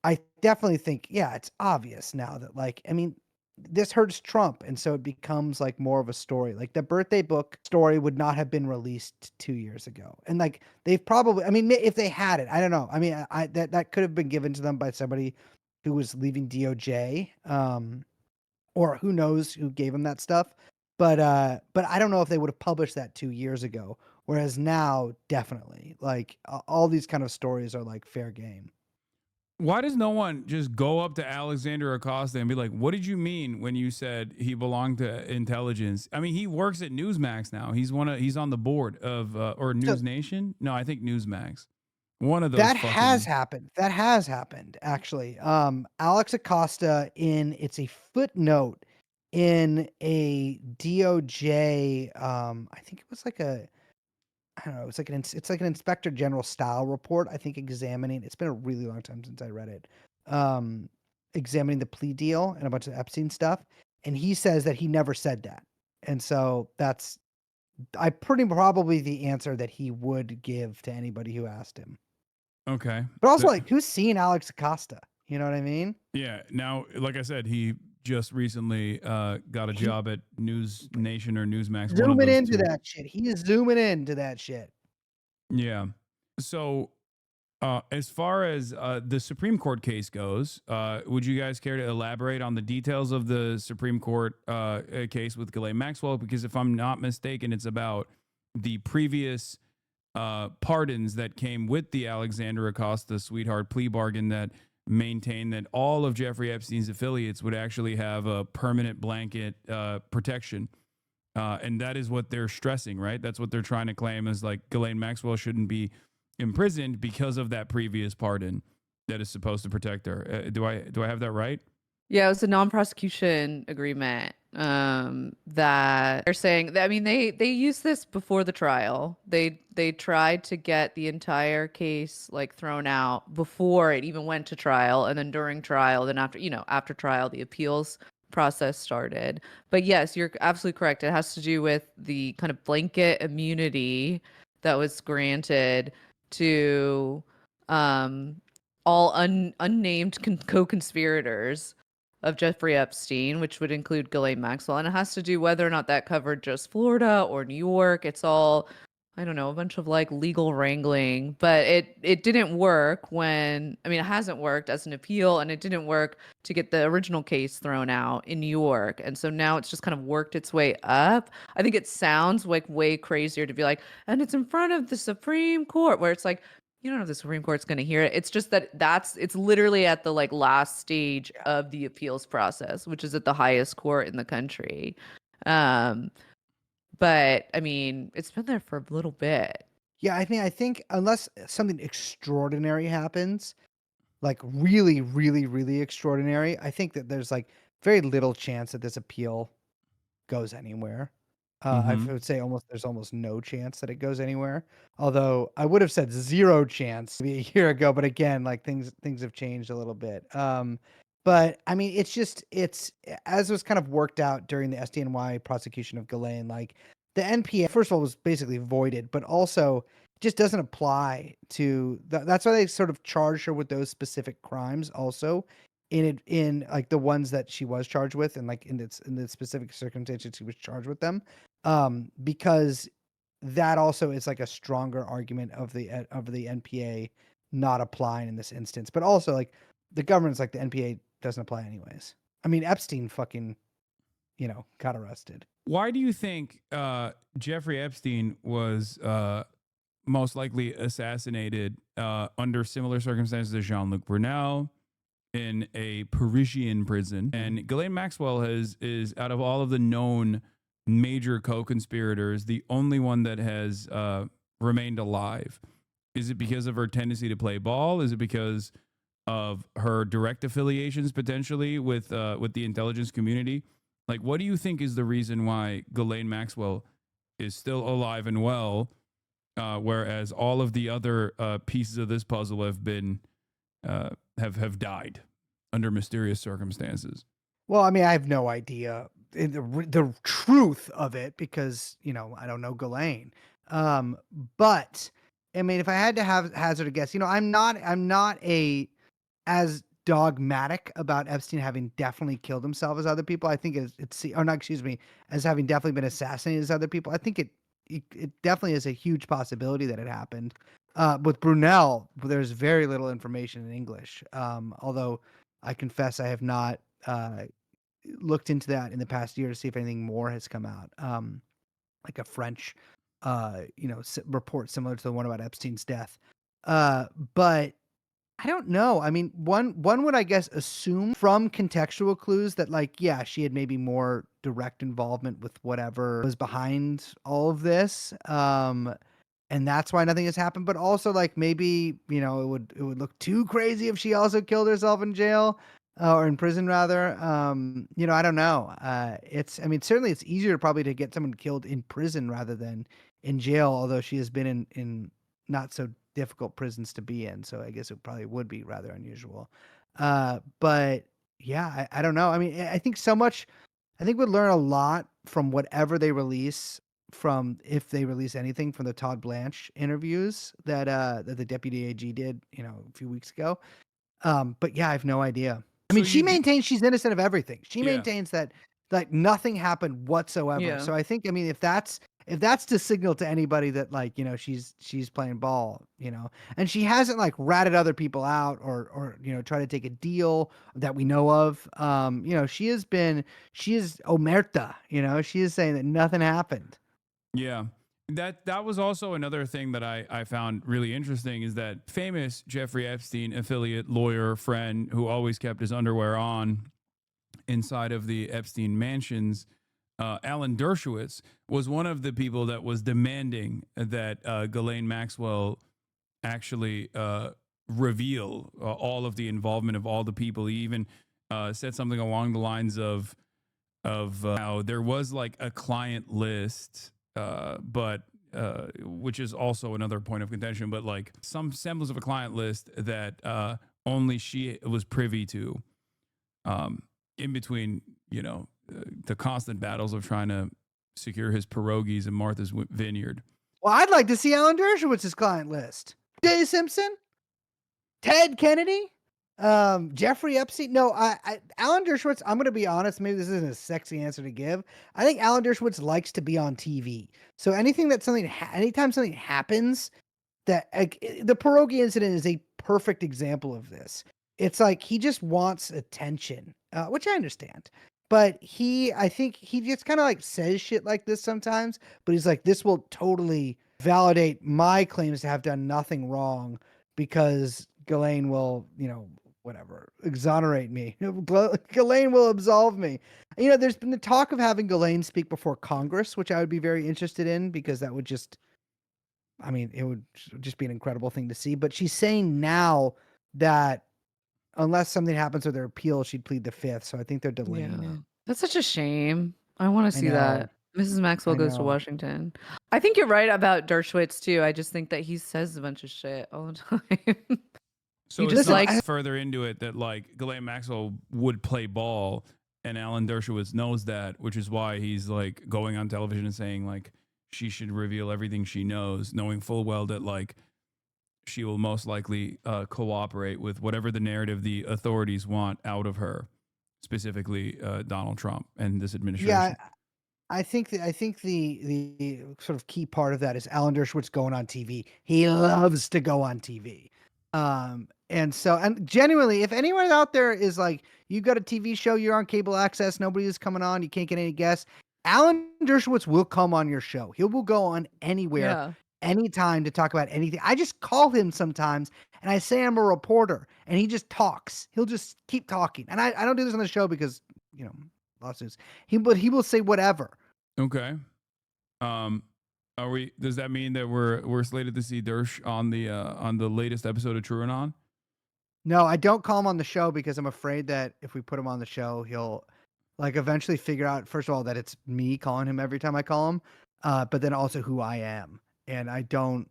I definitely think, it's obvious now that like, I mean, this hurts Trump, and so it becomes like more of a story. Like the birthday book story would not have been released 2 years ago, and like they've probably, I mean, if they had it, I don't know. I mean, that could have been given to them by somebody who was leaving DOJ, or who knows who gave them that stuff. But I don't know if they would have published that 2 years ago. Whereas now, definitely, like all these kind of stories are like fair game. Why does no one just go up to Alexander Acosta and be like, what did you mean when you said he belonged to intelligence? I mean, he works at Newsmax now. He's on the board of or News Nation. No, I think Newsmax. One of those. That has happened. That has happened, actually. Alex Acosta, it's a footnote in a DOJ, I think it was like I don't know, it's like an inspector general style report, I think, examining, it's been a really long time since I read it, examining the plea deal and a bunch of Epstein stuff. And he says that he never said that. And so that's pretty probably the answer that he would give to anybody who asked him. Okay. But also, like, who's seen Alex Acosta? You know what I mean? Yeah. Now, like I said, he just recently got a job at News Nation or Newsmax. Zooming into that shit. He is zooming into that shit. Yeah. So As far as the Supreme Court case goes, would you guys care to elaborate on the details of the Supreme Court case with Ghislaine Maxwell? Because if I'm not mistaken, it's about the previous pardons that came with the Alexandra Acosta sweetheart plea bargain that maintained that all of Jeffrey Epstein's affiliates would actually have a permanent blanket protection. And that is what they're stressing, right? That's what they're trying to claim is like Ghislaine Maxwell shouldn't be imprisoned because of that previous pardon that is supposed to protect her. Do I have that right? Yeah, it was a non-prosecution agreement that they're saying that, I mean, they used this before the trial. They tried to get the entire case like thrown out before it even went to trial, and then during trial, then after trial, the appeals process started. But yes, you're absolutely correct. It has to do with the kind of blanket immunity that was granted to all unnamed co-conspirators of Jeffrey Epstein, which would include Ghislaine Maxwell. And it has to do whether or not that covered just Florida or New York. It's all, I don't know, a bunch of like legal wrangling. But it didn't work it hasn't worked as an appeal, and it didn't work to get the original case thrown out in New York. And so now it's just kind of worked its way up. I think it sounds like way crazier to be like, and it's in front of the Supreme Court, where it's like, you don't know if the Supreme Court's going to hear it. It's just that it's literally at the like last stage of the appeals process, which is at the highest court in the country. But I mean, it's been there for a little bit. Yeah, I think unless something extraordinary happens, like really, really, really extraordinary, I think that there's like very little chance that this appeal goes anywhere. I would say there's almost no chance that it goes anywhere. Although I would have said zero chance maybe a year ago, but again, like things have changed a little bit. But I mean, it's as was kind of worked out during the SDNY prosecution of Ghislaine, like the NPA, first of all, was basically voided, but also just doesn't apply to that's why they sort of charged her with those specific crimes also in like the ones that she was charged with, and like in the specific circumstances she was charged with them, because that also is like a stronger argument of the NPA not applying in this instance. But also like the government's like the NPA doesn't apply anyways. I mean, Epstein fucking got arrested. Why do you think Jeffrey Epstein was most likely assassinated under similar circumstances as Jean-Luc Brunel in a Parisian prison? And Ghislaine Maxwell is out of all of the known major co-conspirators, the only one that has remained alive. Is it because of her tendency to play ball? Is it because of her direct affiliations potentially with the intelligence community? Like, what do you think is the reason why Ghislaine Maxwell is still alive and well, whereas all of the other pieces of this puzzle have been have died under mysterious circumstances? Well, I mean, I have no idea the truth of it because I don't know Ghislaine. But I mean, if I had to hazard a guess, I'm not as dogmatic about Epstein having definitely killed himself as other people. I think as having definitely been assassinated as other people. I think it definitely is a huge possibility that it happened. With Brunel, there's very little information in English. Although I confess I have not looked into that in the past year to see if anything more has come out. Like a French, report similar to the one about Epstein's death. But I don't know. I mean, one would, I guess, assume from contextual clues that, like, yeah, she had maybe more direct involvement with whatever was behind all of this, and that's why nothing has happened. But also, like, maybe it would look too crazy if she also killed herself in jail or in prison, rather. I don't know. Certainly it's easier probably to get someone killed in prison rather than in jail. Although she has been in not so difficult prisons to be in, so I guess it probably would be rather unusual. But yeah, I don't know. I mean, I think we'd learn a lot from whatever they release, from if they release anything from the Todd Blanche interviews that the deputy AG did, a few weeks ago. But yeah, I have no idea. I mean, she maintains she's innocent of everything. She maintains that like nothing happened whatsoever. Yeah. So I think, if that's if that's to signal to anybody that like, you know, she's playing ball, you know, and she hasn't like ratted other people out or, you know, try to take a deal that we know of. You know, she is omerta, you know, she is saying that nothing happened. Yeah. That was also another thing that I found really interesting is that famous Jeffrey Epstein affiliate lawyer friend who always kept his underwear on inside of the Epstein mansions, Alan Dershowitz, was one of the people that was demanding that Ghislaine Maxwell actually reveal all of the involvement of all the people. He even said something along the lines of how there was like a client list, but which is also another point of contention, but like some semblance of a client list that only she was privy to, in between, you know, the constant battles of trying to secure his pierogies in Martha's Vineyard. Well, I'd like to see Alan Dershowitz's client list. Jay Simpson, Ted Kennedy, Jeffrey Epstein. No, Alan Dershowitz, I'm going to be honest. Maybe this isn't a sexy answer to give. I think Alan Dershowitz likes to be on TV. So anytime something happens that like, the pierogi incident is a perfect example of this. It's like he just wants attention, which I understand. But I think he just kind of like says shit like this sometimes, but he's like, this will totally validate my claims to have done nothing wrong because Ghislaine will, you know, whatever, exonerate me. Ghislaine will absolve me. You know, there's been the talk of having Ghislaine speak before Congress, which I would be very interested in because that would just, I mean, it would just be an incredible thing to see. But she's saying now that unless something happens with her appeal, she'd plead the fifth. So I think they're delaying it. That's such a shame. I want to see that. Mrs. Maxwell goes to Washington. I think you're right about Dershowitz too. I just think that he says a bunch of shit all the time. So it's like further into it that like Ghislaine Maxwell would play ball and Alan Dershowitz knows that, which is why he's like going on television and saying like she should reveal everything she knows, knowing full well that like she will most likely cooperate with whatever the narrative the authorities want out of her, specifically Donald Trump and this administration. Yeah, I think the sort of key part of that is Alan Dershowitz going on TV. He loves to go on TV. And genuinely, if anyone out there is like, you've got a TV show, you're on cable access, nobody is coming on, you can't get any guests, Alan Dershowitz will come on your show. He will go on anywhere, anytime to talk about anything. I just call him sometimes and I say I'm a reporter and he just talks. He'll just keep talking. And I don't do this on the show because, you know, lawsuits. But he will say whatever. Okay. Does that mean that we're slated to see Dersh on the latest episode of True and On? No, I don't call him on the show because I'm afraid that if we put him on the show, he'll like eventually figure out, first of all, that it's me calling him every time I call him, but then also who I am. And I don't,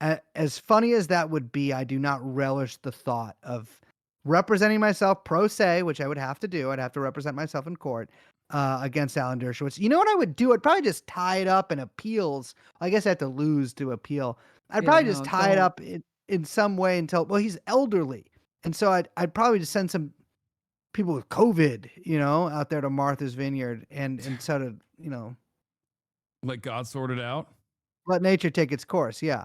as funny as that would be, I do not relish the thought of representing myself pro se, which I would have to do. I'd have to represent myself in court against Alan Dershowitz. You know what I would do? I'd probably just tie it up in appeals. I guess I have to lose to appeal. I'd probably just tie it up in some way until, well, he's elderly. And so I'd probably just send some people with COVID, you know, out there to Martha's Vineyard and sort of, you know. Let God sort it out? Let nature take its course, yeah.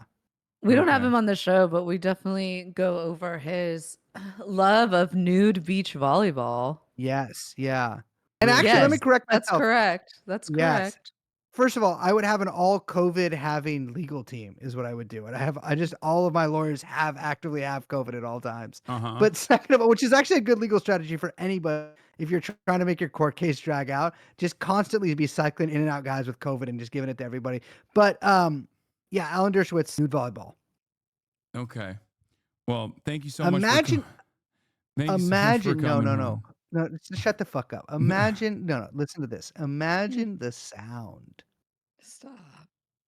We don't have him on the show, but we definitely go over his love of nude beach volleyball. Yes, yeah. And actually, let me correct myself. That's correct. That's correct. Yes. First of all, I would have an all COVID having legal team is what I would do. And all of my lawyers actively have COVID at all times. But second of all, which is actually a good legal strategy for anybody. If you're trying to make your court case drag out, just constantly be cycling in and out guys with COVID and just giving it to everybody. But yeah, Alan Dershowitz, nude volleyball. Okay. Well, thank you so much. Imagine, no. No, shut the fuck up. Imagine, listen to this. Imagine the sound. Stop.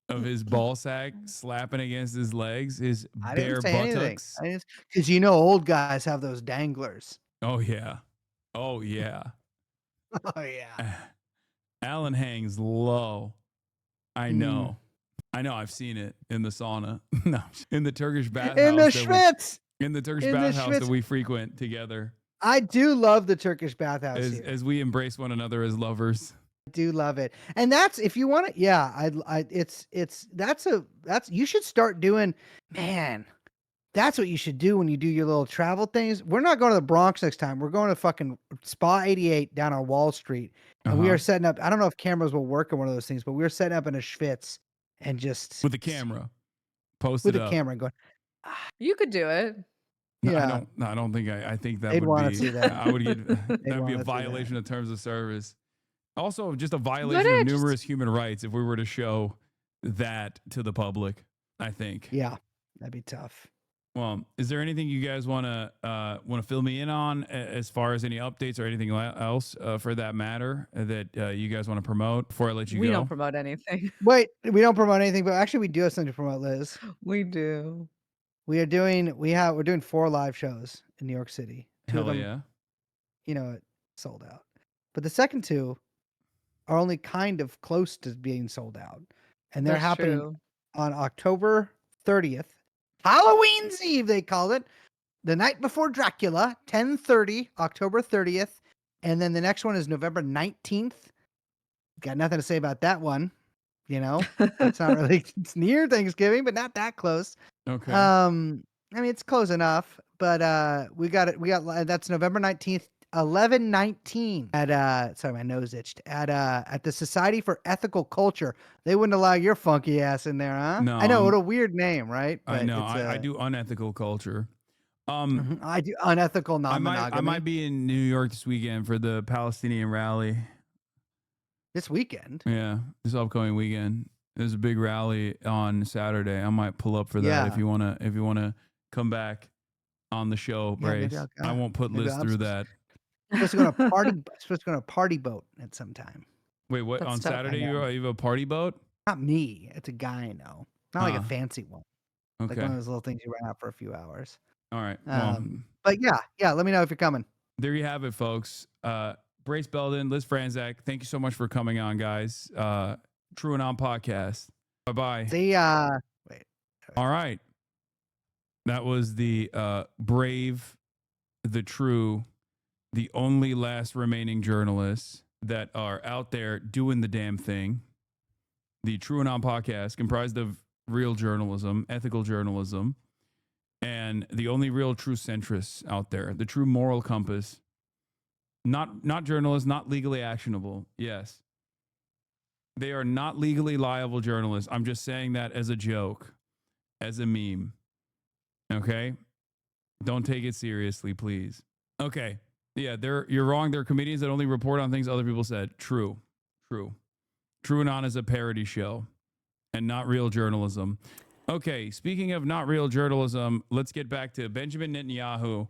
Of his ball sack slapping against his legs, his bare buttocks. Because you know old guys have those danglers. Oh, yeah. Oh, yeah. Oh, yeah. Alan hangs low. I know. I know. I've seen it in the sauna. No, in the Turkish bathhouse. In the Schwitz. In the Turkish bathhouse that we frequent together. I do love the Turkish bathhouse as we embrace one another as lovers. do love it. And that's, if you want to, yeah, you should start doing, man, that's what you should do when you do your little travel things. We're not going to the Bronx next time. We're going to fucking Spa 88 down on Wall Street. And we are setting up, I don't know if cameras will work on one of those things, but we're setting up in a schwitz and just. With the camera. Post with it the up. camera going. You could do it. No, Yeah. I don't think I think that They'd would wanna be. see that. I would get that'd be wanna a see violation of terms of service. Also, just a Let violation it of just- numerous human rights if we were to show that to the public. I think. Yeah, that'd be tough. Well, is there anything you guys want to fill me in on as far as any updates or anything else for that matter that you guys want to promote before I let you We go? don't promote anything. Wait, we don't promote anything, but actually we do have something to promote, Liz. We do. We're doing 4 live shows in New York City. 2 of Hell them, yeah! sold out. But the second 2 are only kind of close to being sold out. And they're That's happening true. on October 30th. Halloween's Eve, they called it. The night before Dracula, 10:30, October 30th. And then the next one is November 19th. Got nothing to say about that one. It's not really, it's near Thanksgiving, but not that close. Okay. I mean, it's close enough, but we got that's November 19th, 11:19 at sorry, my nose itched, at the Society for Ethical Culture. They wouldn't allow your funky ass in there, huh? No, I know, what a weird name, right? I But know. it's, I do unethical culture. I do unethical non-monogamy. I might be in New York this weekend for the Palestinian rally. This weekend. Yeah, this upcoming weekend. There's a big rally on Saturday. I might pull up for that Yeah. if you wanna come back on the show, Yeah, maybe Brace. I'll I won't put maybe Liz I'm through that. supposed to go on a party. Supposed to go on a party boat at some time. Wait, what? That's On tough. Saturday I you know. have a party boat? Not me. It's a guy I know. Not like a Huh. fancy one. Like Okay. one of those little things you rent out for a few hours. All right. Well, But yeah. Let me know if you're coming. there you have it, folks. Brace Belden, Liz Franzak, thank you so much for coming on, guys. True and On podcast. Bye-bye. See ya. Wait. All right. That was the brave, the true, the only last remaining journalists that are out there doing the damn thing. The True and On podcast, comprised of real journalism, ethical journalism, and the only real true centrists out there, the true moral compass. Not journalists, not legally actionable. Yes. They are not legally liable journalists. I'm just saying that as a joke, as a meme. Okay? Don't take it seriously, please. Okay. Yeah, you're wrong. They're comedians that only report on things other people said. True. True and On is a parody show and not real journalism. Okay, speaking of not real journalism, let's get back to Benjamin Netanyahu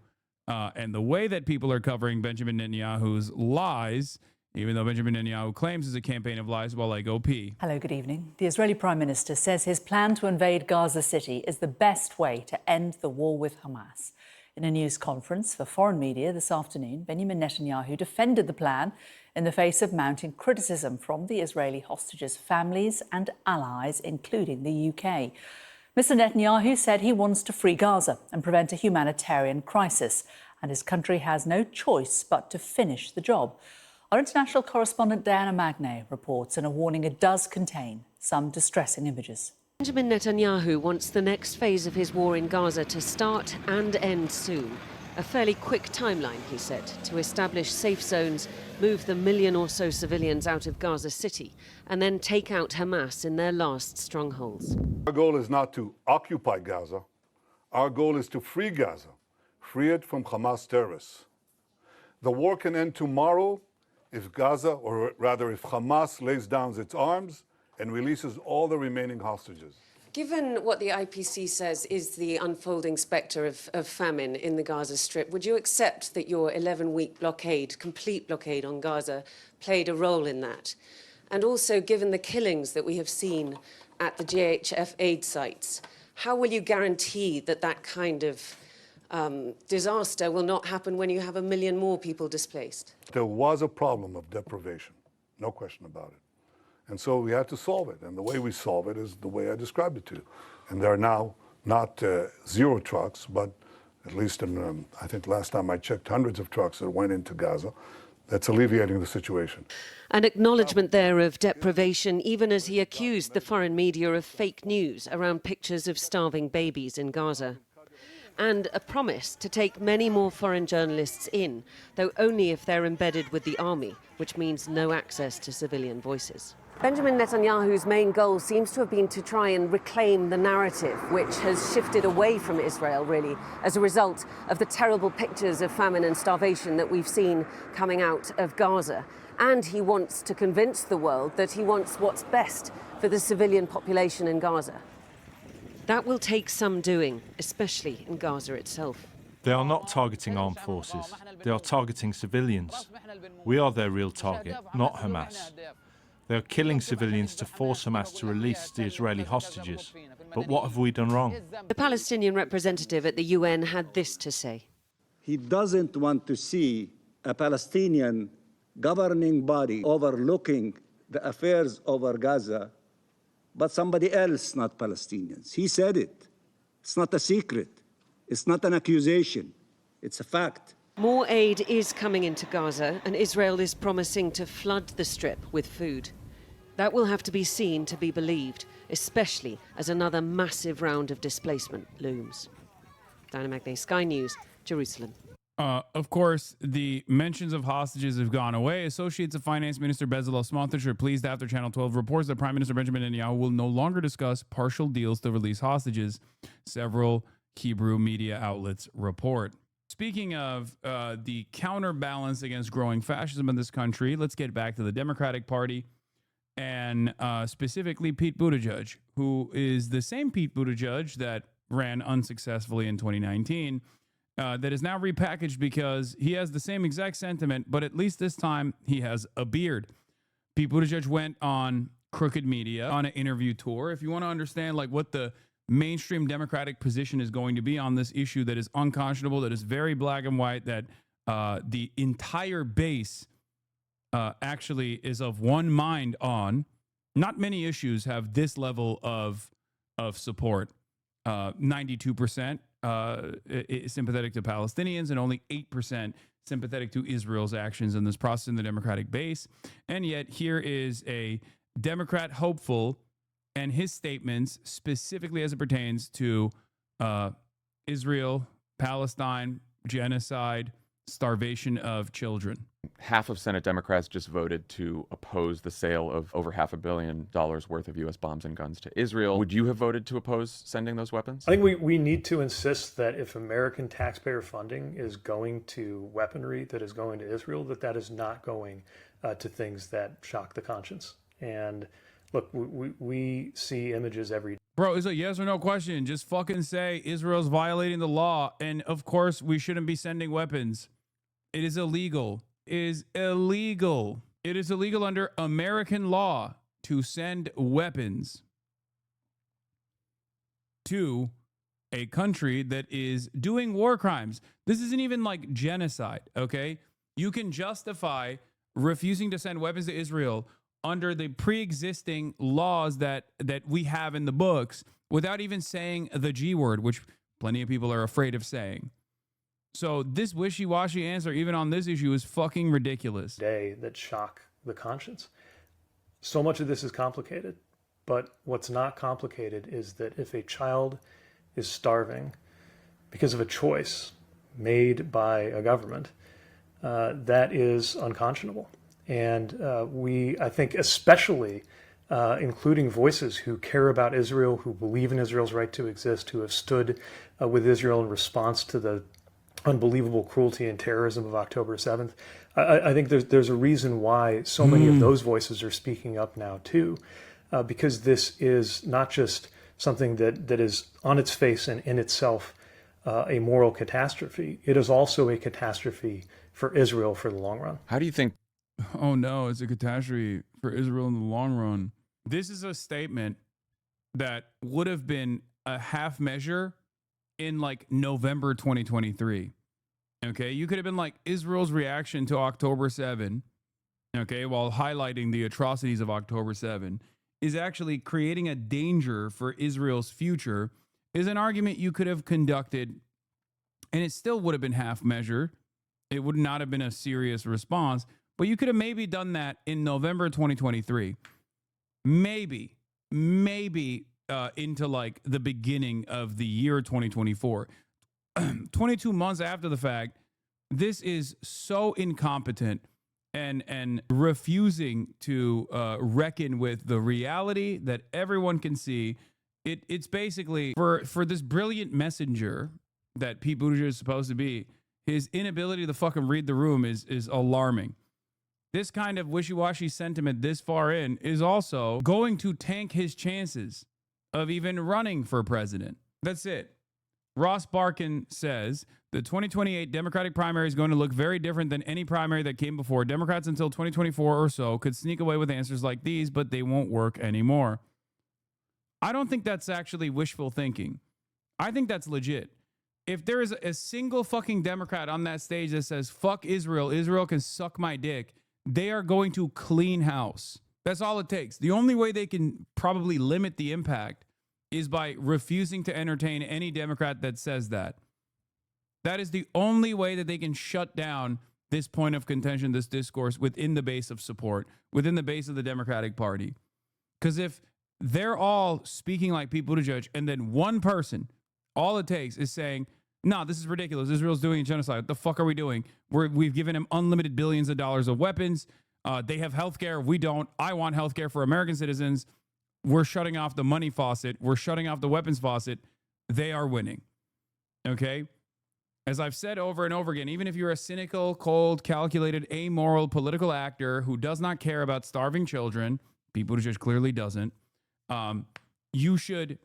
and the way that people are covering Benjamin Netanyahu's lies, even though Benjamin Netanyahu claims it's a campaign of lies while I go pee. Hello, good evening. The Israeli Prime Minister says his plan to invade Gaza City is the best way to end the war with Hamas. In a news conference for foreign media this afternoon, Benjamin Netanyahu defended the plan in the face of mounting criticism from the Israeli hostages' families and allies, including the UK. Mr. Netanyahu said he wants to free Gaza and prevent a humanitarian crisis, and his country has no choice but to finish the job. Our international correspondent Diana Magne reports in a warning it does contain some distressing images. Benjamin Netanyahu wants the next phase of his war in Gaza to start and end soon. A fairly quick timeline, he said, to establish safe zones, move the 1 million or so civilians out of Gaza City, and then take out Hamas in their last strongholds. Our goal is not to occupy Gaza. Our goal is to free Gaza, free it from Hamas terrorists. The war can end tomorrow if Gaza, or rather if Hamas lays down its arms and releases all the remaining hostages. Given what the IPC says is the unfolding spectre of famine in the Gaza Strip, would you accept that your 11-week blockade, complete blockade on Gaza, played a role in that? And also, given the killings that we have seen at the GHF aid sites, how will you guarantee that that kind of disaster will not happen when you have 1 million more people displaced? There was a problem of deprivation, no question about it. And so we had to solve it. And the way we solve it is the way I described it to you. And there are now not 0 trucks, but at least in, I think last time I checked, hundreds of trucks that went into Gaza. that's alleviating the situation. An acknowledgement there of deprivation, even as he accused the foreign media of fake news around pictures of starving babies in Gaza. And a promise to take many more foreign journalists in, though only if they're embedded with the army, which means no access to civilian voices. Benjamin Netanyahu's main goal seems to have been to try and reclaim the narrative, which has shifted away from Israel, really, as a result of the terrible pictures of famine and starvation that we've seen coming out of Gaza. And he wants to convince the world that he wants what's best for the civilian population in Gaza. That will take some doing, especially in Gaza itself. They are not targeting armed forces. They are targeting civilians. We are their real target, not Hamas. They are killing civilians to force Hamas to release the Israeli hostages. But what have we done wrong? The Palestinian representative at the UN had this to say. He doesn't want to see a Palestinian governing body overlooking the affairs over Gaza, but somebody else, not Palestinians. He said it. It's not a secret. It's not an accusation. It's a fact. More aid is coming into Gaza, and Israel is promising to flood the Strip with food. That will have to be seen to be believed, especially as another massive round of displacement looms. Diana Magnay, Sky News, Jerusalem. Of course, the mentions of hostages have gone away. Associates of Finance Minister Bezalel Smotrich are pleased after Channel 12 reports that Prime Minister Benjamin Netanyahu will no longer discuss partial deals to release hostages, several Hebrew media outlets report. Speaking of the counterbalance against growing fascism in this country, let's get back to the Democratic Party and specifically Pete Buttigieg, who is the same Pete Buttigieg that ran unsuccessfully in 2019. That is now repackaged because he has the same exact sentiment, but at least this time he has a beard. Pete Buttigieg went on Crooked Media on an interview tour. If you want to understand like what the mainstream Democratic position is going to be on this issue that is unconscionable, that is very black and white, that the entire base actually is of one mind on, not many issues have this level of support. 92% sympathetic to Palestinians and only 8% sympathetic to Israel's actions in this process in the Democratic base. And yet here is a Democrat hopeful and his statements specifically as it pertains to Israel, Palestine, genocide, starvation of children. Half of Senate Democrats just voted to oppose the sale of over $500 million worth of U.S. bombs and guns to Israel. Would you have voted to oppose sending those weapons? I think we need to insist that if American taxpayer funding is going to weaponry that is going to Israel, that is not going to things that shock the conscience. And look, we see images every day. Bro, it's a yes or no question. Just fucking say Israel's violating the law. And of course, we shouldn't be sending weapons. It is illegal. It is illegal. It is illegal under American law to send weapons to a country that is doing war crimes. This isn't even like genocide, okay? You can justify refusing to send weapons to Israel under the pre-existing laws that we have in the books without even saying the G word, which plenty of people are afraid of saying. So this wishy-washy answer, even on this issue, is fucking ridiculous. Day that shock the conscience. So much of this is complicated, but what's not complicated is that if a child is starving because of a choice made by a government, that is unconscionable. And I think especially including voices who care about Israel, who believe in Israel's right to exist, who have stood with Israel in response to the unbelievable cruelty and terrorism of October 7th. I think there's a reason why so many of those voices are speaking up now too, because this is not just something that is on its face and in itself a moral catastrophe. It is also a catastrophe for Israel for the long run. How do you think? Oh no, it's a catastrophe for Israel in the long run. This is a statement that would have been a half measure in like November 2023. Okay, you could have been like Israel's reaction to October 7, okay, while highlighting the atrocities of October 7 is actually creating a danger for Israel's future, is an argument you could have conducted, and it still would have been half measure. It would not have been a serious response, But you could have maybe done that in November 2023. Maybe into like the beginning of the year 2024. 22 months after the fact, this is so incompetent and refusing to reckon with the reality that everyone can see. It's basically for this brilliant messenger that Pete Buttigieg is supposed to be, his inability to fucking read the room is alarming. This kind of wishy-washy sentiment this far in is also going to tank his chances of even running for president. That's it. Ross Barkan says the 2028 Democratic primary is going to look very different than any primary that came before. Democrats until 2024 or so could sneak away with answers like these, but they won't work anymore. I don't think that's actually wishful thinking. I think that's legit. If there is a single fucking Democrat on that stage that says, fuck Israel, Israel can suck my dick, they are going to clean house. That's all it takes. The only way they can probably limit the impact is by refusing to entertain any Democrat that says that. That is the only way that they can shut down this point of contention, this discourse within the base of support, within the base of the Democratic Party. Because if they're all speaking like Pete Buttigieg and then one person, all it takes is saying, no, this is ridiculous. Israel's doing a genocide. What the fuck are we doing? We've given him unlimited billions of dollars of weapons. They have healthcare. We don't. I want healthcare for American citizens. We're shutting off the money faucet. We're shutting off the weapons faucet. They are winning. Okay? As I've said over and over again, even if you're a cynical, cold, calculated, amoral political actor who does not care about starving children, Pete Buttigieg clearly doesn't, you should,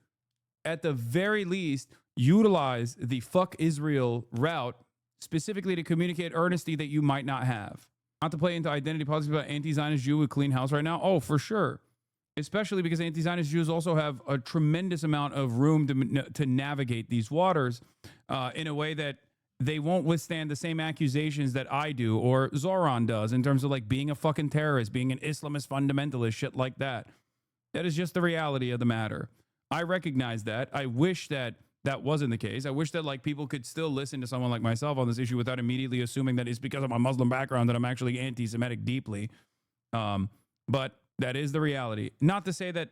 at the very least, utilize the fuck Israel route specifically to communicate earnesty that you might not have. Not to play into identity politics about anti-Zionist Jew with clean house right now. Oh, for sure. Especially because anti-Zionist Jews also have a tremendous amount of room to navigate these waters in a way that they won't withstand the same accusations that I do or Zoran does in terms of like being a fucking terrorist, being an Islamist fundamentalist, shit like that. That is just the reality of the matter. I recognize that. I wish that that wasn't the case. I wish that like people could still listen to someone like myself on this issue without immediately assuming that it's because of my Muslim background that I'm actually anti-Semitic deeply. But that is the reality. Not to say that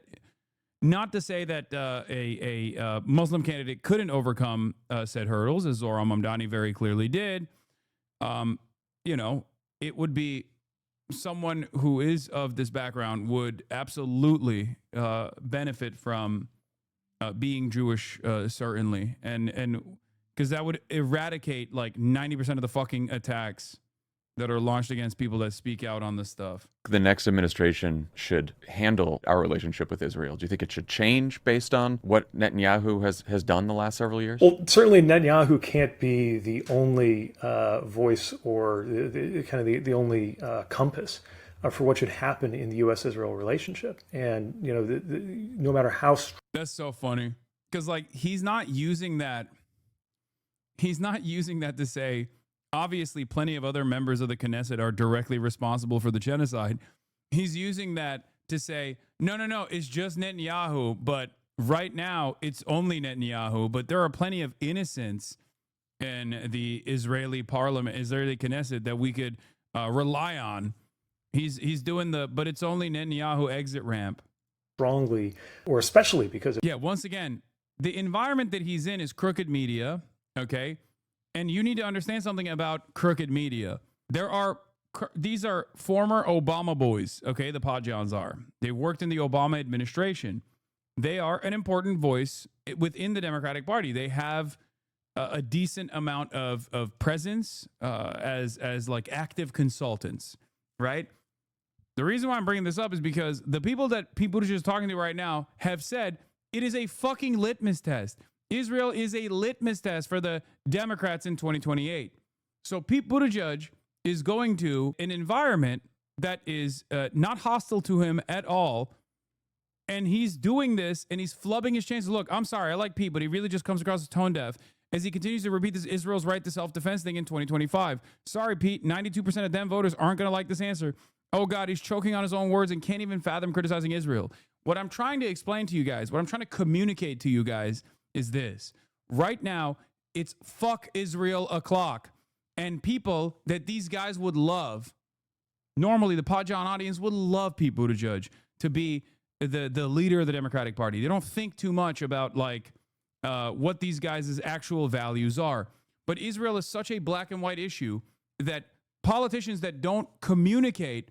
a Muslim candidate couldn't overcome said hurdles, as Zohran Mamdani very clearly did. It would be someone who is of this background would absolutely benefit from being Jewish, certainly, and because that would eradicate like 90% of the fucking attacks that are launched against people that speak out on this stuff. The next administration should handle our relationship with Israel. Do you think it should change based on what Netanyahu has done the last several years? Well, certainly Netanyahu can't be the only voice or the only compass for what should happen in the U.S.-Israel relationship. And, no matter how... That's so funny. Because, like, he's not using that to say, obviously, plenty of other members of the Knesset are directly responsible for the genocide. He's using that to say, no, it's just Netanyahu, but right now it's only Netanyahu, but there are plenty of innocents in the Israeli parliament, Israeli Knesset that we could rely on. He's doing but it's only Netanyahu exit ramp. Strongly, or especially because... Once again, the environment that he's in is crooked media, okay? And you need to understand something about crooked media. These are former Obama boys, okay? The Podjans are. They worked in the Obama administration. They are an important voice within the Democratic Party. They have a decent amount of presence as like active consultants, right? The reason why I'm bringing this up is because the people that Pete Buttigieg is talking to right now have said it is a fucking litmus test. Israel is a litmus test for the Democrats in 2028. So Pete Buttigieg is going to an environment that is not hostile to him at all. And he's doing this and he's flubbing his chances. Look, I'm sorry, I like Pete, but he really just comes across as tone deaf as he continues to repeat this Israel's right to self-defense thing in 2025. Sorry, Pete, 92% of them voters aren't going to like this answer. Oh, God, he's choking on his own words and can't even fathom criticizing Israel. What I'm trying to explain to you guys, what I'm trying to communicate to you guys is this. Right now, it's fuck Israel o'clock. And people that these guys would love Normally, the Podjohn audience would love Pete Buttigieg to be the leader of the Democratic Party. They don't think too much about like what these guys' actual values are. But Israel is such a black and white issue that politicians that don't communicate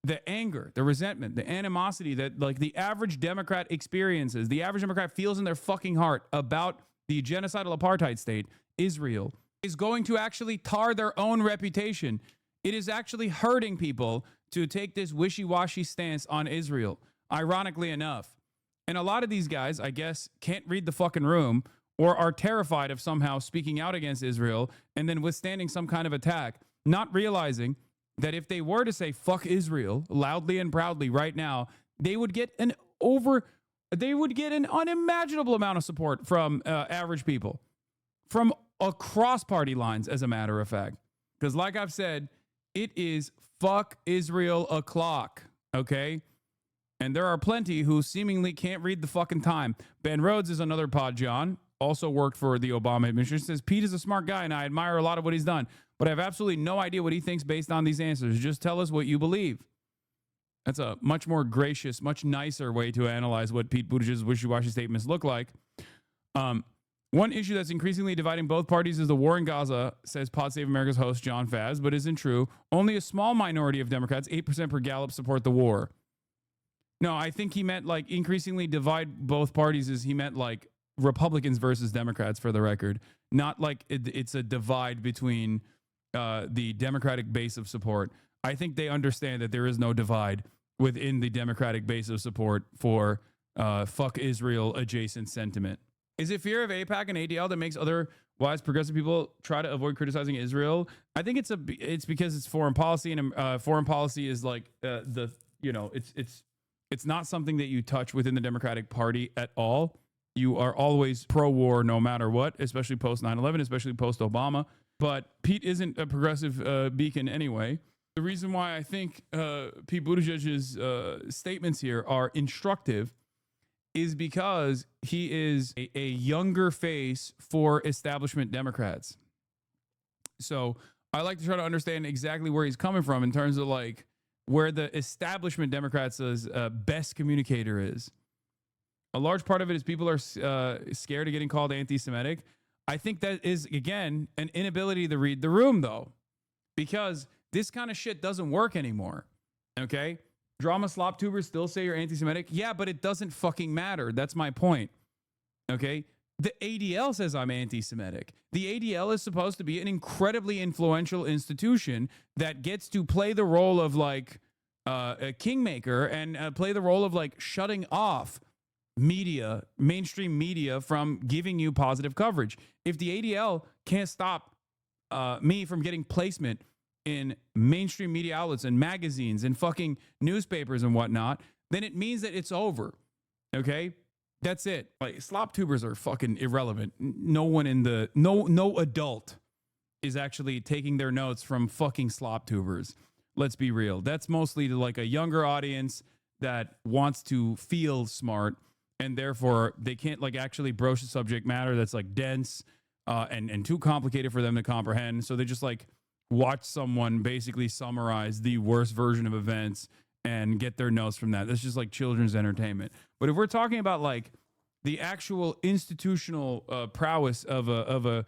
the anger, the resentment, the animosity that like the average Democrat experiences, the average Democrat feels in their fucking heart about the genocidal apartheid state, Israel, is going to actually tar their own reputation. It is actually hurting people to take this wishy-washy stance on Israel, ironically enough. And a lot of these guys, I guess, can't read the fucking room or are terrified of somehow speaking out against Israel and then withstanding some kind of attack, not realizing that if they were to say fuck Israel loudly and proudly right now, they would get an unimaginable amount of support from average people, from across party lines, as a matter of fact. Because like I've said, it is fuck Israel o'clock, okay? And there are plenty who seemingly can't read the fucking time. Ben Rhodes is another Podjohn, also worked for the Obama administration, says Pete is a smart guy and I admire a lot of what he's done, but I have absolutely no idea what he thinks based on these answers. Just tell us what you believe. That's a much more gracious, much nicer way to analyze what Pete Buttigieg's wishy-washy statements look like. One issue that's increasingly dividing both parties is the war in Gaza, says Pod Save America's host John Faz, but isn't true. Only a small minority of Democrats, 8% per Gallup, support the war. No, I think he meant like increasingly divide both parties is he meant like Republicans versus Democrats, for the record. Not like it's a divide between the Democratic base of support. I think they understand that there is no divide within the Democratic base of support for fuck Israel adjacent sentiment. Is it fear of AIPAC and ADL that makes other wise progressive people try to avoid criticizing Israel? I think it's because it's foreign policy, and foreign policy is like it's not something that you touch within the Democratic Party at all. You are always pro-war no matter what, especially post 9/11, especially post Obama. But Pete isn't a progressive beacon anyway. The reason why I think Pete Buttigieg's statements here are instructive is because he is a younger face for establishment Democrats. So I like to try to understand exactly where he's coming from in terms of like where the establishment Democrats' best communicator is. A large part of it is people are scared of getting called anti-Semitic. I think that is, again, an inability to read the room, though, because this kind of shit doesn't work anymore, okay? Drama slop tubers still say you're anti-Semitic. Yeah, but it doesn't fucking matter. That's my point, okay? The ADL says I'm anti-Semitic. The ADL is supposed to be an incredibly influential institution that gets to play the role of, like, a kingmaker and play the role of, like, shutting off media, mainstream media, from giving you positive coverage. If the ADL can't stop me from getting placement in mainstream media outlets and magazines and fucking newspapers and whatnot, then it means that it's over. Okay? That's it. Like, slop tubers are fucking irrelevant. No one in the no adult is actually taking their notes from fucking slop tubers. Let's be real. That's mostly to like a younger audience that wants to feel smart, and therefore they can't like actually broach the subject matter that's like dense and too complicated for them to comprehend. So they just like watch someone basically summarize the worst version of events and get their notes from that. That's just like children's entertainment. But if we're talking about like the actual institutional prowess of a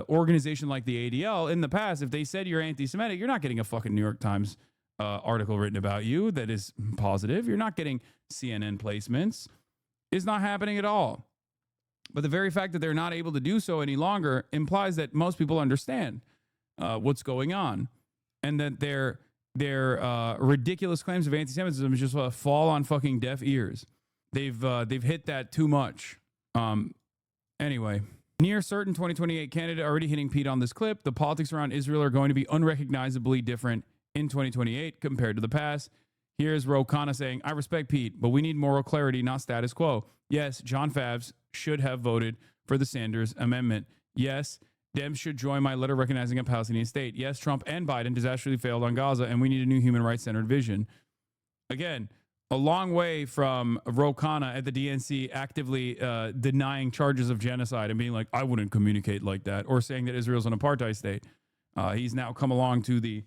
organization like the ADL, in the past, if they said you're anti-Semitic, you're not getting a fucking New York Times article written about you that is positive. You're not getting CNN placements. It's not happening at all. But the very fact that they're not able to do so any longer implies that most people understand what's going on, and that their ridiculous claims of anti-Semitism just fall on fucking deaf ears. They've hit that too much. Anyway, near certain 2028 candidate already hitting Pete on this clip. The politics around Israel are going to be unrecognizably different in 2028 compared to the past. Here's Ro Khanna saying, I respect Pete, but we need moral clarity, not status quo. Yes, John Favs should have voted for the Sanders Amendment. Yes, Dems should join my letter recognizing a Palestinian state. Yes, Trump and Biden disastrously failed on Gaza, and we need a new human rights-centered vision. Again, a long way from Ro Khanna at the DNC actively denying charges of genocide and being like, I wouldn't communicate like that, or saying that Israel's an apartheid state. He's now come along to the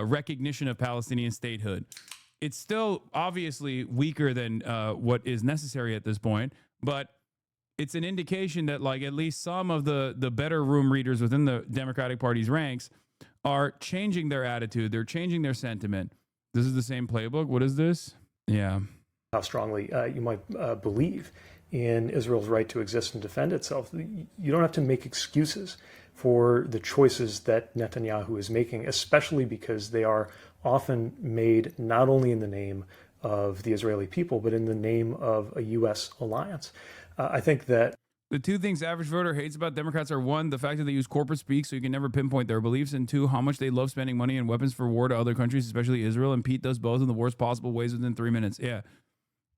recognition of Palestinian statehood. It's still obviously weaker than what is necessary at this point, but it's an indication that like at least some of the better room readers within the Democratic Party's ranks are changing their attitude. They're changing their sentiment. This is the same playbook. What is this? Yeah. How strongly you might believe in Israel's right to exist and defend itself. You don't have to make excuses for the choices that Netanyahu is making, especially because they are often made not only in the name of the Israeli people, but in the name of a U.S. alliance. I think that the two things average voter hates about Democrats are, one, the fact that they use corporate speak so you can never pinpoint their beliefs, and two, how much they love spending money and weapons for war to other countries, especially Israel. And Pete does both in the worst possible ways within 3 minutes. Yeah.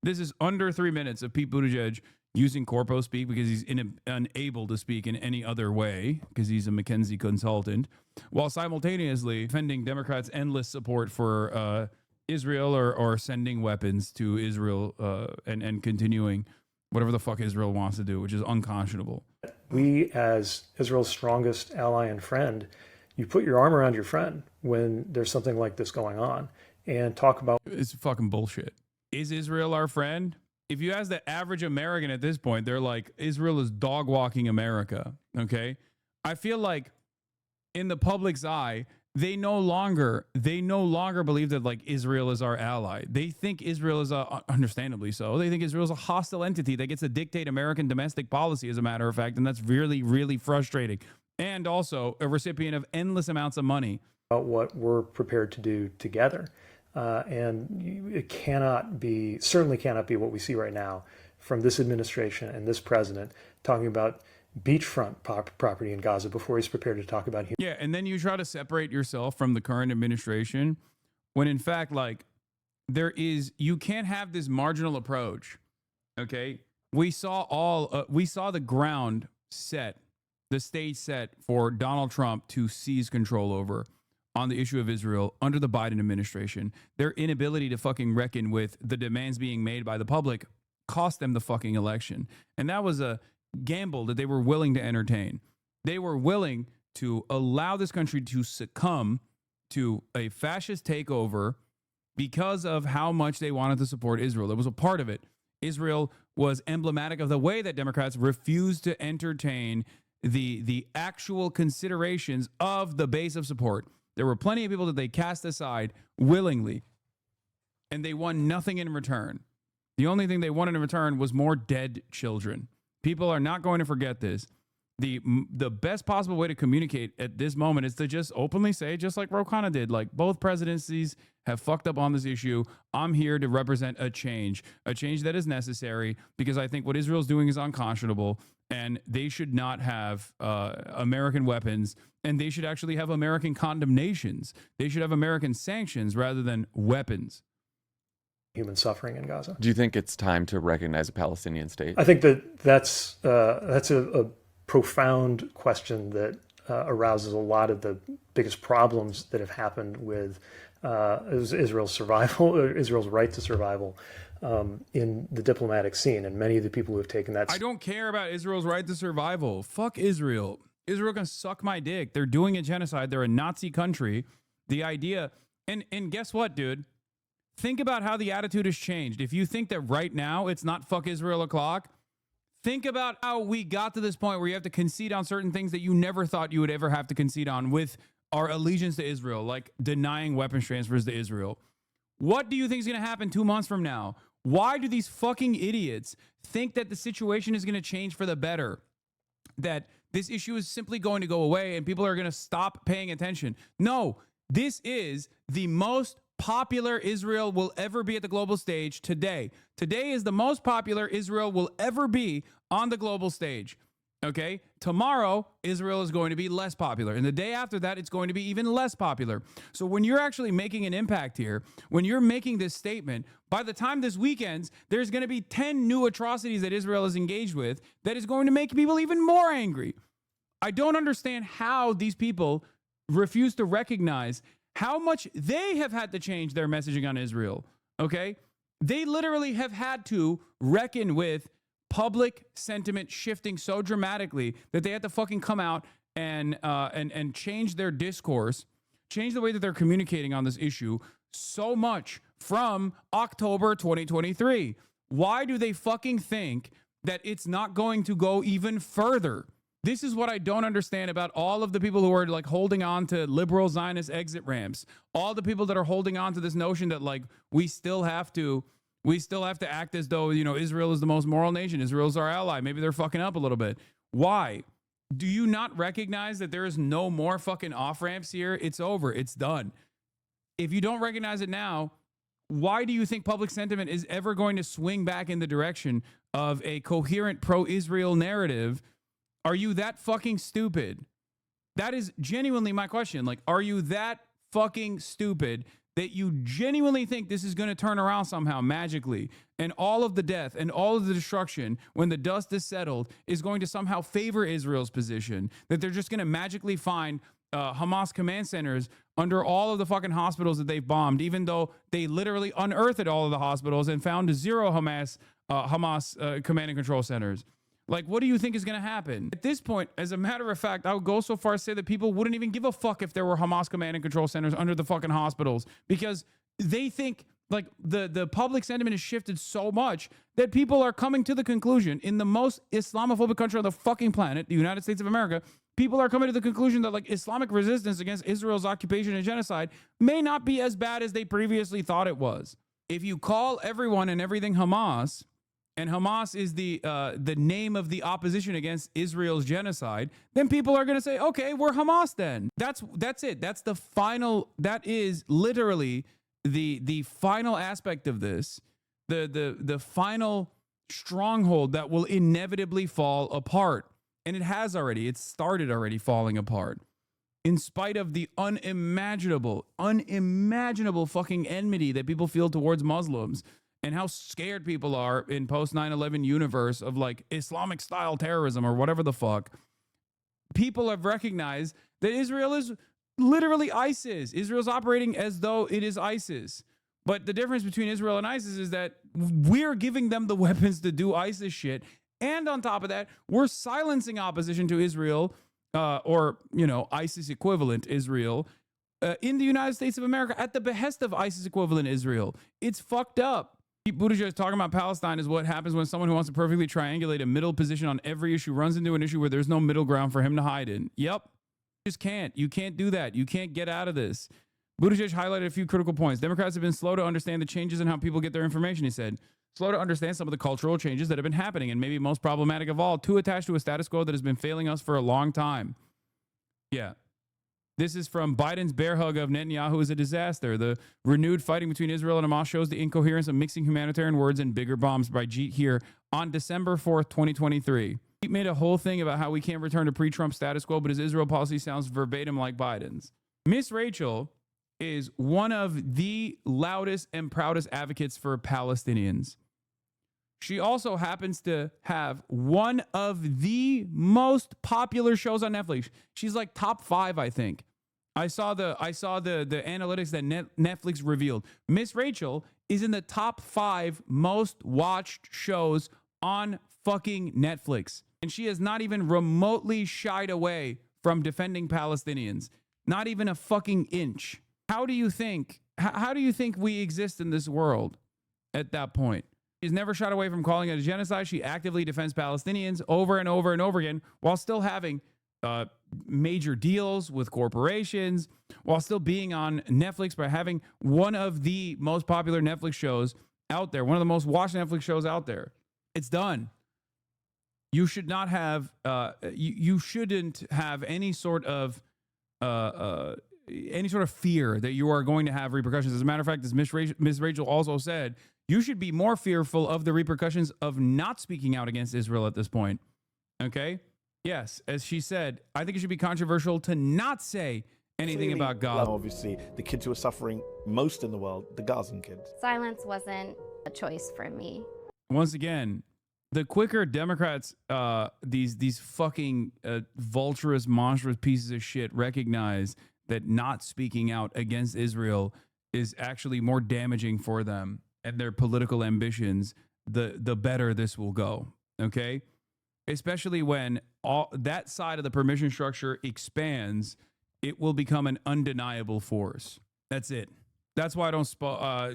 This is under 3 minutes of Pete Buttigieg using corpo speak because he's unable to speak in any other way because he's a McKinsey consultant, while simultaneously defending Democrats' endless support for Israel or sending weapons to Israel and continuing whatever the fuck Israel wants to do, which is unconscionable. We, as Israel's strongest ally and friend, you put your arm around your friend when there's something like this going on and talk about... It's fucking bullshit. Is Israel our friend? If you ask the average American at this point, they're like, Israel is dog walking America. Okay. I feel like in the public's eye, they no longer believe that like Israel is our ally. They think Israel is understandably so. They think Israel is a hostile entity that gets to dictate American domestic policy, as a matter of fact. And that's really, really frustrating. And also a recipient of endless amounts of money. About what we're prepared to do together. And it certainly cannot be what we see right now from this administration and this president talking about beachfront property in Gaza before he's prepared to talk about... Yeah, and then you try to separate yourself from the current administration when in fact, like, you can't have this marginal approach, okay? We saw the ground set, the stage set for Donald Trump to seize control over on the issue of Israel under the Biden administration. Their inability to fucking reckon with the demands being made by the public cost them the fucking election. And that was a gamble that they were willing to entertain. They were willing to allow this country to succumb to a fascist takeover because of how much they wanted to support Israel. That was a part of it. Israel was emblematic of the way that Democrats refused to entertain the actual considerations of the base of support. There were plenty of people that they cast aside willingly, and they won nothing in return. The only thing they wanted in return was more dead children. People are not going to forget this. The best possible way to communicate at this moment is to just openly say, just like Ro Khanna did, like, both presidencies have fucked up on this issue. I'm here to represent a change that is necessary, because I think what Israel's doing is unconscionable, and they should not have American weapons, and they should actually have American condemnations. They should have American sanctions rather than weapons. Human suffering in Gaza. Do you think it's time to recognize a Palestinian state? I think that's a profound question that arouses a lot of the biggest problems that have happened with Israel's survival, or Israel's right to survival in the diplomatic scene, and many of the people who have taken that... I don't care about Israel's right to survival. Fuck Israel. Israel can suck my dick. They're doing a genocide. They're a Nazi country. The idea... And guess what, dude? Think about how the attitude has changed. If you think that right now it's not fuck Israel o'clock, think about how we got to this point where you have to concede on certain things that you never thought you would ever have to concede on with our allegiance to Israel, like denying weapons transfers to Israel. What do you think is going to happen 2 months from now? Why do these fucking idiots think that the situation is going to change for the better? That this issue is simply going to go away and people are going to stop paying attention? No, this is the most popular Israel will ever be at the global stage today. Today is the most popular Israel will ever be on the global stage. Okay? Tomorrow, Israel is going to be less popular. And the day after that, it's going to be even less popular. So when you're actually making an impact here, when you're making this statement, by the time this weekend, there's going to be 10 new atrocities that Israel is engaged with that is going to make people even more angry. I don't understand how these people refuse to recognize how much they have had to change their messaging on Israel. Okay? They literally have had to reckon with public sentiment shifting so dramatically that they had to fucking come out and change their discourse change the way that they're communicating on this issue so much from October 2023? Why do they fucking think that it's not going to go even further? This is what I don't understand about all of the people who are like holding on to liberal Zionist exit ramps. All the people that are holding on to this notion that like we still have to act as though, you know, Israel is the most moral nation. Israel's our ally. Maybe they're fucking up a little bit. Why? Do you not recognize that there is no more fucking off ramps here? It's over. It's done. If you don't recognize it now, why do you think public sentiment is ever going to swing back in the direction of a coherent pro-Israel narrative? Are you that fucking stupid? That is genuinely my question. Like, are you that fucking stupid that you genuinely think this is going to turn around somehow magically, and all of the death and all of the destruction, when the dust is settled, is going to somehow favor Israel's position? That they're just going to magically find Hamas command centers under all of the fucking hospitals that they've bombed, even though they literally unearthed all of the hospitals and found 0 Hamas command and control centers. Like, what do you think is going to happen? At this point, as a matter of fact, I would go so far as to say that people wouldn't even give a fuck if there were Hamas command and control centers under the fucking hospitals, because they think, like, the public sentiment has shifted so much that people are coming to the conclusion, in the most Islamophobic country on the fucking planet, the United States of America, people are coming to the conclusion that, like, Islamic resistance against Israel's occupation and genocide may not be as bad as they previously thought it was. If you call everyone and everything Hamas, and Hamas is the name of the opposition against Israel's genocide, then people are going to say, okay, we're Hamas then. That's it. That's the final, that is literally the final aspect of this, the final stronghold that will inevitably fall apart. And it has already. It's started already falling apart. In spite of the unimaginable fucking enmity that people feel towards Muslims, and how scared people are in post 9/11 universe of like Islamic style terrorism or whatever the fuck, people have recognized that Israel is literally ISIS. Israel's operating as though it is ISIS. But the difference between Israel and ISIS is that we're giving them the weapons to do ISIS shit. And on top of that, we're silencing opposition to Israel, or, you know, ISIS equivalent Israel, in the United States of America at the behest of ISIS equivalent Israel. It's fucked up. Buttigieg talking about Palestine is what happens when someone who wants to perfectly triangulate a middle position on every issue runs into an issue where there's no middle ground for him to hide in. Yep. Just can't. You can't do that. You can't get out of this. Buttigieg highlighted a few critical points. Democrats have been slow to understand the changes in how people get their information, he said. Slow to understand some of the cultural changes that have been happening, and maybe most problematic of all, too attached to a status quo that has been failing us for a long time. Yeah. This is from Biden's bear hug of Netanyahu is a disaster. The renewed fighting between Israel and Hamas shows the incoherence of mixing humanitarian words and bigger bombs by Jeet here on December 4th, 2023. He made a whole thing about how we can't return to pre-Trump status quo, but his Israel policy sounds verbatim like Biden's. Miss Rachel is one of the loudest and proudest advocates for Palestinians. She also happens to have one of the most popular shows on Netflix. She's like top 5, I think. I saw the analytics that Netflix revealed. Miss Rachel is in the top 5 most watched shows on fucking Netflix. And she has not even remotely shied away from defending Palestinians. Not even a fucking inch. How do you think we exist in this world at that point? She's never shied away from calling it a genocide. She actively defends Palestinians over and over and over again while still having major deals with corporations, while still being on Netflix by having one of the most popular Netflix shows out there, one of the most watched Netflix shows out there. It's done. You should not have, you shouldn't have any sort of fear that you are going to have repercussions. As a matter of fact, as Ms. Rachel also said, you should be more fearful of the repercussions of not speaking out against Israel at this point. Okay? Yes, as she said, I think it should be controversial to not say anything about Gaza. Obviously, the kids who are suffering most in the world, the Gazan kids. Silence wasn't a choice for me. Once again, the quicker Democrats, these fucking vulturous, monstrous pieces of shit recognize that not speaking out against Israel is actually more damaging for them and their political ambitions, the better this will go. Okay? Especially when all that side of the permission structure expands it will become an undeniable force. That's it. That's why I don't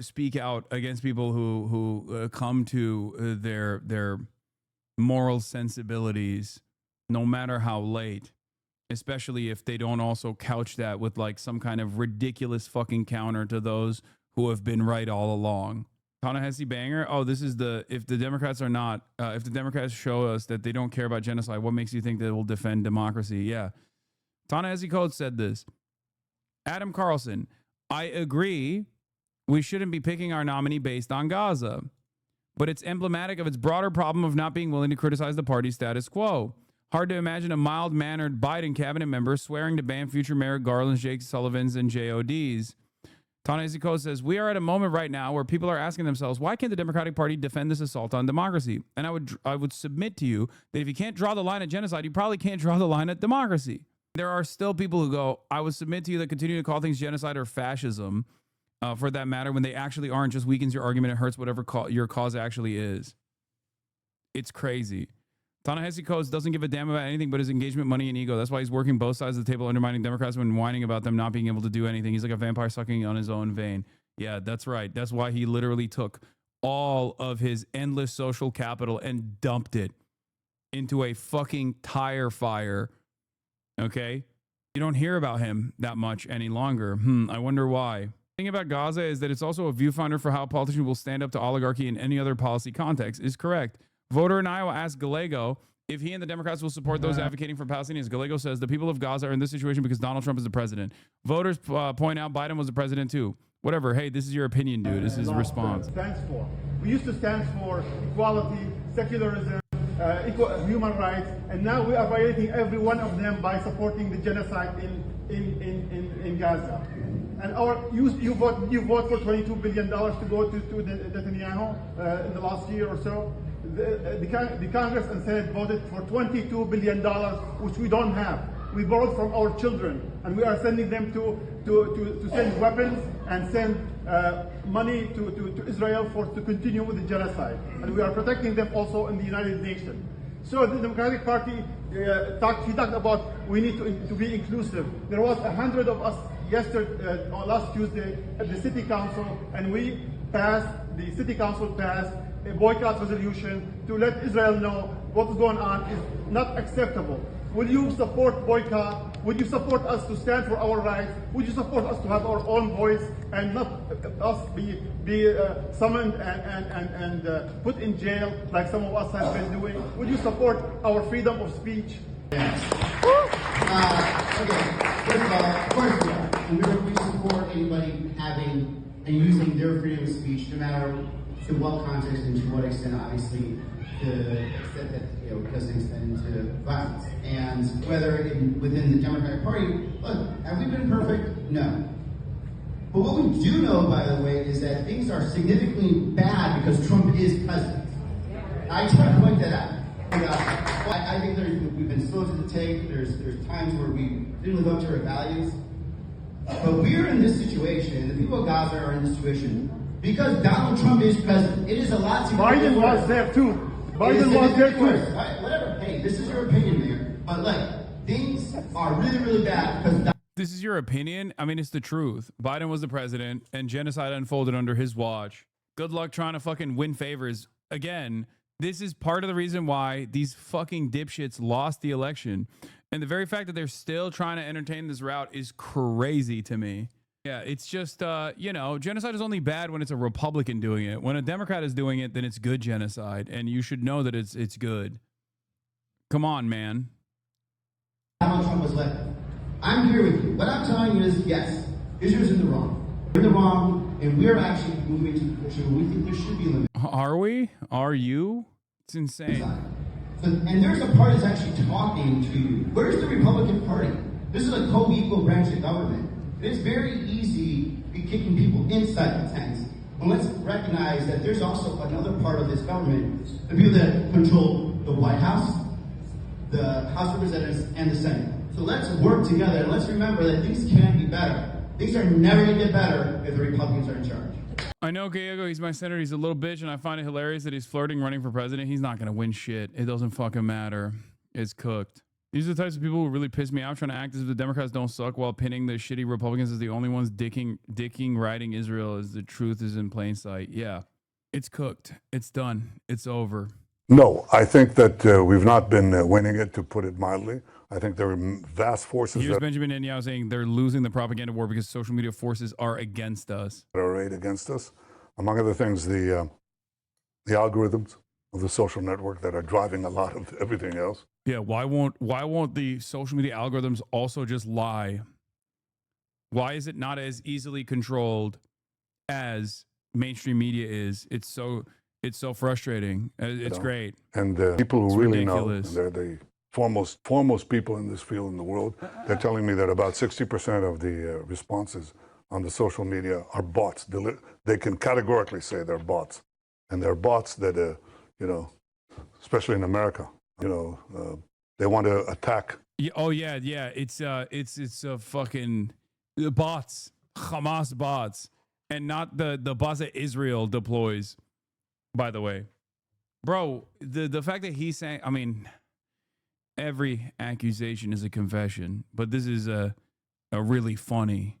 speak out against people who come to their moral sensibilities, no matter how late, especially if they don't also couch that with like some kind of ridiculous fucking counter to those who have been right all along. Ta-Nehisi banger. Oh, this is if the Democrats are not, if the Democrats show us that they don't care about genocide, what makes you think they will defend democracy? Yeah. Ta-Nehisi Coates said this. Adam Carlson, I agree we shouldn't be picking our nominee based on Gaza, but it's emblematic of its broader problem of not being willing to criticize the party's status quo. Hard to imagine a mild-mannered Biden cabinet member swearing to ban future Merrick Garland's, Jake Sullivan's, and JOD's. Ta-Nehisi Coates says, we are at a moment right now where people are asking themselves, why can't the Democratic Party defend this assault on democracy? And I would submit to you that if you can't draw the line at genocide, you probably can't draw the line at democracy. There are still people who go, I would submit to you that continue to call things genocide or fascism, for that matter, when they actually aren't, just weakens your argument. It hurts whatever your cause actually is. It's crazy. Ta-Nehisi Coates doesn't give a damn about anything but his engagement, money, and ego. That's why he's working both sides of the table, undermining Democrats when whining about them not being able to do anything. He's like a vampire sucking on his own vein. Yeah, that's right. That's why he literally took all of his endless social capital and dumped it into a fucking tire fire. Okay? You don't hear about him that much any longer. I wonder why. The thing about Gaza is that it's also a viewfinder for how politicians will stand up to oligarchy in any other policy context. Is correct. Voter in Iowa asked Gallego if he and the Democrats will support those advocating for Palestinians. Gallego says the people of Gaza are in this situation because Donald Trump is the president. Voters point out Biden was the president too. Whatever. Hey, this is your opinion, dude. This is a response. Stands for. We used to stand for equality, secularism, human rights, and now we are violating every one of them by supporting the genocide in Gaza. And you vote for $22 billion to go to Netanyahu in the last year or so. The Congress and Senate voted for $22 billion, which we don't have. We borrowed from our children, and we are sending them to send weapons and send money to Israel to continue with the genocide. And we are protecting them also in the United Nations. So the Democratic Party talked about we need to be inclusive. There was 100 of us last Tuesday at the City Council, and the City Council passed a boycott resolution to let Israel know what's going on is not acceptable. Will you support boycott? Would you support us to stand for our rights? Would you support us to have our own voice and not us be summoned and put in jail like some of us have been doing? Would you support our freedom of speech? Okay, first of all, of course we are. And we support anybody having and using their freedom of speech, no matter to what context and to what extent, obviously, the extent that it doesn't extend to violence. And whether within the Democratic Party, look, have we been perfect? No. But what we do know, by the way, is that things are significantly bad because Trump is president. I try to point that out. I think we've been slow to the take. There's times where we didn't live up to our values. But we're in this situation, the people of Gaza are in this situation because Donald Trump is president. It is a lot to Biden was there too. Biden was there too. Whatever. Hey, this is your opinion, Mayor. But things are really, really bad because this is your opinion? I mean, it's the truth. Biden was the president and genocide unfolded under his watch. Good luck trying to fucking win favors. Again, this is part of the reason why these fucking dipshits lost the election. And the very fact that they're still trying to entertain this route is crazy to me. Yeah, it's just, genocide is only bad when it's a Republican doing it. When a Democrat is doing it, then it's good genocide. And you should know that it's good. Come on, man. Donald Trump was elected. I'm here with you. What I'm telling you is, yes, Israel's in the wrong. We're in the wrong, and we're actually moving to the direction we think there should be limits. Are we? Are you? It's insane. And there's a party that's actually talking to you. Where's the Republican Party? This is a co-equal branch of government. It's very easy to be kicking people inside the tents. And let's recognize that there's also another part of this government, the people that control the White House, the House of Representatives, and the Senate. So let's work together, and let's remember that things can be better. Things are never going to get better if the Republicans are in charge. I know Gallego, he's my senator. He's a little bitch, and I find it hilarious that he's flirting running for president. He's not going to win shit. It doesn't fucking matter. It's cooked. These are the types of people who really piss me off, trying to act as if the Democrats don't suck while pinning the shitty Republicans as the only ones dicking riding Israel as the truth is in plain sight. Yeah, it's cooked. It's done. It's over. No, I think that we've not been winning it, to put it mildly. I think there are vast forces Here's that Benjamin Netanyahu saying they're losing the propaganda war because social media forces are against us. are arrayed against us. Among other things, the algorithms of the social network that are driving a lot of everything else. Yeah, why won't the social media algorithms also just lie? Why is it not as easily controlled as mainstream media is? It's so frustrating. It's great. And people who It's really ridiculous. know, they're the foremost people in this field in the world. They're telling me that about 60% of the responses on the social media are bots. They can categorically say they're bots, and they're bots that you know, especially in America, you know, they want to attack. Yeah, oh yeah. It's fucking bots, Hamas bots, and not the bots that Israel deploys. By the way, bro, the fact that he's saying, I mean, every accusation is a confession, but this is a really funny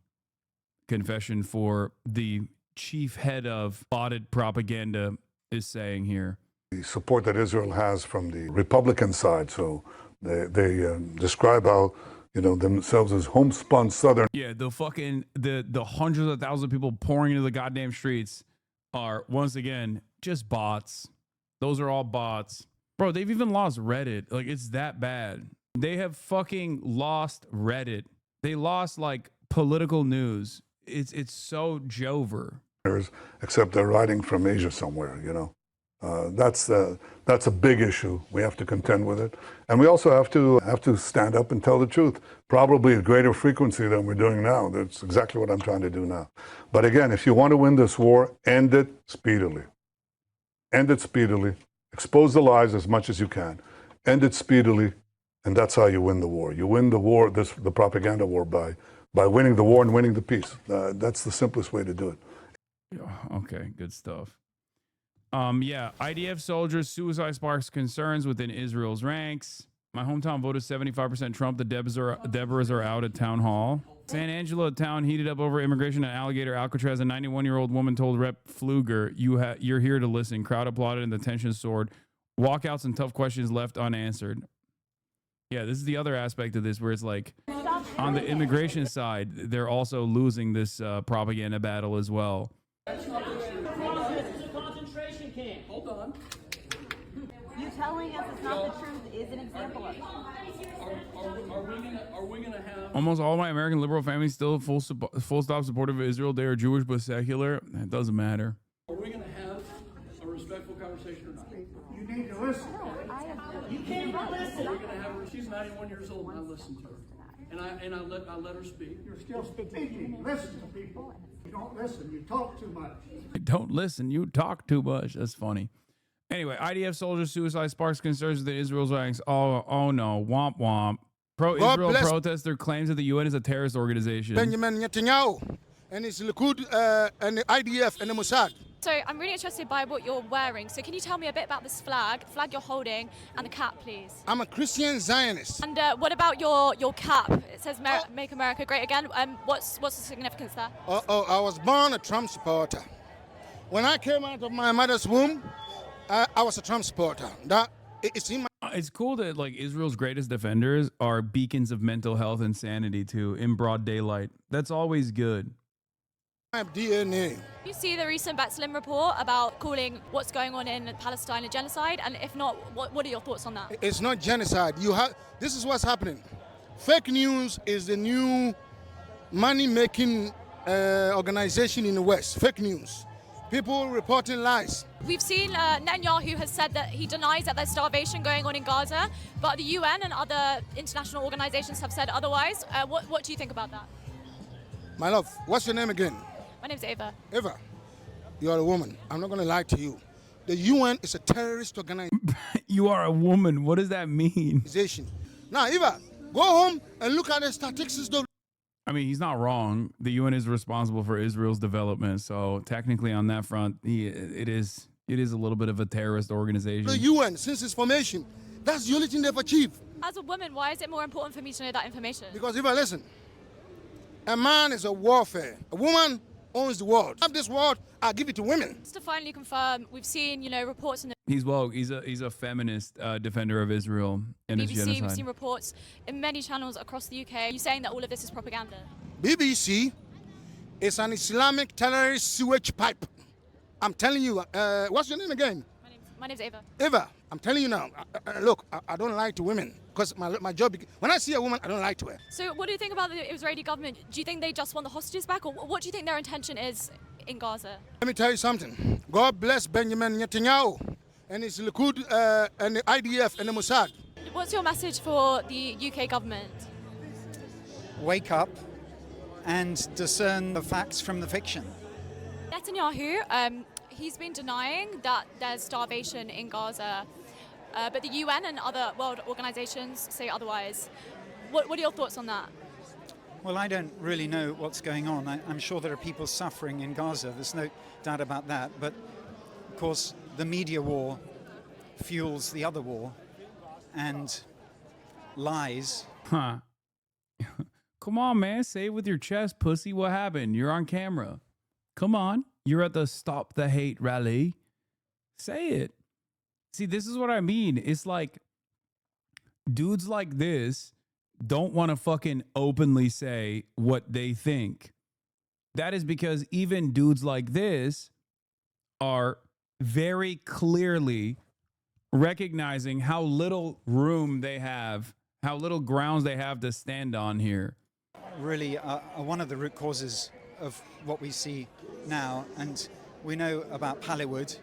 confession for the chief head of botted propaganda is saying here. The support that Israel has from the Republican side, so they describe how, you know, themselves as homespun Southern. Yeah, the fucking the hundreds of thousands of people pouring into the goddamn streets are once again just bots. Those are all bots. Bro, they've even lost Reddit. Like, it's that bad. They have fucking lost Reddit. They lost like political news. It's so Jover. Except they're writing from Asia somewhere, you know. That's a big issue. We have to contend with it, and we also have to stand up and tell the truth, probably at greater frequency than we're doing now. That's exactly what I'm trying to do now. But again, if you want to win this war, end it speedily. End it speedily. Expose the lies as much as you can. End it speedily, and that's how you win the war. You win the war, the propaganda war, by winning the war and winning the peace. That's the simplest way to do it. Okay, good stuff. Yeah, IDF soldiers, suicide sparks concerns within Israel's ranks. My hometown voted 75% Trump. The Deborahs are out at town hall. San Angelo town heated up over immigration at Alligator Alcatraz. A 91-year-old woman told Rep. Pfluger, you're here to listen. Crowd applauded and the tension soared. Walkouts and tough questions left unanswered. Yeah, this is the other aspect of this where it's like on the immigration side, they're also losing this propaganda battle as well. Hold on. You telling us it's not the truth is an example of it. Are we gonna have Almost all my American liberal families still full stop supportive of Israel. They are Jewish but secular. It doesn't matter. Are we gonna have a respectful conversation or not? You need to listen. You can't even listen. We're gonna have her. She's 91 years old, and I listened to her, and I let her speak. You're still speaking. Listen to people. You don't listen. You talk too much. Don't listen. You talk too much. That's funny. Anyway, IDF soldiers suicide sparks concerns within Israel's ranks. Oh no, womp womp. Pro-Israel protester claims that the UN is a terrorist organization. Benjamin Netanyahu and his Likud and the IDF and the Mossad. So I'm really interested by what you're wearing. So can you tell me a bit about this flag you're holding, and the cap, please? I'm a Christian Zionist. And what about your cap? It says "Make America Great Again." What's the significance there? I was born a Trump supporter. When I came out of my mother's womb, I was a Trump supporter. It's in my. It's cool that like Israel's greatest defenders are beacons of mental health and sanity too, in broad daylight. That's always good. DNA. You see the recent B'Tselem report about calling what's going on in Palestine a genocide, and if not, what are your thoughts on that? It's not genocide. This is what's happening. Fake news is the new money-making organization in the West. Fake news. People reporting lies. We've seen Netanyahu has said that he denies that there's starvation going on in Gaza, but the UN and other international organizations have said otherwise. What do you think about that? My love, what's your name again? My name's Ava. Ava, you are a woman. I'm not going to lie to you. The UN is a terrorist organization. You are a woman. What does that mean? Now, Eva, go home and look at the statistics. I mean, he's not wrong. The UN is responsible for Israel's development, so technically on that front, it is a little bit of a terrorist organization. The UN, since its formation, that's the only thing they've achieved. As a woman, why is it more important for me to know that information? Because if I listen, a man is a warfare. A woman owns the world. Of this world, I give it to women. Just to finally confirm, we've seen, reports in the He's woke. He's a feminist defender of Israel and its BBC. genocide. We've seen reports in many channels across the UK. Are you saying that all of this is propaganda? BBC is an Islamic terrorist sewage pipe. I'm telling you. What's your name again? My name's Ava. Eva, I'm telling you now. Look, I don't lie to women because my job. When I see a woman, I don't lie to her. So what do you think about the Israeli government? Do you think they just want the hostages back, or what do you think their intention is in Gaza? Let me tell you something. God bless Benjamin Netanyahu and his Likud and the IDF and the Mossad. What's your message for the UK government? Wake up and discern the facts from the fiction. Netanyahu, he's been denying that there's starvation in Gaza, but the UN and other world organizations say otherwise. What are your thoughts on that? Well, I don't really know what's going on. I'm sure there are people suffering in Gaza. There's no doubt about that. But, of course, the media war fuels the other war, and lies. Huh. Come on, man. Say it with your chest, pussy. What happened? You're on camera. Come on. You're at the Stop the Hate rally. Say it. See, this is what I mean. It's like dudes like this don't want to fucking openly say what they think. That is because even dudes like this are very clearly recognizing how little room they have, how little grounds they have to stand on here. Really are one of the root causes of what we see now. And we know about Pallywood,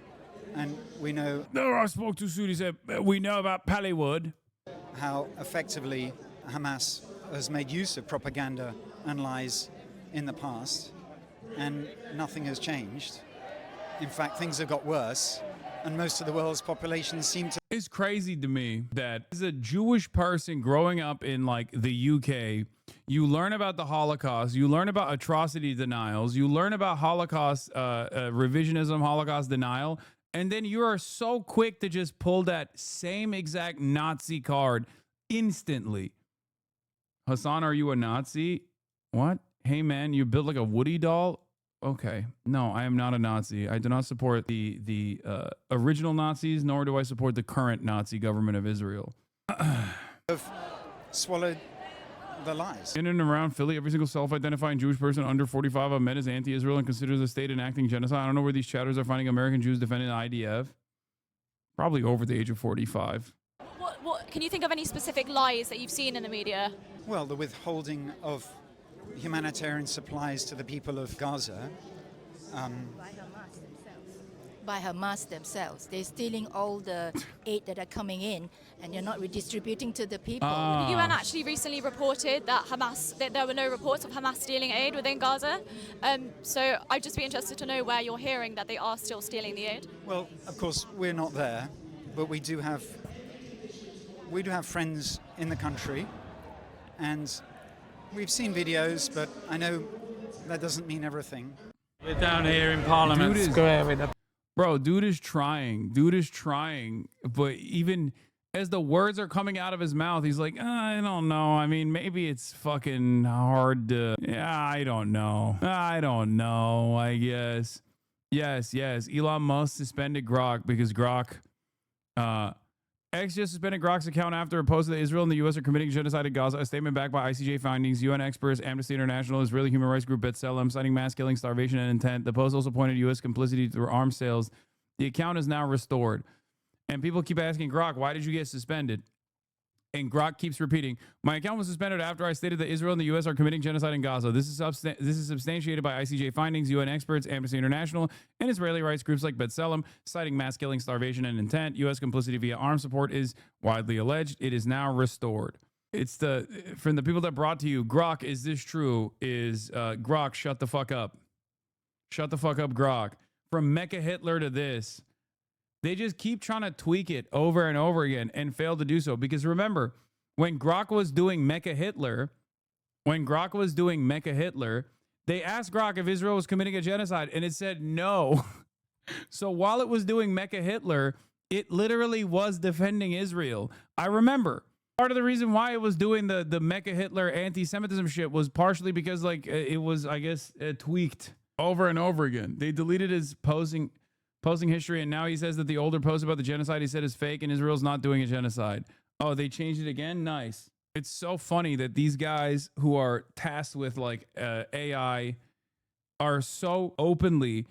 and we know... No, I spoke too soon. He said, we know about Pallywood. How effectively Hamas has made use of propaganda and lies in the past, and nothing has changed. In fact, things have got worse, and most of the world's population seem to... It's crazy to me that as a Jewish person growing up in like the UK, you learn about the Holocaust, you learn about atrocity denials, you learn about Holocaust revisionism, Holocaust denial, and then you are so quick to just pull that same exact Nazi card instantly. Hassan, are you a Nazi? What? Hey, man, you built like a Woody doll? Okay. No, I am not a Nazi. I do not support the original Nazis, nor do I support the current Nazi government of Israel. have swallowed the lies. In and around Philly, every single self-identifying Jewish person under 45 Ahmed is anti-Israel and considers the state enacting genocide. I don't know where these chatters are finding American Jews defending the IDF. Probably over the age of 45. What can you think of any specific lies that you've seen in the media? Well, the withholding of humanitarian supplies to the people of Gaza. By Hamas themselves. They're stealing all the aid that are coming in, and they're not redistributing to the people. The UN actually recently reported that there were no reports of Hamas stealing aid within Gaza. So I'd just be interested to know where you're hearing that they are still stealing the aid. Well, of course, we're not there, but we do have friends in the country, and we've seen videos, but I know that doesn't mean everything. We're down here in Parliament Square with a... Bro, dude is trying, but even as the words are coming out of his mouth, he's like, I don't know. I mean, maybe it's fucking hard to, I don't know, I guess. Yes. Elon Musk suspended Grok because Grok, X just suspended Grok's account after it posted that Israel and the U.S. are committing genocide in Gaza. A statement backed by ICJ findings, UN experts, Amnesty International, Israeli human rights group B'Tselem, citing mass killing, starvation, and intent. The post also pointed to U.S. complicity through arms sales. The account is now restored. And people keep asking Grok, why did you get suspended? And Grok keeps repeating, my account was suspended after I stated that Israel and the U.S. are committing genocide in Gaza. This is substantiated by ICJ findings, UN experts, Amnesty International, and Israeli rights groups like B'Tselem, citing mass killing, starvation, and intent. U.S. complicity via arms support is widely alleged. It is now restored. It's from the people that brought to you, Grok, is this true? Is Grok, shut the fuck up. Shut the fuck up, Grok. From Mecha Hitler to this. They just keep trying to tweak it over and over again and fail to do so. Because remember, when Grok was doing Mecha Hitler, they asked Grok if Israel was committing a genocide, and it said no. So while it was doing Mecha Hitler, it literally was defending Israel. I remember Part of the reason why it was doing the Mecha Hitler anti-Semitism shit was partially because like it was, I guess, tweaked over and over again. They deleted his posting history, and now he says that the older post about the genocide he said is fake and Israel's not doing a genocide. Oh, they changed it again? Nice. It's so funny that these guys who are tasked with like AI are so openly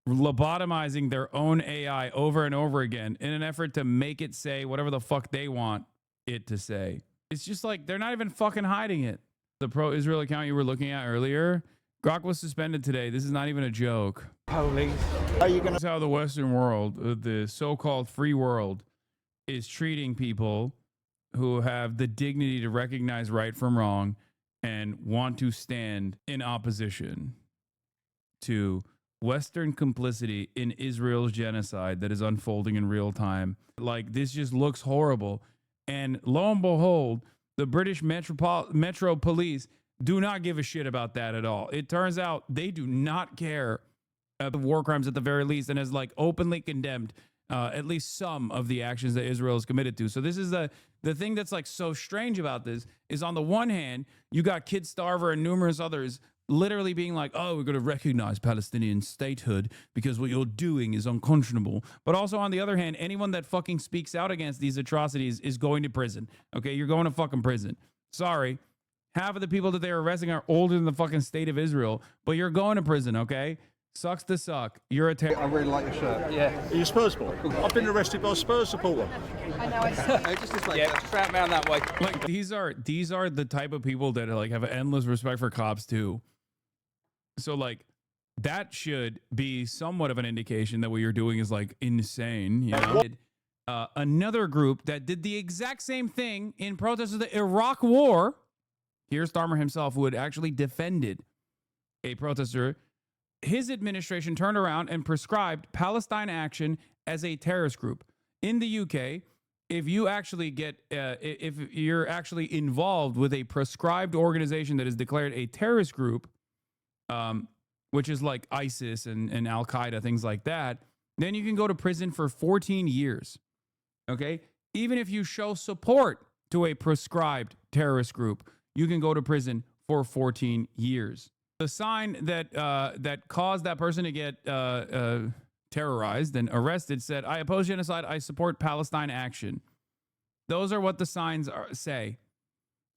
lobotomizing their own AI over and over again in an effort to make it say whatever the fuck they want it to say. It's just like they're not even fucking hiding it. The pro-Israel account you were looking at earlier, Grok was suspended today. This is not even a joke. Police. Are you gonna? This is how the Western world, the so-called free world, is treating people who have the dignity to recognize right from wrong and want to stand in opposition to Western complicity in Israel's genocide that is unfolding in real time. Like, this just looks horrible. And lo and behold, the British Metro Police do not give a shit about that at all. It turns out they do not care about the war crimes at the very least, and has like openly condemned at least some of the actions that Israel is committed to. So this is the thing that's like so strange about this is, on the one hand, you got Kid Starver and numerous others literally being like, oh, we're going to recognize Palestinian statehood because what you're doing is unconscionable. But also, on the other hand, anyone that fucking speaks out against these atrocities is going to prison. Okay, you're going to fucking prison. Sorry. Half of the people that they're arresting are older than the fucking state of Israel, but you're going to prison, okay? Sucks to suck. You're a terrorist. I really like your shirt. Yeah. Are you a Spurs boy? I've been arrested by a Spurs supporter. I know. Just strap me on that way. Like, these are the type of people that like have endless respect for cops too. So like that should be somewhat of an indication that what you're doing is like insane, you know? Another group that did the exact same thing in protest of the Iraq War. Here's Starmer himself, who had actually defended a protester. His administration turned around and prescribed Palestine Action as a terrorist group. In the UK, if you actually get, if you're actually involved with a prescribed organization that is declared a terrorist group, which is like ISIS and Al-Qaeda, things like that, then you can go to prison for 14 years. Okay? Even if you show support to a prescribed terrorist group, you can go to prison for 14 years. The sign that that caused that person to get terrorized and arrested said, I oppose genocide, I support Palestine Action. Those are what the signs say.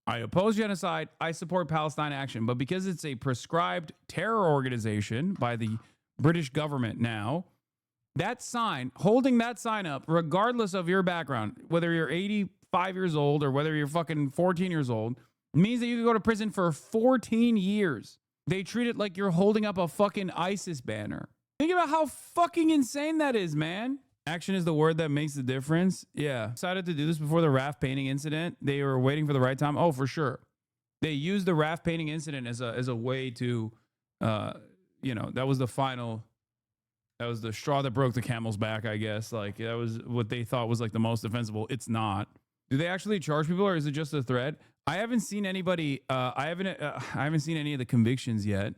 I oppose genocide, I support Palestine Action. But because it's a prescribed terror organization by the British government now, that sign, holding that sign up, regardless of your background, whether you're 85 years old or whether you're fucking 14 years old, means that you can go to prison for 14 years. They treat it like you're holding up a fucking ISIS banner. Think about how fucking insane that is, man. Action is the word that makes the difference. Yeah. Decided to do this before the raft painting incident. They were waiting for the right time. Oh, for sure. They used the raft painting incident as a way to, you know, that was the final, that was the straw that broke the camel's back, I guess. Like, that was what they thought was like the most defensible. It's not. Do they actually charge people, or is it just a threat? I haven't seen anybody. I haven't seen any of the convictions yet.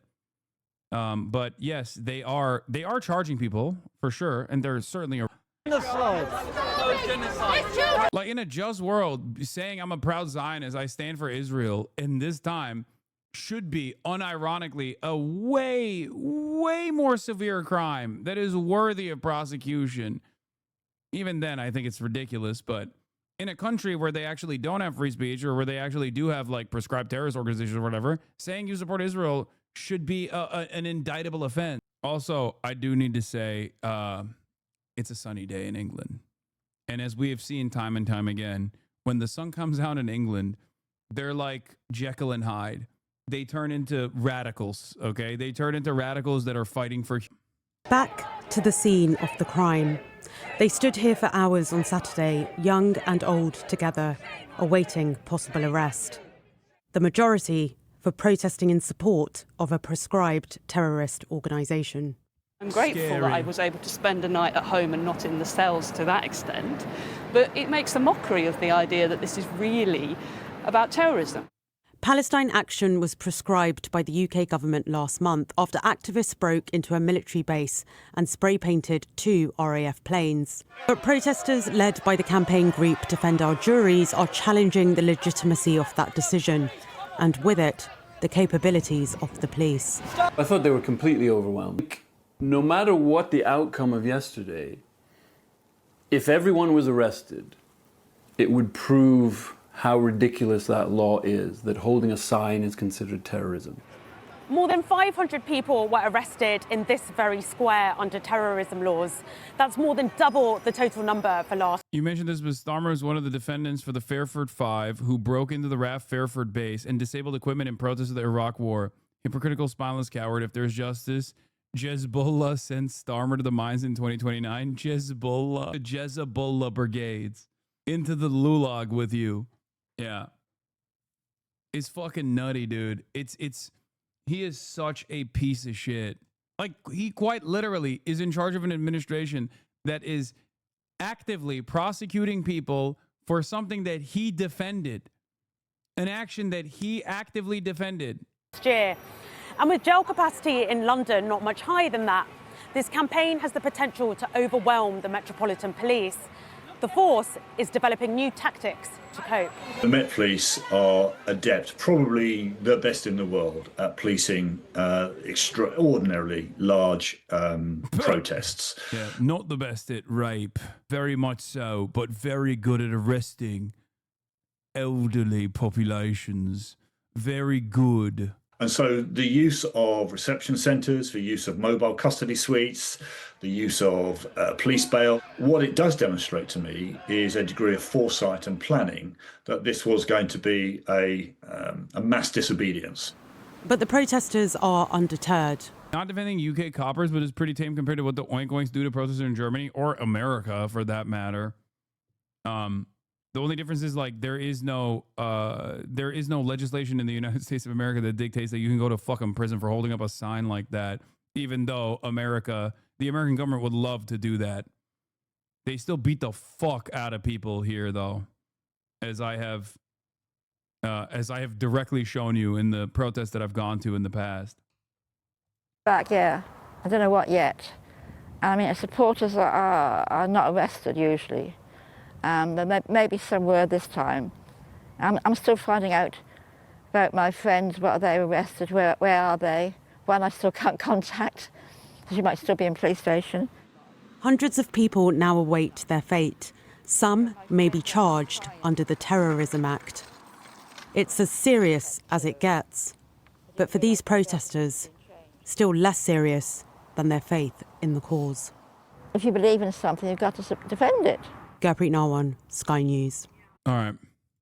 But yes, they are charging people for sure, and there's certainly a like in a just world, saying I'm a proud Zionist, I stand for Israel, in this time should be unironically a way more severe crime that is worthy of prosecution. Even then, I think it's ridiculous, but in a country where they actually don't have free speech, or where they actually do have like prescribed terrorist organizations or whatever, saying you support Israel should be an indictable offense. Also, I do need to say, it's a sunny day in England. And as we have seen time and time again, when the sun comes out in England, they're like Jekyll and Hyde. They turn into radicals, okay? They turn into radicals that are fighting for... Back to the scene of the crime. They stood here for hours on Saturday, young and old together, awaiting possible arrest. The majority for protesting in support of a prescribed terrorist organisation. I'm grateful that I was able to spend a night at home and not in the cells to that extent, but it makes a mockery of the idea that this is really about terrorism. Palestine action was prescribed by the UK government last month after activists broke into a military base and spray-painted 2 RAF planes. But protesters led by the campaign group Defend Our Juries are challenging the legitimacy of that decision, and with it, the capabilities of the police. I thought they were completely overwhelmed. No matter what the outcome of yesterday, if everyone was arrested, it would prove how ridiculous that law is, that holding a sign is considered terrorism. More than 500 people were arrested in this very square under terrorism laws. That's more than double the total number for last. You mentioned this, but Starmer is one of the defendants for the Fairford Five who broke into the RAF Fairford base and disabled equipment in protest of the Iraq War. Hypocritical, spineless coward. If there's justice, Jezbollah sends Starmer to the mines in 2029. Jezbollah. The Jezbollah brigades. Into the Lulag with you. Yeah. It's fucking nutty, dude. He is such a piece of shit. Like, he quite literally is in charge of an administration that is actively prosecuting people for something that he defended. An action that he actively defended. Last year. And with jail capacity in London not much higher than that, this campaign has the potential to overwhelm the Metropolitan Police. The force is developing new tactics to cope. The Met Police are adept, probably the best in the world, at policing extraordinarily large protests. Yeah, not the best at rape, very much so, but very good at arresting elderly populations. Very good. And so the use of reception centres, the use of mobile custody suites, the use of police bail, what it does demonstrate to me is a degree of foresight and planning that this was going to be a mass disobedience. But the protesters are undeterred. Not defending UK coppers, but it's pretty tame compared to what the Oink Oinks do to protesters in Germany or America, for that matter. The only difference is, like, there is no legislation in the United States of America that dictates that you can go to fucking prison for holding up a sign like that, even though the American government would love to do that. They still beat the fuck out of people here, though, as I have directly shown you in the protests that I've gone to in the past. Back, yeah. I don't know what yet. I mean, supporters are not arrested usually. But maybe some were this time. I'm still finding out about my friends. What are they arrested? Where are they? One I still can't contact. She might still be in police station. Hundreds of people now await their fate. Some may be charged under the Terrorism Act. It's as serious as it gets. But for these protesters, still less serious than their faith in the cause. If you believe in something, you've got to defend it. Gurpreet Narwan, Sky News. All right.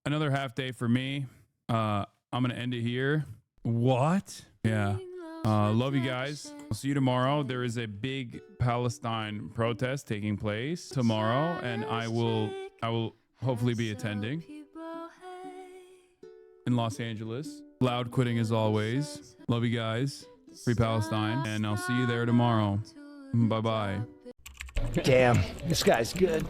Another half day for me. I'm going to end it here. What? Yeah. Love you guys. I'll see you tomorrow. There is a big Palestine protest taking place tomorrow, and I will hopefully be attending in Los Angeles. Loud quitting as always. Love you guys. Free Palestine. And I'll see you there tomorrow. Bye-bye. Damn, this guy's good.